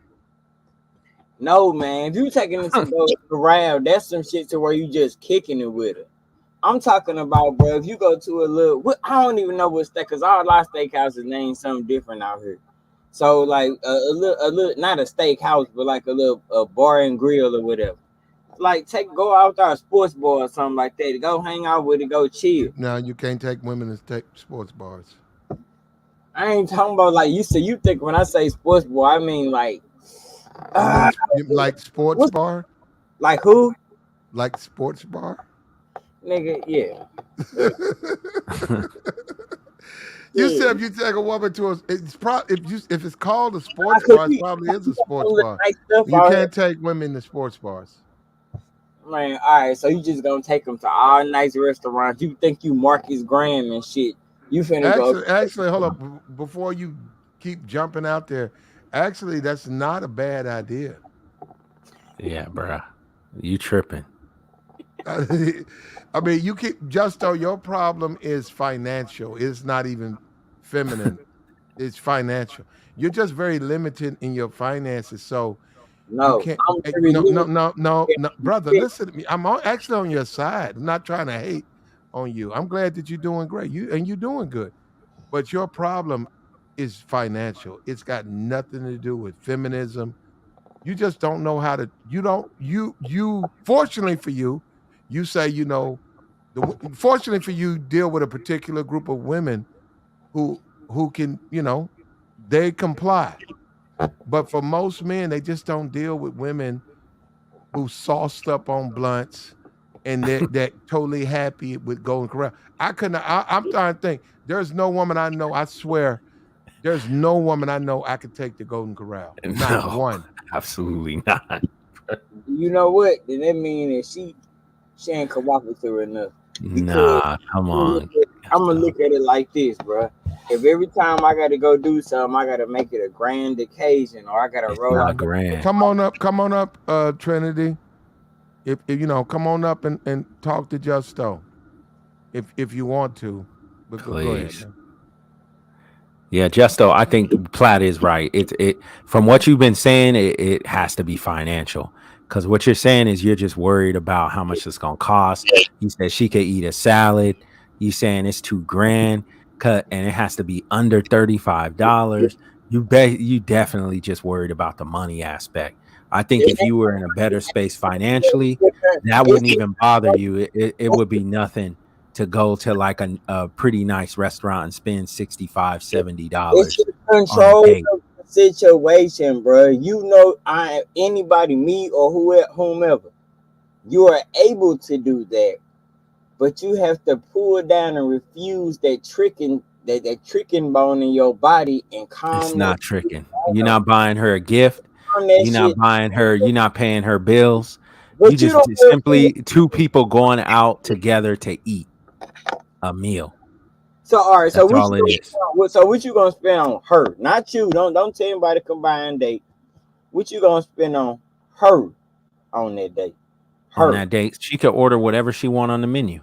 No, man. If you taking it to Golden Corral, that's some shit to where you just kicking it with her. I'm talking about, bro. If you go to a little, I don't even know what steak, because all a lot of steakhouses name something different out here. So like a little, not a steakhouse, but like a bar and grill or whatever. Like go out there, a sports bar or something like that. Go hang out with it, go chill. Now you can't take women to take sports bars. I ain't talking about like you say. You think when I say sports bar, I mean like, You like sports bar? Like who? Like sports bar? Nigga, yeah. You said if you take a woman to a, it's probably if it's called a sports bar, it probably is a sports bar. You can't take women to sports bars. Man, all right. So you just gonna take them to all nice restaurants? You think you Marcus Graham and shit? You finna go? Actually, hold up. Before you keep jumping out there, actually, that's not a bad idea. Yeah, bruh. You tripping. I mean, you keep Justo, your problem is financial. It's not even feminine. It's financial. You're just very limited in your finances. So you can't no, brother, listen to me. I'm actually on your side. I'm not trying to hate on you. I'm glad that you're doing great. You're doing good. But your problem is financial. It's got nothing to do with feminism. You just don't know how to. You. Fortunately for you, you say fortunately for you, deal with a particular group of women who can they comply. But for most men, they just don't deal with women who sauced up on blunts and they're totally happy with Golden Corral. I'm trying to think. There's no woman I know. I swear, there's no woman I know I could take to Golden Corral. Not one. Absolutely not. You know what? Then that mean that she ain't cooperative enough. Nah, come on. I'm gonna look at it like this, bro. If every time I gotta go do something, I gotta make it a grand occasion, or I gotta roll out. Come on up, Trinity. If come on up and talk to Justo, if you want to. But go ahead. Man. Yeah, Justo, I think Platt is right. It from what you've been saying, it has to be financial. Because what you're saying is you're just worried about how much it's gonna cost. You said she could eat a salad. You saying it's $2,000, and it has to be under $35. You definitely just worried about the money aspect. I think if you were in a better space financially, that wouldn't even bother you. It would be nothing to go to like a pretty nice restaurant and spend $65, $70. It's just control the situation, bro. You know, anybody, me or whomever, you are able to do that, but you have to pull down and refuse that tricking bone in your body and calm. It's not tricking. You're not buying her a gift. You're not buying her. You're not paying her bills. You just simply two people going out together to eat a meal. So all right, so all it is. So what you gonna spend on her? Not you. Don't tell anybody to combine date. What you gonna spend on her on that date? On that date, she could order whatever she want on the menu.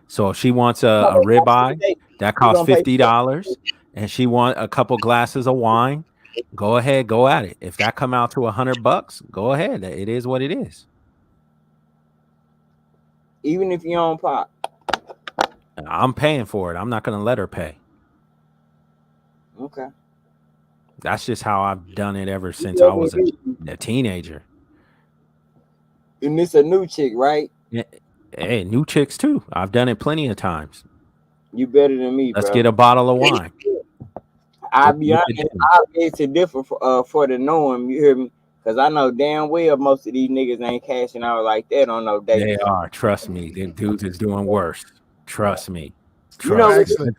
So if she wants a ribeye, that costs $50, and she want a couple glasses of wine, go ahead, go at it. If that come out to $100, go ahead. It is what it is. Even if you don't pop. I'm paying for it. I'm not going to let her pay. Okay. That's just how I've done it ever since I was a teenager. And this a new chick, right? Yeah. Hey, new chicks too. I've done it plenty of times. You better than me, Let's bro. get a bottle of wine. I'll be honest. I'll beg to differ for the norm. You hear me? Because I know damn well most of these niggas ain't cashing out like that on no date. They are. Trust me. Them dudes is doing worse. Trust me. You know, actually,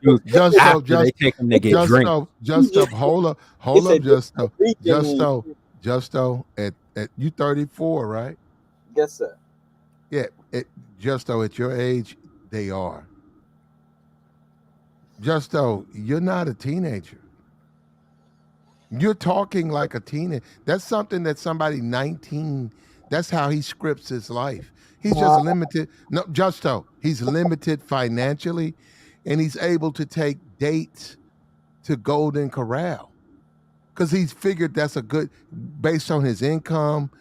just take them to get drink. Hold up, Justo. At you 34, right? Yes, sir. Yeah, Justo, at your age, they are. Justo, you're not a teenager. You're talking like a teenager. That's something that somebody 19. That's how he scripts his life. He's just limited. No, Justo, he's limited financially, and he's able to take dates to Golden Corral because he's figured that's a good, based on his income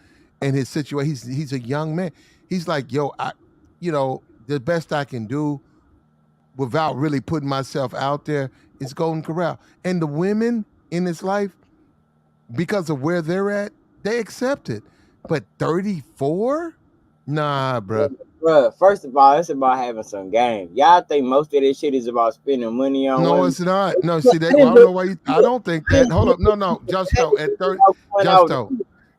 and his situation. He's a young man. He's like, yo, the best I can do without really putting myself out there is Golden Corral. And the women in his life, because of where they're at, they accept it. But 34? Nah, bruh. Bruh, first of all, it's about having some game. Y'all think most of this shit is about spending money on No, women? it's not. No, see, I don't know why you. I don't think that. Hold up, no, Justo at 30,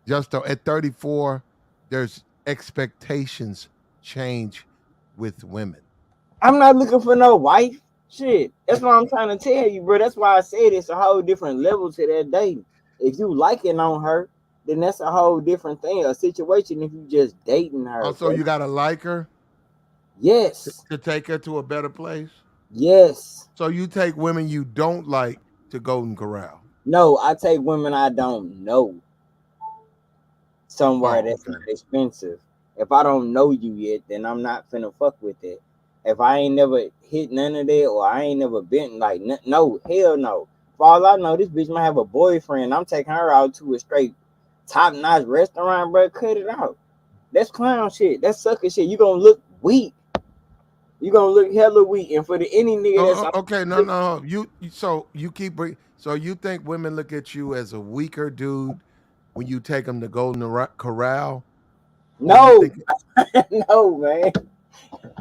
Justo at 34, there's expectations change with women. I'm not looking for no wife. Shit, that's what I'm trying to tell you, bro. That's why I said it's a whole different level to that dating. If you liking on her, then that's a whole different thing, a situation. If you just dating her, Also, bro. you gotta like her. Yes. To take her to a better place. Yes. So you take women you don't like to Golden Corral. No, I take women I don't know somewhere that's not expensive. If I don't know you yet, then I'm not finna fuck with it. If I ain't never hit none of that, or I ain't never been like, no, hell no. For all I know, this bitch might have a boyfriend. I'm taking her out to a straight top-notch restaurant, bro. Cut it out. That's clown shit. That's sucker shit. You gonna look weak. You gonna look hella weak. And for any nigga that's okay, no. So you keep so you think women look at you as a weaker dude when you take them to Golden Corral? No, no, man.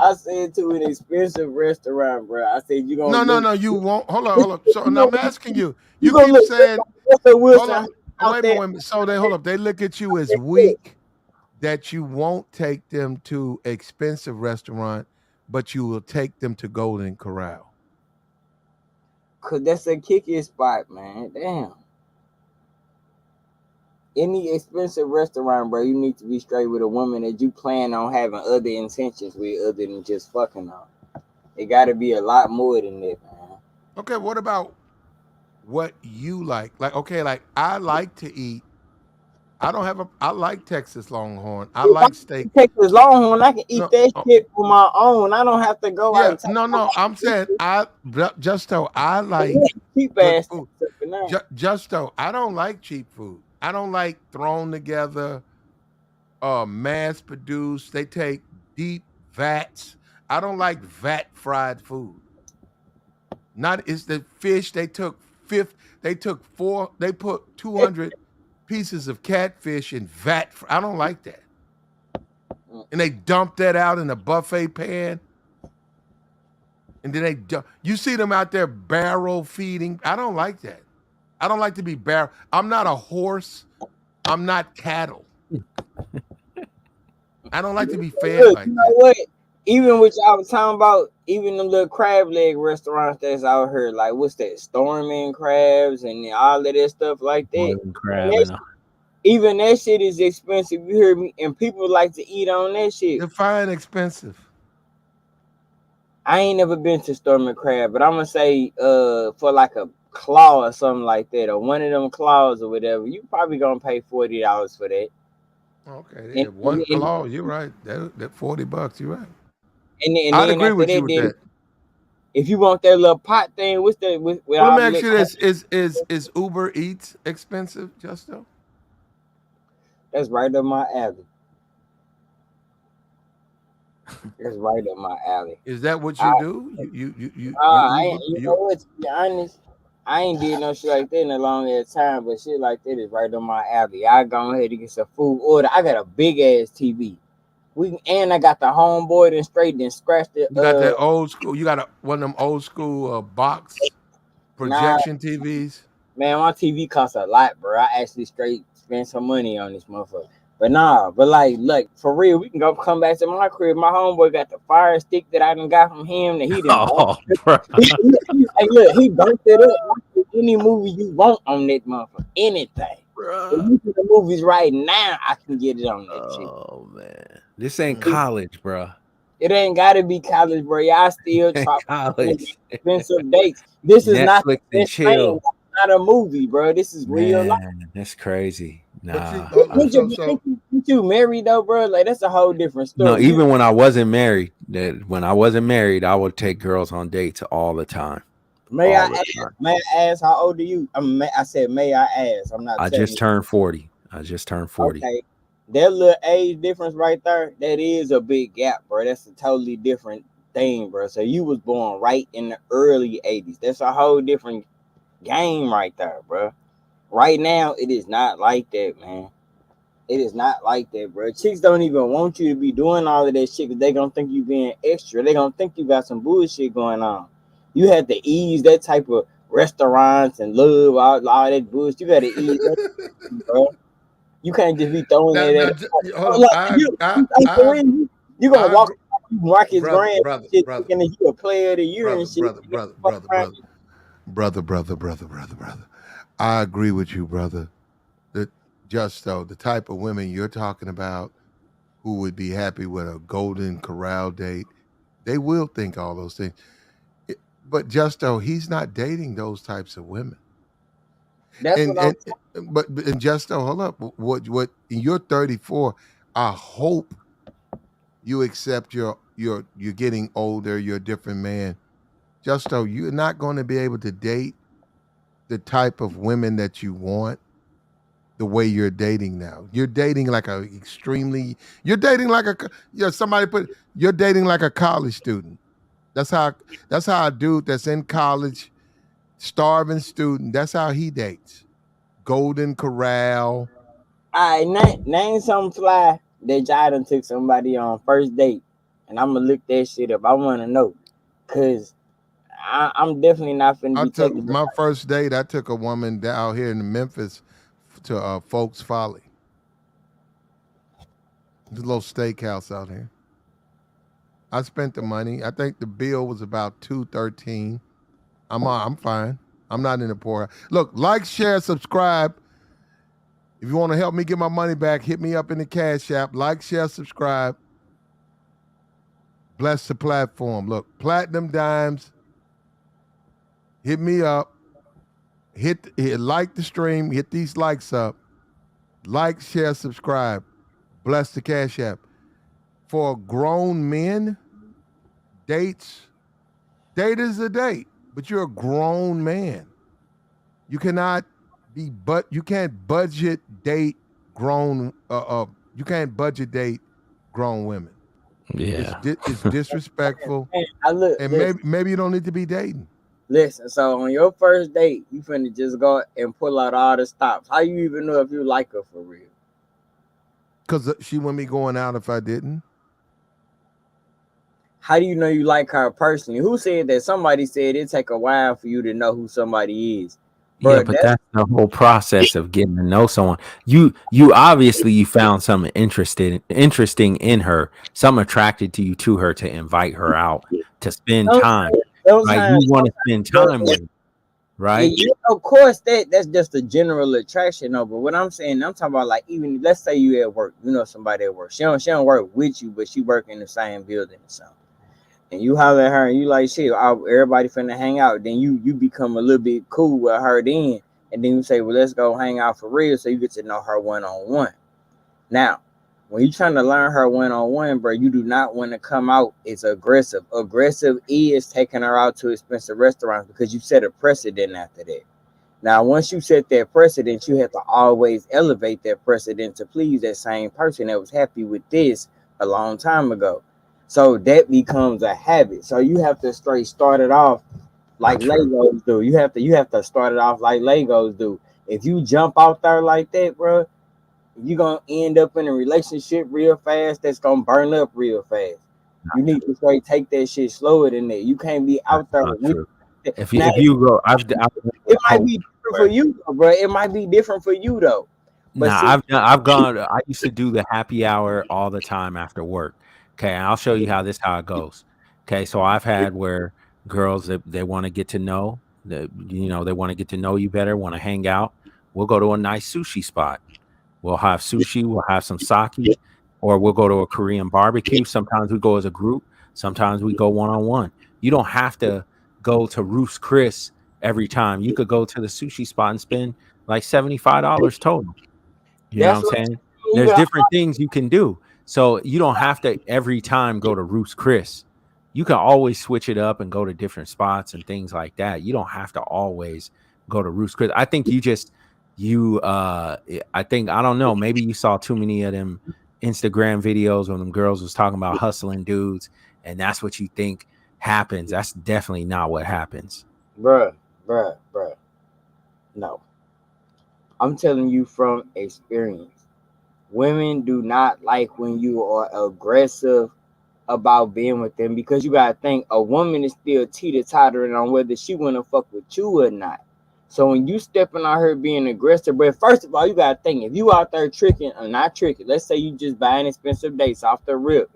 I said to an expensive restaurant, bro. I said you gonna No. You won't. Hold on. So now I'm asking you. You gonna keep look saying. Hold on. Wait a minute. So they hold up. They look at you as weak that you won't take them to expensive restaurant, but you will take them to Golden Corral. Cause that's a kicky spot, man. Damn. Any expensive restaurant, bro, you need to be straight with a woman that you plan on having other intentions with other than just fucking on. It gotta be a lot more than that, man. Okay, what about what you like? Like, okay, like I like to eat. I like Texas Longhorn. I like steak. Texas Longhorn, I can eat that shit for my own. I don't have to go out and take no. I'm saying I like cheap good ass food. stuff. Justo, I don't like cheap food. I don't like thrown together, mass produced. They take deep vats. I don't like vat fried food. Not it's the fish. They put 200 pieces of catfish in vat. I don't like that. And they dump that out in a buffet pan. And then you see them out there barrel feeding. I don't like that. I don't like to be barrel. I'm not a horse. I'm not cattle. I don't like to be fed like you know what? Even what y'all was talking about, even the little crab leg restaurants that's out here, like what's that, storming crabs and all of that stuff like that. Even that shit is expensive. You hear me? And people like to eat on that shit. Define expensive. I ain't never been to storming crab, but I'm gonna say for like a claw or something like that, or one of them claws or whatever, you probably gonna pay $40 for that. Okay, one claw. You're right. That $40. You're right. And I'd then agree after with that, you with that. if you want that little pot thing, what's that? Let me ask you this: Is Uber Eats expensive, Justo? That's right up my alley. That's right up my alley. Is that what you do? You know what? To be honest, I ain't did no shit like that in a long ass time, but shit like that is right on my alley. I go ahead and get some food order. I got a big ass TV. And I got the homeboy and straight and scratched it. You got that old school. You got one of them old school box projection TVs. Man, my TV costs a lot, bro. I actually straight spent some money on this motherfucker. But nah, but like for real, we can come back to my crib. My homeboy got the fire stick that I done got from him that he didn't. Hey, look, he bumped it up. Any movie you want on that motherfucker, anything. If you see the movies right now, I can get it on that shit. Oh man, this ain't college, bro. It ain't gotta be college, bro. Y'all still college. Expensive dates. This is not Netflix and chill. Not a movie, bro. This is real life. That's crazy. Nah. You married though, bro? Like that's a whole different story. No, even when I wasn't married, I would take girls on dates all the time. May I ask how old are you? I said, may I ask? I'm not. I just turned 40. Okay. that little age difference right there, that is a big gap, bro. That's a totally different thing, bro. So you was born right in the early 80s. That's a whole different game right there, bro. Right now, it is not like that, man. It is not like that, bro. Chicks don't even want you to be doing all of that shit because they gonna think you being extra. They gonna think you got some bullshit going on. You have to ease that type of restaurants and love, all that bullshit. You gotta ease that, bro. You can't just be throwing Now, that now, at hold like on. you gonna I walk agree, Marcus brother, Grant brother, shit brother, thinking that you a player of the year brother, and shit. brother, brother, brother, brother. I agree with you, brother. That just so the type of women you're talking about who would be happy with a golden corral date, they will think all those things. But Justo, he's not dating those types of women. That's what I'm But and Justo, hold up. What you're 34. I hope you accept you're getting older, you're a different man. Justo, you're not going to be able to date the type of women that you want the way you're dating now. You're dating like you're dating like somebody put you're dating like a college student. That's how a dude that's in college, starving student, that's how he dates. Golden Corral. all right, name something fly that y'all done took somebody on first date. And I'm gonna look that shit up. I wanna know. Cause I'm definitely not finna I be took taking my first date. I took a woman out here in Memphis to Folks Folly. There's a little steakhouse out here. I spent the money. I think the bill was about $213. I'm fine. I'm not in the poor. Look, like, share, subscribe. If you want to help me get my money back, hit me up in the Cash App. Like, share, subscribe. Bless the platform. Look, Platinum Dimes. Hit me up. Hit like the stream. Hit these likes up. Like, share, subscribe. Bless the Cash App. For grown men, date is a date, but you're a grown man. You cannot you can't budget date grown you can't budget date grown women. Yeah. It's disrespectful. Man, I look, And listen, maybe you don't need to be dating. listen. So on your first date, you finna just go and pull out all the stops. How you even know if you like her for real? Because she wouldn't be going out if I didn't. How do you know you like her personally? Who said that? Somebody said it take a while for you to know who somebody is. Yeah, Bro, but that's the whole process of getting to know someone. You obviously you found something interesting in her, something attracted to you to her to invite her out to spend time. Right? You want to spend time with her, right? Yeah, of course that's just a general attraction though. But what I'm saying, I'm talking about like even let's say you at work, you know somebody at work. She don't work with you, but she work in the same building or something. And you holler at her and you like shit, everybody finna hang out. Then you become a little bit cool with her then, and then you say, well, let's go hang out for real, so you get to know her one-on-one. Now, when you trying to learn her one-on-one, bro, you do not want to come out as aggressive. Aggressive is taking her out to expensive restaurants because you set a precedent after that. Now, once you set that precedent, you have to always elevate that precedent to please that same person that was happy with this a long time ago. So that becomes a habit. So you have to start it off like Legos do. You have to start it off like Legos do. If you jump out there like that, bro, you're gonna end up in a relationship real fast that's gonna burn up real fast. You need to straight take that shit slower than that. You can't be out there with If now, you go, it might be different for you, though, bro. It might be different for you though. But Nah, I've gone. I used to do the happy hour all the time after work. Okay, and I'll show you how it goes. Okay, so I've had where girls that they want to get to know, they want to get to know you better, want to hang out. We'll go to a nice sushi spot. We'll have sushi. We'll have some sake, or we'll go to a Korean barbecue. Sometimes we go as a group. Sometimes we go one-on-one. You don't have to go to Ruth's Chris every time. You could go to the sushi spot and spend like $75 total. You know what that's I'm what saying? you There's got. different things you can do. So you don't have to every time go to Ruth's Chris. You can always switch it up and go to different spots and things like that. You don't have to always go to Ruth's Chris. I think you just you I think, I don't know, maybe you saw too many of them Instagram videos when them girls was talking about hustling dudes, and that's what you think happens. That's definitely not what happens. Bruh. No. I'm telling you from experience. Women do not like when you are aggressive about being with them, because you gotta think a woman is still teeter-tottering on whether she wanna fuck with you or not. So when you stepping on her being aggressive, but first of all, you gotta think, if you out there tricking or not tricking, let's say you just buying expensive dates off the rip,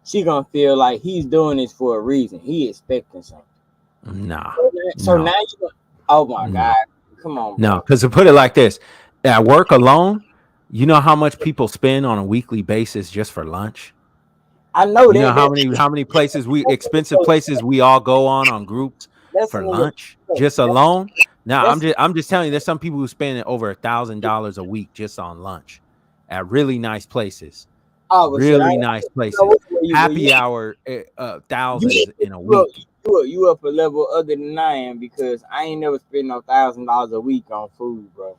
she gonna feel like he's doing this for a reason. He expecting something. Nah. So No. now you, oh my No. God, come on, No, bro. because to put it like this, at work alone, you know how much people spend on a weekly basis just for lunch? I know You know that. how many places expensive places we all go on groups That's for a nigga. lunch just alone? Now That's I'm just telling you, there's some people who spend over $1,000 a week just on lunch at really nice places. oh, but shit. I Really know nice places. Happy hour thousands in a week. you up a level other than I am, because I ain't never spent no $1,000 a week on food, bro.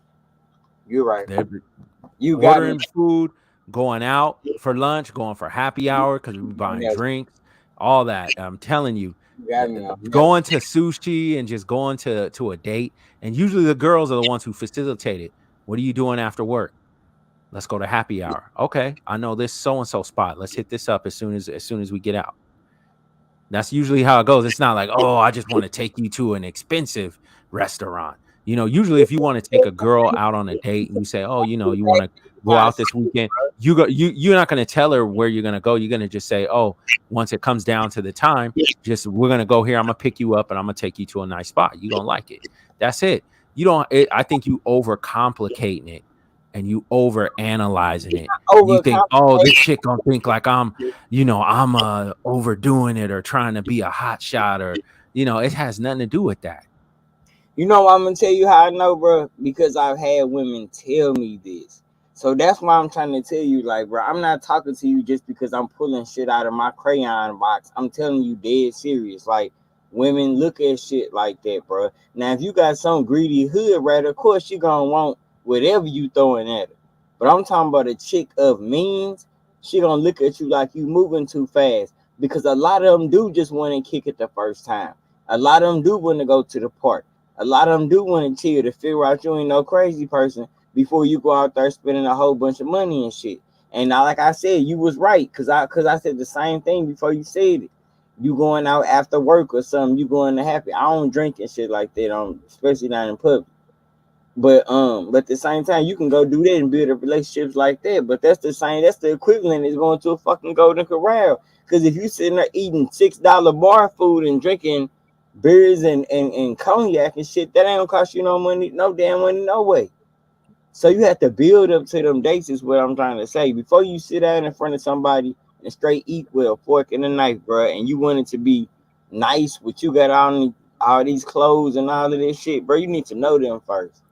You're right. They're You got me. ordering food, going out for lunch, going for happy hour because we buying Yes. drinks, all that. I'm telling you, You got me. going to sushi and just going to a date, and usually the girls are the ones who facilitate it. What are you doing after work? Let's go to happy hour. Okay, I know this so and so spot. Let's hit this up as soon as we get out. That's usually how it goes. It's not like, oh, I just want to take you to an expensive restaurant. You know, usually if you want to take a girl out on a date and you say, oh, you know, you want to go out this weekend, you're not going to tell her where you're going to go. You're going to just say, oh, once it comes down to the time, just we're going to go here. I'm going to pick you up and I'm going to take you to a nice spot. You're going to like it. That's it. I think you overcomplicating it. And you over analyzing it. You think, oh, this chick gonna think like I'm overdoing it or trying to be a hot shot, or it has nothing to do with that. You know, I'm gonna tell you how I know, bro, because I've had women tell me this. So that's why I'm trying to tell you, like, bro, I'm not talking to you just because I'm pulling shit out of my crayon box. I'm telling you dead serious. Like, women look at shit like that, bro. Now, if you got some greedy hood rat, of course you gonna want whatever you throwing at her. But I'm talking about a chick of means. She gonna look at you like you moving too fast, because a lot of them do just want to kick it the first time. A lot of them do want to go to the park. A lot of them do want to chill to figure out you ain't no crazy person before you go out there spending a whole bunch of money and shit. And now, like I said, you was right, cause I said the same thing before you said it. You going out after work or something, you going to happy. I don't drink and shit like that, especially not in public. But at the same time, you can go do that and build relationships like that. But that's the equivalent is going to a fucking Golden Corral. Because if you sitting there eating $6 bar food and drinking beers and cognac and shit, that ain't gonna cost you no money, no damn money, no way. So you have to build up to them dates, is what I'm trying to say. Before you sit down in front of somebody and straight eat with a fork and a knife, bro, and you want it to be nice, but you got all these clothes and all of this shit, bro, you need to know them first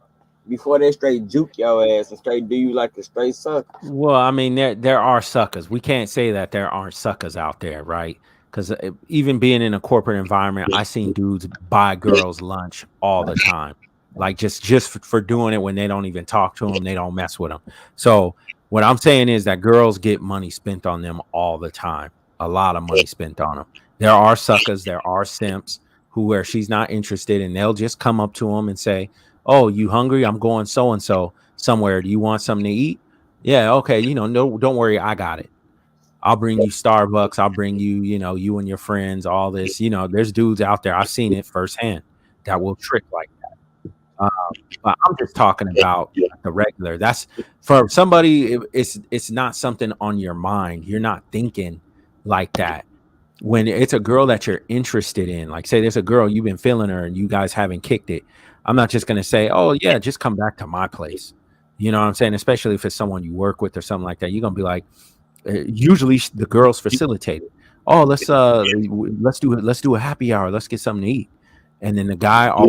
before they straight juke your ass and straight do you like a straight sucker. Well, I mean, there are suckers. We can't say that there aren't suckers out there, right? Because even being in a corporate environment, I seen dudes buy girls lunch all the time, like just for doing it when they don't even talk to them, they don't mess with them. So what I'm saying is that girls get money spent on them all the time, a lot of money spent on them. There are suckers, there are simps where she's not interested, and they'll just come up to them and say, oh, you hungry? I'm going so and so somewhere. Do you want something to eat? Yeah, okay. No, don't worry, I got it. I'll bring you Starbucks. I'll bring you, you and your friends, all this. There's dudes out there. I've seen it firsthand that will trick like that. But I'm just talking about the regular. That's for somebody. It's not something on your mind. You're not thinking like that. When it's a girl that you're interested in, like say there's a girl you've been feeling her and you guys haven't kicked it, I'm not just going to say, oh yeah, just come back to my place. You know what I'm saying? Especially if it's someone you work with or something like that. You're going to be like, usually the girls facilitate it. Oh, let's do a happy hour. Let's get something to eat. And then the guy always